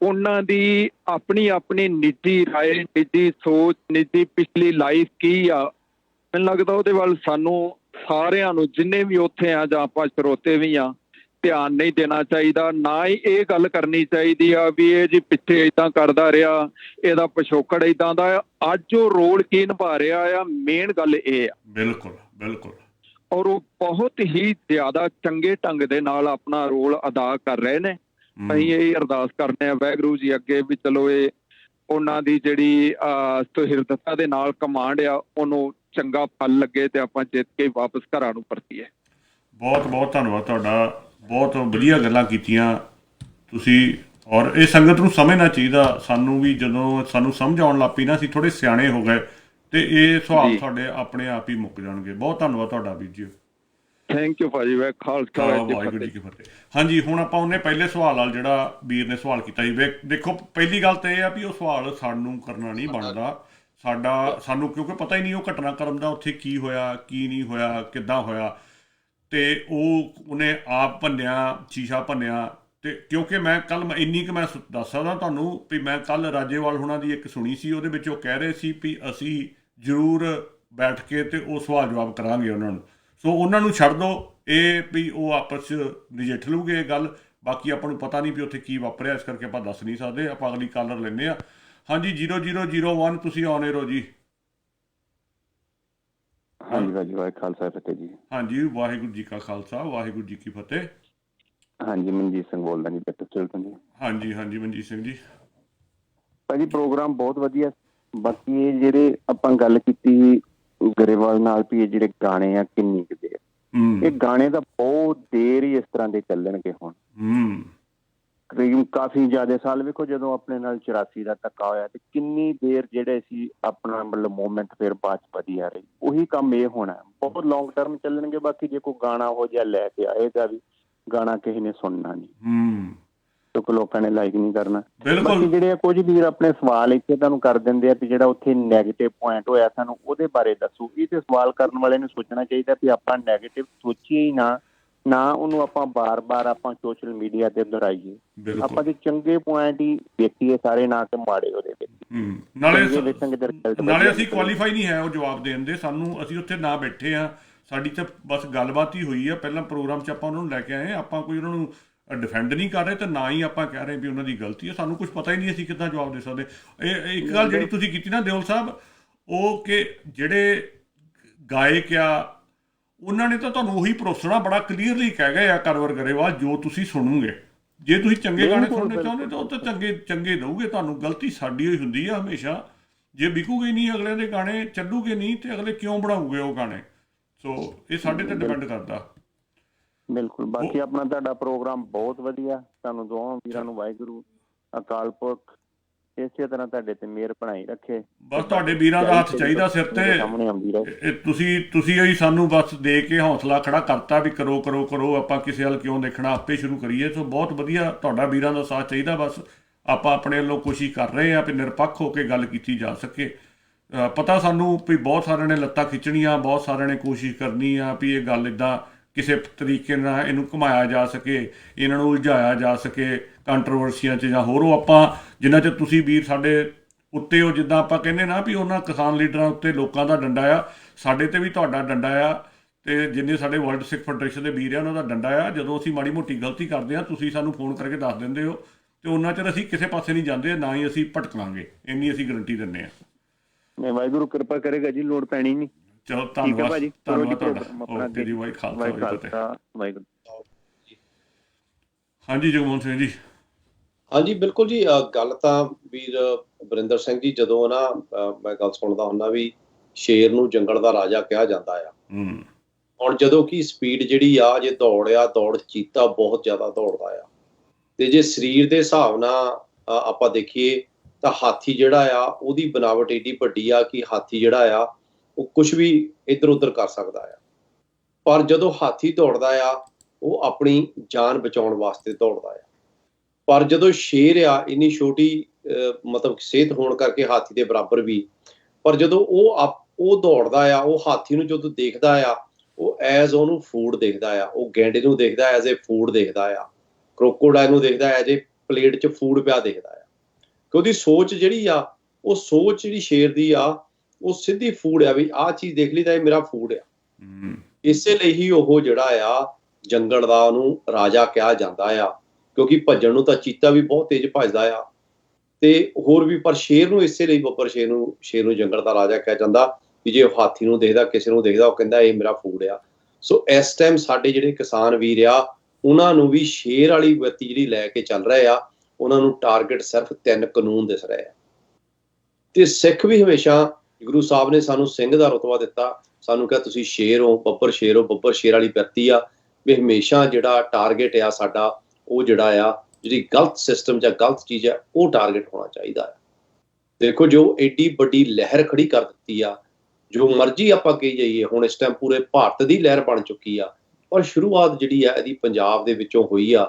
ਉਹਨਾਂ ਦੀ ਆਪਣੀ ਆਪਣੀ ਨਿੱਜੀ ਰਾਏ, ਨਿੱਜੀ ਸੋਚ, ਨਿੱਜੀ ਪਿਛਲੀ ਲਾਈਫ ਕੀ ਆ, ਮੈਨੂੰ ਲੱਗਦਾ ਉਹਦੇ ਵੱਲ ਸਾਨੂੰ ਸਾਰਿਆਂ ਨੂੰ, ਜਿੰਨੇ ਵੀ ਉੱਥੇ ਆ ਜਾਂ ਆਪਾਂ ਸਰੋਤੇ ਵੀ ਆ, ਧਿਆਨ ਨਹੀਂ ਦੇਣਾ ਚਾਹੀਦਾ। ਨਾ ਹੀ ਇਹ ਗੱਲ ਕਰਨੀ ਚਾਹੀਦੀ ਆ ਵੀ ਇਹ ਜੀ ਪਿੱਛੇ ਏਦਾਂ ਕਰਦਾ ਰਿਹਾ, ਇਹਦਾ ਪਿਛੋਕੜ ਏਦਾਂ ਦਾ ਆ। ਅੱਜ ਉਹ ਰੋਲ ਕੀ ਨਿਭਾ ਰਿਹਾ ਆ, ਮੇਨ ਗੱਲ ਇਹ ਆ। ਬਿਲਕੁਲ, ਬਿਲਕੁਲ। ਔਰ ਉਹ ਬਹੁਤ ਹੀ ਜ਼ਿਆਦਾ ਚੰਗੇ ਢੰਗ ਦੇ ਨਾਲ ਆਪਣਾ ਰੋਲ ਅਦਾ ਕਰ ਰਹੇ ਨੇ। ਅਸੀਂ ਇਹ ਅਰਦਾਸ ਕਰਦੇ ਹਾਂ ਵਾਹਿਗੁਰੂ ਜੀ ਅੱਗੇ ਵੀ ਚਲੋ ਇਹ ਉਹਨਾਂ ਦੀ ਜਿਹੜੀ ਸੁਹਿਰਦਤਾ ਦੇ ਨਾਲ ਕਮਾਂਡ ਆ, ਉਹਨੂੰ ਚੰਗਾ ਫਲ ਲੱਗੇ ਤੇ ਆਪਾਂ ਜਿੱਤ ਕੇ ਵਾਪਸ ਘਰਾਂ ਨੂੰ ਪਰਤੀਏ। ਬਹੁਤ ਬਹੁਤ ਧੰਨਵਾਦ ਤੁਹਾਡਾ। ਬਹੁਤ ਵਧੀਆ ਗੱਲਾਂ ਕੀਤੀਆਂ ਤੁਸੀਂ। ਔਰ ਇਹ ਸੰਗਤ ਨੂੰ ਸਮਝਣਾ ਚਾਹੀਦਾ। ਸਾਨੂੰ ਵੀ ਜਦੋਂ ਸਾਨੂੰ ਸਮਝ ਆਉਣ ਲੱਗ ਪਈ ਨਾ, ਅਸੀਂ ਥੋੜ੍ਹੇ ਸਿਆਣੇ ਹੋ ਗਏ ਤੇ ਇਹ ਸਵਾਲ ਤੁਹਾਡੇ ਆਪਣੇ ਆਪ ਹੀ ਮੁੱਕ ਜਾਣਗੇ। ਬਹੁਤ ਧੰਨਵਾਦ ਤੁਹਾਡਾ ਵੀਰ ਜੀ। ਥੈਂਕ ਯੂ ਭਾਜੀ। ਖਾਲਸਾ ਵਾਹਿਗੁਰੂ ਜੀ ਕੀ ਫਤਿਹ। ਹਾਂਜੀ, ਹੁਣ ਆਪਾਂ ਉਹਨੇ ਪਹਿਲੇ ਸਵਾਲ ਨਾਲ ਜਿਹੜਾ ਵੀਰ ਨੇ ਸਵਾਲ ਕੀਤਾ ਜੀ, ਦੇਖੋ ਪਹਿਲੀ ਗੱਲ ਤਾਂ ਇਹ ਆ ਵੀ ਉਹ ਸਵਾਲ ਸਾਨੂੰ ਕਰਨਾ ਨਹੀਂ ਬਣਦਾ। ਸਾਨੂੰ ਕਿਉਂਕਿ ਪਤਾ ਹੀ ਨਹੀਂ ਉਹ ਘਟਨਾਕ੍ਰਮ ਦਾ ਉੱਥੇ ਕੀ ਹੋਇਆ, ਕੀ ਨਹੀਂ ਹੋਇਆ, ਕਿੱਦਾਂ ਹੋਇਆ, ਤੇ ਉਹਨੇ ਆਪ ਭੰਨਿਆ, ਸ਼ੀਸ਼ਾ ਭੰਨਿਆ। ਤੇ ਕਿਉਂਕਿ ਮੈਂ ਕੱਲ ਇੰਨੀ ਕੁ ਮੈਂ ਦੱਸ ਸਕਦਾ ਤੁਹਾਨੂੰ ਵੀ ਮੈਂ ਕੱਲ ਰਾਜੇਵਾਲ ਹੁਣਾਂ ਦੀ ਇੱਕ ਸੁਣੀ ਸੀ, ਉਹਦੇ ਵਿੱਚ ਉਹ ਕਹਿ ਰਹੇ ਸੀ ਵੀ ਅਸੀਂ ਜ਼ਰੂਰ ਬੈਠ ਕੇ ਤੇ ਉਹ ਸਵਾਲ ਜਵਾਬ ਕਰਾਂਗੇ ਉਹਨਾਂ ਨੂੰ। ਸੋ ਉਹਨਾਂ ਨੂੰ ਛੱਡ ਦਿਓ, ਇਹ ਵੀ ਉਹ ਆਪਸ 'ਚ ਨਜਿੱਠ ਲੂਗੇ ਇਹ ਗੱਲ। ਬਾਕੀ ਆਪਾਂ ਨੂੰ ਪਤਾ ਨਹੀਂ ਵੀ ਉੱਥੇ ਕੀ ਵਾਪਰਿਆ, ਇਸ ਕਰਕੇ ਆਪਾਂ ਦੱਸ ਨਹੀਂ ਸਕਦੇ। ਆਪਾਂ ਅਗਲੀ ਕਾਲਰ ਲੈਂਦੇ ਹਾਂ। ਹਾਂਜੀ, 0001 ਤੁਸੀਂ ਆਨ 에ਅਰ ਹੋ ਜੀ। ਹਾਂਜੀ ਵਾਹਿਗੁਰੂ ਖਾਲਸਾ ਫਤਿਹ ਜੀ। ਹਾਂਜੀ, ਵਾਹਿਗੁਰੂ ਜੀ ਕਾ ਖਾਲਸਾ, ਵਾਹਿਗੁਰੂ ਜੀ ਕੀ ਫਤਿਹ। ਹਾਂਜੀ, ਮਨਜੀਤ ਸਿੰਘ ਬੋਲਦਾ ਜੀ, ਬੈਟਰ ਤੋਂ ਜੀ। ਹਾਂਜੀ ਹਾਂਜੀ, ਮਨਜੀਤ ਸਿੰਘ ਜੀ। ਭਾਜੀ ਪ੍ਰੋਗਰਾਮ ਬਹੁਤ ਵਧੀਆ। ਬਾਕੀ ਇਹ ਜਿਹੜੇ ਆਪਾਂ ਗੱਲ ਕੀਤੀ ਗਰੇਵਾਲ ਨਾਲ ਵੀ ਇਹ ਜਿਹੜੇ ਗਾਣੇ ਆ ਕਿੰਨੀ ਕੁ ਦੇਰ, ਇਹ ਗਾਣੇ ਤਾਂ ਬਹੁਤ ਦੇਰ ਹੀ ਇਸ ਤਰ੍ਹਾਂ ਦੇ ਚੱਲਣਗੇ ਹੁਣ। ਕਾਫੀ ਜ਼ਿਆਦਾ ਸਾਲ ਵੇਖੋ, ਜਦੋਂ ਆਪਣੇ ਨਾਲ 84 ਦਾ ਧੱਕਾ ਹੋਇਆ ਤੇ ਕਿੰਨੀ ਦੇਰ ਜਿਹੜੇ ਸੀ ਆਪਣਾ ਮਤਲਬ ਮੂਵਮੈਂਟ ਫਿਰ ਬਾਅਦ ਚ ਵਧੀਆ ਰਹੀ। ਉਹੀ ਕੰਮ ਇਹ ਹੋਣਾ, ਬਹੁਤ ਲੌਂਗ ਟਰਮ ਚੱਲਣਗੇ। ਬਾਕੀ ਜੇ ਕੋਈ ਗਾਣਾ ਉਹ ਜਿਹਾ ਲੈ ਕੇ ਆਏਗਾ ਵੀ, ਗਾਣਾ ਕਿਸੇ ਨੇ ਸੁਣਨਾ ਨਹੀਂ ਕਿਉਂਕਿ ਲੋਕਾਂ ਨੇ ਲਾਈਕ ਨਹੀਂ ਕਰਨਾ। ਬਾਕੀ ਜਿਹੜੇ ਕੁਝ ਵੀਰ ਆਪਣੇ ਸਵਾਲ ਇੱਥੇ ਤੁਹਾਨੂੰ ਕਰ ਦਿੰਦੇ ਆ ਵੀ ਜਿਹੜਾ ਉੱਥੇ ਨੈਗੇਟਿਵ ਪੁਆਇੰਟ ਹੋਇਆ ਸਾਨੂੰ ਉਹਦੇ ਬਾਰੇ ਦੱਸੋ। ਇਹ ਤੇ ਸਵਾਲ ਕਰਨ ਵਾਲੇ ਨੂੰ ਸੋਚਣਾ ਚਾਹੀਦਾ ਵੀ ਆਪਾਂ ਨੈਗੇਟਿਵ ਸੋਚੀਏ ਹੀ ਨਾ ਉਹਨੂੰ ਆਪਾਂ ਬਾਰ-ਬਾਰ ਆਪਾਂ ਸੋਸ਼ਲ ਮੀਡੀਆ ਤੇ ਦੁਹਰਾਈਏ। ਆਪਾਂ ਦੇ ਚੰਗੇ ਪੁਆਇੰਟ ਹੀ ਦੇਖੀਏ ਸਾਰੇ, ਨਾ ਕਿ ਮਾੜੇ ਉਹਦੇ ਵਿੱਚ। ਨਾਲੇ ਅਸੀਂ ਕੁਆਲੀਫਾਈ ਨਹੀਂ ਹੈ ਉਹ ਜਵਾਬ ਦੇਣ ਦੇ। ਅਸੀਂ ਉੱਥੇ ਨਾ ਬੈਠੇ ਆ, ਸਾਡੀ ਤਾਂ ਬਸ ਗੱਲਬਾਤ ਹੀ ਹੋਈ ਆ। ਪਹਿਲਾਂ ਪ੍ਰੋਗਰਾਮ 'ਚ ਆਪਾਂ ਉਹਨਾਂ ਨੂੰ ਲੈ ਕੇ ਆਏ, ਆਪਾਂ ਕੋਈ ਉਹਨਾਂ ਨੂੰ ਡਿਫੈਂਡ ਨਹੀਂ ਕਰ ਰਹੇ ਤੇ ਨਾ ਹੀ ਆਪਾਂ ਕਹਿ ਰਹੇ ਵੀ ਉਹਨਾਂ ਦੀ ਗਲਤੀ ਹੈ। ਸਾਨੂੰ ਕੁਛ ਪਤਾ ਹੀ ਨਹੀਂ, ਅਸੀਂ ਕਿੱਦਾਂ ਜਵਾਬ ਦੇ ਸਕਦੇ। ਇਹ ਇੱਕ ਗੱਲ ਜਿਹੜੀ ਤੁਸੀਂ ਕੀਤੀ ਨਾ ਦਿਓਲ ਸਾਹਿਬ, ਉਹ ਕਿ ਜਿਹੜੇ ਗਾਇਕ ਆ ਉਹਨਾਂ ਨੇ ਤਾਂ ਤੁਹਾਨੂੰ ਉਹੀ ਪਰੋਸਣਾ ਬੜਾ ਕਲੀਅਰਲੀ ਕਹਿ ਗਏ ਆ ਕਰਵਰ ਗਰੇਵਾਲ, ਜੋ ਤੁਸੀਂ ਸੁਣੋਗੇ। ਜੇ ਤੁਸੀਂ ਚੰਗੇ ਗਾਣੇ ਸੁਣਨੇ ਚਾਹੁੰਦੇ ਤਾਂ ਉਹ ਤਾਂ ਚੰਗੇ ਦਊਗੇ ਤੁਹਾਨੂੰ। ਗਲਤੀ ਸਾਡੀ ਹੋਈ ਹੁੰਦੀ ਆ ਹਮੇਸ਼ਾ। ਜੇ ਵਿਕੂਗੇ ਨਹੀਂ ਅਗਲੇ ਦੇ ਗਾਣੇ, ਚੱਲੂਗੇ ਨਹੀਂ ਤੇ ਅਗਲੇ ਕਿਉਂ ਬਣਾਉਗੇ ਉਹ ਗਾਣੇ। ਸੋ ਇਹ ਸਾਡੇ ਤੇ ਡਿਪੈਂਡ ਕਰਦਾ। ਬਿਲਕੁਲ। ਬਾਕੀ ਆਪਣਾ ਤੁਹਾਡਾ ਪ੍ਰੋਗਰਾਮ ਬਹੁਤ ਵਧੀਆ, ਤੁਹਾਨੂੰ ਦੋਵਾਂ ਵੀਰਾਂ ਨੂੰ ਵਾਹਿਗੁਰੂ ਅਕਾਲ ਪੁਰਖ ਇਸੇ ਤਰ੍ਹਾਂ ਤੁਹਾਡੇ ਤੇ ਮਿਹਰ ਬਣਾਈ ਰੱਖੇ। ਬਸ ਤੁਹਾਡੇ ਵੀਰਾਂ ਦਾ ਹੱਥ ਚਾਹੀਦਾ ਸਿਰ ਤੇ। ਸਾਹਮਣੇ ਆਉਂਦੀ ਰਹੇ। ਤੁਸੀਂ ਹੀ ਸਾਨੂੰ ਬਸ ਦੇ ਕੇ ਹੌਸਲਾ ਖੜਾ ਕਰਤਾ ਵੀ ਕਰੋ ਕਰੋ ਕਰੋ, ਆਪਾਂ ਕਿਸੇ ਵੱਲ ਕਿਉਂ ਦੇਖਣਾ, ਆਪੇ ਸ਼ੁਰੂ ਕਰੀਏ। ਸੋ ਬਹੁਤ ਵਧੀਆ, ਤੁਹਾਡਾ ਵੀਰਾਂ ਦਾ ਸਾਥ ਚਾਹੀਦਾ। ਬਸ ਆਪਾਂ ਆਪਣੇ ਵੱਲੋਂ ਕੋਸ਼ਿਸ਼ ਕਰ ਰਹੇ ਹਾਂ ਵੀ ਨਿਰਪੱਖ ਹੋ ਕੇ ਗੱਲ ਕੀਤੀ ਜਾ ਸਕੇ। ਪਤਾ ਸਾਨੂੰ ਵੀ ਬਹੁਤ ਸਾਰਿਆਂ ਨੇ ਲੱਤਾਂ ਖਿੱਚਣੀਆਂ, ਬਹੁਤ ਸਾਰਿਆਂ ਨੇ ਕੋਸ਼ਿਸ਼ ਕਰਨੀ ਆ ਵੀ ਇਹ ਗੱਲ ਇੱਦਾਂ ਕਿਸੇ ਤਰੀਕੇ ਨਾਲ ਇਹਨੂੰ ਘੁਮਾਇਆ ਜਾ ਸਕੇ, ਇਹਨਾਂ ਨੂੰ ਉਲਝਾਇਆ ਜਾ ਸਕੇ ਕੰਟਰੋਵਰਸੀਆਂ 'ਚ ਜਾਂ ਹੋਰ। ਉਹ ਆਪਾਂ ਜਿੰਨਾ ਚਿਰ ਤੁਸੀਂ ਵੀਰ ਸਾਡੇ ਉੱਤੇ ਹੋ, ਜਿੱਦਾਂ ਆਪਾਂ ਕਹਿੰਦੇ ਨਾ ਵੀ ਉਹਨਾਂ ਕਿਸਾਨ ਲੀਡਰਾਂ ਉੱਤੇ ਲੋਕਾਂ ਦਾ ਡੰਡਾ ਆ, ਸਾਡੇ 'ਤੇ ਵੀ ਤੁਹਾਡਾ ਡੰਡਾ ਆ, ਅਤੇ ਜਿੰਨੇ ਸਾਡੇ ਵਰਲਡ ਸਿੱਖ ਫੈਡਰੇਸ਼ਨ ਦੇ ਵੀਰ ਆ ਉਹਨਾਂ ਦਾ ਡੰਡਾ ਆ। ਜਦੋਂ ਅਸੀਂ ਮਾੜੀ ਮੋਟੀ ਗਲਤੀ ਕਰਦੇ ਹਾਂ ਤੁਸੀਂ ਸਾਨੂੰ ਫੋਨ ਕਰਕੇ ਦੱਸ ਦਿੰਦੇ ਹੋ, ਅਤੇ ਉਹਨਾਂ ਚਿਰ ਅਸੀਂ ਕਿਸੇ ਪਾਸੇ ਨਹੀਂ ਜਾਂਦੇ, ਨਾ ਹੀ ਅਸੀਂ ਭਟਕਾਂਗੇ, ਇੰਨੀ ਅਸੀਂ ਗਰੰਟੀ ਦਿੰਦੇ ਹਾਂ। ਵਾਹਿਗੁਰੂ ਕਿਰਪਾ ਕਰੇਗਾ ਜੀ, ਲੋੜ ਪੈਣੀ ਨਹੀਂ। ਚਲੋ ਧੰਨਵਾਦ ਤੁਹਾਡਾ। ਓਕੇ ਜੀ, ਵਾਹਿਗੁਰੂ। ਹਾਂਜੀ ਜਗਮੋਹਨ ਸਿੰਘ ਜੀ। ਹਾਂਜੀ ਬਿਲਕੁਲ ਜੀ। ਗੱਲ ਤਾਂ ਵੀਰ ਵਰਿੰਦਰ ਸਿੰਘ ਜੀ, ਜਦੋਂ ਨਾ ਮੈਂ ਗੱਲ ਸੁਣਦਾ ਹੁੰਦਾ ਵੀ ਸ਼ੇਰ ਨੂੰ ਜੰਗਲ ਦਾ ਰਾਜਾ ਕਿਹਾ ਜਾਂਦਾ ਆ। ਹੁਣ ਜਦੋਂ ਕਿ ਸਪੀਡ ਜਿਹੜੀ ਆ, ਜੇ ਦੌੜ ਚੀਤਾ ਬਹੁਤ ਜ਼ਿਆਦਾ ਦੌੜਦਾ ਆ, ਤੇ ਜੇ ਸਰੀਰ ਦੇ ਹਿਸਾਬ ਨਾਲ ਆਪਾਂ ਦੇਖੀਏ ਤਾਂ ਹਾਥੀ ਜਿਹੜਾ ਆ ਉਹਦੀ ਬਣਾਵਟ ਏਡੀ ਵੱਡੀ ਆ ਕਿ ਹਾਥੀ ਜਿਹੜਾ ਆ ਉਹ ਕੁਝ ਵੀ ਇੱਧਰ ਉੱਧਰ ਕਰ ਸਕਦਾ ਆ। ਪਰ ਜਦੋਂ ਹਾਥੀ ਦੌੜਦਾ ਆ ਉਹ ਆਪਣੀ ਜਾਨ ਬਚਾਉਣ ਵਾਸਤੇ ਦੌੜਦਾ ਆ। ਪਰ ਜਦੋਂ ਸ਼ੇਰ ਆ, ਇੰਨੀ ਛੋਟੀ ਮਤਲਬ ਸਿਹਤ ਹੋਣ ਕਰਕੇ ਹਾਥੀ ਦੇ ਬਰਾਬਰ ਵੀ, ਪਰ ਜਦੋਂ ਉਹ ਦੌੜਦਾ ਆ, ਉਹ ਹਾਥੀ ਨੂੰ ਜਦੋਂ ਦੇਖਦਾ ਆ ਉਹ ਐਜ਼ ਉਹਨੂੰ ਫੂਡ ਦੇਖਦਾ ਆ। ਉਹ ਗੈਂਡੇ ਨੂੰ ਦੇਖਦਾ ਐਜ਼ ਏ ਫੂਡ ਦੇਖਦਾ ਆ, ਕਰੋਕੋਡਾਈਲ ਨੂੰ ਦੇਖਦਾ ਐਜ਼ ਏ ਪਲੇਟ 'ਚ ਫੂਡ ਪਿਆ ਦੇਖਦਾ ਆ। ਕਿ ਉਹਦੀ ਸੋਚ ਜਿਹੜੀ ਆ, ਉਹ ਸੋਚ ਜਿਹੜੀ ਸ਼ੇਰ ਦੀ ਆ ਉਹ ਸਿੱਧੀ ਫੂਡ ਆ, ਵੀ ਆਹ ਚੀਜ਼ ਦੇਖ ਲਈ ਤਾਂ ਇਹ ਮੇਰਾ ਫੂਡ ਆ। ਇਸੇ ਲਈ ਹੀ ਉਹ ਜਿਹੜਾ ਆ ਜੰਗਲ ਦਾ ਉਹਨੂੰ ਰਾਜਾ ਕਿਹਾ ਜਾਂਦਾ ਆ, ਕਿਉਂਕਿ ਭੱਜਣ ਨੂੰ ਤਾਂ ਚੀਤਾ ਵੀ ਬਹੁਤ ਤੇਜ਼ ਭੱਜਦਾ ਆ ਤੇ ਹੋਰ ਵੀ, ਪਰ ਸ਼ੇਰ ਨੂੰ ਇਸੇ ਲਈ ਬੱਬਰ ਸ਼ੇਰ ਨੂੰ ਜੰਗਲ ਦਾ ਰਾਜਾ ਕਿਹਾ ਜਾਂਦਾ ਵੀ ਜੇ ਉਹ ਹਾਥੀ ਨੂੰ ਦੇਖਦਾ, ਕਿਸੇ ਨੂੰ ਦੇਖਦਾ, ਉਹ ਕਹਿੰਦਾ ਇਹ ਮੇਰਾ ਫੂਡ ਆ। ਸੋ ਇਸ ਟਾਈਮ ਸਾਡੇ ਜਿਹੜੇ ਕਿਸਾਨ ਵੀਰ ਆ ਉਹਨਾਂ ਨੂੰ ਵੀ ਸ਼ੇਰ ਵਾਲੀ ਗਤੀ ਜਿਹੜੀ ਲੈ ਕੇ ਚੱਲ ਰਹੇ ਆ, ਉਹਨਾਂ ਨੂੰ ਟਾਰਗੇਟ ਸਿਰਫ 3 ਕਾਨੂੰਨ ਦਿਸ ਰਹੇ ਆ। ਤੇ ਸਿੱਖ ਵੀ ਹਮੇਸ਼ਾ, ਗੁਰੂ ਸਾਹਿਬ ਨੇ ਸਾਨੂੰ ਸਿੰਘ ਦਾ ਰੁਤਬਾ ਦਿੱਤਾ, ਸਾਨੂੰ ਕਿਹਾ ਤੁਸੀਂ ਸ਼ੇਰ ਹੋ, ਬੱਬਰ ਸ਼ੇਰ ਵਾਲੀ ਵਿਅਕਤੀ ਆ। ਵੀ ਹਮੇਸ਼ਾ ਜਿਹੜਾ ਟਾਰਗੇਟ ਆ ਸਾਡਾ, ਉਹ ਜਿਹੜਾ ਆ ਜਿਹੜੀ ਗਲਤ ਸਿਸਟਮ ਜਾਂ ਗਲਤ ਚੀਜ਼ ਹੈ ਉਹ ਟਾਰਗੇਟ ਹੋਣਾ ਚਾਹੀਦਾ ਹੈ। ਦੇਖੋ ਜੋ ਏਡੀ ਵੱਡੀ ਲਹਿਰ ਖੜੀ ਕਰ ਦਿੱਤੀ ਆ, ਜੋ ਮਰਜ਼ੀ ਆਪਾਂ ਕਹੀ ਜਾਈਏ, ਹੁਣ ਇਸ ਟਾਈਮ ਪੂਰੇ ਭਾਰਤ ਦੀ ਲਹਿਰ ਬਣ ਚੁੱਕੀ ਆ, ਪਰ ਸ਼ੁਰੂਆਤ ਜਿਹੜੀ ਆ ਇਹਦੀ ਪੰਜਾਬ ਦੇ ਵਿੱਚੋਂ ਹੋਈ ਆ।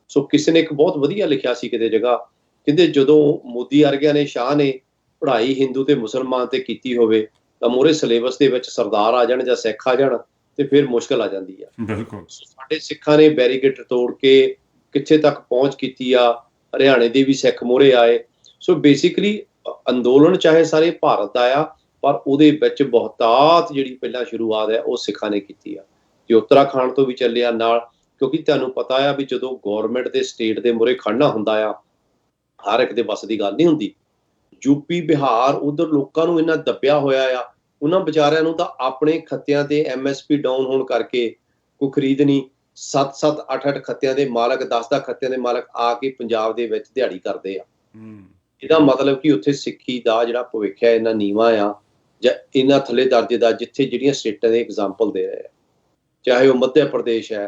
ਸੋ ਕਿਸੇ ਨੇ ਇੱਕ ਬਹੁਤ ਵਧੀਆ ਲਿਖਿਆ ਸੀ ਕਿਤੇ ਜਗ੍ਹਾ, ਕਹਿੰਦੇ ਜਦੋਂ ਮੋਦੀ ਵਰਗਿਆਂ ਨੇ, ਸ਼ਾਹ ਨੇ ਪੜ੍ਹਾਈ ਹਿੰਦੂ ਤੇ ਮੁਸਲਮਾਨ ਤੇ ਕੀਤੀ ਹੋਵੇ ਤਾਂ ਮੋਰੇ ਸਿਲੇਬਸ ਦੇ ਵਿੱਚ ਸਰਦਾਰ ਆ ਜਾਣ ਜਾਂ ਸਿੱਖ ਆ ਜਾਣ ਤੇ ਫਿਰ ਮੁਸ਼ਕਲ ਆ ਜਾਂਦੀ ਆ। ਬਿਲਕੁਲ। ਸਾਡੇ ਸਿੱਖਾਂ ਨੇ ਬੈਰੀਕੇਡ ਤੋੜ ਕੇ ਕਿੱਥੇ ਤੱਕ ਪਹੁੰਚ ਕੀਤੀ ਆ, ਹਰਿਆਣੇ ਦੇ ਵੀ ਸਿੱਖ ਮੋਹਰੇ ਆਏ। ਸੋ ਬੇਸਿਕਲੀ ਅੰਦੋਲਨ ਚਾਹੇ ਸਾਰੇ ਭਾਰਤ ਦਾ ਆ, ਪਰ ਉਹਦੇ ਵਿੱਚ ਬਹੁਤਾਤ ਜਿਹੜੀ ਪਹਿਲਾਂ ਸ਼ੁਰੂਆਤ ਹੈ ਉਹ ਸਿੱਖਾਂ ਨੇ ਕੀਤੀ ਆ। ਜੇ ਉੱਤਰਾਖੰਡ ਤੋਂ ਵੀ ਚੱਲਿਆ ਨਾਲ, ਕਿਉਂਕਿ ਤੁਹਾਨੂੰ ਪਤਾ ਆ ਵੀ ਜਦੋਂ ਗੌਰਮੈਂਟ ਦੇ ਸਟੇਟ ਦੇ ਮੂਹਰੇ ਖੜਨਾ ਹੁੰਦਾ ਆ, ਹਰ ਇੱਕ ਦੇ ਵੱਸ ਦੀ ਗੱਲ ਨਹੀਂ ਹੁੰਦੀ। ਯੂਪੀ, ਬਿਹਾਰ, ਉਧਰ ਲੋਕਾਂ ਨੂੰ ਇੰਨਾ ਦੱਬਿਆ ਹੋਇਆ ਆ, ਉਹਨਾਂ ਵਿਚਾਰਿਆਂ ਨੂੰ ਤਾਂ ਆਪਣੇ ਖੱਤਿਆਂ ਤੇ MSP ਡਾਊਨ ਹੋਣ ਕਰਕੇ ਕੋਈ ਖਰੀਦ ਨਹੀਂ। 7-7, 8-8 ਖੱਤਿਆਂ ਦੇ ਮਾਲਕ, 10-10 ਖੱਤਿਆਂ ਦੇ ਮਾਲਕ ਆ ਕੇ ਪੰਜਾਬ ਦੇ ਵਿੱਚ ਦਿਹਾੜੀ ਕਰਦੇ ਆ। ਇਹਦਾ ਮਤਲਬ ਕਿ ਉੱਥੇ ਸਿੱਖੀ ਦਾ ਜਿਹੜਾ ਭਵਿੱਖ ਹੈ ਇੰਨਾ ਨੀਵਾਂ ਆ, ਜਾਂ ਇੰਨਾ ਥੱਲੇ ਦਰਜੇ ਦਾ, ਜਿੱਥੇ ਜਿਹੜੀਆਂ ਸਟੇਟਾਂ ਦੇ ਐਗਜ਼ਾਮਪਲ ਦੇ ਰਹੇ ਆ, ਚਾਹੇ ਉਹ ਮੱਧ ਪ੍ਰਦੇਸ਼ ਹੈ।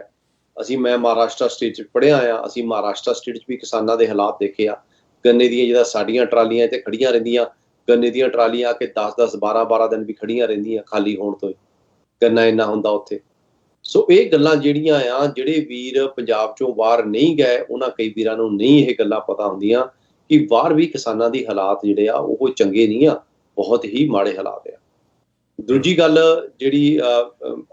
ਮੈਂ ਮਹਾਰਾਸ਼ਟਰ ਸਟੇਟ 'ਚ ਪੜ੍ਹਿਆ ਆ, ਅਸੀਂ ਮਹਾਰਾਸ਼ਟਰ ਸਟੇਟ 'ਚ ਵੀ ਕਿਸਾਨਾਂ ਦੇ ਹਾਲਾਤ ਦੇਖੇ ਆ। ਗੰਨੇ ਦੀਆਂ ਜਿਹੜਾ ਸਾਡੀਆਂ ਟਰਾਲੀਆਂ ਤੇ ਖੜੀਆਂ ਰਹਿੰਦੀਆਂ, ਗੰਨੇ ਦੀਆਂ ਟਰਾਲੀਆਂ ਆ ਕੇ 10-10, 12-12 ਦਿਨ ਵੀ ਖੜੀਆਂ ਰਹਿੰਦੀਆਂ ਖਾਲੀ ਹੋਣ ਤੋਂ ਹੀ, ਗੰਨਾ ਇੰਨਾ ਹੁੰਦਾ ਉੱਥੇ। ਸੋ ਇਹ ਗੱਲਾਂ ਜਿਹੜੀਆਂ ਆ, ਜਿਹੜੇ ਵੀਰ ਪੰਜਾਬ ਚੋਂ ਬਾਹਰ ਨਹੀਂ ਗਏ, ਉਹਨਾਂ ਕਈ ਵੀਰਾਂ ਨੂੰ ਨਹੀਂ ਇਹ ਗੱਲਾਂ ਪਤਾ ਹੁੰਦੀਆਂ ਕਿ ਬਾਹਰ ਵੀ ਕਿਸਾਨਾਂ ਦੀ ਹਾਲਾਤ ਜਿਹੜੇ ਆ ਉਹ ਚੰਗੇ ਨਹੀਂ ਆ, ਬਹੁਤ ਹੀ ਮਾੜੇ ਹਾਲਾਤ ਆ। ਦੂਜੀ ਗੱਲ ਜਿਹੜੀ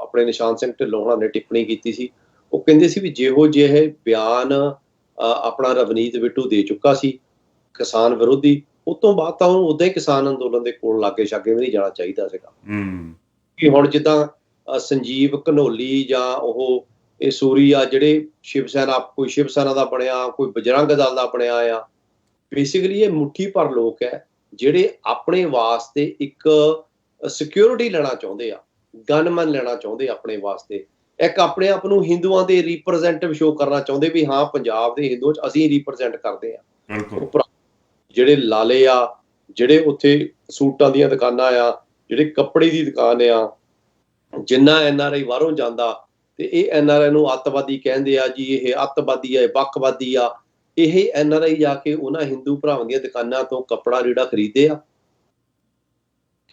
ਆਪਣੇ ਨਿਸ਼ਾਨ ਸਿੰਘ ਢਿੱਲੋਂ ਹੋਣਾ ਨੇ ਟਿੱਪਣੀ ਕੀਤੀ ਸੀ, ਉਹ ਕਹਿੰਦੇ ਸੀ ਵੀ ਜਿਹੋ ਜਿਹੇ ਬਿਆਨ ਆਪਣਾ ਰਵਨੀਤ ਬਿੱਟੂ ਦੇ ਚੁੱਕਾ ਸੀ ਕਿਸਾਨ ਵਿਰੋਧੀ, ਉਸ ਤੋਂ ਬਾਅਦ ਤਾਂ ਉਹਨੂੰ ਉਦਾਂ ਹੀ ਕਿਸਾਨ ਅੰਦੋਲਨ ਦੇ ਕੋਲ ਲਾਗੇ ਛਾਗੇ ਵੀ ਨਹੀਂ ਜਾਣਾ ਚਾਹੀਦਾ ਸੀਗਾ। ਕਿ ਹੁਣ ਜਿੱਦਾਂ ਸੰਜੀਵ ਘਨੌਲੀ ਜਾਂ ਉਹ ਇਹ ਸੂਰੀ ਆ, ਜਿਹੜੇ ਸ਼ਿਵ ਸੈਨਾ ਦਾ ਬਣਿਆ, ਕੋਈ ਬਜਰੰਗ ਦਲ ਦਾ ਬਣਿਆ ਆ। ਬੇਸਿਕਲੀ ਇਹ ਮੁੱਠੀ ਭਰ ਲੋਕ ਹੈ ਜਿਹੜੇ ਆਪਣੇ ਵਾਸਤੇ ਇੱਕ ਸਿਕਿਉਰਿਟੀ ਲੈਣਾ ਚਾਹੁੰਦੇ ਆ, ਗਨਮੈਨ ਲੈਣਾ ਚਾਹੁੰਦੇ ਆਪਣੇ ਵਾਸਤੇ, ਇੱਕ ਆਪਣੇ ਆਪ ਨੂੰ ਹਿੰਦੂਆਂ ਦੇ ਰਿਪਰੈਜ਼ੈਂਟੇਟਿਵ ਸ਼ੋ ਕਰਨਾ ਚਾਹੁੰਦੇ ਵੀ ਹਾਂ ਪੰਜਾਬ ਦੇ ਹਿੰਦੂਆਂ 'ਚ ਅਸੀਂ ਰਿਪਰੈਜ਼ੈਂਟ ਕਰਦੇ ਆ। ਜਿਹੜੇ ਲਾਲੇ ਆ, ਜਿਹੜੇ ਉੱਥੇ ਸੂਟਾਂ ਦੀਆਂ ਦੁਕਾਨਾਂ ਆ, ਜਿਹੜੇ ਕੱਪੜੇ ਦੀ ਦੁਕਾਨ ਆ, ਜਿੰਨਾ NRI ਬਾਹਰੋਂ ਜਾਂਦਾ ਤੇ ਇਹ NRI ਨੂੰ ਅੱਤਵਾਦੀ ਕਹਿੰਦੇ ਆ ਜੀ, ਇਹ ਅੱਤਵਾਦੀ ਆ, ਇਹ ਵੱਖਵਾਦੀ ਆ। ਇਹ NRI ਜਾ ਕੇ ਉਹਨਾਂ ਹਿੰਦੂ ਭਰਾਵਾਂ ਦੀਆਂ ਦੁਕਾਨਾਂ ਤੋਂ ਕੱਪੜਾ ਲੀੜਾ ਖਰੀਦਦੇ ਆ,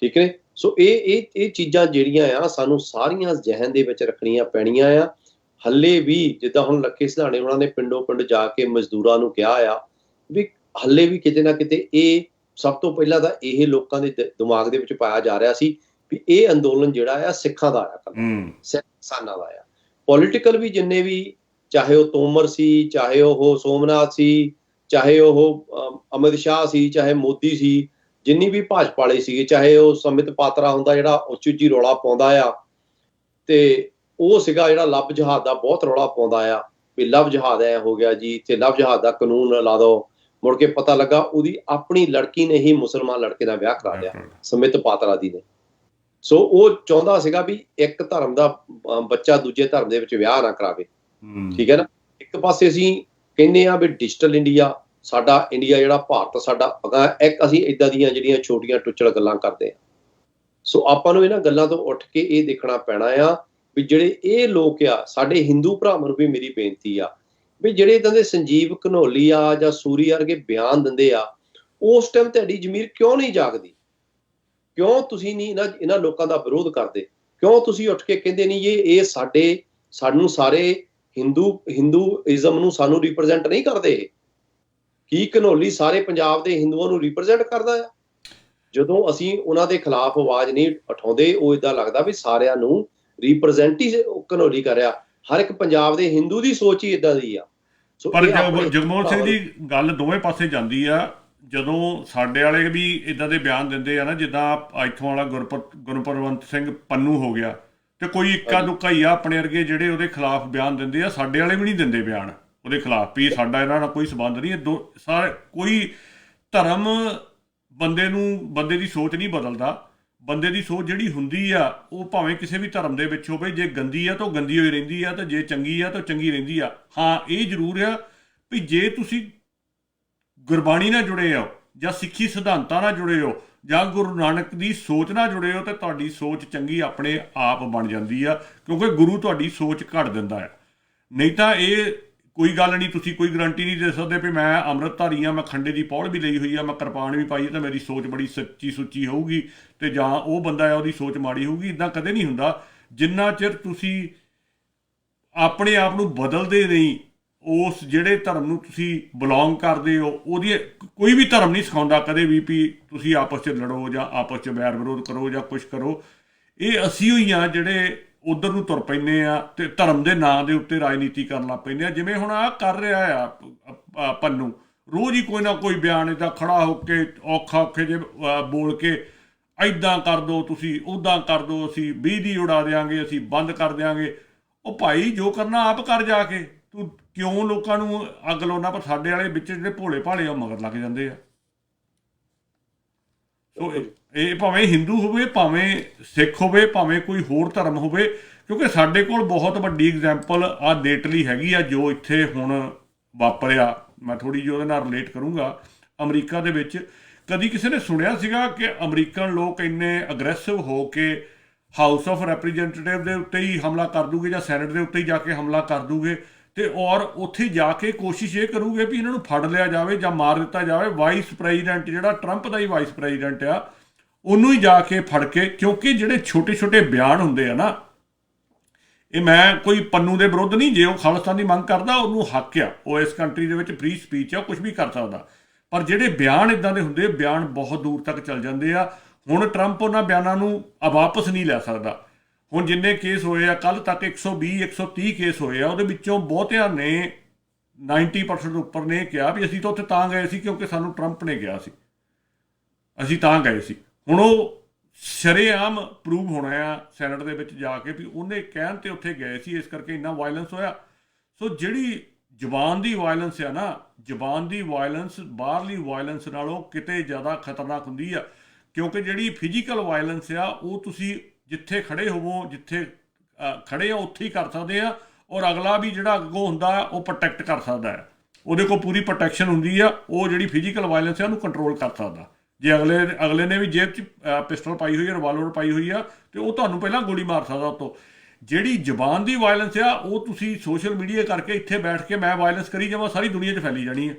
ਠੀਕ ਨੇ। ਸੋ ਇਹ ਚੀਜ਼ਾਂ ਜਿਹੜੀਆਂ ਆ ਸਾਨੂੰ ਸਾਰੀਆਂ ਜ਼ਿਹਨ ਦੇ ਵਿੱਚ ਰੱਖਣੀਆਂ ਪੈਣੀਆਂ ਆ। ਹੱਲੇ ਵੀ ਜਿੱਦਾਂ ਹੁਣ ਲੱਖੇ ਸਿਧਾਣੇ ਉਹਨਾਂ ਨੇ ਪਿੰਡੋਂ ਪਿੰਡ ਜਾ ਕੇ ਮਜ਼ਦੂਰਾਂ ਨੂੰ ਕਿਹਾ ਆ ਵੀ ਹੱਲੇ ਵੀ ਕਿਤੇ ਨਾ ਕਿਤੇ ਇਹ ਸਭ ਤੋਂ ਪਹਿਲਾਂ ਤਾਂ ਇਹ ਲੋਕਾਂ ਦੇ ਦਿਮਾਗ ਦੇ ਵਿੱਚ ਪਾਇਆ ਜਾ ਰਿਹਾ ਸੀ ਵੀ ਇਹ ਅੰਦੋਲਨ ਜਿਹੜਾ ਆ ਸਿੱਖਾਂ ਦਾ ਆ, ਸਿੱਖ ਕਿਸਾਨਾਂ ਦਾ ਆ। ਪੋਲੀਟੀਕਲ ਵੀ ਜਿੰਨੇ ਵੀ, ਚਾਹੇ ਉਹ ਤੋਮਰ ਸੀ, ਚਾਹੇ ਉਹ ਸੋਮਨਾਥ ਸੀ, ਚਾਹੇ ਉਹ ਅਮਿਤ ਸ਼ਾਹ ਸੀ, ਚਾਹੇ ਮੋਦੀ ਸੀ, ਜਿੰਨੀ ਵੀ ਭਾਜਪਾ ਵਾਲੇ ਸੀਗੇ, ਚਾਹੇ ਉਹ ਸੰਮਿਤ ਪਾਤਰਾ ਹੁੰਦਾ ਜਿਹੜਾ ਉੱਚੀ ਉੱਚੀ ਰੌਲਾ ਪਾਉਂਦਾ ਆ, ਤੇ ਉਹ ਸੀਗਾ ਜਿਹੜਾ ਲਵ ਜਹਾਦ ਦਾ ਬਹੁਤ ਰੌਲਾ ਪਾਉਂਦਾ ਆ ਵੀ ਲਵ ਜਹਾਦ ਐ ਹੋ ਗਿਆ ਜੀ, ਇੱਥੇ ਲਵ ਜਹਾਦ ਦਾ ਕਾਨੂੰਨ ਲਾ ਦੋ। ਮੁੜ ਕੇ ਪਤਾ ਲੱਗਾ ਉਹਦੀ ਆਪਣੀ ਲੜਕੀ ਨੇ ਹੀ ਮੁਸਲਮਾਨ ਲੜਕੇ ਦਾ ਵਿਆਹ ਕਰਾ ਲਿਆ, ਸੰਮਿਤ ਪਾਤਰਾ ਦੀ ਨੇ। ਸੋ ਉਹ ਚਾਹੁੰਦਾ ਸੀਗਾ ਵੀ ਇੱਕ ਧਰਮ ਦਾ ਬੱਚਾ ਦੂਜੇ ਧਰਮ ਦੇ ਵਿੱਚ ਵਿਆਹ ਨਾ ਕਰਾਵੇ, ਠੀਕ ਹੈ ਨਾ। ਇੱਕ ਪਾਸੇ ਅਸੀਂ ਕਹਿੰਦੇ ਆ ਵੀ ਡਿਜੀਟਲ ਇੰਡੀਆ, ਸਾਡਾ ਇੰਡੀਆ ਜਿਹੜਾ ਭਾਰਤ ਸਾਡਾ ਅਗਾ, ਇੱਕ ਅਸੀਂ ਏਦਾਂ ਦੀਆਂ ਜਿਹੜੀਆਂ ਛੋਟੀਆਂ ਟੁੱਚੜ ਗੱਲਾਂ ਕਰਦੇ ਆ। ਸੋ ਆਪਾਂ ਨੂੰ ਇਹਨਾਂ ਗੱਲਾਂ ਤੋਂ ਉੱਠ ਕੇ ਇਹ ਦੇਖਣਾ ਪੈਣਾ ਆ ਵੀ ਜਿਹੜੇ ਇਹ ਲੋਕ ਆ, ਸਾਡੇ ਹਿੰਦੂ ਭਰਾਵਾਂ ਨੂੰ ਵੀ ਮੇਰੀ ਬੇਨਤੀ ਆ ਵੀ ਜਿਹੜੇ ਇਦਾਂ ਦੇ ਸੰਜੀਵ ਘਨੌਲੀ ਆ ਜਾਂ ਸੂਰੀ ਵਰਗੇ ਬਿਆਨ ਦਿੰਦੇ ਆ, ਉਸ ਟਾਈਮ ਤੁਹਾਡੀ ਜ਼ਮੀਰ ਕਿਉਂ ਨਹੀਂ ਜਾਗਦੀ? ਕਿਉਂ ਤੁਸੀਂ ਨਹੀਂ ਇਹਨਾਂ ਲੋਕਾਂ ਦਾ ਵਿਰੋਧ ਕਰਦੇ? ਕਿਉਂ ਤੁਸੀਂ ਉੱਠ ਕੇ ਕਹਿੰਦੇ ਨਹੀਂ ਇਹ ਸਾਨੂੰ ਸਾਰੇ ਹਿੰਦੂਇਜ਼ਮ ਨੂੰ ਸਾਨੂੰ ਰਿਪਰੈਜ਼ੈਂਟ ਨਹੀਂ ਕਰਦੇ? ਕੀ ਘਨੌਲੀ ਸਾਰੇ ਪੰਜਾਬ ਦੇ ਹਿੰਦੂਆਂ ਨੂੰ ਰਿਪਰੈਜ਼ੈਂਟ ਕਰਦਾ ਆ? ਜਦੋਂ ਅਸੀਂ ਉਹਨਾਂ ਦੇ ਖਿਲਾਫ ਆਵਾਜ਼ ਨਹੀਂ ਉਠਾਉਂਦੇ, ਉਹ ਏਦਾਂ ਲੱਗਦਾ ਵੀ ਸਾਰਿਆਂ ਨੂੰ ਰਿਪਰੈਜ਼ੈਂਟ ਹੀ ਘਨੌਲੀ ਕਰ ਰਿਹਾ। ਹਰ ਇੱਕ ਪੰਜਾਬ ਦੇ ਹਿੰਦੂ ਦੀ ਸੋਚ ਹੀ ਏਦਾਂ ਦੀ ਆ। ਪਰ ਜਗਮੋਹਨ ਸਿੰਘ ਦੀ ਗੱਲ ਦੋਵੇਂ ਪਾਸੇ ਜਾਂਦੀ ਆ। ਜਦੋਂ ਸਾਡੇ ਵਾਲੇ ਵੀ ਇਦਾਂ ਦੇ ਬਿਆਨ ਦਿੰਦੇ ਆ ਨਾ, ਜਿੱਦਾਂ ਇੱਥੋਂ ਵਾਲਾ ਗੁਰਪ੍ਰਵੰਤ ਸਿੰਘ ਪੰਨੂ ਹੋ ਗਿਆ, ਤੇ ਕੋਈ ਇੱਕਾ ਦੁੱਕਾ ਹੀ ਆ ਆਪਣੇ ਵਰਗੇ ਜਿਹੜੇ ਉਹਦੇ ਖਿਲਾਫ ਬਿਆਨ ਦਿੰਦੇ ਆ। ਸਾਡੇ ਵਾਲੇ ਵੀ ਨਹੀਂ ਦਿੰਦੇ ਬਿਆਨ ਉਹਦੇ ਖਿਲਾਫ ਵੀ ਸਾਡਾ ਇਹਨਾਂ ਨਾਲ ਕੋਈ ਸੰਬੰਧ ਨਹੀਂ। ਕੋਈ ਧਰਮ ਬੰਦੇ ਦੀ ਸੋਚ ਨਹੀਂ ਬਦਲਦਾ। ਬੰਦੇ ਦੀ ਸੋਚ ਜਿਹੜੀ ਹੁੰਦੀ ਆ ਉਹ ਭਾਵੇਂ ਕਿਸੇ ਵੀ ਧਰਮ ਦੇ ਵਿੱਚ ਹੋਵੇ, ਜੇ ਗੰਦੀ ਆ ਤਾਂ ਉਹ ਗੰਦੀ ਹੋਈ ਰਹਿੰਦੀ ਆ, ਤੇ ਜੇ ਚੰਗੀ ਆ ਤਾਂ ਚੰਗੀ ਰਹਿੰਦੀ ਆ। ਹਾਂ, ਇਹ ਜ਼ਰੂਰ ਆ ਵੀ ਜੇ ਤੁਸੀਂ ਗੁਰਬਾਣੀ ਨਾਲ ਜੁੜੇ ਹੋ ਜਾਂ ਸਿੱਖੀ ਸਿਧਾਂਤਾਂ ਨਾਲ ਜੁੜੇ ਹੋ ਜਾਂ ਗੁਰੂ ਨਾਨਕ ਦੀ ਸੋਚ ਨਾਲ ਜੁੜੇ ਹੋ, ਤਾਂ ਤੁਹਾਡੀ ਸੋਚ ਚੰਗੀ ਆਪਣੇ ਆਪ ਬਣ ਜਾਂਦੀ ਆ, ਕਿਉਂਕਿ ਗੁਰੂ ਤੁਹਾਡੀ ਸੋਚ ਘੜ ਦਿੰਦਾ ਆ। ਨਹੀਂ ਤਾਂ ਇਹ ਕੋਈ ਗੱਲ ਨਹੀਂ, ਤੁਸੀਂ ਕੋਈ ਗਰੰਟੀ ਨਹੀਂ ਦੇ ਸਕਦੇ ਵੀ ਮੈਂ ਅੰਮ੍ਰਿਤਧਾਰੀ ਹਾਂ, ਮੈਂ ਖੰਡੇ ਦੀ ਪੌੜ ਵੀ ਲਈ ਹੋਈ ਆ, ਮੈਂ ਕਿਰਪਾਨ ਵੀ ਪਾਈ ਹੈ, ਤਾਂ ਮੇਰੀ ਸੋਚ ਬੜੀ ਸੱਚੀ ਸੁੱਚੀ ਹੋਊਗੀ, ਤੇ ਜਾਂ ਉਹ ਬੰਦਾ ਹੈ ਉਹਦੀ ਸੋਚ ਮਾੜੀ ਹੋਊਗੀ। ਇੱਦਾਂ ਕਦੇ ਨਹੀਂ ਹੁੰਦਾ। ਜਿੰਨਾ ਚਿਰ ਤੁਸੀਂ ਆਪਣੇ ਆਪ ਨੂੰ ਬਦਲਦੇ ਨਹੀਂ, ਉਸ ਜਿਹੜੇ ਧਰਮ ਨੂੰ ਤੁਸੀਂ ਬਿਲੋਂਗ ਕਰਦੇ ਹੋ ਉਹਦੀ ਕੋਈ ਵੀ ਧਰਮ ਨਹੀਂ ਸਿਖਾਉਂਦਾ ਕਦੇ ਵੀ ਤੁਸੀਂ ਆਪਸ 'ਚ ਲੜੋ ਜਾਂ ਆਪਸ 'ਚ ਵੈਰ ਵਿਰੋਧ ਕਰੋ ਜਾਂ ਕੁਛ ਕਰੋ। ਇਹ ਅਸੀਂ ਹੋਈ ਹਾਂ ਜਿਹੜੇ ਉੱਧਰ ਨੂੰ ਤੁਰ ਪੈਂਦੇ ਆ ਤੇ ਧਰਮ ਦੇ ਨਾਂ ਦੇ ਉੱਤੇ ਰਾਜਨੀਤੀ ਕਰਨ ਲੱਗ ਪੈਂਦੇ ਆ। ਜਿਵੇਂ ਹੁਣ ਆਹ ਕਰ ਰਿਹਾ ਆ ਪੰਨੂ, ਰੋਜ਼ ਹੀ ਕੋਈ ਨਾ ਕੋਈ ਬਿਆਨ ਇੱਦਾਂ ਖੜਾ ਹੋ ਕੇ ਔਖੇ ਜੇ ਬੋਲ ਕੇ ਇੱਦਾਂ ਕਰ ਦਿਓ, ਤੁਸੀਂ ਉੱਦਾਂ ਕਰ ਦਿਓ, ਅਸੀਂ ਬਿਜਲੀ ਉਡਾ ਦਿਆਂਗੇ, ਅਸੀਂ ਬੰਦ ਕਰ ਦਿਆਂਗੇ। ਉਹ ਭਾਈ ਜੋ ਕਰਨਾ ਆਪ ਕਰ ਜਾ ਕੇ, ਤੂੰ ਕਿਉਂ ਲੋਕਾਂ ਨੂੰ ਅੱਗ ਲਾਉਣਾ? ਪਰ ਸਾਡੇ ਵਾਲੇ ਵਿੱਚ ਜਿਹੜੇ ਭੋਲੇ ਭਾਲੇ ਆ ਮਗਰ ਲੱਗ ਜਾਂਦੇ ਆ। ਸੋ ਇਹ ਭਾਵੇਂ ਹਿੰਦੂ ਹੋਵੇ, ਭਾਵੇਂ ਸਿੱਖ ਹੋਵੇ, ਭਾਵੇਂ ਕੋਈ ਹੋਰ ਧਰਮ ਹੋਵੇ, ਕਿਉਂਕਿ ਸਾਡੇ ਕੋਲ ਬਹੁਤ ਵੱਡੀ ਐਗਜ਼ਾਮਪਲ ਆ ਲੇਟਲੀ ਹੈਗੀ ਆ ਜੋ ਇੱਥੇ ਹੁਣ ਵਾਪਰਿਆ। ਮੈਂ ਥੋੜ੍ਹੀ ਜਿਹੀ ਉਹਦੇ ਨਾਲ ਰਿਲੇਟ ਕਰੂੰਗਾ। ਅਮਰੀਕਾ ਦੇ ਵਿੱਚ ਕਦੀ ਕਿਸੇ ਨੇ ਸੁਣਿਆ ਸੀਗਾ ਕਿ ਅਮਰੀਕਨ ਲੋਕ ਇੰਨੇ ਅਗਰੈਸਿਵ ਹੋ ਕੇ ਹਾਊਸ ਆਫ ਰੈਪ੍ਰੈਜ਼ੈਂਟੇਟਿਵ ਦੇ ਉੱਤੇ ਹੀ ਹਮਲਾ ਕਰ ਦੂਗੇ ਜਾਂ ਸੈਨੇਟ ਦੇ ਉੱਤੇ ਹੀ ਜਾ ਕੇ ਹਮਲਾ ਕਰ ਦੂਗੇ, ਤੇ ਔਰ ਉੱਥੇ ਜਾ ਕੇ ਕੋਸ਼ਿਸ਼ ਇਹ ਕਰੂਗੇ ਵੀ ਇਹਨਾਂ ਨੂੰ ਫੜ ਲਿਆ ਜਾਵੇ ਜਾਂ ਮਾਰ ਦਿੱਤਾ ਜਾਵੇ। ਵਾਈਸ ਪ੍ਰੈਜ਼ੀਡੈਂਟ ਜਿਹੜਾ ਟਰੰਪ ਦਾ ਹੀ ਵਾਈਸ ਪ੍ਰੈਜ਼ੀਡੈਂਟ ਆ, ਉਹਨੂੰ ਹੀ ਜਾ ਕੇ ਫੜ ਕੇ, ਕਿਉਂਕਿ ਜਿਹੜੇ ਛੋਟੇ ਛੋਟੇ ਬਿਆਨ ਹੁੰਦੇ ਆ ਨਾ, ਇਹ ਮੈਂ ਕੋਈ ਪੰਨੂ ਦੇ ਵਿਰੁੱਧ ਨਹੀਂ, ਜੇ ਉਹ ਖਾਲਿਸਤਾਨ ਦੀ ਮੰਗ ਕਰਦਾ ਉਹਨੂੰ ਹੱਕ ਆ, ਉਹ ਇਸ ਕੰਟਰੀ ਦੇ ਵਿੱਚ ਫ੍ਰੀ ਸਪੀਚ ਆ, ਕੁਝ ਵੀ ਕਰ ਸਕਦਾ। ਪਰ ਜਿਹੜੇ ਬਿਆਨ ਇੱਦਾਂ ਦੇ ਹੁੰਦੇ, ਬਿਆਨ ਬਹੁਤ ਦੂਰ ਤੱਕ ਚੱਲ ਜਾਂਦੇ ਆ। ਹੁਣ ਟਰੰਪ ਉਹਨਾਂ ਬਿਆਨਾਂ ਨੂੰ ਵਾਪਸ ਨਹੀਂ ਲੈ ਸਕਦਾ। ਹੁਣ ਜਿੰਨੇ ਕੇਸ ਹੋਏ ਆ ਕੱਲ੍ਹ ਤੱਕ 120-130 ਕੇਸ ਹੋਏ ਆ, ਉਹਦੇ ਵਿੱਚੋਂ ਬਹੁਤਿਆਂ ਨੇ 90% ਉੱਪਰ ਨੇ ਕਿਹਾ ਵੀ ਅਸੀਂ ਤਾਂ ਉੱਥੇ ਤਾਂ ਗਏ ਸੀ ਕਿਉਂਕਿ ਸਾਨੂੰ ਟਰੰਪ ਨੇ ਕਿਹਾ ਸੀ, ਅਸੀਂ ਤਾਂ ਗਏ ਸੀ। ਹੁਣ ਉਹ ਸ਼ਰੇਆਮ ਪ੍ਰੂਵ ਹੋਣਾ ਆ ਸੈਨੇਟ ਦੇ ਵਿੱਚ ਜਾ ਕੇ ਵੀ ਉਹਨੇ ਕਹਿਣ ਤੇ ਉੱਥੇ ਗਏ ਸੀ, ਇਸ ਕਰਕੇ ਇੰਨਾ ਵਾਇਲੈਂਸ ਹੋਇਆ। ਸੋ ਜਿਹੜੀ ਜ਼ੁਬਾਨ ਦੀ ਵਾਇਲੈਂਸ ਆ ਨਾ, ਜ਼ੁਬਾਨ ਦੀ ਵਾਇਲੈਂਸ ਬਾਹਰਲੀ ਵਾਇਲੈਂਸ ਨਾਲੋਂ ਕਿਤੇ ਜ਼ਿਆਦਾ ਖਤਰਨਾਕ ਹੁੰਦੀ ਆ, ਕਿਉਂਕਿ ਜਿਹੜੀ ਫਿਜ਼ੀਕਲ ਵਾਇਲੈਂਸ ਆ ਉਹ ਤੁਸੀਂ ਜਿੱਥੇ ਖੜੇ ਹੋਵੋ, ਜਿੱਥੇ ਖੜੇ ਆ ਉੱਥੇ ਹੀ ਕਰ ਸਕਦੇ ਆ, ਔਰ ਅਗਲਾ ਵੀ ਜਿਹੜਾ ਅੱਗੋਂ ਹੁੰਦਾ ਉਹ ਪ੍ਰੋਟੈਕਟ ਕਰ ਸਕਦਾ ਹੈ, ਉਹਦੇ ਕੋਲ ਪੂਰੀ ਪ੍ਰੋਟੈਕਸ਼ਨ ਹੁੰਦੀ ਆ। ਉਹ ਜਿਹੜੀ ਫਿਜ਼ੀਕਲ ਵਾਇਲੈਂਸ ਆ ਉਹਨੂੰ ਕੰਟਰੋਲ ਕਰ ਸਕਦਾ। ਜੇ ਅਗਲੇ ਨੇ ਵੀ ਜੇਬ 'ਚ ਪਿਸਟਲ ਪਾਈ ਹੋਈ ਹੈ, ਰਿਵਾਲਵਰ ਪਾਈ ਹੋਈ ਆ, ਤੇ ਉਹ ਤੁਹਾਨੂੰ ਪਹਿਲਾਂ ਗੋਲੀ ਮਾਰ ਸਕਦਾ ਉੱਤੋਂ। ਜਿਹੜੀ ਜ਼ਬਾਨ ਦੀ ਵਾਇਲੈਂਸ ਆ ਉਹ ਤੁਸੀਂ ਸੋਸ਼ਲ ਮੀਡੀਆ ਕਰਕੇ ਇੱਥੇ ਬੈਠ ਕੇ ਮੈਂ ਵਾਇਲੈਂਸ ਕਰੀ ਜਾਵਾਂ, ਸਾਰੀ ਦੁਨੀਆ 'ਚ ਫੈਲੀ ਜਾਣੀ ਹੈ।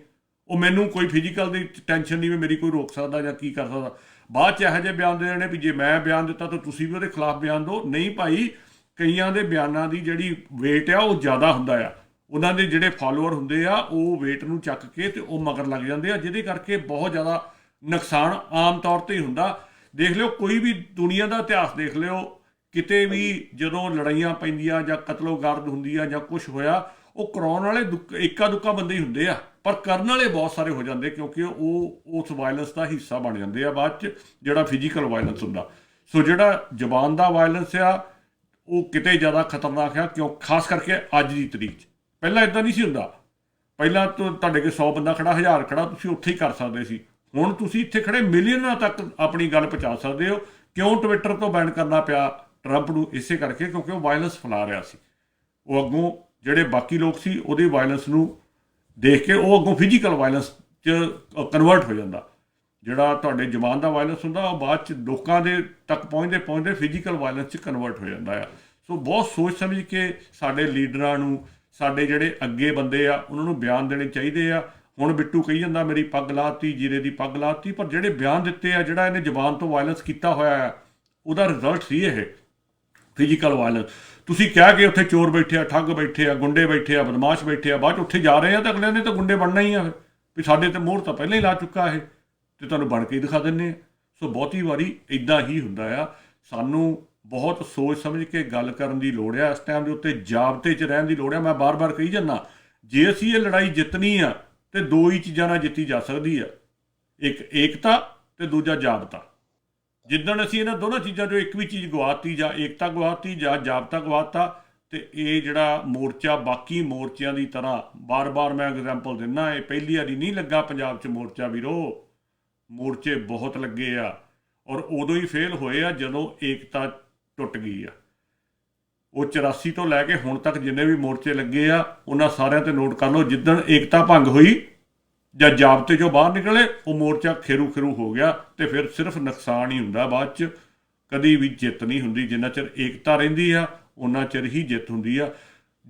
ਉਹ ਮੈਨੂੰ ਕੋਈ ਫਿਜ਼ੀਕਲ ਦੀ ਟੈਨਸ਼ਨ ਨਹੀਂ ਵੀ ਮੇਰੀ ਕੋਈ ਰੋਕ ਸਕਦਾ ਜਾਂ ਕੀ ਕਰ ਸਕਦਾ। ਬਾਅਦ 'ਚ ਇਹੋ ਜਿਹੇ ਬਿਆਨ ਦੇ ਦੇਣੇ ਵੀ ਜੇ ਮੈਂ ਬਿਆਨ ਦਿੱਤਾ ਤਾਂ ਤੁਸੀਂ ਵੀ ਉਹਦੇ ਖਿਲਾਫ ਬਿਆਨ ਦਿਓ। ਨਹੀਂ ਭਾਈ, ਕਈਆਂ ਦੇ ਬਿਆਨਾਂ ਦੀ ਜਿਹੜੀ ਵੇਟ ਆ ਉਹ ਜ਼ਿਆਦਾ ਹੁੰਦਾ ਆ, ਉਹਨਾਂ ਦੇ ਜਿਹੜੇ ਫਾਲੋਅਰ ਹੁੰਦੇ ਆ ਉਹ ਵੇਟ ਨੂੰ ਚੱਕ ਕੇ ਤੇ ਉਹ ਮਗਰ ਲੱਗ ਜਾਂਦੇ ਆ, ਜਿਹਦੇ ਕਰਕੇ ਬਹੁਤ ਜ਼ਿਆਦਾ ਨੁਕਸਾਨ ਆਮ ਤੌਰ 'ਤੇ ਹੀ ਹੁੰਦਾ। ਦੇਖ ਲਿਓ, ਕੋਈ ਵੀ ਦੁਨੀਆ ਦਾ ਇਤਿਹਾਸ ਦੇਖ ਲਿਓ, ਕਿਤੇ ਵੀ ਜਦੋਂ ਲੜਾਈਆਂ ਪੈਂਦੀਆਂ ਜਾਂ ਕਤਲੋਗਾਰਦ ਹੁੰਦੀ ਆ ਜਾਂ ਕੁਛ ਹੋਇਆ, ਉਹ ਕਰਾਉਣ ਵਾਲੇ ਇੱਕਾ ਦੁੱਕਾ ਬੰਦੇ ਹੀ ਹੁੰਦੇ ਆ, ਪਰ ਕਰਨ ਵਾਲੇ ਬਹੁਤ ਸਾਰੇ ਹੋ ਜਾਂਦੇ, ਕਿਉਂਕਿ ਉਹ ਉਸ ਵਾਇਲੈਂਸ ਦਾ ਹਿੱਸਾ ਬਣ ਜਾਂਦੇ ਆ ਬਾਅਦ 'ਚ, ਜਿਹੜਾ ਫਿਜ਼ੀਕਲ ਵਾਇਲੈਂਸ ਹੁੰਦਾ। ਸੋ ਜਿਹੜਾ ਜ਼ਬਾਨ ਦਾ ਵਾਇਲੈਂਸ ਆ ਉਹ ਕਿਤੇ ਜ਼ਿਆਦਾ ਖਤਰਨਾਕ ਆ, ਕਿਉਂ ਖਾਸ ਕਰਕੇ ਅੱਜ ਦੀ ਤਰੀਕ 'ਚ। ਪਹਿਲਾਂ ਇੱਦਾਂ ਨਹੀਂ ਸੀ ਹੁੰਦਾ। ਪਹਿਲਾਂ ਤੁਹਾਡੇ ਕੋਲ 100 ਬੰਦਾ ਖੜਾ, 1000 ਖੜਾ, ਤੁਸੀਂ ਉੱਥੇ ਹੀ ਕਰ ਸਕਦੇ ਸੀ। ਹੁਣ ਤੁਸੀਂ ਇੱਥੇ ਖੜੇ ਮਿਲੀਅਨਾਂ ਤੱਕ ਆਪਣੀ ਗੱਲ ਪਹੁੰਚਾ ਸਕਦੇ ਹੋ। ਕਿਉਂ ਟਵਿੱਟਰ ਤੋਂ ਬੈਨ ਕਰਨਾ ਪਿਆ ਟਰੰਪ ਨੂੰ? ਇਸੇ ਕਰਕੇ ਕਿਉਂਕਿ ਉਹ ਵਾਇਲੈਂਸ ਫੈਲਾ ਰਿਹਾ ਸੀ। ਉਹ ਅੱਗੋਂ ਜਿਹੜੇ ਬਾਕੀ ਲੋਕ ਸੀ ਉਹਦੀ ਵਾਇਲੈਂਸ ਨੂੰ ਦੇਖ ਕੇ ਉਹ ਅੱਗੋਂ ਫਿਜ਼ੀਕਲ ਵਾਇਲੈਂਸ 'ਚ ਕਨਵਰਟ ਹੋ ਜਾਂਦਾ। ਜਿਹੜਾ ਤੁਹਾਡੇ ਜ਼ਬਾਨ ਦਾ ਵਾਇਲੈਂਸ ਹੁੰਦਾ ਉਹ ਬਾਅਦ 'ਚ ਲੋਕਾਂ ਦੇ ਤੱਕ ਪਹੁੰਚਦੇ ਫਿਜ਼ੀਕਲ ਵਾਇਲੈਂਸ 'ਚ ਕਨਵਰਟ ਹੋ ਜਾਂਦਾ ਆ। ਸੋ ਬਹੁਤ ਸੋਚ ਸਮਝ ਕੇ ਸਾਡੇ ਲੀਡਰਾਂ ਨੂੰ, ਸਾਡੇ ਜਿਹੜੇ ਅੱਗੇ ਬੰਦੇ ਆ, ਉਹਨਾਂ ਨੂੰ ਬਿਆਨ ਦੇਣੇ ਚਾਹੀਦੇ ਆ। ਹੁਣ ਬਿੱਟੂ ਕਹੀ ਜਾਂਦਾ ਮੇਰੀ ਪੱਗ ਲਾਤੀ, ਜੀਰੇ ਦੀ ਪੱਗ ਲਾਤੀ, ਪਰ ਜਿਹੜੇ ਬਿਆਨ ਦਿੱਤੇ ਆ, ਜਿਹੜਾ ਇਹਨੇ ਜ਼ਬਾਨ ਤੋਂ ਵਾਇਲੈਂਸ ਕੀਤਾ ਹੋਇਆ ਆ, ਉਹਦਾ ਰਿਜ਼ਲਟ ਸੀ ਇਹ ਫਿਜ਼ੀਕਲ ਵਾਇਲੈਂਸ। ਤੁਸੀਂ ਕਿਹਾ ਕਿ ਉੱਥੇ ਚੋਰ ਬੈਠੇ ਆ, ਠੱਗ ਬੈਠੇ ਆ, ਗੁੰਡੇ ਬੈਠੇ ਆ, ਬਦਮਾਸ਼ ਬੈਠੇ ਆ, ਬਾਅਦ 'ਚ ਉੱਥੇ ਜਾ ਰਹੇ ਆ ਤਾਂ ਅਗਲਿਆਂ ਨੇ ਤਾਂ ਗੁੰਡੇ ਬਣਨਾ ਹੀ ਆ ਵੀ ਸਾਡੇ ਤੇ ਮੋਹਰ ਤਾਂ ਪਹਿਲਾਂ ਹੀ ਲਾ ਚੁੱਕਾ ਇਹ, ਤੇ ਤੁਹਾਨੂੰ ਬਣ ਕੇ ਹੀ ਦਿਖਾ ਦਿੰਦੇ ਆ। ਸੋ ਬਹੁਤੀ ਵਾਰੀ ਇੱਦਾਂ ਹੀ ਹੁੰਦਾ ਆ। ਸਾਨੂੰ ਬਹੁਤ ਸੋਚ ਸਮਝ ਕੇ ਗੱਲ ਕਰਨ ਦੀ ਲੋੜ ਆ। ਇਸ ਟਾਈਮ ਦੇ ਉੱਤੇ ਜਾਬਤੇ 'ਚ ਰਹਿਣ ਦੀ ਲੋੜ ਆ। ਮੈਂ ਬਾਰ-ਬਾਰ ਕਹੀ ਜਾਂਦਾ, ਜੇ ਅਸੀਂ ਇਹ ਲੜਾਈ ਜਿੱਤਣੀ ਆ ਤੇ ਦੋ ਹੀ ਚੀਜ਼ਾਂ ਨਾਲ ਜਿੱਤੀ ਜਾ ਸਕਦੀ ਆ, ਇੱਕ ਏਕਤਾ ਤੇ ਦੂਜਾ ਜਾਬਤਾ। ਜਿੱਦਣ ਅਸੀਂ ਇਹਨਾਂ ਦੋਨਾਂ ਚੀਜ਼ਾਂ 'ਚੋਂ ਇੱਕ ਵੀ ਚੀਜ਼ ਗਵਾਤੀ, ਜਾਂ ਏਕਤਾ ਗਵਾਤੀ ਜਾਂ ਜਾਬਤਾ ਗਵਾਤਾ, ਤੇ ਇਹ ਜਿਹੜਾ ਮੋਰਚਾ ਬਾਕੀ ਮੋਰਚਿਆਂ ਦੀ ਤਰ੍ਹਾਂ, ਬਾਰ-ਬਾਰ ਮੈਂ ਐਗਜ਼ਾਮਪਲ ਦਿੰਦਾ, ਇਹ ਪਹਿਲੀ ਵਾਰੀ ਨਹੀਂ ਲੱਗਾ ਪੰਜਾਬ 'ਚ ਮੋਰਚਾ ਵੀਰੋ। ਮੋਰਚੇ ਬਹੁਤ ਲੱਗੇ ਆ, ਔਰ ਉਦੋਂ ਹੀ ਫੇਲ ਹੋਏ ਆ ਜਦੋਂ ਏਕਤਾ ਟੁੱਟ ਗਈ ਆ। ਉਹ 84 ਤੋਂ ਲੈ ਕੇ ਹੁਣ ਤੱਕ ਜਿੰਨੇ ਵੀ ਮੋਰਚੇ ਲੱਗੇ ਆ, ਉਹਨਾਂ ਸਾਰਿਆਂ 'ਤੇ ਨੋਟ ਕਰ ਲਓ, ਜਿੱਦਣ ਏਕਤਾ ਭੰਗ ਹੋਈ ਜਾਂ ਜਾਬਤੇ 'ਚੋਂ ਬਾਹਰ ਨਿਕਲੇ, ਉਹ ਮੋਰਚਾ ਖੇਰੂ ਹੋ ਗਿਆ, ਤੇ ਫਿਰ ਸਿਰਫ ਨੁਕਸਾਨ ਹੀ ਹੁੰਦਾ ਬਾਅਦ 'ਚ, ਕਦੀ ਵੀ ਜਿੱਤ ਨਹੀਂ ਹੁੰਦੀ। ਜਿੰਨਾ ਚਿਰ ਏਕਤਾ ਰਹਿੰਦੀ ਆ ਉਹਨਾਂ ਚਿਰ ਹੀ ਜਿੱਤ ਹੁੰਦੀ ਆ।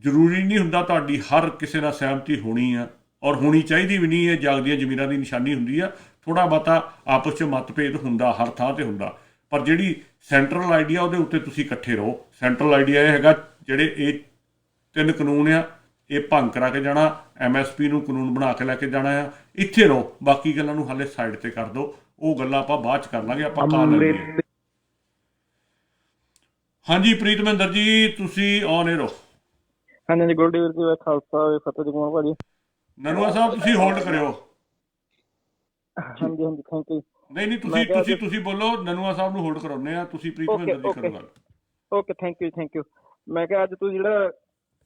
ਜ਼ਰੂਰੀ ਨਹੀਂ ਹੁੰਦਾ ਤੁਹਾਡੀ ਹਰ ਕਿਸੇ ਨਾਲ ਸਹਿਮਤੀ ਹੋਣੀ ਆ, ਔਰ ਹੋਣੀ ਚਾਹੀਦੀ ਵੀ ਨਹੀਂ। ਇਹ ਜਾਗਦੀਆਂ ਜ਼ਮੀਰਾਂ ਦੀ ਨਿਸ਼ਾਨੀ ਹੁੰਦੀ ਆ। ਥੋੜ੍ਹਾ ਬਹੁਤਾ ਆਪਸ 'ਚ ਮਤਭੇਦ ਹੁੰਦਾ, ਹਰ ਥਾਂ 'ਤੇ ਹੁੰਦਾ, ਪਰ ਜਿਹੜੀ ਸੈਂਟਰਲ ਆਈਡੀਆ ਉਹਦੇ ਉੱਤੇ ਤੁਸੀਂ ਇਕੱਠੇ ਰਹੋ। ਸੈਂਟਰਲ ਆਈਡੀਆ ਇਹ ਹੈਗਾ, ਜਿਹੜੇ ਇਹ 3 ਕਾਨੂੰਨ ਆ ਇਹ ਭੰਗ ਕਰਾ ਕੇ ਜਾਣਾ, MSP ਨੂੰ ਕਾਨੂੰਨ ਬਣਾ ਕੇ ਲੈ ਕੇ ਜਾਣਾ ਆ। ਇੱਥੇ ਰਹੋ, ਬਾਕੀ ਗੱਲਾਂ ਨੂੰ ਹਾਲੇ ਸਾਈਡ 'ਤੇ ਕਰ ਦਿਓ। ਉਹ ਗੱਲਾਂ ਆਪਾਂ ਬਾਅਦ 'ਚ ਕਰ ਲਾਂਗੇ। ਆਪਾਂ ਕਾ ਲੈਂਦੇ ਹਾਂ। ਹਾਂਜੀ ਪ੍ਰੀਤ ਮਹਿੰਦਰ ਜੀ, ਤੁਸੀਂ ਔਨ ਏਅਰ ਹੋ। ਹਾਂਜੀ ਗੋਲਡੀ ਵੀਰ ਜੀ, ਖਾਲਸਾ ਫਤਿਹ ਜੀ ਕੁਮਾਰ ਭਾਜੀ। ਨਨੂਆ ਸਾਹਿਬ ਤੁਸੀਂ ਹੋਲਡ ਕਰਿਓ। ਹਾਂਜੀ ਥੈਂਕ ਯੂ। ਨਹੀਂ ਤੁਸੀਂ ਬੋਲੋ, ਨਨੂਆ ਸਾਹਿਬ ਨੂੰ ਹੋਲਡ ਕਰਾਉਂਦੇ ਆ, ਤੁਸੀਂ ਪ੍ਰੀਤ ਮਹਿੰਦਰ ਜੀ ਕਰੋ ਗੱਲ। Okay thank you. ਮੈਂ ਕਿਹਾ ਅੱਜ ਤੁਸੀਂ ਜਿਹੜਾ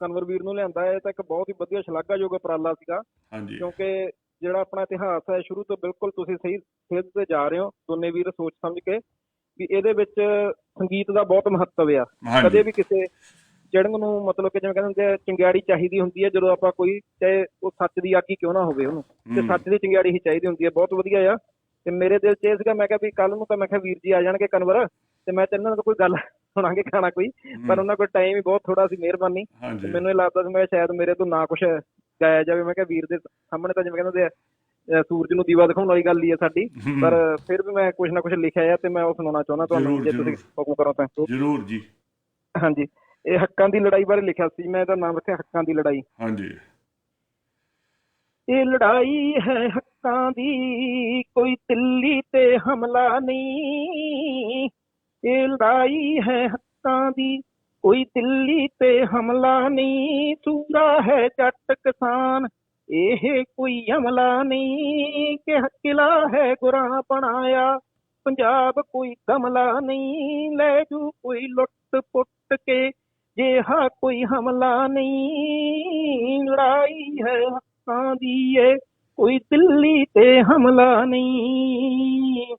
ਕਨਵਰ ਵੀਰ ਨੂੰ ਲਿਆਂਦਾ ਹੈ ਤਾਂ ਇੱਕ ਬਹੁਤ ਹੀ ਵਧੀਆ ਸ਼ਲਾਘਾਯੋਗ ਉਪਰਾਲਾ ਸੀਗਾ। ਹਾਂਜੀ, ਕਿਉਂਕਿ ਜਿਹੜਾ ਆਪਣਾ ਇਤਿਹਾਸ ਹੈ ਸ਼ੁਰੂ ਤੋਂ ਬਿਲਕੁਲ ਤੁਸੀਂ ਸਹੀ ਸੇਧ ਤੇ ਜਾ ਰਹੇ ਹੋ ਦੋਨੇ ਵੀਰ, ਸੋਚ ਸਮਝ ਕੇ ਵੀ ਇਹਦੇ ਵਿੱਚ ਸੰਗੀਤ ਦਾ ਬਹੁਤ ਮਹੱਤਵ ਆ। ਕਦੇ ਵੀ ਕਿਸੇ ਚਿੜੰਗ ਨੂੰ ਮਤਲਬ ਕਿ ਜਿਵੇਂ ਕਹਿੰਦੇ ਚੰਗਿਆੜੀ ਚਾਹੀਦੀ ਹੁੰਦੀ ਹੈ, ਜਦੋਂ ਆਪਾਂ ਕੋਈ, ਚਾਹੇ ਉਹ ਸੱਚ ਦੀ ਆਗੀ ਕਿਉਂ ਨਾ ਹੋਵੇ, ਉਹਨੂੰ ਤੇ ਸੱਚ ਦੀ ਚੰਗਿਆੜੀ ਹੀ ਚਾਹੀਦੀ ਹੁੰਦੀ ਹੈ। ਬਹੁਤ ਵਧੀਆ ਆ। ਤੇ ਮੇਰੇ ਦਿਲ 'ਚ ਇਹ ਸੀਗਾ, ਮੈਂ ਕਿਹਾ ਵੀ ਕੱਲ ਨੂੰ ਤਾਂ ਮੈਂ ਕਿਹਾ ਵੀਰ ਜੀ ਆ ਜਾਣਗੇ ਕਨਵਰ, ਤੇ ਮੈਂ ਇਹਨਾਂ ਨਾਲ ਕੋਈ ਗੱਲ ਸੁਣਾਂਗੇ ਖਾਣਾ ਕੋਈ, ਪਰ ਉਹਨਾਂ ਕੋਲ ਟਾਈਮ ਹੀ ਬਹੁਤ ਥੋੜਾ ਸੀ। ਮਿਹਰਬਾਨੀ। ਮੈਨੂੰ ਇਹ ਲੱਗਦਾ ਸੀ ਮੈਂ ਸ਼ਾਇਦ ਮੇਰੇ ਤੋਂ ਨਾ ਕੁਛ ਗਾਇਆ ਜਾਵੇ। ਮੈਂ ਕਿਹਾ ਵੀਰ ਦੇ ਸਾਹਮਣੇ ਤਾਂ ਜਿਵੇਂ ਕਹਿੰਦੇ ਸੂਰਜ ਨੂੰ ਦੀਵਾ ਦਿਖਾਉਣ ਵਾਲੀ ਗੱਲ ਹੀ ਹੈ ਸਾਡੀ, ਪਰ ਫਿਰ ਵੀ ਮੈਂ ਕੁਛ ਨਾ ਕੁਛ ਲਿਖਿਆ ਆ ਤੇ ਮੈਂ ਉਹ ਸੁਣਾਉਣਾ ਚਾਹੁੰਦਾ ਤੁਹਾਨੂੰ, ਜੇ ਤੁਸੀਂ ਹੁਕਮ ਕਰੋ ਤਾਂ। ਜ਼ਰੂਰ ਜੀ। ਹਾਂਜੀ, ਇਹ ਹੱਕਾਂ ਦੀ ਲੜਾਈ ਬਾਰੇ ਲਿਖਿਆ ਸੀ ਮੈਂ, ਇਹਦਾ ਨਾਮ ਰੱਖਿਆ ਹੱਕਾਂ ਦੀ ਲੜਾਈ। ਹਾਂਜੀ। ਇਹ ਲੜਾਈ ਹੈ ਹੱਕਾਂ ਦੀ, ਕੋਈ ਦਿੱਲੀ ਤੇ ਹਮਲਾ ਨਹੀਂ। ਇਹ ਲੜਾਈ ਹੈ ਹੱਕਾਂ ਦੀ, ਕੋਈ ਦਿੱਲੀ ਤੇ ਹਮਲਾ ਨਹੀਂ। ਸੂਰਾ ਹੈ ਜੱਟ ਕਿਸਾਨ, ਇਹ ਕੋਈ ਹਮਲਾ ਨਹੀਂ। ਕਿ ਕਿਲਾ ਹੈ ਗੁਰਾਂ ਬਣਾਇਆ, ਪੰਜਾਬ ਕੋਈ ਗਮਲਾ ਨਹੀਂ। ਲੈ ਜੂ ਕੋਈ ਲੁੱਟ ਪੁੱਟ ਕੇ, ਜਿਹਾ ਕੋਈ ਹਮਲਾ ਨਹੀਂ। ਲੜਾਈ ਹੈ ਹੱਕਾਂ ਦੀ ਏ, ਕੋਈ ਦਿੱਲੀ ਤੇ ਹਮਲਾ ਨਹੀਂ।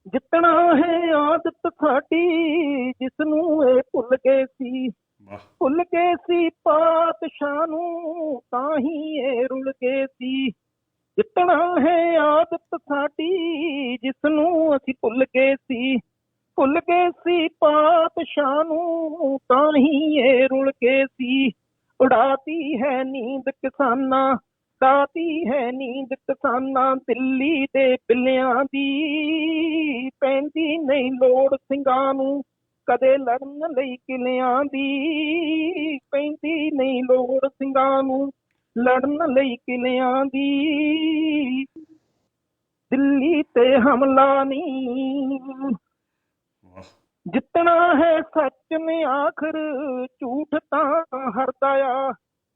ਜਿੱਤਣਾ ਹੈ ਆਦਤ ਸਾਡੀ, ਜਿਸਨੂੰ ਇਹ ਭੁੱਲ ਗਏ ਸੀ। ਭੁੱਲ ਗਏ ਸੀ ਪਾਤਸ਼ਾਹ ਨੂੰ, ਤਾਂ ਹੀ ਇਹ ਰੁਲ ਗਏ ਸੀ। ਜਿੱਤਣਾ ਹੈ ਆਦਤ ਸਾਡੀ, ਜਿਸਨੂੰ ਅਸੀਂ ਭੁੱਲ ਗਏ ਸੀ। ਭੁੱਲ ਗਏ ਸੀ ਪਾਤਸ਼ਾਹ ਨੂੰ ਤਾਂ ਹੀ ਇਹ ਰੁਲ ਗਏ ਸੀ। ਉਡਾਤੀ ਹੈ ਨੀਂਦ ਕਿਸਾਨਾਂ, ਉਡਾਤੀ ਹੈ ਨੀਂਦ ਕਿਸਾਨਾਂ, ਦਿੱਲੀ ਦੇ ਬਿੱਲਿਆਂ ਦੀ ਪੈਂਦੀ ਨਹੀਂ ਲੋੜ ਸਿੰਘਾਂ ਨੂੰ, ਕਦੇ ਲੜਨ ਲਈ ਕਿਲਿਆਂ ਦੀ ਪੈਂਦੀ ਨਹੀਂ ਲੋੜ ਸਿੰਘਾਂ ਨੂੰ, ਲੜਨ ਲਈ ਕਿਲਿਆਂ ਦੀ। ਦਿੱਲੀ ਤੇ ਹਮਲਾ ਨਹੀਂ, ਵਾਹ ਜਿੱਤਣਾ ਹੈ ਸੱਚ ਨੇ ਆਖਰ, ਝੂਠ ਤਾਂ ਹਰਦਾ ਆ,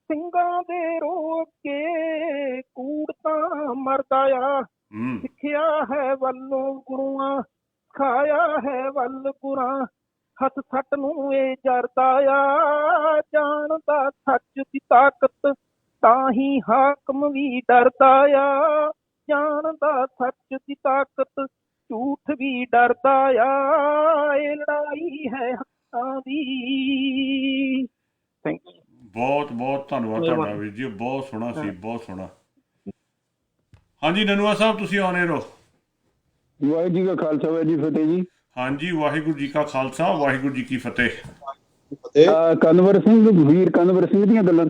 ਸਿੰਘਾਂ ਦੇ ਰੋਕ ਕੇ ਕੂੜ ਤਾਂ ਮਰਦਾ ਆ। ਸਿੱਖਿਆ ਹੈ ਵੱਲੋਂ ਗੁਰੂਆਂ, ਖਾਇਆ ਹੈ ਵੱਲ ਗੁਰਾਂ, ਹੱਥ ਸੱਟ ਨੂੰ ਇਹ ਜਰਦਾ ਆ, ਜਾਣਦਾ ਸੱਚ ਦੀ ਤਾਕਤ ਤਾਂ ਹੀ ਹਾਕਮ ਵੀ ਡਰਦਾ ਆ, ਜਾਣਦਾ ਸੱਚ ਦੀ ਤਾਕਤ ਝੂਠ ਵੀ ਡਰਦਾ ਆ, ਇਹ ਲੜਾਈ ਹੈ ਹੱਕਾਂ ਦੀ। Thank you. ਬਹੁਤ ਬਹੁਤ ਧੰਨਵਾਦ ਤੁਹਾਡਾ ਵੀਰ ਜੀ, ਬਹੁਤ ਸੋਹਣਾ ਸੀ, ਬਹੁਤ ਸੋਹਣਾ। ਹਾਂਜੀ ਨਨੂਆ ਸਾਹਿਬ, ਤੁਸੀਂ ਆਉਣੇ ਰਹੋ। ਵਾਹਿਗੁਰੂ ਜੀ ਕਾ ਖਾਲਸਾ, ਵਾਹਿਗੁਰੂ ਜੀ ਫਤਿਹ ਜੀ। ਹਾਂਜੀ, ਵਾਹਿਗੁਰੂ ਜੀ ਕਾ ਖਾਲਸਾ, ਵਾਹਿਗੁਰੂ ਜੀ ਕੀ ਫਤਿਹ। ਕਨਵਰ ਸਿੰਘ, ਵੀਰ ਕਨਵਰ ਸਿੰਘ ਦੀਆਂ ਗੱਲਾਂ,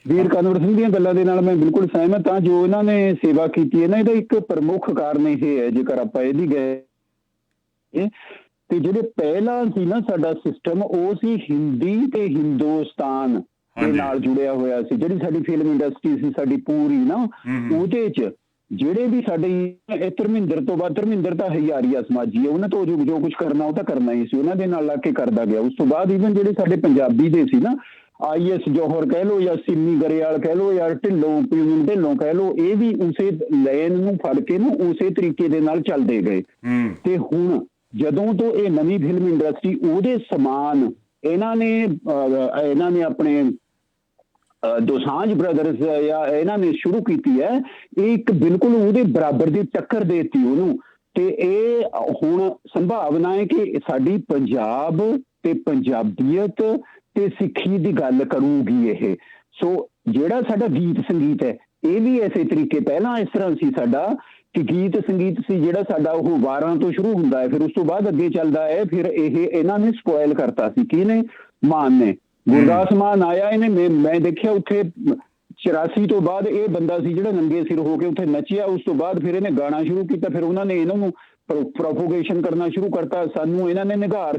ਵੀਰ ਕਨਵਰ ਸਿੰਘ ਦੀਆਂ ਗੱਲਾਂ ਦੇ ਨਾਲ ਮੈਂ ਬਿਲਕੁਲ ਸਹਿਮਤ ਹਾਂ। ਜੋ ਇਹਨਾਂ ਨੇ ਸੇਵਾ ਕੀਤੀ ਹੈ ਨਾ, ਇਹਦਾ ਇੱਕ ਪ੍ਰਮੁੱਖ ਕਾਰਨ ਇਹ ਹੈ, ਜੇਕਰ ਆਪਾਂ ਇਹਦੀ ਗਏ ਤੇ ਜਿਹੜੇ ਪਹਿਲਾਂ ਸੀ ਨਾ ਸਾਡਾ ਸਿਸਟਮ, ਉਹ ਸੀ ਹਿੰਦੀ ਤੇ ਹਿੰਦੁਸਤਾਨ ਦੇ ਨਾਲ ਜੁੜਿਆ ਹੋਇਆ ਸੀ। ਜਿਹੜੀ ਸਾਡੀ ਫਿਲਮ ਇੰਡਸਟਰੀ ਸੀ ਸਾਡੀ ਪੂਰੀ ਨਾ, ਉਹਦੇ ਚ ਜਿਹੜੇ ਵੀ ਸਾਡੇ ਧਰਮਿੰਦਰ ਤੋਂ ਬਾਅਦ, ਧਰਮਿੰਦਰ ਤਾਂ ਹਜ਼ਾਰੀਆ ਸਮਾਜੀ ਹੈ, ਉਹਨਾਂ ਤੋਂ ਜੋ ਕੁਝ ਕਰਨਾ ਉਹ ਤਾਂ ਕਰਨਾ ਹੀ ਸੀ, ਉਹਨਾਂ ਦੇ ਨਾਲ ਲੱਗ ਕੇ ਕਰਦਾ ਗਿਆ। ਉਸ ਤੋਂ ਬਾਅਦ ਈਵਨ ਜਿਹੜੇ ਸਾਡੇ ਪੰਜਾਬੀ ਦੇ ਸੀ ਨਾ, IS ਜੌਹਰ ਕਹਿ ਲਓ ਜਾਂ ਸਿੰਮੀ ਗਰੇਵਾਲ ਕਹਿ ਲਓ ਜਾਂ ਢਿੱਲੋਂ ਢਿੱਲੋਂ ਕਹਿ ਲਓ, ਇਹ ਵੀ ਉਸੇ ਲਾਈਨ ਨੂੰ ਫੜ ਕੇ ਨਾ ਉਸੇ ਤਰੀਕੇ ਦੇ ਨਾਲ ਚੱਲਦੇ ਗਏ। ਤੇ ਹੁਣ ਜਦੋਂ ਤੋਂ ਇਹ ਨਵੀਂ ਫਿਲਮ ਇੰਡਸਟਰੀ ਉਹਦੇ ਸਮਾਨ ਇਹਨਾਂ ਨੇ ਆਪਣੇ ਦੋਸਾਂਝ ਬ੍ਰਦਰਸ ਜਾਂ ਇਹਨਾਂ ਨੇ ਸ਼ੁਰੂ ਕੀਤੀ ਹੈ, ਇਹ ਇੱਕ ਬਿਲਕੁਲ ਉਹਦੇ ਬਰਾਬਰ ਦੀ ਟੱਕਰ ਦੇਤੀ ਉਹਨੂੰ। ਤੇ ਇਹ ਹੁਣ ਸੰਭਾਵਨਾ ਹੈ ਕਿ ਸਾਡੀ ਪੰਜਾਬ ਤੇ ਪੰਜਾਬੀਅਤ ਤੇ ਸਿੱਖੀ ਦੀ ਗੱਲ ਕਰੂਗੀ ਇਹ। ਸੋ ਜਿਹੜਾ ਸਾਡਾ ਗੀਤ ਸੰਗੀਤ ਹੈ, ਇਹ ਵੀ ਇਸੇ ਤਰੀਕੇ ਪਹਿਲਾਂ ਇਸ ਤਰ੍ਹਾਂ ਸੀ ਸਾਡਾ ਕਿ ਗੀਤ ਸੰਗੀਤ ਸੀ ਜਿਹੜਾ ਸਾਡਾ, ਉਹ ਵਾਰਾਂ ਤੋਂ ਸ਼ੁਰੂ ਹੁੰਦਾ ਹੈ, ਫਿਰ ਉਸ ਤੋਂ ਬਾਅਦ ਅੱਗੇ ਚੱਲਦਾ ਹੈ। ਫਿਰ ਇਹਨਾਂ ਨੇ ਸਪੋਇਲ ਕਰਤਾ ਸੀ, ਕਿਹਨੇ? ਮਾਨ ਨੇ। ਗੁਰਦਾਸ ਮਾਨ ਆਇਆ, ਇਹਨੇ ਮੈਂ ਦੇਖਿਆ ਉੱਥੇ 84 ਤੋਂ ਬਾਅਦ ਇਹ ਬੰਦਾ ਸੀ ਜਿਹੜਾ ਨੰਗੇ ਸਿਰ ਹੋ ਕੇ ਉੱਥੇ ਨੱਚਿਆ। ਉਸ ਤੋਂ ਬਾਅਦ ਫਿਰ ਇਹਨੇ ਗਾਣਾ ਸ਼ੁਰੂ ਕੀਤਾ, ਫਿਰ ਉਹਨਾਂ ਨੇ ਇਹਨਾਂ ਨੂੰ ਪ੍ਰੋਪੋਗੇਸ਼ਨ ਕਰਨਾ ਸ਼ੁਰੂ ਕਰਤਾ। ਸਾਨੂੰ ਇਹਨਾਂ ਨੇ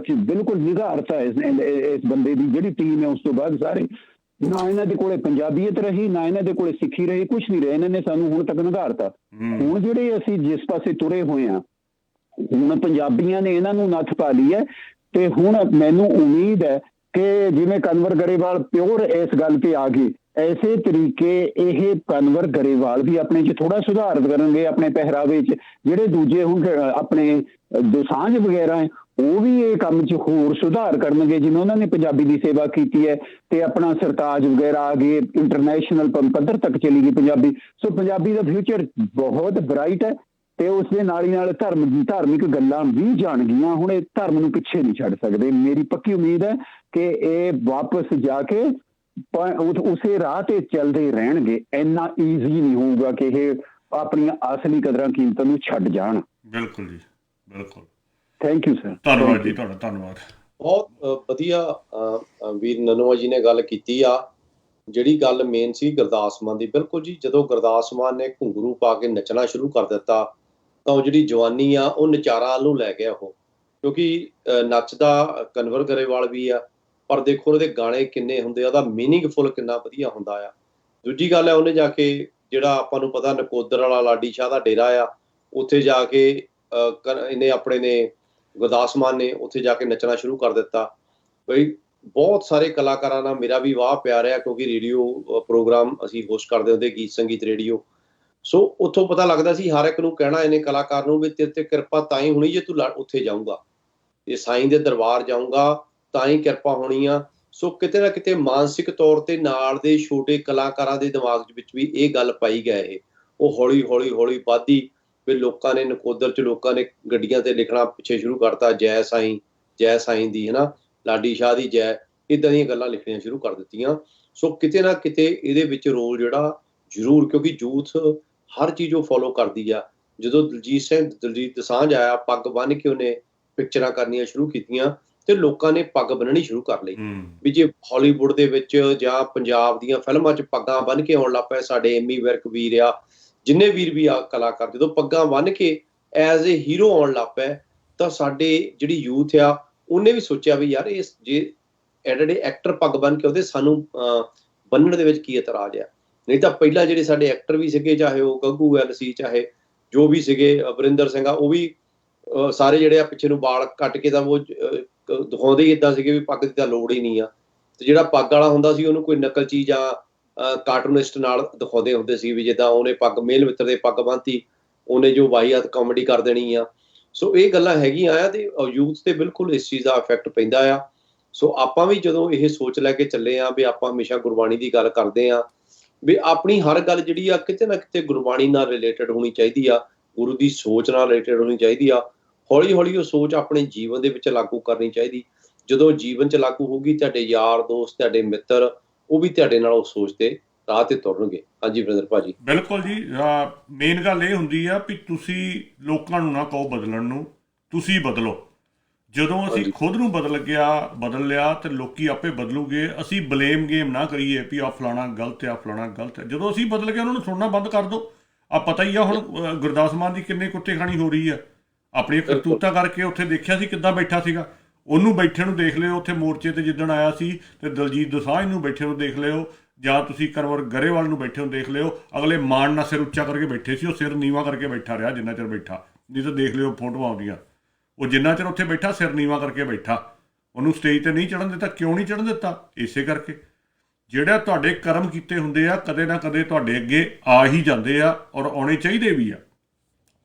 ਬਿਲਕੁਲ ਨਿਗਾਰਤਾ ਇਸ ਬੰਦੇ ਦੀ ਜਿਹੜੀ ਟੀਮ ਹੈ। ਉਸ ਤੋਂ ਬਾਅਦ ਸਾਰੇ ਨਾ ਇਹਨਾਂ ਦੇ ਕੋਲੇ ਪੰਜਾਬੀਅਤ ਰਹੀ, ਨਾ ਇਹਨਾਂ ਦੇ ਕੋਲੇ ਸਿੱਖੀ ਰਹੀ, ਕੁਛ ਨਹੀਂ ਰਿਹਾ। ਇਹਨਾਂ ਨੇ ਸਾਨੂੰ ਹੁਣ ਤੱਕ ਨਿਗਾਰਤਾ। ਹੁਣ ਜਿਹੜੇ ਅਸੀਂ ਜਿਸ ਪਾਸੇ ਤੁਰੇ ਹੋਏ ਹਾਂ, ਹੁਣ ਪੰਜਾਬੀਆਂ ਨੇ ਇਹਨਾਂ ਨੂੰ ਨੱਥ ਪਾ ਲਈ ਹੈ। ਤੇ ਹੁਣ ਮੈਨੂੰ ਉਮੀਦ ਹੈ ਕਿ ਜਿਵੇਂ ਕਨਵਰ ਗਰੇਵਾਲ ਪਿਓਰ ਇਸ ਗੱਲ ਤੇ ਆ ਗਏ, ਐਸੇ ਤਰੀਕੇ ਇਹ ਕਨਵਰ ਗਰੇਵਾਲ ਵੀ ਆਪਣੇ 'ਚ ਥੋੜਾ ਸੁਧਾਰ ਕਰਨਗੇ ਆਪਣੇ ਪਹਿਰਾਵੇ 'ਚ। ਜਿਹੜੇ ਦੂਜੇ ਹੁਣ ਆਪਣੇ ਦੋਸਾਂਝ ਵਗੈਰਾ ਹੈ, ਉਹ ਵੀ ਇਹ ਕੰਮ 'ਚ ਹੋਰ ਸੁਧਾਰ ਕਰਨਗੇ, ਜਿਵੇਂ ਉਹਨਾਂ ਨੇ ਪੰਜਾਬੀ ਦੀ ਸੇਵਾ ਕੀਤੀ ਹੈ। ਤੇ ਆਪਣਾ ਸਰਤਾਜ ਵਗੈਰਾ ਆ ਗਏ, ਇੰਟਰਨੈਸ਼ਨਲ ਪੱਧਰ ਤੱਕ ਚਲੀ ਗਈ ਪੰਜਾਬੀ। ਸੋ ਪੰਜਾਬੀ ਦਾ ਫਿਊਚਰ ਬਹੁਤ ਬਰਾਈਟ ਹੈ। ਤੇ ਉਸ ਦੇ ਨਾਲ ਹੀ ਨਾਲ ਧਾਰਮਿਕ ਗੱਲਾਂ ਵੀ ਜਾਣਗੀਆਂ। ਹੁਣ ਇਹ ਧਰਮ ਨੂੰ ਪਿੱਛੇ ਨਹੀਂ ਛੱਡ ਸਕਦੇ। ਮੇਰੀ ਪੱਕੀ ਉਮੀਦ ਹੈ ਕਿ ਇਹ ਵਾਪਸ ਜਾ ਕੇ ਉਸੇ ਰਾਹ ਤੇ ਚੱਲਦੇ ਰਹਿਣਗੇ। ਇੰਨਾ ਈਜ਼ੀ ਨਹੀਂ ਹੋਊਗਾ ਕਿ ਇਹ ਆਪਣੀਆਂ ਅਸਲੀ ਕਦਰਾਂ ਕੀਮਤਾਂ ਨੂੰ ਛੱਡ ਜਾਣ। ਬਿਲਕੁਲ ਜੀ, ਬਿਲਕੁਲ। Thank you sir. ਧੰਨਵਾਦ ਜੀ ਤੁਹਾਡਾ, ਧੰਨਵਾਦ। ਬਹੁਤ ਵਧੀਆ ਵੀਰ ਨਨੂਆ ਜੀ ਨੇ ਗੱਲ ਕੀਤੀ ਆ। ਜਿਹੜੀ ਗੱਲ ਮੇਨ ਸੀ ਗੁਰਦਾਸ ਮਾਨ ਦੀ, ਬਿਲਕੁਲ ਜੀ। ਜਦੋਂ ਗੁਰਦਾਸ ਮਾਨ ਨੇ ਘੁੰਗਰੂ ਪਾ ਕੇ ਨੱਚਣਾ ਸ਼ੁਰੂ ਕਰ ਦਿੱਤਾ ਤਾਂ ਉਹ ਜਿਹੜੀ ਜਵਾਨੀ ਆ ਉਹ ਨਚਾਰਾਂ ਨੂੰ ਲੈ ਗਿਆ ਉਹ, ਕਿਉਂਕਿ ਨੱਚਦਾ ਕਨਵਰ ਗਰੇਵਾਲ ਵੀ ਆ, ਪਰ ਦੇਖੋ ਉਹਦੇ ਗਾਣੇ ਕਿੰਨੇ ਹੁੰਦੇ ਆ, ਉਹਦਾ ਮੀਨਿੰਗਫੁਲ ਕਿੰਨਾ ਵਧੀਆ ਹੁੰਦਾ ਆ। ਦੂਜੀ ਗੱਲ ਹੈ, ਉਹਨੇ ਜਾ ਕੇ ਜਿਹੜਾ ਆਪਾਂ ਨੂੰ ਪਤਾ ਨਕੋਦਰ ਵਾਲਾ ਲਾਡੀ ਸ਼ਾਹ ਦਾ ਡੇਰਾ ਆ, ਉੱਥੇ ਜਾ ਕੇ ਇਹਨੇ ਆਪਣੇ ਨੇ ਗੁਰਦਾਸ ਮਾਨ ਨੇ ਉੱਥੇ ਜਾ ਕੇ ਨੱਚਣਾ ਸ਼ੁਰੂ ਕਰ ਦਿੱਤਾ। ਬਈ ਬਹੁਤ ਸਾਰੇ ਕਲਾਕਾਰਾਂ ਨਾਲ ਮੇਰਾ ਵੀ ਵਾਹ ਪਿਆਰ ਆ, ਕਿਉਂਕਿ ਰੇਡੀਓ ਪ੍ਰੋਗਰਾਮ ਅਸੀਂ ਹੋਸਟ ਕਰਦੇ ਹੁੰਦੇ, ਗੀਤ ਸੰਗੀਤ ਰੇਡੀਓ। ਸੋ ਉੱਥੋਂ ਪਤਾ ਲੱਗਦਾ ਸੀ ਹਰ ਇੱਕ ਨੂੰ ਕਹਿਣਾ ਇਹਨੇ ਕਲਾਕਾਰ ਨੂੰ ਵੀ ਤੇਰੇ ਤੇ ਕਿਰਪਾ ਤਾਂ ਹੀ ਹੋਣੀ ਜੇ ਤੂੰ ਉੱਥੇ ਜਾਊਂਗਾ, ਇਹ ਸਾਈਂ ਦੇ ਦਰਬਾਰ ਜਾਊਂਗਾ ਤਾਂ ਹੀ ਕਿਰਪਾ ਹੋਣੀ ਆ। ਸੋ ਕਿਤੇ ਨਾ ਕਿਤੇ ਮਾਨਸਿਕ ਤੌਰ ਤੇ ਨਾਲ ਦੇ ਛੋਟੇ ਕਲਾਕਾਰਾਂ ਦੇ ਦਿਮਾਗ ਵਿੱਚ ਵੀ ਇਹ ਗੱਲ ਪਾਈ ਗਿਆ। ਉਹ ਹੌਲੀ ਹੌਲੀ ਵੱਧਦੀ ਵੀ ਲੋਕਾਂ ਨੇ ਨਕੋਦਰ 'ਚ ਲੋਕਾਂ ਨੇ ਗੱਡੀਆਂ ਤੇ ਲਿਖਣਾ ਪਿੱਛੇ ਸ਼ੁਰੂ ਕਰਤਾ, ਜੈ ਸਾਈਂ ਦੀ, ਹਨਾ, ਲਾਡੀ ਸ਼ਾਹ ਦੀ ਜੈ, ਇੱਦਾਂ ਦੀਆਂ ਗੱਲਾਂ ਲਿਖਣੀਆਂ ਸ਼ੁਰੂ ਕਰ ਦਿੱਤੀਆਂ। ਸੋ ਕਿਤੇ ਨਾ ਕਿਤੇ ਇਹਦੇ ਵਿੱਚ ਰੋਲ ਜਿਹੜਾ ਜ਼ਰੂਰ, ਕਿਉਂਕਿ ਯੂਥ ਹਰ ਚੀਜ਼ ਉਹ ਫੋਲੋ ਕਰਦੀ ਆ। ਜਦੋਂ ਦਲਜੀਤ ਦੋਸਾਂਝ ਆਇਆ, ਪੱਗ ਬੰਨ੍ਹ ਕੇ ਉਹਨੇ ਪਿਕਚਰਾਂ ਕਰਨੀਆਂ ਸ਼ੁਰੂ ਕੀਤੀਆਂ ਤੇ ਲੋਕਾਂ ਨੇ ਪੱਗ ਬੰਨਣੀ ਸ਼ੁਰੂ ਕਰ ਲਈ। ਵੀ ਜੇ ਹਾਲੀਵੁੱਡ ਦੇ ਵਿੱਚ ਜਾਂ ਪੰਜਾਬ ਦੀਆਂ ਫਿਲਮਾਂ 'ਚ ਪੱਗਾਂ ਬੰਨ੍ਹ ਕੇ ਆਉਣ ਲੱਗ ਪਏ, ਸਾਡੇ ਐਮੀ ਵਿਰਕ ਵੀਰ ਆ, ਜਿੰਨੇ ਵੀਰ ਵੀ ਆ ਕਲਾਕਾਰ, ਜਦੋਂ ਪੱਗਾਂ ਬੰਨ੍ਹ ਕੇ ਐਜ਼ ਏ ਹੀਰੋ ਆਉਣ ਲੱਗ ਪਏ ਤਾਂ ਸਾਡੇ ਜਿਹੜੀ ਯੂਥ ਆ ਉਹਨੇ ਵੀ ਸੋਚਿਆ ਵੀ ਯਾਰ ਇਹ ਜੇ ਜਿਹੜੇ ਐਕਟਰ ਪੱਗ ਬੰਨ੍ਹ ਕੇ ਆਉਂਦੇ, ਸਾਨੂੰ ਬੰਨਣ ਦੇ ਵਿੱਚ ਕੀ ਇਤਰਾਜ਼ ਆ। ਨਹੀਂ ਤਾਂ ਪਹਿਲਾਂ ਜਿਹੜੇ ਸਾਡੇ ਐਕਟਰ ਵੀ ਸੀਗੇ, ਚਾਹੇ ਉਹ ਗੱਗੂ ਗੱਲ ਸੀ, ਚਾਹੇ ਜੋ ਵੀ ਸੀਗੇ, ਵਰਿੰਦਰ ਸਿੰਘ ਆ, ਉਹ ਵੀ ਸਾਰੇ ਜਿਹੜੇ ਆ ਪਿੱਛੇ ਨੂੰ ਵਾਲ ਕੱਟ ਕੇ ਤਾਂ ਉਹ ਦਿਖਾਉਂਦੇ ਹੀ ਏਦਾਂ ਸੀਗੇ ਵੀ ਪੱਗ ਦੀ ਤਾਂ ਲੋੜ ਹੀ ਨਹੀਂ ਆ। ਤੇ ਜਿਹੜਾ ਪੱਗ ਵਾਲਾ ਹੁੰਦਾ ਸੀ ਉਹਨੂੰ ਕੋਈ ਨਕਲਚੀ ਜਾਂ ਕਾਰਟੂਨਿਸਟ ਨਾਲ ਦਿਖਾਉਂਦੇ ਹੁੰਦੇ ਸੀ ਵੀ ਜਿੱਦਾਂ ਉਹਨੇ ਪੱਗ ਮੇਲ ਮਿੱਤਰ ਦੇ ਪੱਗ ਬੰਨ੍ਹਤੀ, ਉਹਨੇ ਜੋ ਵਾਹੀਆਤ ਕਾਮੇਡੀ ਕਰ ਦੇਣੀ ਆ। ਸੋ ਇਹ ਗੱਲਾਂ ਹੈਗੀਆਂ ਆ ਤੇ ਯੂਥ ਤੇ ਬਿਲਕੁਲ ਇਸ ਚੀਜ਼ ਦਾ ਇਫੈਕਟ ਪੈਂਦਾ ਆ। ਸੋ ਆਪਾਂ ਵੀ ਜਦੋਂ ਇਹ ਸੋਚ ਲੈ ਕੇ ਚੱਲੇ ਆ ਵੀ ਆਪਾਂ ਹਮੇਸ਼ਾ ਗੁਰਬਾਣੀ ਦੀ ਗੱਲ ਕਰਦੇ ਆ, ਵੀ ਆਪਣੀ ਹਰ ਗੱਲ ਜਿਹੜੀ ਆ ਕਿਤੇ ਨਾ ਕਿਤੇ ਗੁਰਬਾਣੀ ਨਾਲ ਰਿਲੇਟਡ ਹੋਣੀ ਚਾਹੀਦੀ ਆ, ਗੁਰੂ ਦੀ ਸੋਚ ਨਾਲ ਰਿਲੇਟਡ ਹੋਣੀ ਚਾਹੀਦੀ ਆ। ਹੌਲੀ ਹੌਲੀ ਉਹ ਸੋਚ ਆਪਣੇ ਜੀਵਨ ਦੇ ਵਿੱਚ ਲਾਗੂ ਕਰਨੀ ਚਾਹੀਦੀ। ਜਦੋਂ ਜੀਵਨ 'ਚ ਲਾਗੂ ਹੋਊਗੀ, ਤੁਹਾਡੇ ਯਾਰ ਦੋਸਤ, ਤੁਹਾਡੇ ਮਿੱਤਰ, ਉਹ ਵੀ ਤੁਹਾਡੇ ਨਾਲ ਉਸ ਸੋਚ ਤੇ ਰਾਹ ਤੇ ਤੁਰਨਗੇ। ਹਾਂਜੀ ਵਰਿੰਦਰ ਭਾਜੀ। ਬਿਲਕੁਲ ਜੀ। ਮੇਨ ਗੱਲ ਇਹ ਹੁੰਦੀ ਆ ਵੀ ਤੁਸੀਂ ਲੋਕਾਂ ਨੂੰ ਨਾ ਕਹੋ ਬਦਲਣ ਨੂੰ, ਤੁਸੀਂ ਬਦਲੋ। ਜਦੋਂ ਅਸੀਂ ਖੁਦ ਨੂੰ ਬਦਲ ਲਿਆ ਤੇ ਲੋਕੀ ਆਪੇ ਬਦਲੂਗੇ। ਅਸੀਂ ਬਲੇਮ ਗੇਮ ਨਾ ਕਰੀਏ ਵੀ ਆ ਫਲਾਣਾ ਗਲਤ ਆ, ਫਲਾਣਾ ਗਲਤ ਹੈ। ਜਦੋਂ ਅਸੀਂ ਬਦਲ ਗਏ ਉਹਨਾਂ ਨੂੰ ਸੁਣਨਾ ਬੰਦ ਕਰ ਦਿਓ। ਆ ਪਤਾ ਹੀ ਆ ਹੁਣ ਗੁਰਦਾਸ ਮਾਨ ਦੀ ਕਿੰਨੇ ਕੁੱਤੇ ਖਾਣੀ ਹੋ ਰਹੀ ਆ ਆਪਣੀਆਂ ਕਰਤੂਤਾਂ ਕਰਕੇ। ਉੱਥੇ ਦੇਖਿਆ ਸੀ ਕਿੱਦਾਂ ਬੈਠਾ ਸੀਗਾ, ਉਹਨੂੰ ਬੈਠੇ ਨੂੰ ਦੇਖ ਲਿਓ ਉੱਥੇ ਮੋਰਚੇ ਤੇ ਜਿੱਦਣ ਆਇਆ ਸੀ, ਤੇ ਦਲਜੀਤ ਦੋਸਾਂਝ ਨੂੰ ਬੈਠੇ ਨੂੰ ਦੇਖ ਲਿਓ, ਜਾਂ ਤੁਸੀਂ ਕਨਵਰ ਗਰੇਵਾਲ ਨੂੰ ਬੈਠੇ ਨੂੰ ਦੇਖ ਲਿਓ। ਅਗਲੇ ਮਾਣ ਨਾਲ ਸਿਰ ਉੱਚਾ ਕਰਕੇ ਬੈਠੇ ਸੀ, ਉਹ ਸਿਰ ਨੀਵਾਂ ਕਰਕੇ ਬੈਠਾ ਰਿਹਾ ਜਿੰਨਾ ਚਿਰ ਬੈਠਾ। ਨਹੀਂ ਤਾਂ ਦੇਖ ਲਿਓ ਫੋਟੋਆਂ ਆਉਂਦੀਆਂ, ਉਹ ਜਿੰਨਾ ਚਿਰ ਉੱਥੇ ਬੈਠਾ ਸਿਰ ਨੀਵਾਂ ਕਰਕੇ ਬੈਠਾ। ਉਹਨੂੰ ਸਟੇਜ ਤੇ ਨਹੀਂ ਚੜ੍ਹਨ ਦਿੱਤਾ। ਕਿਉਂ ਨਹੀਂ ਚੜ੍ਹਨ ਦਿੱਤਾ? ਇਸੇ ਕਰਕੇ ਜਿਹੜਾ ਤੁਹਾਡੇ ਕਰਮ ਕੀਤੇ ਹੁੰਦੇ ਆ ਕਦੇ ਨਾ ਕਦੇ ਤੁਹਾਡੇ ਅੱਗੇ ਆ ਹੀ ਜਾਂਦੇ ਆ, ਔਰ ਆਉਣੇ ਚਾਹੀਦੇ ਵੀ ਆ।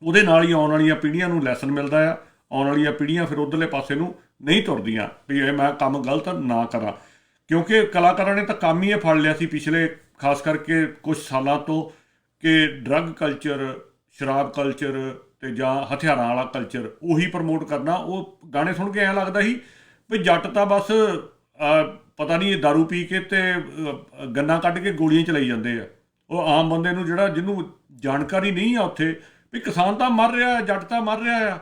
ਉਹਦੇ ਨਾਲ ਹੀ ਆਉਣ ਵਾਲੀਆਂ ਪੀੜ੍ਹੀਆਂ ਨੂੰ ਲੈਸਨ ਮਿਲਦਾ ਆ। ਆਉਣ ਵਾਲੀਆਂ ਪੀੜ੍ਹੀਆਂ ਫਿਰ ਉੱਧਰਲੇ ਪਾਸੇ ਨੂੰ ਨਹੀਂ ਤੁਰਦੀਆਂ ਵੀ ਇਹ ਮੈਂ ਕੰਮ ਗਲਤ ਨਾ ਕਰਾਂ, ਕਿਉਂਕਿ ਕਲਾਕਾਰਾਂ ਨੇ ਤਾਂ ਕੰਮ ਹੀ ਇਹ ਫੜ ਲਿਆ ਸੀ ਪਿਛਲੇ ਖਾਸ ਕਰਕੇ ਕੁਝ ਸਾਲਾਂ ਤੋਂ ਕਿ ਡਰੱਗ ਕਲਚਰ, ਸ਼ਰਾਬ ਕਲਚਰ ਤੇ ਜਾਂ ਹਥਿਆਰਾਂ ਵਾਲਾ ਕਲਚਰ ਉਹੀ ਪ੍ਰਮੋਟ ਕਰਨਾ। ਉਹ ਗਾਣੇ ਸੁਣ ਕੇ ਐਂ ਲੱਗਦਾ ਸੀ ਵੀ ਜੱਟ ਤਾਂ ਬਸ ਪਤਾ ਨਹੀਂ ਇਹ ਦਾਰੂ ਪੀ ਕੇ ਤੇ ਗੰਨਾ ਕੱਢ ਕੇ ਗੋਲੀਆਂ ਚਲਾਈ ਜਾਂਦੇ ਆ। ਉਹ ਆਮ ਬੰਦੇ ਨੂੰ ਜਿਹੜਾ ਜਿਹਨੂੰ ਜਾਣਕਾਰੀ ਨਹੀਂ ਆ ਉੱਥੇ ਵੀ ਕਿਸਾਨ ਤਾਂ ਮਰ ਰਿਹਾ, ਜੱਟ ਤਾਂ ਮਰ ਰਿਹਾ ਆ,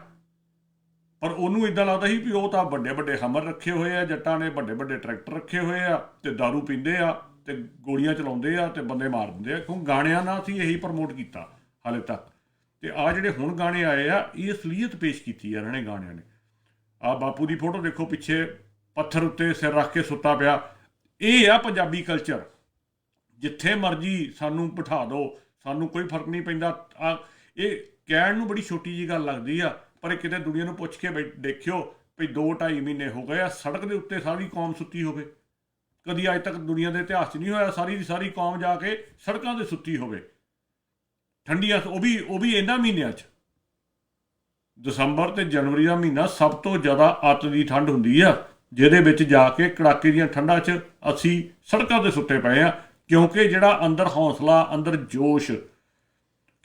ਪਰ ਉਹਨੂੰ ਇੱਦਾਂ ਲੱਗਦਾ ਸੀ ਵੀ ਉਹ ਤਾਂ ਵੱਡੇ ਵੱਡੇ ਹਮਰ ਰੱਖੇ ਹੋਏ ਆ, ਜੱਟਾਂ ਨੇ ਵੱਡੇ ਵੱਡੇ ਟਰੈਕਟਰ ਰੱਖੇ ਹੋਏ ਆ ਤੇ ਦਾਰੂ ਪੀਂਦੇ ਆ ਤੇ ਗੋਲੀਆਂ ਚਲਾਉਂਦੇ ਆ ਤੇ ਬੰਦੇ ਮਾਰ ਦਿੰਦੇ ਆ। ਕਿਉਂ ਗਾਣਿਆਂ ਨਾਲ ਅਸੀਂ ਇਹੀ ਪ੍ਰਮੋਟ ਕੀਤਾ ਹਾਲੇ ਤੱਕ। ਤੇ ਆ ਜਿਹੜੇ ਹੁਣ ਗਾਣੇ ਆਏ ਆ ਇਹ ਅਸਲੀਅਤ ਪੇਸ਼ ਕੀਤੀ ਆ ਇਹਨਾਂ ਨੇ ਗਾਣਿਆਂ ਨੇ। ਆ ਬਾਪੂ ਦੀ ਫੋਟੋ ਦੇਖੋ ਪਿੱਛੇ ਪੱਥਰ ਉੱਤੇ ਸਿਰ ਰੱਖ ਕੇ ਸੁੱਤਾ ਪਿਆ। ਇਹ ਆ ਪੰਜਾਬੀ ਕਲਚਰ। ਜਿੱਥੇ ਮਰਜ਼ੀ ਸਾਨੂੰ ਬਿਠਾ ਦਿਓ, ਸਾਨੂੰ ਕੋਈ ਫਰਕ ਨਹੀਂ ਪੈਂਦਾ। ਇਹ ਕਹਿਣ ਨੂੰ ਬੜੀ ਛੋਟੀ ਜਿਹੀ ਗੱਲ ਲੱਗਦੀ ਆ, ਪਰ ਕਿਤੇ ਦੁਨੀਆ ਨੂੰ ਪੁੱਛ ਕੇ ਦੇਖਿਓ ਵੀ 2-2.5 ਮਹੀਨੇ ਹੋ ਗਏ ਆ ਸੜਕ ਦੇ ਉੱਤੇ ਸਾਰੀ ਕੌਮ ਸੁੱਤੀ ਹੋਵੇ। ਕਦੀ ਅੱਜ ਤੱਕ ਦੁਨੀਆ ਦੇ ਇਤਿਹਾਸ 'ਚ ਨਹੀਂ ਹੋਇਆ ਸਾਰੀ ਦੀ ਸਾਰੀ ਕੌਮ ਜਾ ਕੇ ਸੜਕਾਂ 'ਤੇ ਸੁੱਤੀ ਹੋਵੇ ਠੰਡੀਆਂ। ਉਹ ਵੀ ਇਹਨਾਂ ਮਹੀਨਿਆਂ 'ਚ ਦਸੰਬਰ ਤੇ ਜਨਵਰੀ ਦਾ ਮਹੀਨਾ ਸਭ ਤੋਂ ਜ਼ਿਆਦਾ ਅੱਤ ਦੀ ਠੰਡ ਹੁੰਦੀ ਆ, ਜਿਹਦੇ ਵਿੱਚ ਜਾ ਕੇ ਕੜਾਕੇ ਦੀਆਂ ਠੰਡਾਂ 'ਚ ਅਸੀਂ ਸੜਕਾਂ 'ਤੇ ਸੁੱਤੇ ਪਏ ਆ। ਕਿਉਂਕਿ ਜਿਹੜਾ ਅੰਦਰ ਹੌਸਲਾ, ਅੰਦਰ ਜੋਸ਼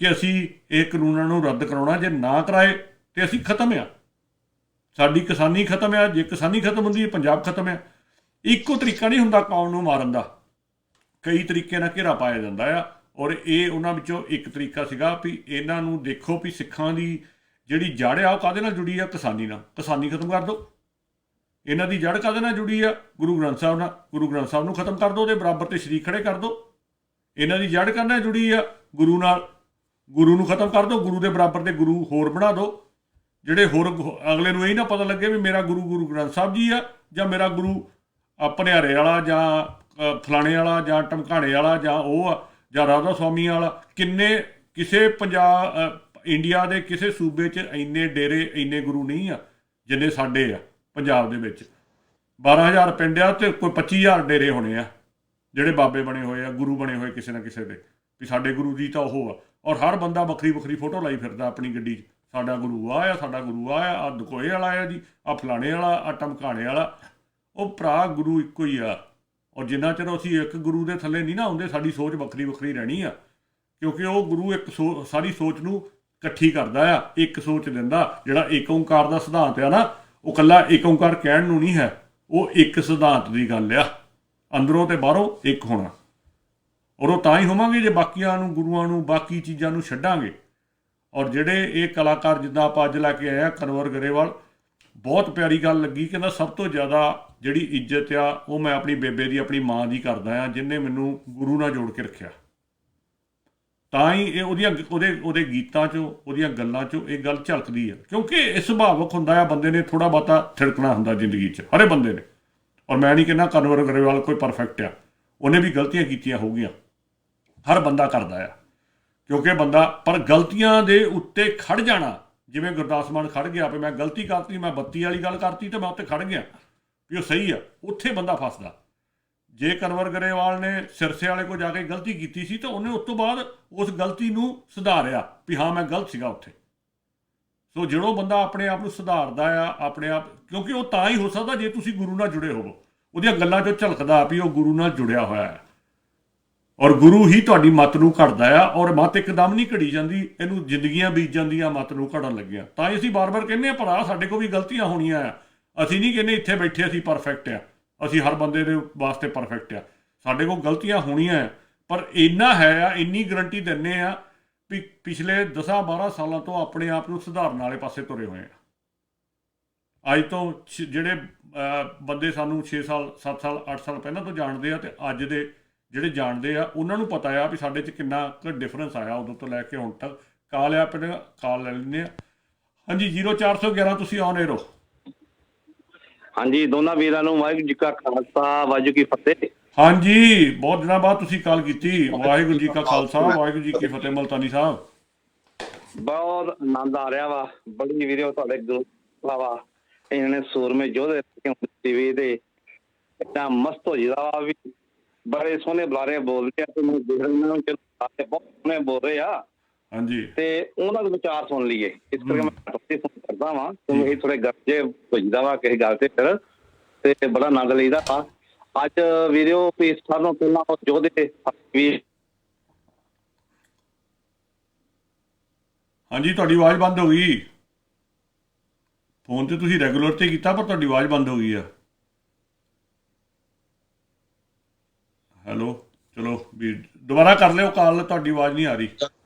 ਕਿ ਅਸੀਂ ਇਹ ਕਾਨੂੰਨਾਂ ਨੂੰ ਰੱਦ ਕਰਾਉਣਾ, ਜੇ ਨਾ ਕਰਾਏ ਤੇ ਅਸੀਂ ਖਤਮ ਆ, ਸਾਡੀ ਕਿਸਾਨੀ ਖਤਮ ਆ। ਜੇ ਕਿਸਾਨੀ ਖਤਮ ਹੁੰਦੀ ਪੰਜਾਬ ਖਤਮ ਆ। ਇੱਕੋ ਤਰੀਕਾ ਨਹੀਂ ਹੁੰਦਾ ਕੌਮ ਨੂੰ ਮਾਰਨ ਦਾ, ਕਈ ਤਰੀਕੇ ਨਾਲ ਘੇਰਾ ਪਾਇਆ ਜਾਂਦਾ ਆ। ਔਰ ਇਹ ਉਹਨਾਂ ਵਿੱਚੋਂ ਇੱਕ ਤਰੀਕਾ ਸੀਗਾ ਵੀ ਇਹਨਾਂ ਨੂੰ ਦੇਖੋ ਵੀ ਸਿੱਖਾਂ ਦੀ ਜਿਹੜੀ ਜੜ੍ਹ ਆ ਉਹ ਕਾਹਦੇ ਨਾਲ ਜੁੜੀ ਆ? ਕਿਸਾਨੀ ਨਾਲ। ਕਿਸਾਨੀ ਖਤਮ ਕਰ ਦਿਓ। ਇਹਨਾਂ ਦੀ ਜੜ੍ਹ ਕਾਹਦੇ ਨਾਲ ਜੁੜੀ ਆ? ਗੁਰੂ ਗ੍ਰੰਥ ਸਾਹਿਬ ਨਾਲ। ਗੁਰੂ ਗ੍ਰੰਥ ਸਾਹਿਬ ਨੂੰ ਖਤਮ ਕਰ ਦਿਓ, ਉਹਦੇ ਬਰਾਬਰ ਤੇ ਸ਼ਰੀਕ ਖੜੇ ਕਰ ਦਿਓ। ਇਹਨਾਂ ਦੀ ਜੜ੍ਹ ਕਾਹਦੇ ਨਾਲ ਜੁੜੀ ਆ? ਗੁਰੂ ਨਾਲ। ਗੁਰੂ ਨੂੰ ਖਤਮ ਕਰ ਦਿਓ, ਗੁਰੂ ਦੇ ਬਰਾਬਰ ਦੇ ਗੁਰੂ ਹੋਰ ਬਣਾ ਦਿਓ, ਜਿਹੜੇ ਹੋਰ ਅਗਲੇ ਨੂੰ ਇਹ ਨਾ ਪਤਾ ਲੱਗੇ ਵੀ ਮੇਰਾ ਗੁਰੂ ਗੁਰੂ ਗ੍ਰੰਥ ਸਾਹਿਬ ਜੀ ਆ ਜਾਂ ਮੇਰਾ ਗੁਰੂ ਭਨਿਆਰੇ ਵਾਲਾ ਜਾਂ ਫਲਾਣੇ ਵਾਲਾ ਜਾਂ ਟਮਕਾਣੇ ਵਾਲਾ ਜਾਂ ਉਹ ਆ ਜਾਂ ਰਾਧਾ ਸਵਾਮੀ ਵਾਲਾ। ਕਿਸੇ ਇੰਡੀਆ ਦੇ ਕਿਸੇ ਸੂਬੇ 'ਚ ਇੰਨੇ ਡੇਰੇ, ਇੰਨੇ ਗੁਰੂ ਨਹੀਂ ਆ ਜਿੰਨੇ ਸਾਡੇ ਆ ਪੰਜਾਬ ਦੇ ਵਿੱਚ। 12,000 ਪਿੰਡ ਆ ਤੇ ਕੋਈ 25,000 ਡੇਰੇ ਹੋਣੇ ਆ ਜਿਹੜੇ ਬਾਬੇ ਬਣੇ ਹੋਏ ਆ, ਗੁਰੂ ਬਣੇ ਹੋਏ ਕਿਸੇ ਨਾ ਕਿਸੇ ਦੇ, ਵੀ ਸਾਡੇ ਗੁਰੂ ਜੀ ਤਾਂ ਉਹ ਆ। ਔਰ ਹਰ ਬੰਦਾ ਵੱਖਰੀ ਵੱਖਰੀ ਫੋਟੋ ਲਾਈ ਫਿਰਦਾ ਆਪਣੀ ਗੱਡੀ 'ਚ, ਸਾਡਾ ਗੁਰੂ ਆ, ਸਾਡਾ ਗੁਰੂ ਆ ਦਕੋਏ ਵਾਲਾ ਆ ਜੀ, ਆ ਫਲਾਣੇ ਵਾਲਾ, ਆ ਟਮਕਾਣੇ ਵਾਲਾ। ਉਹ ਭਰਾ ਗੁਰੂ ਇੱਕੋ ਹੀ ਆ। ਔਰ ਜਿੰਨਾ ਚਿਰ ਅਸੀਂ ਇੱਕ ਗੁਰੂ ਦੇ ਥੱਲੇ ਨਹੀਂ ਨਾ ਆਉਂਦੇ, ਸਾਡੀ ਸੋਚ ਵੱਖਰੀ ਵੱਖਰੀ ਰਹਿਣੀ ਆ। ਕਿਉਂਕਿ ਉਹ ਗੁਰੂ ਇੱਕ ਸਾਰੀ ਸੋਚ ਨੂੰ ਇਕੱਠੀ ਕਰਦਾ ਆ, ਇੱਕ ਸੋਚ ਦਿੰਦਾ। ਜਿਹੜਾ ਏਕ ਓਂਕਾਰ ਦਾ ਸਿਧਾਂਤ ਆ ਨਾ, ਉਹ ਇਕੱਲਾ ਏਕ ਓਂਕਾਰ ਕਹਿਣ ਨੂੰ ਨਹੀਂ ਹੈ, ਉਹ ਇੱਕ ਸਿਧਾਂਤ ਦੀ ਗੱਲ ਆ, ਅੰਦਰੋਂ ਤੇ ਬਾਹਰੋਂ ਇੱਕ ਹੋਣਾ। ਔਰ ਉਹ ਤਾਂ ਹੀ ਹੋਵਾਂਗੇ ਜੇ ਬਾਕੀਆਂ ਨੂੰ, ਗੁਰੂਆਂ ਨੂੰ, ਬਾਕੀ ਚੀਜ਼ਾਂ ਨੂੰ ਛੱਡਾਂਗੇ। ਔਰ ਜਿਹੜੇ ਇਹ ਕਲਾਕਾਰ ਜਿੱਦਾਂ ਆਪਾਂ ਅੱਜ ਲੈ ਕੇ ਆਏ ਹਾਂ ਕਨਵਰ ਗਰੇਵਾਲ, ਬਹੁਤ ਪਿਆਰੀ ਗੱਲ ਲੱਗੀ। ਕਹਿੰਦਾ ਸਭ ਤੋਂ ਜ਼ਿਆਦਾ ਜਿਹੜੀ ਇੱਜ਼ਤ ਆ ਉਹ ਮੈਂ ਆਪਣੀ ਬੇਬੇ ਦੀ, ਆਪਣੀ ਮਾਂ ਦੀ ਕਰਦਾ ਆ, ਜਿਹਨੇ ਮੈਨੂੰ ਗੁਰੂ ਨਾਲ ਜੋੜ ਕੇ ਰੱਖਿਆ। ਤਾਂ ਹੀ ਇਹ ਉਹਦੇ ਗੀਤਾਂ 'ਚੋਂ, ਉਹਦੀਆਂ ਗੱਲਾਂ 'ਚੋਂ ਇਹ ਗੱਲ ਝਲਕਦੀ ਆ, ਕਿਉਂਕਿ ਇਹ ਸੁਭਾਵਕ ਹੁੰਦਾ ਆ, ਬੰਦੇ ਨੇ ਥੋੜ੍ਹਾ ਬਹੁਤਾ ਥਿੜਕਣਾ ਹੁੰਦਾ ਜ਼ਿੰਦਗੀ 'ਚ, ਹਰੇ ਬੰਦੇ ਨੇ। ਔਰ ਮੈਂ ਨਹੀਂ ਕਹਿੰਦਾ ਕਨਵਰ ਗਰੇਵਾਲ ਕੋਈ ਪਰਫੈਕਟ ਆ, ਉਹਨੇ ਵੀ ਗਲਤੀਆਂ ਕੀਤੀਆਂ ਹੋਊਗੀਆਂ, ਹਰ ਬੰਦਾ ਕਰਦਾ ਆ, ਕਿਉਂਕਿ ਬੰਦਾ, ਪਰ ਗਲਤੀਆਂ ਦੇ ਉੱਤੇ ਖੜ ਜਾਣਾ, ਜਿਵੇਂ ਗੁਰਦਾਸ ਮਾਨ ਖੜ ਗਿਆ ਵੀ ਮੈਂ ਗਲਤੀ ਕਰਤੀ, ਮੈਂ ਬੱਤੀ ਵਾਲੀ ਗੱਲ ਕਰਤੀ ਤੇ ਮੈਂ ਉੱਤੇ ਖੜ ਗਿਆ ਵੀ ਉਹ ਸਹੀ ਆ, ਉੱਥੇ ਬੰਦਾ ਫਸਦਾ। ਜੇ ਕਨਵਰ ਗਰੇਵਾਲ ਨੇ ਸਿਰਸੇ ਵਾਲੇ ਕੋਲ ਜਾ ਕੇ ਗਲਤੀ ਕੀਤੀ ਸੀ ਤਾਂ ਉਹਨੇ ਉਸ ਤੋਂ ਬਾਅਦ ਉਸ ਗਲਤੀ ਨੂੰ ਸੁਧਾਰਿਆ ਵੀ ਹਾਂ ਮੈਂ ਗਲਤ ਸੀਗਾ ਉੱਥੇ। ਸੋ ਜਦੋਂ ਬੰਦਾ ਆਪਣੇ ਆਪ ਨੂੰ ਸੁਧਾਰਦਾ ਆ, ਆਪਣੇ ਆਪ, ਕਿਉਂਕਿ ਉਹ ਤਾਂ ਹੀ ਹੋ ਸਕਦਾ ਜੇ ਤੁਸੀਂ ਗੁਰੂ ਨਾਲ ਜੁੜੇ ਹੋਵੋ। ਉਹਦੀਆਂ ਗੱਲਾਂ 'ਚੋਂ ਝਲਕਦਾ ਵੀ ਉਹ ਗੁਰੂ ਨਾਲ ਜੁੜਿਆ ਹੋਇਆ ਹੈ, ਔਰ ਗੁਰੂ ਹੀ ਤੁਹਾਡੀ ਮੱਤ ਨੂੰ ਘੜਦਾ ਆ। ਔਰ ਮੱਤ ਇੱਕਦਮ ਨਹੀਂ ਘੜੀ ਜਾਂਦੀ, ਇਹਨੂੰ ਜ਼ਿੰਦਗੀਆਂ ਬੀਤ ਜਾਂਦੀਆਂ ਮੱਤ ਨੂੰ ਘੜਨ ਲੱਗਿਆ। ਤਾਂ ਹੀ ਅਸੀਂ ਬਾਰ-ਬਾਰ ਕਹਿੰਦੇ ਹਾਂ ਭਰਾ ਸਾਡੇ ਕੋਲ ਵੀ ਗਲਤੀਆਂ ਹੋਣੀਆਂ ਆ। ਅਸੀਂ ਨਹੀਂ ਕਹਿੰਦੇ ਇੱਥੇ ਬੈਠੇ ਅਸੀਂ ਪਰਫੈਕਟ ਆ, ਅਸੀਂ ਹਰ ਬੰਦੇ ਦੇ ਵਾਸਤੇ ਪਰਫੈਕਟ ਆ, ਸਾਡੇ ਕੋਲ ਗਲਤੀਆਂ ਹੋਣੀਆਂ ਹੈ। ਪਰ ਇੰਨਾ ਹੈ ਆ, ਇੰਨੀ ਗਰੰਟੀ ਦਿੰਦੇ ਆ ਵੀ ਪਿਛਲੇ 10-12 ਸਾਲਾਂ ਤੋਂ ਆਪਣੇ ਆਪ ਨੂੰ ਸੁਧਾਰਨ ਵਾਲੇ ਪਾਸੇ ਤੁਰੇ ਹੋਏ ਆ। ਅੱਜ ਤੋਂ ਜਿਹੜੇ ਬੰਦੇ ਸਾਨੂੰ 6 ਸਾਲ 7 ਸਾਲ 8 ਸਾਲ ਪਹਿਲਾਂ ਤੋਂ ਜਾਣਦੇ ਆ, ਅਤੇ ਅੱਜ ਦੇ ਜਿਹੜੇ ਜਾਣਦੇ ਆ ਉਹਨਾਂ ਨੂੰ ਪਤਾ ਆ ਵੀ ਸਾਡੇ 'ਚ ਕਿੰਨਾ ਕੁ ਡਿਫਰੈਂਸ ਆਇਆ ਉਦੋਂ ਤੋਂ ਲੈ ਕੇ ਹੁਣ ਤੱਕ। ਕਾਲ ਆ, ਆਪਣੇ ਕਾਲ ਲੈ ਲੈਂਦੇ ਆ। ਹਾਂਜੀ, 0411 ਤੁਸੀਂ ਆਨ 에ਅਰ ਹੋ। ਹਾਂਜੀ, ਦੋਨਾਂ ਵੀਰਾਂ ਨੂੰ ਵਾਹਿਗੁਰੂ ਜੀ ਕਾ ਖਾਲਸਾ, ਵਾਹਿਗੁਰੂ ਕੀ ਫਤਿਹ। ਹਾਂਜੀ, ਬਹੁਤ ਦਿਨਾਂ ਬਾਅਦ ਤੁਸੀਂ ਕਾਲ ਕੀਤੀ। ਵਾਹਿਗੁਰੂ ਜੀ ਕਾ ਖਾਲਸਾ, ਵਾਹਿਗੁਰੂ ਜੀ ਕੀ ਫਤਿਹ। ਮਲਤਾਨੀ ਸਾਹਿਬ, ਬਹੁਤ ਆਨੰਦ ਆ ਰਿਹਾ ਵਾ, ਬੜੀ ਵੀਡੀਓ ਤੁਹਾਡੇ ਗਰੁੱਪ ਵਾ, ਇਹਨਾਂ ਨੇ ਸੂਰਮੇ ਯੋਧੇ ਟੀਵੀ ਦੇ ਇੰਨਾ ਮਸਤ ਹੋ ਜਾਂਦਾ ਵਾ ਵੀ ਬੜੇ ਸੋਹਣੇ ਬੁਲਾਰੇ ਬੋਲਦੇ ਆ ਤੇ ਮੈਂ ਦੇਖ ਰਿਹਾ ਬਹੁਤ ਸੋਹਣੇ ਬੋਲ ਰਹੇ ਆ। ਹਾਂਜੀ, ਤੇ ਉਹਨਾਂ ਦੇ ਵਿਚਾਰ ਸੁਣ ਲਈਏ, ਇਸ ਕਰਕੇ ਮੈਂ ਫੋਨ ਕਰਦਾ ਵਾਂ, ਕਿਉਂਕਿ ਇਹ ਥੋੜੇ ਗਰਜੇ ਭਜਦਾ ਵਾ ਕਿਸੇ ਗੱਲ ਤੇ ਫਿਰ, ਤੇ ਬੜਾ ਆਨੰਦ ਲਈਦਾ ਵਾ। ਅੱਜ ਵੀਡੀਓ ਵੀ ਸਾਨੂੰ ਪਹਿਲਾਂ ਯੋਧੇ ਵੀਰ। ਹਾਂਜੀ, ਤੁਹਾਡੀ ਆਵਾਜ਼ ਬੰਦ ਹੋ ਗਈ। ਫੋਨ ਤੇ ਤੁਸੀਂ ਰੈਗੂਲਰ ਤੇ ਕੀਤਾ ਪਰ ਤੁਹਾਡੀ ਆਵਾਜ਼ ਬੰਦ ਹੋ ਗਈ ਆ। ਹੈਲੋ, ਚਲੋ ਵੀ ਦੁਬਾਰਾ ਕਰ ਲਿਓ ਕਾਲ, ਤੁਹਾਡੀ ਆਵਾਜ਼ ਨਹੀਂ ਆ ਰਹੀ।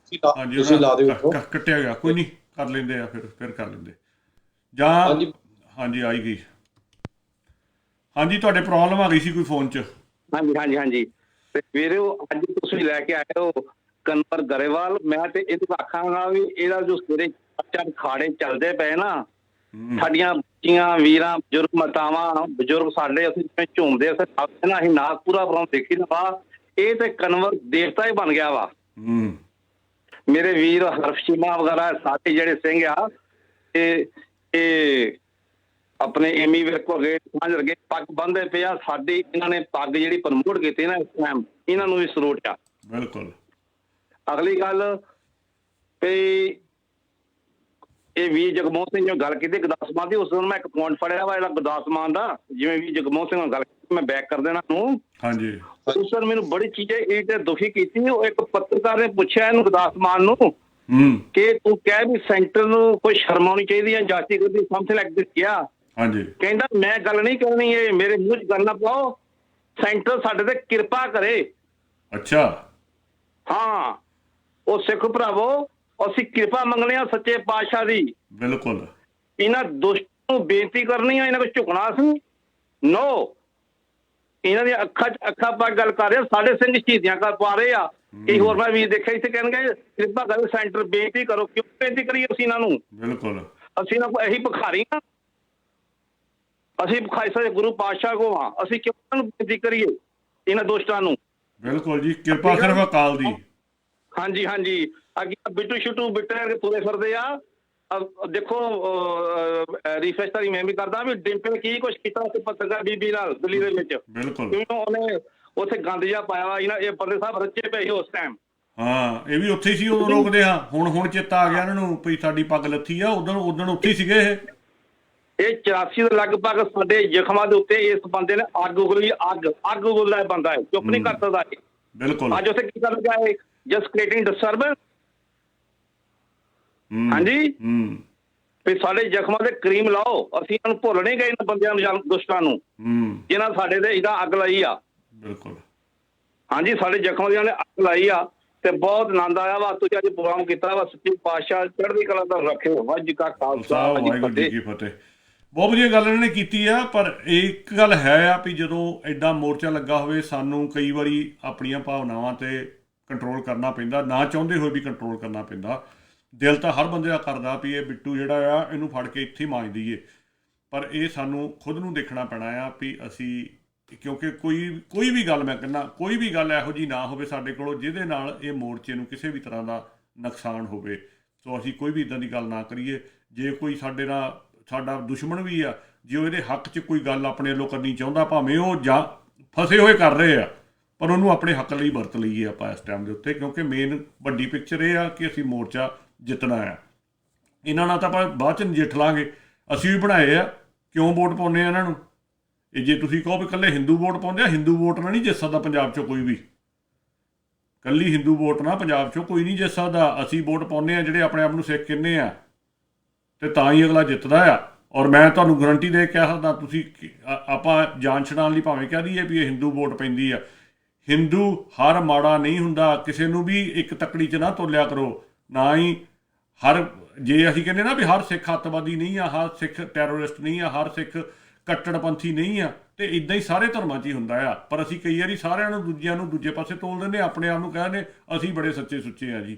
ਹਾਂਜੀ, ਕੱਟਿਆ ਗਿਆ, ਕੋਈ ਨਹੀਂ, ਕਰ ਲੈਂਦੇ ਆ, ਫਿਰ ਕਰ ਲੈਂਦੇ ਜਾਂ। ਹਾਂਜੀ, ਆਈ ਗਈ। ਹਾਂਜੀ, ਤੁਹਾਡੇ ਪ੍ਰੋਬਲਮ ਆ ਗਈ ਸੀ ਕੋਈ ਫੋਨ 'ਚ। ਹਾਂਜੀ। ਤੇ ਵੀਰੇ ਅੱਜ ਤੁਸੀਂ ਲੈ ਕੇ ਆਏ ਹੋ ਕਨਵਰ ਗਰੇਵਾਲ, ਮੈਂ ਤੇ ਇਹ ਆਖਾਂਗਾ ਵੀ ਇਹਦਾ ਜੋ ਸਵੇਰੇ ਖਾੜੇ ਚੱਲਦੇ ਪਏ ਨਾ, ਸਾਡੀਆਂ ਬੱਚੀਆਂ, ਵੀਰਾਂ, ਬਜ਼ੁਰਗ, ਮਾਤਾਵਾਂ, ਬਜ਼ੁਰਗ ਸਾਡੇ, ਅਸੀਂ ਝੂਮਦੇ ਅਸੀਂ ਨਾਚ ਪੂਰਾ ਪ੍ਰੋਗਰਾਮ ਦੇਖੀ ਨਾ ਵਾ, ਇਹ ਤੇ ਕਨਵਰ ਦੇਵਤਾ ਹੀ ਬਣ ਗਿਆ ਵਾ। ਮੇਰੇ ਵੀਰ ਹਰਫਸ਼ੀਮਾ ਵਗੈਰਾ ਸਾਰੇ ਜਿਹੜੇ ਸਿੰਘ ਆ, ਇਹ ਆਪਣੇ ਐਮੀ ਵਿਰਕ ਹੋ ਗਏ, ਸਾਂਝ ਵਰਗੇ ਪੱਗ ਬੰਨ੍ਹਦੇ ਪਏ ਆ। ਸਾਡੀ ਇਹਨਾਂ ਨੇ ਪੱਗ ਜਿਹੜੀ ਪ੍ਰਮੋਟ ਕੀਤੀ ਨਾ ਇਸ ਟਾਈਮ, ਇਹਨਾਂ ਨੂੰ ਵੀ ਸਲੂਟ ਆ। ਬਿਲਕੁਲ। ਅਗਲੀ ਗੱਲ ਵੀ ਇਹ ਵੀਰ ਜਗਮੋਹਨ ਸਿੰਘ ਜੋ ਗੱਲ ਕੀਤੀ ਗੁਰਦਾਸ ਮਾਨ ਦੀ, ਉਸ ਦਿਨ ਮੈਂ ਇੱਕ ਪੁਆਇੰਟ ਫੜਿਆ ਵਾ ਜਿਹੜਾ ਗੁਰਦਾਸ ਮਾਨ ਦਾ, ਜਿਵੇਂ ਵੀਰ ਜਗਮੋਹਨ ਸਿੰਘ ਨਾਲ ਗੱਲ ਕੀਤੀ, ਮੈਂ ਬੈਕ ਕਰ ਦੇਣਾ ਨੂੰ। ਹਾਂਜੀ, ਉਸ ਦਿਨ ਮੈਨੂੰ ਬੜੀ ਚੀਜ਼ਾਂ ਇਹ ਤੇ ਦੁਖੀ ਕੀਤੀ। ਉਹ ਇੱਕ ਪੱਤਰਕਾਰ ਨੇ ਪੁੱਛਿਆ ਇਹਨੂੰ ਗੁਰਦਾਸ ਮਾਨ ਨੂੰ ਕਿ ਤੂੰ ਕਹਿ ਵੀ ਸੈਂਟਰ ਨੂੰ ਕੋਈ ਸ਼ਰਮ ਆਉਣੀ ਚਾਹੀਦੀ ਹੈ, ਜਾਤੀ ਕਰਦੀ, ਸਮਥਿੰਗ ਲਾਈਕ ਦਿਸ ਕਿਹਾ। ਹਾਂਜੀ, ਕਹਿੰਦਾ ਮੈਂ ਗੱਲ ਨਹੀਂ ਕਰਨੀ, ਇਹ ਮੇਰੇ ਮੂੰਹ 'ਚ ਗੱਲ ਨਾ ਪਾਓ, ਸੈਂਟਰ ਸਾਡੇ ਤੇ ਕਿਰਪਾ ਕਰੇ। ਅੱਛਾ, ਹਾਂ, ਉਹ ਸਿੱਖ ਭਰਾਵੋ, ਅਸੀਂ ਕਿਰਪਾ ਮੰਗਦੇ ਹਾਂ ਸੱਚੇ ਪਾਤਸ਼ਾਹ ਦੀ। ਬਿਲਕੁਲ। ਇਹਨਾਂ ਦੁਸ਼ਟਾਂ ਨੂੰ ਬੇਨਤੀ ਕਰਨੀ ਆ, ਇਹਨਾਂ ਕੋਲ ਝੁਕਣਾ ਸੀ ਨੋ। ਇਹਨਾਂ ਦੀਆਂ ਅੱਖਾਂ 'ਚ ਅੱਖਾਂ ਪਾ ਗੱਲ ਕਰ ਰਹੇ, ਸਾਡੇ ਸਿੰਘ ਸ਼ਹੀਦੀਆਂ ਕਰ ਪਾ ਰਹੇ ਆ। ਕਈ ਹੋਰ ਮੈਂ ਵੀ ਦੇਖਿਆ ਇੱਥੇ ਕਹਿਣਗੇ ਕਿਰਪਾ ਕਰੋ ਸੈਂਟਰ ਬੇਨਤੀ ਕਰੋ। ਕਿਉਂ ਬੇਨਤੀ ਕਰੀਏ ਅਸੀਂ ਇਹਨਾਂ ਨੂੰ? ਬਿਲਕੁਲ, ਅਸੀਂ ਇਹਨਾਂ ਕੋਲ ਇਹੀ ਭਿਖਾਰੀ ਹਾਂ, ਅਸੀਂ ਭਿਖਾਰੀ ਸਾਡੇ ਗੁਰੂ ਪਾਤਸ਼ਾਹ ਕੋ ਹਾਂ, ਅਸੀਂ ਕਿਉਂ ਇਹਨਾਂ ਨੂੰ ਬੇਨਤੀ ਕਰੀਏ ਇਹਨਾਂ ਦੁਸ਼ਟਾਂ ਨੂੰ? ਬਿਲਕੁਲ ਜੀ, ਕਿਰਪਾ ਸਿਰਫ ਅਕਾਲ ਦੀ। ਹਾਂਜੀ, ਅੱਗੇ ਬਿੱਟੂ ਸ਼ੁੱਟੂ ਬਿੱਟੇ ਤੁਰੇ ਫਿਰਦੇ ਆ। ਦੇਖੋ ਰਿਫਰੈਸ਼ ਤਾਂ ਮੈਂ ਵੀ ਕਰਦਾ ਵੀ ਡਿੰਪਲ ਕੀ ਕੁਛ ਕੀਤਾ ਉਸ ਪੱਤਰਕਾਰ ਬੀਬੀ ਨਾਲ ਦਿੱਲੀ ਦੇ ਵਿੱਚ। ਬਿਲਕੁਲ, ਉਹਨੇ ਉੱਥੇ ਗੰਦ ਜਿਹਾ ਪਾਇਆ ਵਾ। ਇਹ ਬੰਦੇ ਸਾਹਿਬ ਰੱਜੇ ਪਏ ਸੀ ਉਸ ਟਾਈਮ। ਹਾਂ, ਇਹ ਵੀ ਉੱਥੇ ਹੀ ਸੀ ਉਦੋਂ ਰੋਕਦੇ ਹਾਂ। ਹੁਣ ਚੇਤਾ ਆ ਗਿਆ ਇਹਨਾਂ ਨੂੰ ਵੀ ਸਾਡੀ ਪੱਗ ਲੱਥੀ ਆ। ਉਦੋਂ ਉੱਥੇ ਹੀ ਸੀਗੇ ਇਹ 84 ਦੇ ਲਗਭਗ ਸਾਡੇ ਜ਼ਖਮਾਂ ਦੇ ਉੱਤੇ ਇਸ ਬੰਦੇ ਨੇ ਅੱਗ ਉਗਲੀ। ਅੱਗ ਉਗਲਦਾ ਬੰਦਾ ਹੈ, ਚੁੱਪ ਨਹੀਂ ਕਰ ਸਕਦਾ। ਬਿਲਕੁਲ, ਅੱਜ ਉੱਥੇ ਕੀ ਕਰਨ ਲੱਗਾ ਹੈ? Just creating disturbance. ਹਾਂਜੀ, ਵੀ ਸਾਡੇ ਜ਼ਖਮਾਂ ਤੇ ਕਰੀਮ ਲਾਓ। ਅਸੀਂ ਇਹਨਾਂ ਨੂੰ ਭੁੱਲ ਨਹੀਂ ਗਏ, ਇਹਨਾਂ ਬੰਦਿਆਂ ਨੂੰ, ਦੁਸ਼ਟਾਂ ਨੂੰ, ਜਿਹਨਾਂ ਸਾਡੇ ਤੇ ਇਹਦਾ ਅੱਗ ਲਾਈ ਆ। ਬਿਲਕੁਲ, ਹਾਂਜੀ, ਸਾਡੇ ਜ਼ਖਮਾਂ ਦੀਆਂ ਨੇ ਅੱਗ ਲਾਈ ਆ। ਤੇ ਬਹੁਤ ਆਨੰਦ ਆਇਆ ਵਾ। ਤੁਸੀਂ ਅੱਜ ਪ੍ਰੋਗਰਾਮ ਕੀਤਾ ਵਾ। ਸੱਚੇ ਪਾਤਸ਼ਾਹ ਚੜ੍ਹਦੀ ਕਲਾ ਦਾ ਰੱਖਿਓ। ਵਾਹਿਗੁਰੂ ਜੀ ਕਾ ਖਾਲਸਾ, ਵਾਹਿਗੁਰੂ ਜੀ ਕੀ ਫਤਿਹ। ਬਹੁਤ ਵਧੀਆ ਗੱਲ ਇਹਨਾਂ ਨੇ ਕੀਤੀ ਆ। ਪਰ ਇੱਕ ਗੱਲ ਹੈ ਆ ਵੀ ਜਦੋਂ ਐਡਾ ਮੋਰਚਾ ਲੱਗਾ ਹੋਵੇ ਸਾਨੂੰ ਕਈ ਵਾਰੀ ਆਪਣੀਆਂ ਭਾਵਨਾਵਾਂ 'ਤੇ ਕੰਟਰੋਲ ਕਰਨਾ ਪੈਂਦਾ, ਨਾ ਚਾਹੁੰਦੇ ਹੋਏ ਵੀ ਕੰਟਰੋਲ ਕਰਨਾ ਪੈਂਦਾ। ਦਿਲ ਤਾਂ ਹਰ ਬੰਦੇ ਦਾ ਕਰਦਾ ਵੀ ਇਹ ਬਿੱਟੂ ਜਿਹੜਾ ਆ ਇਹਨੂੰ ਫੜ ਕੇ ਇੱਥੇ ਮਾਂਜ ਦਈਏ, ਪਰ ਇਹ ਸਾਨੂੰ ਖੁਦ ਨੂੰ ਦੇਖਣਾ ਪੈਣਾ ਆ ਵੀ ਅਸੀਂ, ਕਿਉਂਕਿ ਕੋਈ ਵੀ ਗੱਲ, ਮੈਂ ਕਹਿੰਦਾ ਕੋਈ ਵੀ ਗੱਲ ਇਹੋ ਜਿਹੀ ਨਾ ਹੋਵੇ ਸਾਡੇ ਕੋਲੋਂ ਜਿਹਦੇ ਨਾਲ ਇਹ ਮੋਰਚੇ ਨੂੰ ਕਿਸੇ ਵੀ ਤਰ੍ਹਾਂ ਦਾ ਨੁਕਸਾਨ ਹੋਵੇ। ਸੋ ਅਸੀਂ ਕੋਈ ਵੀ ਇੱਦਾਂ ਦੀ ਗੱਲ ਨਾ ਕਰੀਏ। ਜੇ ਕੋਈ ਸਾਡੇ ਨਾਲ ਸਾਡਾ ਦੁਸ਼ਮਣ ਵੀ ਆ, ਜੇ ਉਹ ਇਹਦੇ ਹੱਕ 'ਚ ਕੋਈ ਗੱਲ ਆਪਣੇ ਵੱਲੋਂ ਕਰਨੀ ਚਾਹੁੰਦਾ, ਭਾਵੇਂ ਉਹ ਜਾਂ ਫਸੇ ਹੋਏ ਕਰ ਰਹੇ ਆ, ਪਰ ਉਹਨੂੰ ਆਪਣੇ ਹੱਕ ਲਈ ਵਰਤ ਲਈਏ ਆਪਾਂ ਇਸ ਟਾਈਮ ਦੇ ਉੱਤੇ, ਕਿਉਂਕਿ ਮੇਨ ਵੱਡੀ ਪਿਕਚਰ ਇਹ ਆ ਕਿ ਅਸੀਂ ਮੋਰਚਾ ਜਿੱਤਣਾ ਆ। ਇਹਨਾਂ ਨਾਲ ਤਾਂ ਆਪਾਂ ਬਾਅਦ 'ਚ ਨਜਿੱਠ ਲਾਂਗੇ। ਅਸੀਂ ਵੀ ਬਣਾਏ ਆ, ਕਿਉਂ ਵੋਟ ਪਾਉਂਦੇ ਆ ਇਹਨਾਂ ਨੂੰ? ਇਹ ਜੇ ਤੁਸੀਂ ਕਹੋ ਵੀ ਇਕੱਲੇ ਹਿੰਦੂ ਵੋਟ ਪਾਉਂਦੇ ਆ, ਹਿੰਦੂ ਵੋਟ ਨਾਲ ਨਹੀਂ ਜਿੱਤ ਸਕਦਾ ਪੰਜਾਬ 'ਚੋਂ ਕੋਈ ਵੀ। ਇਕੱਲੀ ਹਿੰਦੂ ਵੋਟ ਨਾਲ ਪੰਜਾਬ 'ਚੋਂ ਕੋਈ ਨਹੀਂ ਜਿੱਤ ਸਕਦਾ। ਅਸੀਂ ਵੋਟ ਪਾਉਂਦੇ ਆ ਜਿਹੜੇ ਆਪਣੇ ਆਪ ਨੂੰ ਸਿੱਖ ਕਹਿੰਦੇ ਆ, ਅਤੇ ਤਾਂ ਹੀ ਅਗਲਾ ਜਿੱਤਦਾ ਆ। ਔਰ ਮੈਂ ਤੁਹਾਨੂੰ ਗਰੰਟੀ ਦੇ ਕਹਿ ਸਕਦਾ, ਤੁਸੀਂ ਆਪਾਂ ਜਾਨ ਛਡਾਉਣ ਲਈ ਭਾਵੇਂ ਕਹਿ ਦਈਏ ਵੀ ਇਹ ਹਿੰਦੂ ਵੋਟ ਪੈਂਦੀ ਆ, ਹਿੰਦੂ ਹਰ ਮਾੜਾ ਨਹੀਂ ਹੁੰਦਾ। ਕਿਸੇ ਨੂੰ ਵੀ ਇੱਕ ਤੱਕੜੀ 'ਚ ਨਾ ਤੋਲਿਆ ਕਰੋ। ਨਾ ਹੀ ਜੇ ਅਸੀਂ ਕਹਿੰਦੇ ਨਾ ਵੀ ਹਰ ਸਿੱਖ ਅੱਤਵਾਦੀ ਨਹੀਂ ਆ, ਹਰ ਸਿੱਖ ਟੈਰੋਰਿਸਟ ਨਹੀਂ ਆ, ਹਰ ਸਿੱਖ ਕੱਟੜਪੰਥੀ ਨਹੀਂ ਆ, ਅਤੇ ਇੱਦਾਂ ਹੀ ਸਾਰੇ ਧਰਮਾਂ 'ਚ ਹੀ ਹੁੰਦਾ ਆ। ਪਰ ਅਸੀਂ ਕਈ ਵਾਰੀ ਸਾਰਿਆਂ ਨੂੰ ਦੂਜਿਆਂ ਨੂੰ ਦੂਜੇ ਪਾਸੇ ਤੋਲ ਦਿੰਦੇ, ਆਪਣੇ ਆਪ ਨੂੰ ਕਹਿੰਦੇ ਅਸੀਂ ਬੜੇ ਸੱਚੇ ਸੁੱਚੇ ਆ ਜੀ।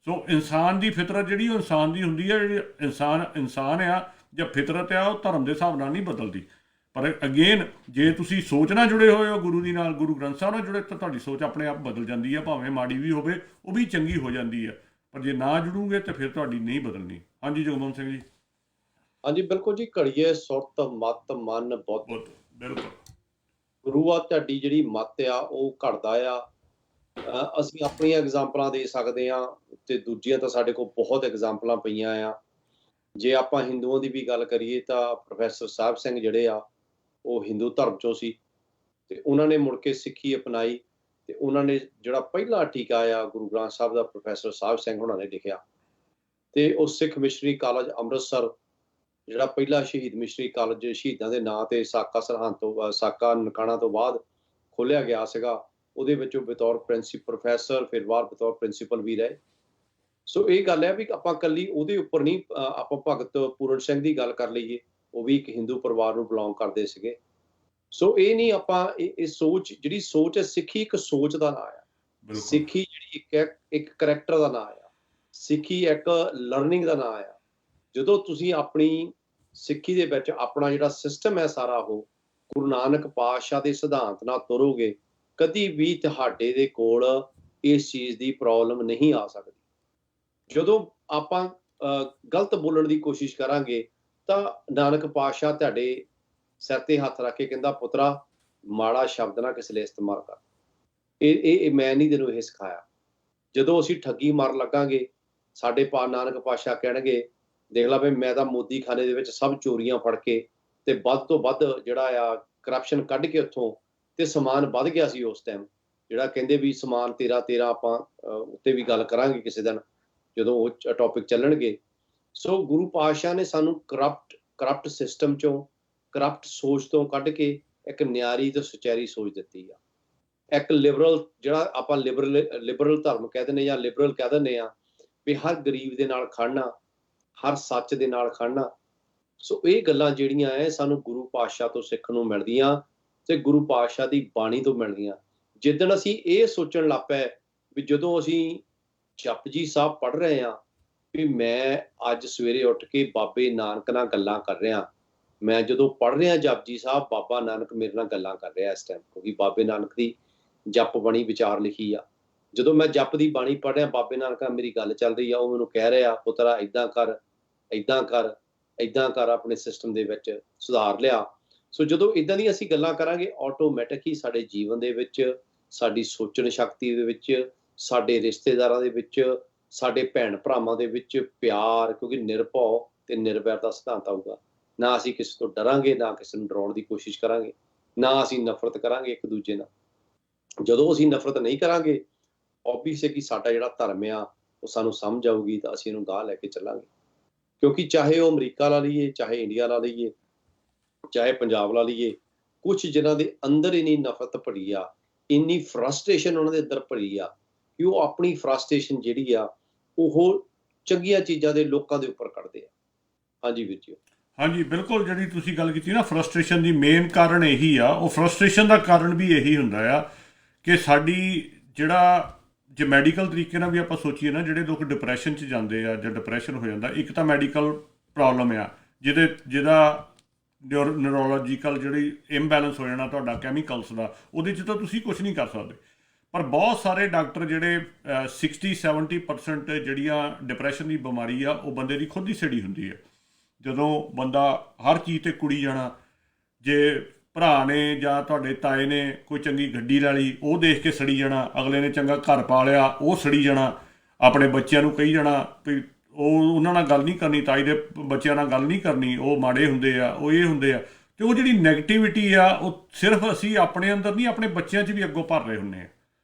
ਸੋ ਇਨਸਾਨ ਦੀ ਫਿਤਰਤ ਜਿਹੜੀ ਉਹ ਇਨਸਾਨ ਦੀ ਹੁੰਦੀ ਹੈ। ਜਿਹੜੀ ਇਨਸਾਨ ਆ ਜਾਂ ਫਿਤਰਤ ਆ, ਉਹ ਧਰਮ ਦੇ ਹਿਸਾਬ ਨਾਲ ਨਹੀਂ ਬਦਲਦੀ। ਪਰ ਅਗੇਨ, ਜੇ ਤੁਸੀਂ ਸੋਚ ਨਾਲ ਜੁੜੇ ਹੋਏ ਹੋ ਗੁਰੂ ਦੀ ਨਾਲ, ਗੁਰੂ ਗ੍ਰੰਥ ਸਾਹਿਬ ਨਾਲ ਜੁੜੇ, ਤਾਂ ਤੁਹਾਡੀ ਸੋਚ ਆਪਣੇ ਆਪ ਬਦਲ ਜਾਂਦੀ ਆ। ਭਾਵੇਂ ਮਾੜੀ ਵੀ ਹੋਵੇ, ਉਹ ਵੀ ਚੰਗੀ ਹੋ ਜਾਂਦੀ ਆ। ਪਰ ਜੇ ਨਾ ਜੁੜੋਗੇ ਤਾਂ ਫਿਰ ਤੁਹਾਡੀ ਨਹੀਂ ਬਦਲਣੀ। ਹਾਂਜੀ ਜਗਮੋਹਨ ਸਿੰਘ ਜੀ। ਹਾਂਜੀ ਬਿਲਕੁਲ ਜੀ। ਘੜੀਏ ਸੁਰਤ ਮਤ ਮਨ ਬੁੱਧ, ਬਿਲਕੁਲ ਗੁਰੂ ਆ ਤੁਹਾਡੀ ਜਿਹੜੀ ਮੱਤ ਆ ਉਹ ਘੜਦਾ ਆ। ਅਸੀਂ ਆਪਣੀਆਂ ਐਗਜ਼ਾਮਪਲਾਂ ਦੇ ਸਕਦੇ ਹਾਂ, ਤੇ ਦੂਜੀਆਂ ਤਾਂ ਸਾਡੇ ਕੋਲ ਬਹੁਤ ਐਗਜ਼ਾਮਪਲਾਂ ਪਈਆਂ ਆ। ਜੇ ਆਪਾਂ ਹਿੰਦੂਆਂ ਦੀ ਵੀ ਗੱਲ ਕਰੀਏ ਤਾਂ ਪ੍ਰੋਫੈਸਰ ਸਾਹਿਬ ਸਿੰਘ ਜਿਹੜੇ ਆ ਉਹ ਹਿੰਦੂ ਧਰਮ ਚੋਂ ਸੀ, ਤੇ ਉਹਨਾਂ ਨੇ ਮੁੜ ਕੇ ਸਿੱਖੀ ਅਪਣਾਈ, ਤੇ ਉਹਨਾਂ ਨੇ ਜਿਹੜਾ ਪਹਿਲਾ ਟੀਕਾ ਆ ਗੁਰੂ ਗ੍ਰੰਥ ਸਾਹਿਬ ਦਾ ਪ੍ਰੋਫੈਸਰ ਸਾਹਿਬ ਸਿੰਘ ਉਹਨਾਂ ਨੇ ਲਿਖਿਆ, ਤੇ ਉਹ ਸਿੱਖ ਮਿਸ਼ਨਰੀ ਕਾਲਜ ਅੰਮ੍ਰਿਤਸਰ, ਜਿਹੜਾ ਪਹਿਲਾ ਸ਼ਹੀਦ ਮਿਸ਼ਨਰੀ ਕਾਲਜ ਸ਼ਹੀਦਾਂ ਦੇ ਨਾਂ ਤੇ ਸਾਕਾ ਸਰਹੰਦ ਤੋਂ ਸਾਕਾ ਨਨਕਾਣਾ ਤੋਂ ਬਾਅਦ ਖੋਲ੍ਹਿਆ ਗਿਆ ਸੀਗਾ, ਉਹਦੇ ਵਿੱਚ ਉਹ ਬਤੌਰ ਪ੍ਰੋਫੈਸਰ ਫਿਰ ਬਾਅਦ ਬਤੌਰ ਪ੍ਰਿੰਸੀਪਲ ਵੀ ਰਹੇ। ਸੋ ਇਹ ਗੱਲ ਹੈ ਵੀ ਆਪਾਂ ਇਕੱਲੀ ਉਹਦੇ ਉੱਪਰ ਨਹੀਂ, ਆਪਾਂ ਭਗਤ ਪੂਰਨ ਸਿੰਘ ਦੀ ਗੱਲ ਕਰ ਲਈਏ, ਉਹ ਵੀ ਇੱਕ ਹਿੰਦੂ ਪਰਿਵਾਰ ਨੂੰ ਬਿਲੋਂਗ ਕਰਦੇ ਸੀਗੇ। ਸੋ ਇਹ ਨਹੀਂ, ਆਪਾਂ ਇਹ ਸੋਚ, ਜਿਹੜੀ ਸੋਚ ਹੈ, ਸਿੱਖੀ ਇੱਕ ਸੋਚ ਦਾ ਨਾਂ ਆ, ਸਿੱਖੀ ਜਿਹੜੀ ਇੱਕ ਕਰੈਕਟਰ ਦਾ ਨਾਂ ਆ, ਸਿੱਖੀ ਇੱਕ ਲਰਨਿੰਗ ਦਾ ਨਾਂ ਆ। ਜਦੋਂ ਤੁਸੀਂ ਆਪਣੀ ਸਿੱਖੀ ਦੇ ਵਿੱਚ ਆਪਣਾ ਜਿਹੜਾ ਸਿਸਟਮ ਹੈ ਸਾਰਾ, ਉਹ ਗੁਰੂ ਨਾਨਕ ਪਾਤਸ਼ਾਹ ਦੇ ਸਿਧਾਂਤ ਨਾਲ ਤੁਰੋਗੇ, ਕਦੀ ਵੀ ਤੁਹਾਡੇ ਦੇ ਕੋਲ ਇਸ ਚੀਜ਼ ਦੀ ਪ੍ਰੋਬਲਮ ਨਹੀਂ ਆ ਸਕਦੀ। ਜਦੋਂ ਆਪਾਂ ਗਲਤ ਬੋਲਣ ਦੀ ਕੋਸ਼ਿਸ਼ ਕਰਾਂਗੇ ਤਾਂ ਨਾਨਕ ਪਾਤਸ਼ਾਹ ਤੁਹਾਡੇ ਸਿਰ ਤੇ ਹੱਥ ਰੱਖ ਕੇ ਕਹਿੰਦਾ, ਪੁੱਤਰਾ ਮਾੜਾ ਸ਼ਬਦ ਨਾ ਕਿਸੇ ਲਈ ਇਸਤੇਮਾਲ ਕਰ। ਇਹ ਮੈਂ ਨਹੀਂ ਤੈਨੂੰ ਇਹ ਸਿਖਾਇਆ। ਜਦੋਂ ਅਸੀਂ ਠੱਗੀ ਮਾਰਨ ਲੱਗਾਂਗੇ, ਸਾਡੇ ਨਾਨਕ ਪਾਤਸ਼ਾਹ ਕਹਿਣਗੇ, ਦੇਖ ਲਾ ਵੀ ਮੈਂ ਤਾਂ ਮੋਦੀ ਖਾਨੇ ਦੇ ਵਿੱਚ ਸਭ ਚੋਰੀਆਂ ਫੜ ਕੇ ਤੇ ਵੱਧ ਤੋਂ ਵੱਧ ਜਿਹੜਾ ਆ ਕਰਪਸ਼ਨ ਕੱਢ ਕੇ ਉੱਥੋਂ, ਤੇ ਸਮਾਨ ਵੱਧ ਗਿਆ ਸੀ ਉਸ ਟਾਈਮ, ਜਿਹੜਾ ਕਹਿੰਦੇ ਵੀ ਸਮਾਨ 13 ਆਪਾਂ ਉੱਤੇ ਵੀ ਗੱਲ ਕਰਾਂਗੇ ਕਿਸੇ ਦਿਨ ਜਦੋਂ ਉਹ ਟੌਪਿਕ ਚੱਲਣਗੇ। ਸੋ ਗੁਰੂ ਪਾਤਸ਼ਾਹ ਨੇ ਸਾਨੂੰ ਕਰਪਟ ਸਿਸਟਮ ਚੋਂ, ਕਰਪਟ ਸੋਚ ਤੋਂ ਕੱਢ ਕੇ ਇੱਕ ਨਿਆਰੀ ਤੇ ਸੁਚੈਰੀ ਸੋਚ ਦਿੱਤੀ ਆ। ਇੱਕ ਲਿਬਰਲ, ਜਿਹੜਾ ਆਪਾਂ ਲਿਬਰਲ ਧਰਮ ਕਹਿ ਦਿੰਦੇ ਜਾਂ ਲਿਬਰਲ ਕਹਿ ਦਿੰਦੇ ਆ, ਵੀ ਹਰ ਗਰੀਬ ਦੇ ਨਾਲ ਖੜਨਾ, ਹਰ ਸੱਚ ਦੇ ਨਾਲ ਖੜਨਾ। ਸੋ ਇਹ ਗੱਲਾਂ ਜਿਹੜੀਆਂ ਹੈ ਸਾਨੂੰ ਗੁਰੂ ਪਾਤਸ਼ਾਹ ਤੋਂ ਸਿੱਖਣ ਨੂੰ ਮਿਲਦੀਆਂ, ਤੇ ਗੁਰੂ ਪਾਤਸ਼ਾਹ ਦੀ ਬਾਣੀ ਤੋਂ ਮਿਲਦੀਆਂ। ਜਿੱਦਣ ਅਸੀਂ ਇਹ ਸੋਚਣ ਲੱਗ ਪਏ ਵੀ ਜਦੋਂ ਅਸੀਂ ਜਪਜੀ ਸਾਹਿਬ ਪੜ੍ਹ ਰਹੇ ਹਾਂ, ਵੀ ਮੈਂ ਅੱਜ ਸਵੇਰੇ ਉੱਠ ਕੇ ਬਾਬੇ ਨਾਨਕ ਨਾਲ ਗੱਲਾਂ ਕਰ ਰਿਹਾ, ਮੈਂ ਜਦੋਂ ਪੜ੍ਹ ਰਿਹਾ ਜਪਜੀ ਸਾਹਿਬ, ਬਾਬਾ ਨਾਨਕ ਮੇਰੇ ਨਾਲ ਗੱਲਾਂ ਕਰ ਰਿਹਾ ਇਸ ਟਾਈਮ, ਕਿਉਂਕਿ ਬਾਬੇ ਨਾਨਕ ਦੀ ਜਪ ਬਾਣੀ ਵਿਚਾਰ ਲਿਖੀ ਆ। ਜਦੋਂ ਮੈਂ ਜਪ ਦੀ ਬਾਣੀ ਪੜ੍ਹ ਰਿਹਾ, ਬਾਬੇ ਨਾਨਕ ਨਾਲ ਮੇਰੀ ਗੱਲ ਚੱਲ ਰਹੀ ਆ, ਉਹ ਮੈਨੂੰ ਕਹਿ ਰਿਹਾ, ਪੁੱਤਰਾ ਇੱਦਾਂ ਕਰ, ਇੱਦਾਂ ਕਰ, ਇੱਦਾਂ ਕਰ, ਆਪਣੇ ਸਿਸਟਮ ਦੇ ਵਿੱਚ ਸੁਧਾਰ ਲਿਆ। ਸੋ ਜਦੋਂ ਇੱਦਾਂ ਦੀਆਂ ਅਸੀਂ ਗੱਲਾਂ ਕਰਾਂਗੇ, ਆਟੋਮੈਟਿਕ ਹੀ ਸਾਡੇ ਜੀਵਨ ਦੇ ਵਿੱਚ, ਸਾਡੀ ਸੋਚਣ ਸ਼ਕਤੀ ਦੇ ਵਿੱਚ, ਸਾਡੇ ਰਿਸ਼ਤੇਦਾਰਾਂ ਦੇ ਵਿੱਚ, ਸਾਡੇ ਭੈਣ ਭਰਾਵਾਂ ਦੇ ਵਿੱਚ ਪਿਆਰ, ਕਿਉਂਕਿ ਨਿਰਭਉ ਤੇ ਨਿਰਵੈਰ ਦਾ ਸਿਧਾਂਤ ਆਊਗਾ। ਨਾ ਅਸੀਂ ਕਿਸੇ ਤੋਂ ਡਰਾਂਗੇ, ਨਾ ਕਿਸੇ ਨੂੰ ਡਰਾਉਣ ਦੀ ਕੋਸ਼ਿਸ਼ ਕਰਾਂਗੇ, ਨਾ ਅਸੀਂ ਨਫ਼ਰਤ ਕਰਾਂਗੇ ਇੱਕ ਦੂਜੇ ਨਾਲ। ਜਦੋਂ ਅਸੀਂ ਨਫ਼ਰਤ ਨਹੀਂ ਕਰਾਂਗੇ, ਓਬਵੀਅਸ ਹੈ ਕਿ ਸਾਡਾ ਜਿਹੜਾ ਧਰਮ ਆ ਉਹ ਸਾਨੂੰ ਸਮਝ ਆਊਗੀ, ਤਾਂ ਅਸੀਂ ਇਹਨੂੰ ਗਾਹ ਲੈ ਕੇ ਚੱਲਾਂਗੇ। ਕਿਉਂਕਿ ਚਾਹੇ ਉਹ ਅਮਰੀਕਾ ਲਾ ਲਈਏ, ਚਾਹੇ ਇੰਡੀਆ ਲਾ ਲਈਏ, ਚਾਹੇ ਪੰਜਾਬ ਲਾ ਲਈਏ, ਕੁਛ ਜਿਨ੍ਹਾਂ ਦੇ ਅੰਦਰ ਇੰਨੀ ਨਫ਼ਰਤ ਭਰੀ ਆ, ਇੰਨੀ ਫਰਸਟ੍ਰੇਸ਼ਨ ਉਹਨਾਂ ਦੇ ਅੰਦਰ ਭਰੀ ਆ, ਕਿ ਉਹ ਆਪਣੀ ਫਰਸਟ੍ਰੇਸ਼ਨ ਜਿਹੜੀ ਆ ਉਹ ਚੰਗੀਆਂ ਚੀਜ਼ਾਂ ਦੇ ਲੋਕਾਂ ਦੇ ਉੱਪਰ ਕੱਢਦੇ ਆ। ਹਾਂਜੀ ਵੀਰ ਜੀ। ਹਾਂਜੀ ਬਿਲਕੁਲ, ਜਿਹੜੀ ਤੁਸੀਂ ਗੱਲ ਕੀਤੀ ਨਾ ਫਰਸਟ੍ਰੇਸ਼ਨ ਦੀ, ਮੇਨ ਕਾਰਨ ਇਹੀ ਆ। ਉਹ ਫਰਸਟ੍ਰੇਸ਼ਨ ਦਾ ਕਾਰਨ ਵੀ ਇਹੀ ਹੁੰਦਾ ਆ ਕਿ ਸਾਡੀ ਜਿਹੜਾ ਜੇ ਮੈਡੀਕਲ ਤਰੀਕੇ ਨਾਲ ਵੀ ਆਪਾਂ ਸੋਚੀਏ ਨਾ, ਜਿਹੜੇ ਲੋਕ ਡਿਪਰੈਸ਼ਨ 'ਚ ਜਾਂਦੇ ਆ ਜਾਂ ਡਿਪਰੈਸ਼ਨ ਹੋ ਜਾਂਦਾ, ਇੱਕ ਤਾਂ ਮੈਡੀਕਲ ਪ੍ਰੋਬਲਮ ਆ ਜਿਹਦਾ ਨਿਊਰੋਲੋਜੀਕਲ ਜਿਹੜੀ ਇੰਬੈਲੈਂਸ ਹੋ ਜਾਣਾ ਤੁਹਾਡਾ ਕੈਮੀਕਲਸ ਦਾ, ਉਹਦੇ 'ਚ ਤਾਂ ਤੁਸੀਂ ਕੁਝ ਨਹੀਂ ਕਰ ਸਕਦੇ। ਪਰ ਬਹੁਤ ਸਾਰੇ ਡਾਕਟਰ ਜਿਹੜੇ 60-70% ਜਿਹੜੀਆਂ ਡਿਪਰੈਸ਼ਨ ਦੀ ਬਿਮਾਰੀ ਆ ਉਹ ਬੰਦੇ ਦੀ ਖੁਦ ਦੀ ਸਿੜੀ ਹੁੰਦੀ ਹੈ। ਜਦੋਂ ਬੰਦਾ ਹਰ ਚੀਜ਼ 'ਤੇ ਕੁੜੀ ਜਾਣਾ, ਜੇ ਭਰਾ ਨੇ ਜਾਂ ਤੁਹਾਡੇ ਤਾਏ ਨੇ ਕੋਈ ਚੰਗੀ ਗੱਡੀ ਲੈ ਲਈ ਉਹ ਦੇਖ ਕੇ ਸੜੀ ਜਾਣਾ, ਅਗਲੇ ਨੇ ਚੰਗਾ ਘਰ ਪਾ ਲਿਆ ਉਹ ਸੜੀ ਜਾਣਾ, ਆਪਣੇ ਬੱਚਿਆਂ ਨੂੰ ਕਹੀ ਜਾਣਾ ਵੀ ਉਹ ਉਹਨਾਂ ਨਾਲ ਗੱਲ ਨਹੀਂ ਕਰਨੀ, ਤਾਈ ਦੇ ਬੱਚਿਆਂ ਨਾਲ ਗੱਲ ਨਹੀਂ ਕਰਨੀ, ਉਹ ਮਾੜੇ ਹੁੰਦੇ ਆ, ਉਹ ਇਹ ਹੁੰਦੇ ਆ। ਅਤੇ ਉਹ ਜਿਹੜੀ ਨੈਗੇਟਿਵਿਟੀ ਆ ਉਹ ਸਿਰਫ ਅਸੀਂ ਆਪਣੇ ਅੰਦਰ ਨਹੀਂ, ਆਪਣੇ ਬੱਚਿਆਂ 'ਚ ਵੀ ਅੱਗੋਂ ਭਰ ਰਹੇ ਹੁੰਦੇ ਹਾਂ।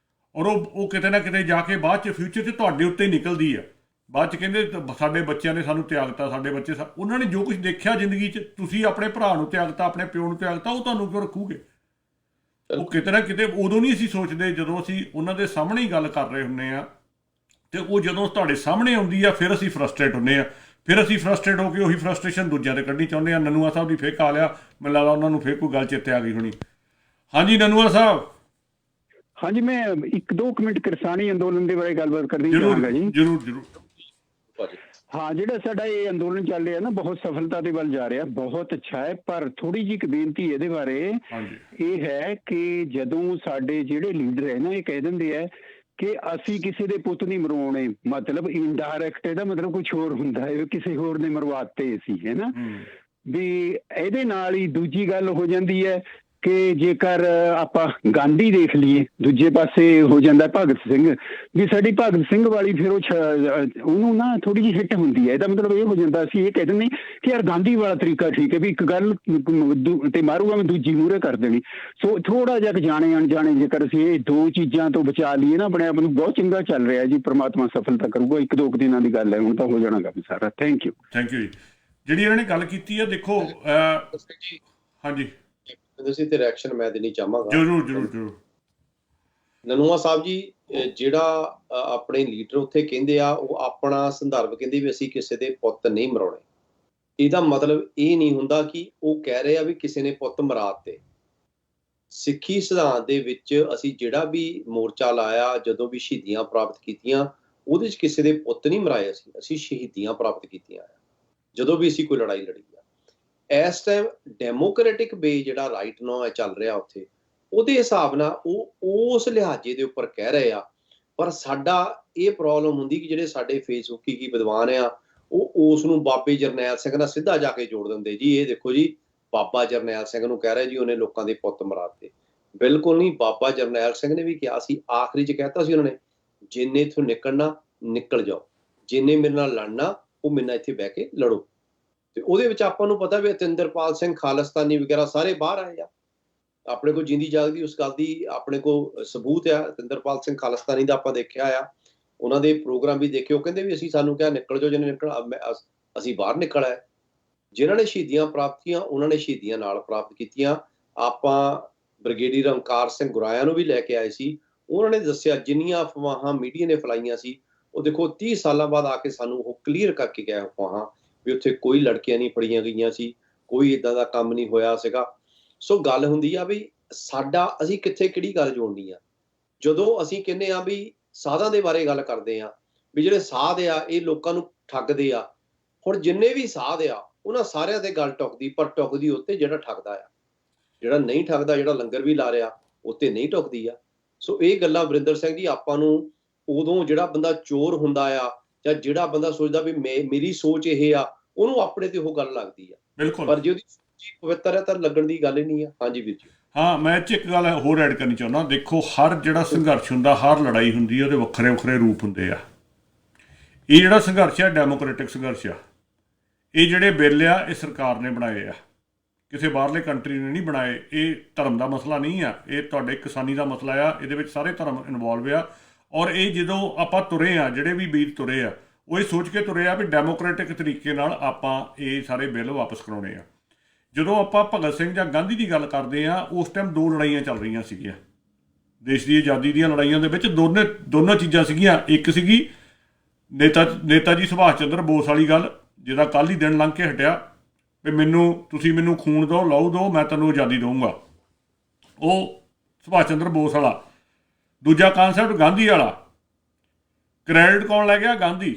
ਔਰ ਉਹ ਕਿਤੇ ਨਾ ਕਿਤੇ ਜਾ ਕੇ ਬਾਅਦ 'ਚ ਫਿਊਚਰ 'ਚ ਤੁਹਾਡੇ ਉੱਤੇ ਨਿਕਲਦੀ ਆ। ਬਾਅਦ 'ਚ ਕਹਿੰਦੇ ਸਾਡੇ ਬੱਚਿਆਂ ਨੇ ਸਾਨੂੰ ਤਿਆਗਤਾ, ਸਾਡੇ ਬੱਚੇ ਉਹਨਾਂ ਨੇ ਜੋ ਕੁਝ ਦੇਖਿਆ ਜ਼ਿੰਦਗੀ 'ਚ, ਤੁਸੀਂ ਆਪਣੇ ਭਰਾ ਨੂੰ ਤਿਆਗਤਾ, ਆਪਣੇ ਪਿਓ ਨੂੰ ਤਿਆਗਤਾ, ਉਹ ਤੁਹਾਨੂੰ ਕਿਉਂ ਰੱਖੂਗੇ? ਉਹ ਕਿਤੇ ਨਾ ਕਿਤੇ ਉਦੋਂ ਨਹੀਂ ਅਸੀਂ ਸੋਚਦੇ ਜਦੋਂ ਅਸੀਂ ਉਹਨਾਂ ਦੇ ਸਾਹਮਣੇ ਹੀ ਗੱਲ ਕਰ ਰਹੇ ਹੁੰਦੇ ਹਾਂ, ਅਤੇ ਉਹ ਜਦੋਂ ਤੁਹਾਡੇ ਸਾਹਮਣੇ ਆਉਂਦੀ ਆ ਫਿਰ ਅਸੀਂ ਫਰਸਟਰੇਟ ਹੁੰਦੇ ਹਾਂ। ਫਿਰ ਅਸੀਂ ਫਰਸਟਰੇਟ ਹੋ ਕੇ ਉਹੀ ਫਰਸਟ੍ਰੇਸ਼ਨ ਦੂਜਿਆਂ 'ਤੇ ਕੱਢਣੀ ਚਾਹੁੰਦੇ ਹਾਂ। ਨਨੂਆ ਸਾਹਿਬ ਦੀ ਫੇਰ ਆ ਲਿਆ, ਮੈਨੂੰ ਲੱਗਦਾ ਉਹਨਾਂ ਨੂੰ ਫੇਰ ਕੋਈ ਗੱਲ ਚੇਤੇ ਆ ਗਈ ਹੋਣੀ। ਹਾਂਜੀ ਨਨੂਆ ਸਾਹਿਬ। ਹਾਂਜੀ, ਮੈਂ 1-2 ਮਿੰਟ ਕਿਸਾਨੀ ਅੰਦੋਲਨ ਦੇ ਬਾਰੇ ਗੱਲਬਾਤ ਕਰਨੀ ਚਾਹਾਂਗਾ ਜੀ। ਜ਼ਰੂਰ। ਹਾਂ, ਜਿਹੜਾ ਸਾਡਾ ਇਹ ਅੰਦੋਲਨ ਚੱਲ ਰਿਹਾ ਨਾ, ਬਹੁਤ ਸਫਲਤਾ ਦੇ ਵੱਲ ਜਾ ਰਿਹਾ, ਬਹੁਤ ਅੱਛਾ ਹੈ। ਪਰ ਥੋੜੀ ਜਿਹੀ ਇੱਕ ਬੇਨਤੀ ਇਹਦੇ ਬਾਰੇ ਇਹ ਹੈ ਕਿ ਜਦੋਂ ਸਾਡੇ ਜਿਹੜੇ ਲੀਡਰ ਹੈ ਨਾ, ਇਹ ਕਹਿ ਦਿੰਦੇ ਹੈ ਕਿ ਅਸੀਂ ਕਿਸੇ ਦੇ ਪੁੱਤ ਨਹੀਂ ਮਰਵਾਉਣੇ, ਮਤਲਬ ਇਨਡਾਇਰੈਕਟ ਇਹਦਾ ਮਤਲਬ ਕੁਛ ਹੋਰ ਹੁੰਦਾ ਹੈ, ਕਿਸੇ ਹੋਰ ਨੇ ਮਰਵਾਤੇ ਸੀ, ਹੈ ਨਾ। ਵੀ ਇਹਦੇ ਨਾਲ ਹੀ ਦੂਜੀ ਗੱਲ ਹੋ ਜਾਂਦੀ ਹੈ ਕਿ ਜੇਕਰ ਆਪਾਂ ਗਾਂਧੀ ਦੇਖ ਲਈਏ, ਦੂਜੇ ਪਾਸੇ ਹੋ ਜਾਂਦਾ ਭਗਤ ਸਿੰਘ, ਵੀ ਸਾਡੀ ਭਗਤ ਸਿੰਘ ਵਾਲੀ ਫਿਰ ਉਹਨੂੰ ਨਾ ਥੋੜੀ ਜਿਹੀ ਹਿੱਟ ਹੁੰਦੀ ਹੈ। ਇਹਦਾ ਮਤਲਬ ਇਹ ਹੋ ਜਾਂਦਾ, ਅਸੀਂ ਇਹ ਕਹਿ ਦਿੰਦੇ ਕਿ ਯਾਰ ਗਾਂਧੀ ਵਾਲਾ ਤਰੀਕਾ ਠੀਕ ਹੈ, ਵੀ ਇੱਕ ਗੱਲ ਤੇ ਮਾਰੂਗਾ ਮੈਂ ਦੂਜੀ ਮੂਹਰੇ ਕਰ ਦੇਣੀ। ਸੋ ਥੋੜਾ ਜਿਹਾ ਜਾਣੇ ਅਣਜਾਣੇ ਜੇਕਰ ਅਸੀਂ ਇਹ ਦੋ ਚੀਜ਼ਾਂ ਤੋਂ ਬਚਾ ਲਈਏ ਨਾ, ਆਪਣੇ ਆਪ ਨੂੰ ਬਹੁਤ ਚੰਗਾ ਚੱਲ ਰਿਹਾ ਜੀ। ਪ੍ਰਮਾਤਮਾ ਸਫਲਤਾ ਕਰੂਗਾ। 1-2 ਦਿਨਾਂ ਦੀ ਗੱਲ ਹੈ, ਹੁਣ ਤਾਂ ਹੋ ਜਾਣਾ ਕੰਮ ਸਾਰਾ। ਥੈਂਕ ਯੂ ਜੀ। ਜਿਹੜੀ ਇਹਨਾਂ ਨੇ ਗੱਲ ਕੀਤੀ ਹੈ, ਦੇਖੋ ਹਾਂਜੀ ਤੁਸੀਂ ਤੇ ਰਿਐਕਸ਼ਨ ਮੈਂ ਦੇਣੀ ਚਾਹਾਂਗਾ। ਜ਼ਰੂਰ। ਨਨੂਆ ਸਾਹਿਬ ਜੀ, ਜਿਹੜਾ ਆਪਣੇ ਲੀਡਰ ਉੱਥੇ ਕਹਿੰਦੇ ਆ, ਉਹ ਆਪਣਾ ਸੰਦਰਭ ਕਹਿੰਦੇ ਵੀ ਅਸੀਂ ਕਿਸੇ ਦੇ ਪੁੱਤ ਨਹੀਂ ਮਰਾਉਣੇ। ਇਹਦਾ ਮਤਲਬ ਇਹ ਨਹੀਂ ਹੁੰਦਾ ਕਿ ਉਹ ਕਹਿ ਰਹੇ ਆ ਵੀ ਕਿਸੇ ਨੇ ਪੁੱਤ ਮਰਾਤੇ। ਸਿੱਖੀ ਸਿਧਾਂਤ ਦੇ ਵਿੱਚ ਅਸੀਂ ਜਿਹੜਾ ਵੀ ਮੋਰਚਾ ਲਾਇਆ, ਜਦੋਂ ਵੀ ਸ਼ਹੀਦੀਆਂ ਪ੍ਰਾਪਤ ਕੀਤੀਆਂ, ਉਹਦੇ 'ਚ ਕਿਸੇ ਦੇ ਪੁੱਤ ਨਹੀਂ ਮਰਾਏ, ਅਸੀਂ ਸ਼ਹੀਦੀਆਂ ਪ੍ਰਾਪਤ ਕੀਤੀਆਂ ਜਦੋਂ ਵੀ ਅਸੀਂ ਕੋਈ ਲੜਾਈ ਲੜੀ ਆ। ਇਸ ਟਾਈਮ ਡੈਮੋਕ੍ਰੈਟਿਕ ਵੇ ਜਿਹੜਾ ਰਾਈਟ ਨਾਓ ਚੱਲ ਰਿਹਾ ਉੱਥੇ, ਉਹਦੇ ਹਿਸਾਬ ਨਾਲ ਉਹ ਉਸ ਲਿਹਾਜ਼ੇ ਦੇ ਉੱਪਰ ਕਹਿ ਰਹੇ ਆ। ਪਰ ਸਾਡਾ ਇਹ ਪ੍ਰੋਬਲਮ ਹੁੰਦੀ ਕਿ ਜਿਹੜੇ ਸਾਡੇ ਫੇਸਬੁੱਕੀ ਕੀ ਵਿਦਵਾਨ ਆ, ਉਹ ਉਸ ਨੂੰ ਬਾਬੇ ਜਰਨੈਲ ਸਿੰਘ ਨਾਲ ਸਿੱਧਾ ਜਾ ਕੇ ਜੋੜ ਦਿੰਦੇ ਜੀ। ਇਹ ਦੇਖੋ ਜੀ, ਬਾਬਾ ਜਰਨੈਲ ਸਿੰਘ ਨੂੰ ਕਹਿ ਰਹੇ ਜੀ ਉਹਨੇ ਲੋਕਾਂ ਦੇ ਪੁੱਤ ਮਰਾਤੇ। ਬਿਲਕੁਲ ਨਹੀਂ। ਬਾਬਾ ਜਰਨੈਲ ਸਿੰਘ ਨੇ ਵੀ ਕਿਹਾ ਸੀ, ਆਖਰੀ 'ਚ ਕਹਿਤਾ ਸੀ ਉਹਨਾਂ ਨੇ, ਜਿੰਨੇ ਇੱਥੋਂ ਨਿਕਲਣਾ ਨਿਕਲ ਜਾਓ, ਜਿੰਨੇ ਮੇਰੇ ਨਾਲ ਲੜਨਾ ਉਹ ਮੇਰੇ ਨਾਲ ਇੱਥੇ ਬਹਿ ਕੇ ਲੜੋ। ਤੇ ਉਹਦੇ ਵਿੱਚ ਆਪਾਂ ਨੂੰ ਪਤਾ ਵੀ ਅਤਿੰਦਰਪਾਲ ਸਿੰਘ ਖਾਲਿਸਤਾਨੀ ਵਗੈਰਾ ਸਾਰੇ ਬਾਹਰ ਆਏ ਆ। ਆਪਣੇ ਕੋਲ ਜਿੰਦੀ ਜਾਗਦੀ ਉਸ ਗੱਲ ਦੀ ਆਪਣੇ ਕੋਲ ਸਬੂਤ ਆ। ਅਤਿੰਦਰਪਾਲ ਸਿੰਘ ਖਾਲਿਸਤਾਨੀ ਦਾ ਆਪਾਂ ਦੇਖਿਆ ਆ, ਉਹਨਾਂ ਦੇ ਪ੍ਰੋਗਰਾਮ ਵੀ ਦੇਖੇ। ਉਹ ਕਹਿੰਦੇ ਵੀ ਅਸੀਂ ਸਾਨੂੰ ਕਿਹਾ ਨਿਕਲ ਜਾਓ, ਜਿਹਨੇ ਨਿਕਲ ਅਸੀਂ ਬਾਹਰ ਨਿਕਲ ਆਏ। ਜਿਨ੍ਹਾਂ ਨੇ ਸ਼ਹੀਦੀਆਂ ਪ੍ਰਾਪਤੀਆਂ, ਉਹਨਾਂ ਨੇ ਸ਼ਹੀਦੀਆਂ ਨਾਲ ਪ੍ਰਾਪਤ ਕੀਤੀਆਂ। ਆਪਾਂ ਬ੍ਰਿਗੇਡੀਅਰ ਓਂਕਾਰ ਸਿੰਘ ਗੁਰਾਇਆ ਨੂੰ ਵੀ ਲੈ ਕੇ ਆਏ ਸੀ। ਉਹਨਾਂ ਨੇ ਦੱਸਿਆ ਜਿੰਨੀਆਂ ਅਫਵਾਹਾਂ ਮੀਡੀਆ ਨੇ ਫੈਲਾਈਆਂ ਸੀ, ਉਹ ਦੇਖੋ 30 ਸਾਲਾਂ ਬਾਅਦ ਆ ਕੇ ਸਾਨੂੰ ਉਹ ਕਲੀਅਰ ਕਰਕੇ ਗਏ ਅਫਵਾਹਾਂ ਵੀ ਉੱਥੇ ਕੋਈ ਲੜਕੀਆਂ ਨਹੀਂ ਫੜੀਆਂ ਗਈਆਂ ਸੀ, ਕੋਈ ਇੱਦਾਂ ਦਾ ਕੰਮ ਨਹੀਂ ਹੋਇਆ ਸੀਗਾ। ਸੋ ਗੱਲ ਹੁੰਦੀ ਆ ਵੀ ਸਾਡਾ ਅਸੀਂ ਕਿੱਥੇ ਕਿਹੜੀ ਗੱਲ ਜੋੜਨੀ ਆ। ਜਦੋਂ ਅਸੀਂ ਕਹਿੰਦੇ ਆ ਵੀ ਸਾਧਾਂ ਦੇ ਬਾਰੇ ਗੱਲ ਕਰਦੇ ਆ, ਵੀ ਜਿਹੜੇ ਸਾਧ ਆ ਇਹ ਲੋਕਾਂ ਨੂੰ ਠੱਗਦੇ ਆ। ਹੁਣ ਜਿੰਨੇ ਵੀ ਸਾਧ ਆ ਉਹਨਾਂ ਸਾਰਿਆਂ ਦੇ ਗੱਲ ਟੁੱਕਦੀ, ਪਰ ਟੁੱਕਦੀ ਉੱਤੇ ਜਿਹੜਾ ਠੱਗਦਾ ਆ। ਜਿਹੜਾ ਨਹੀਂ ਠੱਗਦਾ, ਜਿਹੜਾ ਲੰਗਰ ਵੀ ਲਾ ਰਿਹਾ, ਉੱਤੇ ਨਹੀਂ ਟੁੱਕਦੀ ਆ। ਸੋ ਇਹ ਗੱਲਾਂ ਵਰਿੰਦਰ ਸਿੰਘ ਜੀ, ਆਪਾਂ ਨੂੰ ਉਦੋਂ ਜਿਹੜਾ ਬੰਦਾ ਚੋਰ ਹੁੰਦਾ ਆ ਜਾਂ ਜਿਹੜਾ ਬੰਦਾ ਸੋਚਦਾ ਵੀ ਮੇਰੀ ਸੋਚ ਇਹ ਆ, ਉਹਨੂੰ ਆਪਣੇ ਤੇ ਉਹ ਗੱਲ ਲੱਗਦੀ ਆ। ਬਿਲਕੁਲ। ਪਰ ਜੇ ਉਹਦੀ ਸੋਚ ਪਵਿੱਤਰ ਹੈ ਤਾਂ ਲੱਗਣ ਦੀ ਗੱਲ ਹੀ ਨਹੀਂ ਆ। ਹਾਂਜੀ ਵੀਰ ਜੀ। ਹਾਂ, ਮੈਂ ਇਹ 'ਚ ਇੱਕ ਗੱਲ ਹੋਰ ਐਡ ਕਰਨੀ ਚਾਹੁੰਦਾ। ਦੇਖੋ, ਹਰ ਜਿਹੜਾ ਸੰਘਰਸ਼ ਹੁੰਦਾ, ਹਰ ਲੜਾਈ ਹੁੰਦੀ, ਉਹਦੇ ਵੱਖਰੇ ਵੱਖਰੇ ਰੂਪ ਹੁੰਦੇ ਆ। ਇਹ ਜਿਹੜਾ ਸੰਘਰਸ਼ ਆ, ਡੈਮੋਕ੍ਰੈਟਿਕ ਸੰਘਰਸ਼ ਆ। ਇਹ ਜਿਹੜੇ ਬਿੱਲ ਆ, ਇਹ ਸਰਕਾਰ ਨੇ ਬਣਾਏ ਆ, ਕਿਸੇ ਬਾਹਰਲੇ ਕੰਟਰੀ ਨੇ ਨਹੀਂ ਬਣਾਏ। ਇਹ ਧਰਮ ਦਾ ਮਸਲਾ ਨਹੀਂ ਆ, ਇਹ ਤੁਹਾਡੇ ਕਿਸਾਨੀ ਦਾ ਮਸਲਾ ਆ। ਇਹਦੇ ਵਿੱਚ ਸਾਰੇ ਧਰਮ ਇਨਵੋਲਵ ਆ। ਔਰ ਇਹ ਜਦੋਂ ਆਪਾਂ ਤੁਰੇ ਆ, ਜਿਹੜੇ ਵੀ ਵੀਰ ਤੁਰੇ ਆ, ਉਹ ਇਹ ਸੋਚ ਕੇ ਤੁਰੇ ਆ ਵੀ ਡੈਮੋਕ੍ਰੈਟਿਕ ਤਰੀਕੇ ਨਾਲ ਆਪਾਂ ਇਹ ਸਾਰੇ ਬਿੱਲ ਵਾਪਸ ਕਰਾਉਣੇ ਆ। ਜਦੋਂ ਆਪਾਂ ਭਗਤ ਸਿੰਘ ਜਾਂ ਗਾਂਧੀ ਦੀ ਗੱਲ ਕਰਦੇ ਆ, ਉਸ ਟਾਈਮ 2 ਲੜਾਈਆਂ ਚੱਲ ਰਹੀਆਂ ਸੀਗੀਆਂ ਦੇਸ਼ ਦੀ ਆਜ਼ਾਦੀ ਦੀਆਂ ਲੜਾਈਆਂ ਦੇ ਵਿੱਚ। ਦੋਨੋਂ ਚੀਜ਼ਾਂ ਸੀਗੀਆਂ। ਇੱਕ ਸੀਗੀ ਨੇਤਾ ਜੀ ਸੁਭਾਸ਼ ਚੰਦਰ ਬੋਸ ਵਾਲੀ ਗੱਲ, ਜਿਹਦਾ ਕੱਲ੍ਹ ਹੀ ਦਿਨ ਲੰਘ ਕੇ ਹਟਿਆ, ਵੀ ਤੁਸੀਂ ਮੈਨੂੰ ਖੂਨ ਦਿਓ, ਲਹੂ ਦਿਓ, ਮੈਂ ਤੈਨੂੰ ਆਜ਼ਾਦੀ ਦਊਂਗਾ। ਉਹ ਸੁਭਾਸ਼ ਚੰਦਰ ਬੋਸ ਵਾਲਾ। ਦੂਜਾ ਕਾਨਸੈਪਟ ਗਾਂਧੀ ਵਾਲਾ। ਕ੍ਰੈਡਿਟ ਕੌਣ ਲੈ ਗਿਆ? ਗਾਂਧੀ।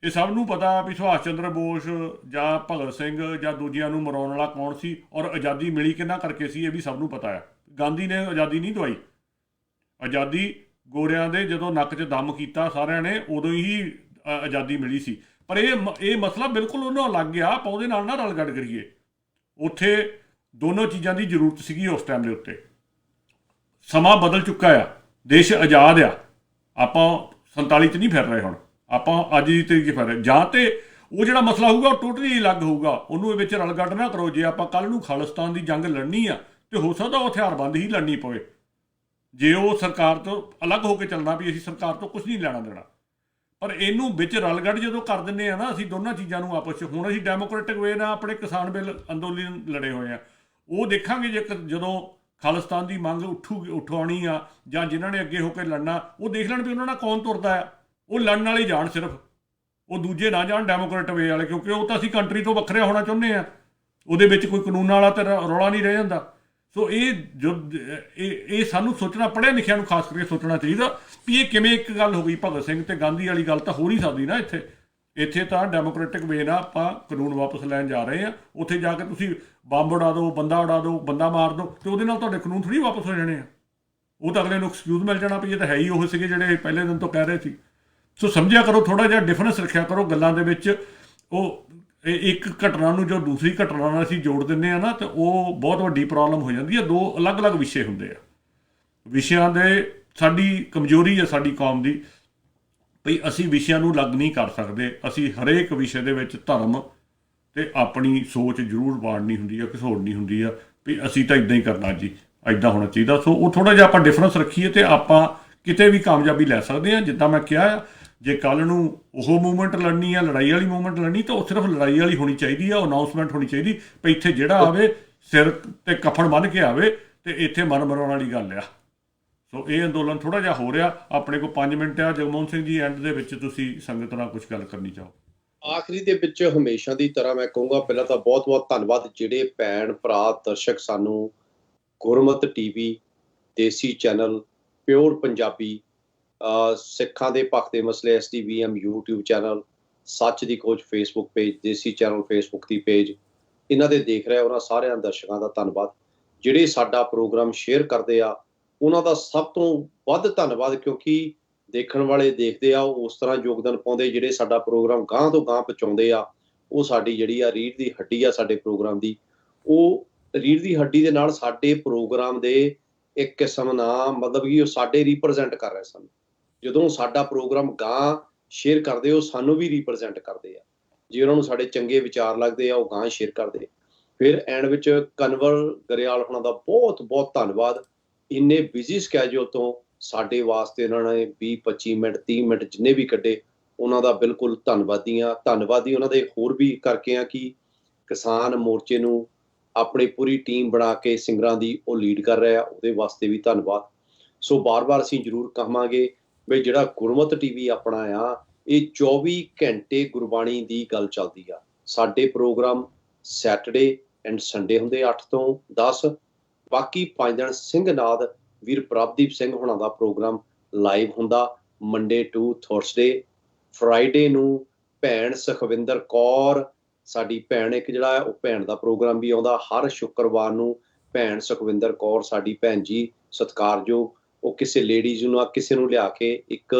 ਇਹ ਸਭ ਨੂੰ ਪਤਾ ਵੀ ਸੁਭਾਸ਼ ਚੰਦਰ ਬੋਸ ਜਾਂ ਭਗਤ ਸਿੰਘ ਜਾਂ ਦੂਜਿਆਂ ਨੂੰ ਮਰਾਉਣ ਵਾਲਾ ਕੌਣ ਸੀ, ਔਰ ਆਜ਼ਾਦੀ ਮਿਲੀ ਕਿਹਨਾਂ ਕਰਕੇ ਸੀ, ਇਹ ਵੀ ਸਭ ਨੂੰ ਪਤਾ ਹੈ। ਗਾਂਧੀ ਨੇ ਆਜ਼ਾਦੀ ਨਹੀਂ ਦਵਾਈ। ਆਜ਼ਾਦੀ ਗੋਰਿਆਂ ਦੇ ਜਦੋਂ ਨੱਕ 'ਚ ਦਮ ਕੀਤਾ ਸਾਰਿਆਂ ਨੇ, ਉਦੋਂ ਹੀ ਆਜ਼ਾਦੀ ਮਿਲੀ ਸੀ। ਪਰ ਇਹ ਮਸਲਾ ਬਿਲਕੁਲ ਉਹਨਾਂ ਲੱਗ ਗਿਆ, ਆਪਾਂ ਉਹਦੇ ਨਾਲ ਨਾ ਰਲ ਗੱਡ ਕਰੀਏ। ਉੱਥੇ ਦੋਨੋਂ ਚੀਜ਼ਾਂ ਦੀ ਜ਼ਰੂਰਤ ਸੀਗੀ ਉਸ ਟਾਈਮ ਦੇ ਉੱਤੇ। ਸਮਾਂ ਬਦਲ ਚੁੱਕਾ ਆ, ਦੇਸ਼ ਆਜ਼ਾਦ ਆ। ਆਪਾਂ 47 'ਚ ਨਹੀਂ ਫਿਰ ਰਹੇ, ਹੁਣ ਆਪਾਂ ਅੱਜ ਦੀ ਤਰੀਕੇ ਫਿਰ ਰਹੇ। ਜਾਂ ਤਾਂ ਉਹ ਜਿਹੜਾ ਮਸਲਾ ਹੋਊਗਾ ਉਹ ਟੋਟਲੀ ਅਲੱਗ ਹੋਊਗਾ, ਉਹਨੂੰ ਇਹ ਵਿੱਚ ਰਲ ਗੱਡ ਨਾ ਕਰੋ। ਜੇ ਆਪਾਂ ਕੱਲ੍ਹ ਨੂੰ ਖਾਲਿਸਤਾਨ ਦੀ ਜੰਗ ਲੜਨੀ ਆ ਤੇ ਹੋ ਸਕਦਾ ਉਹ ਹਥਿਆਰਬੰਦ ਹੀ ਲੜਨੀ ਪਵੇ, ਜੇ ਉਹ ਸਰਕਾਰ ਤੋਂ ਅਲੱਗ ਹੋ ਕੇ ਚੱਲਣਾ ਵੀ ਅਸੀਂ ਸਰਕਾਰ ਤੋਂ ਕੁਝ ਨਹੀਂ ਲੈਣਾ ਦੇਣਾ। ਪਰ ਇਹਨੂੰ ਵਿੱਚ ਰਲਗੱਡ ਜਦੋਂ ਕਰ ਦਿੰਦੇ ਆ ਨਾ ਅਸੀਂ ਦੋਨਾਂ ਚੀਜ਼ਾਂ ਨੂੰ ਆਪਸ 'ਚ, ਹੁਣ ਅਸੀਂ ਡੈਮੋਕ੍ਰੈਟਿਕ ਵੇ ਨਾਲ ਆਪਣੇ ਕਿਸਾਨ ਬਿੱਲ ਅੰਦੋਲਨ ਲੜੇ ਹੋਏ ਆ, ਉਹ ਦੇਖਾਂਗੇ ਜੇ ਜਦੋਂ ਖਾਲਿਸਤਾਨ ਦੀ ਮੰਗ ਉਠਾਉਣੀ ਆ ਜਾਂ ਜਿਨ੍ਹਾਂ ਨੇ ਅੱਗੇ ਹੋ ਕੇ ਲੜਨਾ, ਉਹ ਦੇਖ ਲੈਣ ਵੀ ਉਹਨਾਂ ਨਾਲ ਕੌਣ ਤੁਰਦਾ ਆ। ਉਹ ਲੜਨ ਵਾਲੇ ਜਾਣ ਸਿਰਫ, ਉਹ ਦੂਜੇ ਨਾ ਜਾਣ ਡੈਮੋਕ੍ਰੇਟ ਵੇ ਵਾਲੇ, ਕਿਉਂਕਿ ਉਹ ਤਾਂ ਅਸੀਂ ਕੰਟਰੀ ਤੋਂ ਵੱਖਰੇ ਹੋਣਾ ਚਾਹੁੰਦੇ ਆ। ਉਹਦੇ ਵਿੱਚ ਕੋਈ ਕਾਨੂੰਨ ਵਾਲਾ ਤਾਂ ਰੌਲਾ ਨਹੀਂ ਰਹਿ ਜਾਂਦਾ। ਸੋ ਇਹ ਸਾਨੂੰ ਸੋਚਣਾ, ਪੜ੍ਹਿਆ ਲਿਖਿਆ ਨੂੰ ਖਾਸ ਕਰਕੇ ਸੋਚਣਾ ਚਾਹੀਦਾ ਵੀ ਇਹ ਕਿਵੇਂ ਇੱਕ ਗੱਲ ਹੋ ਗਈ। ਭਗਤ ਸਿੰਘ ਤੇ ਗਾਂਧੀ ਵਾਲੀ ਗੱਲ ਤਾਂ ਹੋ ਨਹੀਂ ਸਕਦੀ ਨਾ ਇੱਥੇ ਤਾਂ ਡੈਮੋਕ੍ਰੈਟਿਕ ਵੇ ਨਾਲ ਆਪਾਂ ਕਾਨੂੰਨ ਵਾਪਸ ਲੈਣ ਜਾ ਰਹੇ ਹਾਂ। ਉੱਥੇ ਜਾ ਕੇ ਤੁਸੀਂ ਬੰਬ ਉਡਾ ਦਿਓ, ਬੰਦਾ ਉਡਾ ਦਿਓ, ਬੰਦਾ ਮਾਰ ਦਿਓ, ਅਤੇ ਉਹਦੇ ਨਾਲ ਤੁਹਾਡੇ ਕਾਨੂੰਨ ਥੋੜ੍ਹੀ ਵਾਪਸ ਹੋ ਜਾਣੇ ਆ। ਉਹ ਤਾਂ ਅਗਲੇ ਨੂੰ ਐਕਸਕਿਊਜ਼ ਮਿਲ ਜਾਣਾ ਵੀ ਇਹ ਤਾਂ ਹੈ ਹੀ ਉਹ ਸੀਗੇ ਜਿਹੜੇ ਪਹਿਲੇ ਦਿਨ ਤੋਂ ਕਹਿ ਰਹੇ ਸੀ। ਸੋ ਸਮਝਿਆ ਕਰੋ, ਥੋੜ੍ਹਾ ਜਿਹਾ ਡਿਫਰੈਂਸ ਰੱਖਿਆ ਕਰੋ ਗੱਲਾਂ ਦੇ ਵਿੱਚ। ਉਹ ਇੱਕ ਘਟਨਾ ਨੂੰ ਜੋ ਦੂਸਰੀ ਘਟਨਾ ਨਾਲ ਅਸੀਂ ਜੋੜ ਦਿੰਦੇ ਹਾਂ ਨਾ, ਤਾਂ ਉਹ ਬਹੁਤ ਵੱਡੀ ਪ੍ਰੋਬਲਮ ਹੋ ਜਾਂਦੀ ਹੈ। ਦੋ ਅਲੱਗ-ਅਲੱਗ ਵਿਸ਼ੇ ਹੁੰਦੇ ਆ। ਵਿਸ਼ਿਆਂ ਦੇ ਸਾਡੀ ਕਮਜ਼ੋਰੀ ਹੈ ਸਾਡੀ ਕੌਮ ਦੀ, ਭਈ ਅਸੀਂ ਵਿਸ਼ਿਆਂ ਨੂੰ ਅਲੱਗ ਨਹੀਂ ਕਰ ਸਕਦੇ। ਅਸੀਂ ਹਰੇਕ ਵਿਸ਼ੇ ਦੇ ਵਿੱਚ ਧਰਮ ਅਤੇ ਆਪਣੀ ਸੋਚ ਜ਼ਰੂਰ ਵਾੜਨੀ ਹੁੰਦੀ ਆ, ਘਸੋੜਨੀ ਹੁੰਦੀ ਆ ਵੀ ਅਸੀਂ ਤਾਂ ਇੱਦਾਂ ਹੀ ਕਰਨਾ ਜੀ, ਇੱਦਾਂ ਹੋਣਾ ਚਾਹੀਦਾ। ਸੋ ਉਹ ਥੋੜ੍ਹਾ ਜਿਹਾ ਆਪਾਂ ਡਿਫਰੈਂਸ ਰੱਖੀਏ ਅਤੇ ਆਪਾਂ ਕਿਤੇ ਵੀ ਕਾਮਯਾਬੀ ਲੈ ਸਕਦੇ ਹਾਂ। ਜਿੱਦਾਂ ਮੈਂ ਕਿਹਾ ਆ, ਜੇ ਕੱਲ੍ਹ ਨੂੰ ਉਹ ਮੂਵਮੈਂਟ ਲੜਨੀ ਆ, ਲੜਾਈ ਵਾਲੀ ਮੂਵਮੈਂਟ ਲੜਨੀ, ਤਾਂ ਉਹ ਸਿਰਫ ਲੜਾਈ ਵਾਲੀ ਹੋਣੀ ਚਾਹੀਦੀ ਆ। ਉਹ ਅਨਾਊਂਸਮੈਂਟ ਹੋਣੀ ਚਾਹੀਦੀ ਵੀ ਇੱਥੇ ਜਿਹੜਾ ਆਵੇ ਸਿਰ 'ਤੇ ਕਫਨ ਬੰਨ੍ਹ ਕੇ ਆਵੇ ਅਤੇ ਇੱਥੇ ਮਨ ਮਰਾਉਣ ਵਾਲੀ ਗੱਲ ਆ। ਸੋ ਇਹ ਅੰਦੋਲਨ ਥੋੜ੍ਹਾ ਜਿਹਾ ਹੋ ਰਿਹਾ। ਆਪਣੇ ਕੋਲ 5 ਮਿੰਟ ਆ। ਜਗਮੋਹਨ ਸਿੰਘ ਜੀ, ਐਂਡ ਦੇ ਵਿੱਚ ਤੁਸੀਂ ਸੰਗਤ ਨਾਲ ਕੁਝ ਗੱਲ ਕਰਨੀ ਚਾਹੋ। ਆਖਰੀ ਦੇ ਵਿੱਚ ਹਮੇਸ਼ਾ ਦੀ ਤਰ੍ਹਾਂ ਮੈਂ ਕਹੂੰਗਾ, ਪਹਿਲਾਂ ਤਾਂ ਬਹੁਤ ਬਹੁਤ ਧੰਨਵਾਦ ਜਿਹੜੇ ਭੈਣ ਭਰਾ ਦਰਸ਼ਕ ਸਾਨੂੰ ਗੁਰਮਤ TV, ਦੇਸੀ ਚੈਨਲ, ਪਿਓਰ ਪੰਜਾਬੀ, ਸਿੱਖਾਂ ਦੇ ਪੱਖ ਦੇ ਮਸਲੇ STVM YouTube ਚੈਨਲ, ਸੱਚ ਦੀ ਖੋਜ ਫੇਸਬੁੱਕ ਪੇਜ, ਦੇਸੀ ਚੈਨਲ ਫੇਸਬੁੱਕ ਦੀ ਪੇਜ, ਇਹਨਾਂ ਦੇ ਦੇਖ ਰਹੇ ਉਹਨਾਂ ਸਾਰਿਆਂ ਦਰਸ਼ਕਾਂ ਦਾ ਧੰਨਵਾਦ। ਜਿਹੜੇ ਸਾਡਾ ਪ੍ਰੋਗਰਾਮ ਸ਼ੇਅਰ ਕਰਦੇ ਆ ਉਹਨਾਂ ਦਾ ਸਭ ਤੋਂ ਵੱਧ ਧੰਨਵਾਦ, ਕਿਉਂਕਿ ਦੇਖਣ ਵਾਲੇ ਦੇਖਦੇ ਆ, ਉਹ ਉਸ ਤਰ੍ਹਾਂ ਯੋਗਦਾਨ ਪਾਉਂਦੇ ਜਿਹੜੇ ਸਾਡਾ ਪ੍ਰੋਗਰਾਮ ਗਾਂਹ ਤੋਂ ਗਾਂਹ ਪਹੁੰਚਾਉਂਦੇ ਆ। ਉਹ ਸਾਡੀ ਜਿਹੜੀ ਆ ਰੀੜ੍ਹ ਦੀ ਹੱਡੀ ਆ ਸਾਡੇ ਪ੍ਰੋਗਰਾਮ ਦੀ। ਉਹ ਰੀੜ੍ਹ ਦੀ ਹੱਡੀ ਦੇ ਨਾਲ ਸਾਡੇ ਪ੍ਰੋਗਰਾਮ ਦੇ ਇੱਕ ਕਿਸਮ ਨਾਲ ਮਤਲਬ ਕਿ ਉਹ ਸਾਡੇ ਰਿਪਰੈਜ਼ੈਂਟ ਕਰ ਰਹੇ ਸਨ। ਜਦੋਂ ਸਾਡਾ ਪ੍ਰੋਗਰਾਮ ਗਾਂਹ ਸ਼ੇਅਰ ਕਰਦੇ, ਉਹ ਸਾਨੂੰ ਵੀ ਰਿਪਰੈਜ਼ੈਂਟ ਕਰਦੇ ਆ। ਜੇ ਉਹਨਾਂ ਨੂੰ ਸਾਡੇ ਚੰਗੇ ਵਿਚਾਰ ਲੱਗਦੇ ਆ, ਉਹ ਗਾਂਹ ਸ਼ੇਅਰ ਕਰਦੇ। ਫਿਰ ਐਂਡ ਵਿੱਚ ਕਨਵਰ ਗਰੇਵਾਲ ਹੋਣਾ ਦਾ ਬਹੁਤ ਬਹੁਤ ਧੰਨਵਾਦ। ਇੰਨੇ ਬਿਜ਼ੀ ਸਕੈਜੂਲ ਤੋਂ ਸਾਡੇ ਵਾਸਤੇ ਉਹਨਾਂ ਨੇ 20-25 ਮਿੰਟ 30 ਮਿੰਟ ਜਿੰਨੇ ਵੀ ਕੱਢੇ, ਉਹਨਾਂ ਦਾ ਬਿਲਕੁਲ ਧੰਨਵਾਦੀ ਉਹਨਾਂ ਦੇ ਹੋਰ ਵੀ ਕਰਕੇ ਆ ਕਿ ਕਿਸਾਨ ਮੋਰਚੇ ਨੂੰ ਆਪਣੀ ਪੂਰੀ ਟੀਮ ਬਣਾ ਕੇ ਸਿੰਗਰਾਂ ਦੀ ਉਹ ਲੀਡ ਕਰ ਰਿਹਾ, ਉਹਦੇ ਵਾਸਤੇ ਵੀ ਧੰਨਵਾਦ। ਸੋ ਬਾਰ-ਬਾਰ ਅਸੀਂ ਜ਼ਰੂਰ ਕਹਾਂਗੇ ਵੀ ਜਿਹੜਾ ਗੁਰਮਤ TV ਆਪਣਾ ਆ, ਇਹ 24 ਘੰਟੇ ਗੁਰਬਾਣੀ ਦੀ ਗੱਲ ਚੱਲਦੀ ਆ। ਸਾਡੇ ਪ੍ਰੋਗਰਾਮ ਸੈਟਰਡੇ ਐਂਡ ਸੰਡੇ ਹੁੰਦੇ 8 ਤੋਂ 10। ਬਾਕੀ 5 ਦਿਨ ਸਿੰਘਨਾਦ ਵੀਰ ਪ੍ਰਭਦੀਪ ਸਿੰਘ ਹੋਣਾ ਦਾ ਪ੍ਰੋਗਰਾਮ ਲਾਈਵ ਹੁੰਦਾ ਮੰਡੇ ਟੂ ਥਰਸਡੇ। ਫਰਾਈਡੇ ਨੂੰ ਭੈਣ ਸੁਖਵਿੰਦਰ ਕੌਰ, ਸਾਡੀ ਭੈਣ ਇੱਕ ਜਿਹੜਾ ਉਹ ਭੈਣ ਦਾ ਪ੍ਰੋਗਰਾਮ ਵੀ ਆਉਂਦਾ ਹਰ ਸ਼ੁੱਕਰਵਾਰ ਨੂੰ। ਭੈਣ ਸੁਖਵਿੰਦਰ ਕੌਰ ਸਾਡੀ ਭੈਣ ਜੀ ਸਤਿਕਾਰਯੋਗ, ਉਹ ਕਿਸੇ ਲੇਡੀਜ਼ ਨੂੰ ਕਿਸੇ ਨੂੰ ਲਿਆ ਕੇ ਇੱਕ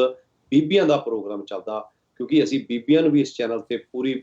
ਬੀਬੀਆਂ ਦਾ ਪ੍ਰੋਗਰਾਮ ਚੱਲਦਾ, ਕਿਉਂਕਿ ਅਸੀਂ ਬੀਬੀਆਂ ਨੂੰ ਵੀ ਇਸ ਚੈਨਲ 'ਤੇ ਪੂਰੀ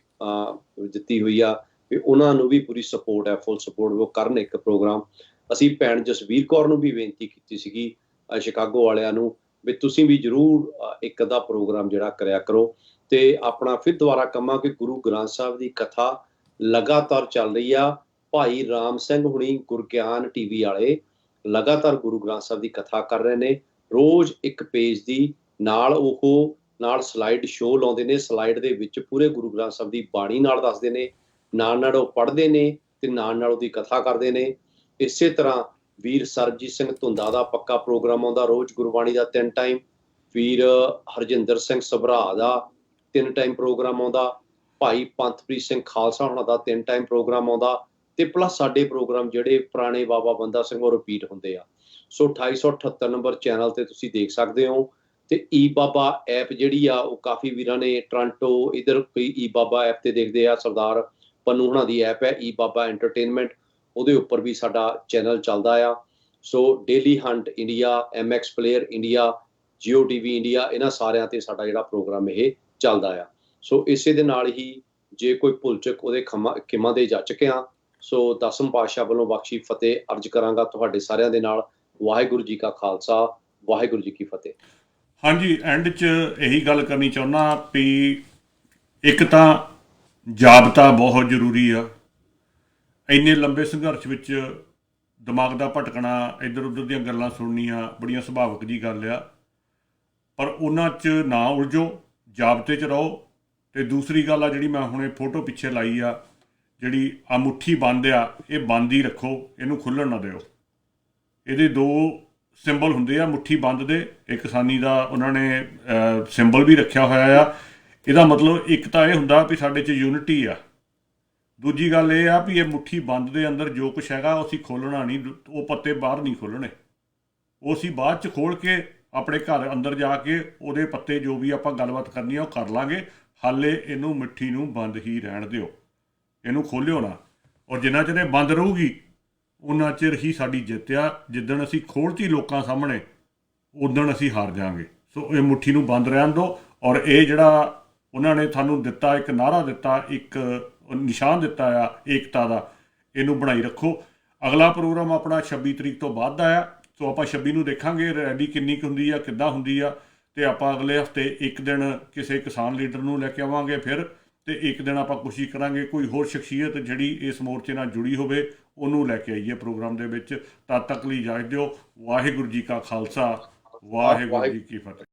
ਦਿੱਤੀ ਹੋਈ ਆ ਵੀ ਉਹਨਾਂ ਨੂੰ ਵੀ ਪੂਰੀ ਸਪੋਰਟ ਹੈ, ਫੁੱਲ ਸਪੋਰਟ ਉਹ ਕਰਨ ਇੱਕ ਪ੍ਰੋਗਰਾਮ। ਅਸੀਂ ਭੈਣ ਜਸਵੀਰ ਕੌਰ ਨੂੰ ਵੀ ਬੇਨਤੀ ਕੀਤੀ ਸੀਗੀ ਸ਼ਿਕਾਗੋ ਵਾਲਿਆਂ ਨੂੰ ਵੀ ਤੁਸੀਂ ਵੀ ਜ਼ਰੂਰ ਇੱਕ ਅੱਧਾ ਪ੍ਰੋਗਰਾਮ ਜਿਹੜਾ ਕਰਿਆ ਕਰੋ। ਤੇ ਆਪਣਾ ਫਿਰ ਦੁਬਾਰਾ ਕਹਾਂ ਕਿ ਗੁਰੂ ਗ੍ਰੰਥ ਸਾਹਿਬ ਦੀ ਕਥਾ ਲਗਾਤਾਰ ਚੱਲ ਰਹੀ ਆ। ਭਾਈ ਰਾਮ ਸਿੰਘ ਹੁਣੀ ਗੁਰਗਿਆਨ TV ਵਾਲੇ ਲਗਾਤਾਰ ਗੁਰੂ ਗ੍ਰੰਥ ਸਾਹਿਬ ਦੀ ਕਥਾ ਕਰ ਰਹੇ ਨੇ। ਰੋਜ਼ ਇੱਕ ਪੇਜ ਦੀ ਨਾਲ ਸਲਾਈਡ ਸ਼ੋਅ ਲਾਉਂਦੇ ਨੇ। ਸਲਾਈਡ ਦੇ ਵਿੱਚ ਪੂਰੇ ਗੁਰੂ ਗ੍ਰੰਥ ਸਾਹਿਬ ਦੀ ਬਾਣੀ ਨਾਲ ਦੱਸਦੇ ਨੇ, ਨਾਲ ਉਹ ਪੜ੍ਹਦੇ ਨੇ ਤੇ ਨਾਲ ਉਹਦੀ ਕਥਾ ਕਰਦੇ ਨੇ। ਇਸੇ ਤਰ੍ਹਾਂ ਵੀਰ ਸਰਬਜੀਤ ਸਿੰਘ ਧੁੰਦਾ ਦਾ ਪੱਕਾ ਪ੍ਰੋਗਰਾਮ ਆਉਂਦਾ ਰੋਜ਼ ਗੁਰਬਾਣੀ ਦਾ 3 ਟਾਈਮ। ਵੀਰ ਹਰਜਿੰਦਰ ਸਿੰਘ ਸਭਰਾ ਦਾ 3 ਟਾਈਮ ਪ੍ਰੋਗਰਾਮ ਆਉਂਦਾ। ਭਾਈ ਪੰਥਪ੍ਰੀਤ ਸਿੰਘ ਖਾਲਸਾ ਉਹਨਾਂ ਦਾ 3 ਟਾਈਮ ਪ੍ਰੋਗਰਾਮ ਆਉਂਦਾ ਤੇ ਪਲੱਸ ਸਾਡੇ ਪ੍ਰੋਗਰਾਮ ਜਿਹੜੇ ਪੁਰਾਣੇ ਬਾਬਾ ਬੰਦਾ ਸਿੰਘ ਉਹ ਰਿਪੀਟ ਹੁੰਦੇ ਆ। ਸੋ 2878 ਨੰਬਰ ਚੈਨਲ ਤੇ ਤੁਸੀਂ ਦੇਖ ਸਕਦੇ ਹੋ। ਤੇ ਈ ਬਾਬਾ ਐਪ ਜਿਹੜੀ ਆ ਉਹ ਕਾਫੀ ਵੀਰਾਂ ਨੇ ਟੋਰਾਂਟੋ ਇਧਰ ਕੋਈ ਈ ਬਾਬਾ ਐਪ ਤੇ ਦੇਖਦੇ ਆ। ਸਰਦਾਰ ਪੰਨੂ ਹੁਣਾਂ ਦੀ ਐਪ ਹੈ ਈ ਬਾਬਾ ਐਂਟਰਟੇਨਮੈਂਟ, ਉਹਦੇ ਉੱਪਰ ਵੀ ਸਾਡਾ ਚੈਨਲ ਚੱਲਦਾ ਆ। So Dailyhunt India, MX player India, Jio TV India, ਇਹਨਾਂ ਸਾਰਿਆਂ ਤੇ ਸਾਡਾ ਜਿਹੜਾ ਪ੍ਰੋਗਰਾਮ ਇਹ ਚੱਲਦਾ ਆ। ਸੋ ਇਸੇ ਦੇ ਨਾਲ ਹੀ ਜੇ ਕੋਈ ਭੁੱਲ ਚੁੱਕ ਉਹਦੇ ਖਿਮਾ ਦੇ ਜਾ ਚੁੱਕੇ ਹਾਂ। ਸੋ 10ਵੇਂ ਪਾਤਸ਼ਾਹ ਵੱਲੋਂ ਬਖਸ਼ੀ ਫਤਿਹ ਅਰਜ ਕਰਾਂਗਾ ਤੁਹਾਡੇ ਸਾਰਿਆਂ ਦੇ ਨਾਲ। ਵਾਹਿਗੁਰੂ ਜੀ ਕਾ ਖਾਲਸਾ, ਵਾਹਿਗੁਰੂ ਜੀ ਕੀ ਫਤਿਹ। ਹਾਂਜੀ, ਐਂਡ 'ਚ ਇਹੀ ਗੱਲ ਕਰਨੀ ਚਾਹੁੰਦਾ ਵੀ ਇੱਕ ਤਾਂ ਜਾਬਤਾ ਬਹੁਤ ਜ਼ਰੂਰੀ ਆ। ਇੰਨੇ ਲੰਬੇ ਸੰਘਰਸ਼ ਵਿੱਚ ਦਿਮਾਗ ਦਾ ਭਟਕਣਾ, ਇੱਧਰ ਉੱਧਰ ਦੀਆਂ ਗੱਲਾਂ ਸੁਣਨੀਆਂ ਬੜੀਆਂ ਸੁਭਾਵਿਕ ਜੀ ਗੱਲ ਆ, ਪਰ ਉਹਨਾਂ 'ਚ ਨਾ ਉਲਝੋ, ਜਾਬਤੇ 'ਚ ਰਹੋ। ਅਤੇ ਦੂਸਰੀ ਗੱਲ ਆ ਜਿਹੜੀ ਮੈਂ ਹੁਣੇ ਫੋਟੋ ਪਿੱਛੇ ਲਾਈ ਆ, ਜਿਹੜੀ ਆ ਮੁੱਠੀ ਬੰਦ ਆ, ਇਹ ਬੰਦ ਹੀ ਰੱਖੋ, ਇਹਨੂੰ ਖੁੱਲ੍ਹਣ ਨਾ ਦਿਓ। ਇਹਦੇ 2 ਸਿੰਬਲ ਹੁੰਦੇ ਆ ਮੁੱਠੀ ਬੰਦ ਦੇ, ਇੱਕ ਕਿਸਾਨੀ ਦਾ ਉਹਨਾਂ ਨੇ ਸਿੰਬਲ ਵੀ ਰੱਖਿਆ ਹੋਇਆ ਆ। ਇਹਦਾ ਮਤਲਬ ਇੱਕ ਤਾਂ ਇਹ ਹੁੰਦਾ ਵੀ ਸਾਡੇ 'ਚ ਯੂਨਿਟੀ ਆ, ਦੂਜੀ ਗੱਲ ਇਹ ਆ ਵੀ ਇਹ ਮੁੱਠੀ ਬੰਦ ਦੇ ਅੰਦਰ ਜੋ ਕੁਛ ਹੈਗਾ ਉਹ ਅਸੀਂ ਖੋਲ੍ਹਣਾ ਨਹੀਂ, ਉਹ ਪੱਤੇ ਬਾਹਰ ਨਹੀਂ ਖੋਲ੍ਹਣੇ, ਉਹ ਅਸੀਂ ਬਾਅਦ 'ਚ ਖੋਲ੍ਹ ਕੇ ਆਪਣੇ ਘਰ ਅੰਦਰ ਜਾ ਕੇ ਉਹਦੇ ਪੱਤੇ ਜੋ ਵੀ ਆਪਾਂ ਗੱਲਬਾਤ ਕਰਨੀ ਆ ਉਹ ਕਰ ਲਾਂਗੇ। ਹਾਲੇ ਇਹਨੂੰ ਮੁੱਠੀ ਨੂੰ ਬੰਦ ਹੀ ਰਹਿਣ ਦਿਓ, ਇਹਨੂੰ ਖੋਲ੍ਹਿਓ ਨਾ। ਔਰ ਜਿੰਨਾ ਚਿਰ ਇਹ ਬੰਦ ਰਹੂਗੀ ਉਹਨਾਂ ਚਿਰ ਹੀ ਸਾਡੀ ਜਿੱਤ ਆ। ਜਿੱਦਣ ਅਸੀਂ ਖੋਲ੍ਹਤੀ ਲੋਕਾਂ ਸਾਹਮਣੇ ਉਦਣ ਅਸੀਂ ਹਾਰ ਜਾਵਾਂਗੇ। ਸੋ ਇਹ ਮੁੱਠੀ ਨੂੰ ਬੰਦ ਰਹਿਣ ਦਿਓ। ਔਰ ਇਹ ਜਿਹੜਾ ਉਹਨਾਂ ਨੇ ਤੁਹਾਨੂੰ ਦਿੱਤਾ, ਇੱਕ ਨਾਅਰਾ ਦਿੱਤਾ, ਇੱਕ ਨਿਸ਼ਾਨ ਦਿੱਤਾ ਆ ਏਕਤਾ ਦਾ, ਇਹਨੂੰ ਬਣਾਈ ਰੱਖੋ। ਅਗਲਾ ਪ੍ਰੋਗਰਾਮ ਆਪਣਾ 26 ਤਰੀਕ ਤੋਂ ਬਾਅਦ ਦਾ ਆ। ਸੋ ਆਪਾਂ 26 ਨੂੰ ਦੇਖਾਂਗੇ ਰੈਲੀ ਕਿੰਨੀ ਕੁ ਹੁੰਦੀ ਆ, ਕਿੱਦਾਂ ਹੁੰਦੀ ਆ। ਅਤੇ ਆਪਾਂ ਅਗਲੇ ਹਫਤੇ ਇੱਕ ਦਿਨ ਕਿਸੇ ਕਿਸਾਨ ਲੀਡਰ ਨੂੰ ਲੈ ਕੇ ਆਵਾਂਗੇ ਫਿਰ, ਅਤੇ ਇੱਕ ਦਿਨ ਆਪਾਂ ਕੋਸ਼ਿਸ਼ ਕਰਾਂਗੇ ਕੋਈ ਹੋਰ ਸ਼ਖਸੀਅਤ ਜਿਹੜੀ ਇਸ ਮੋਰਚੇ ਨਾਲ ਜੁੜੀ ਹੋਵੇ ਉਹਨੂੰ ਲੈ ਕੇ ਆਈਏ ਪ੍ਰੋਗਰਾਮ ਦੇ ਵਿੱਚ। ਤਦ ਤੱਕ ਲਈ ਇਜਾਜ਼ਤ ਦਿਓ। ਵਾਹਿਗੁਰੂ ਜੀ ਕਾ ਖਾਲਸਾ, ਵਾਹਿਗੁਰੂ ਜੀ ਕੀ ਫਤਿਹ।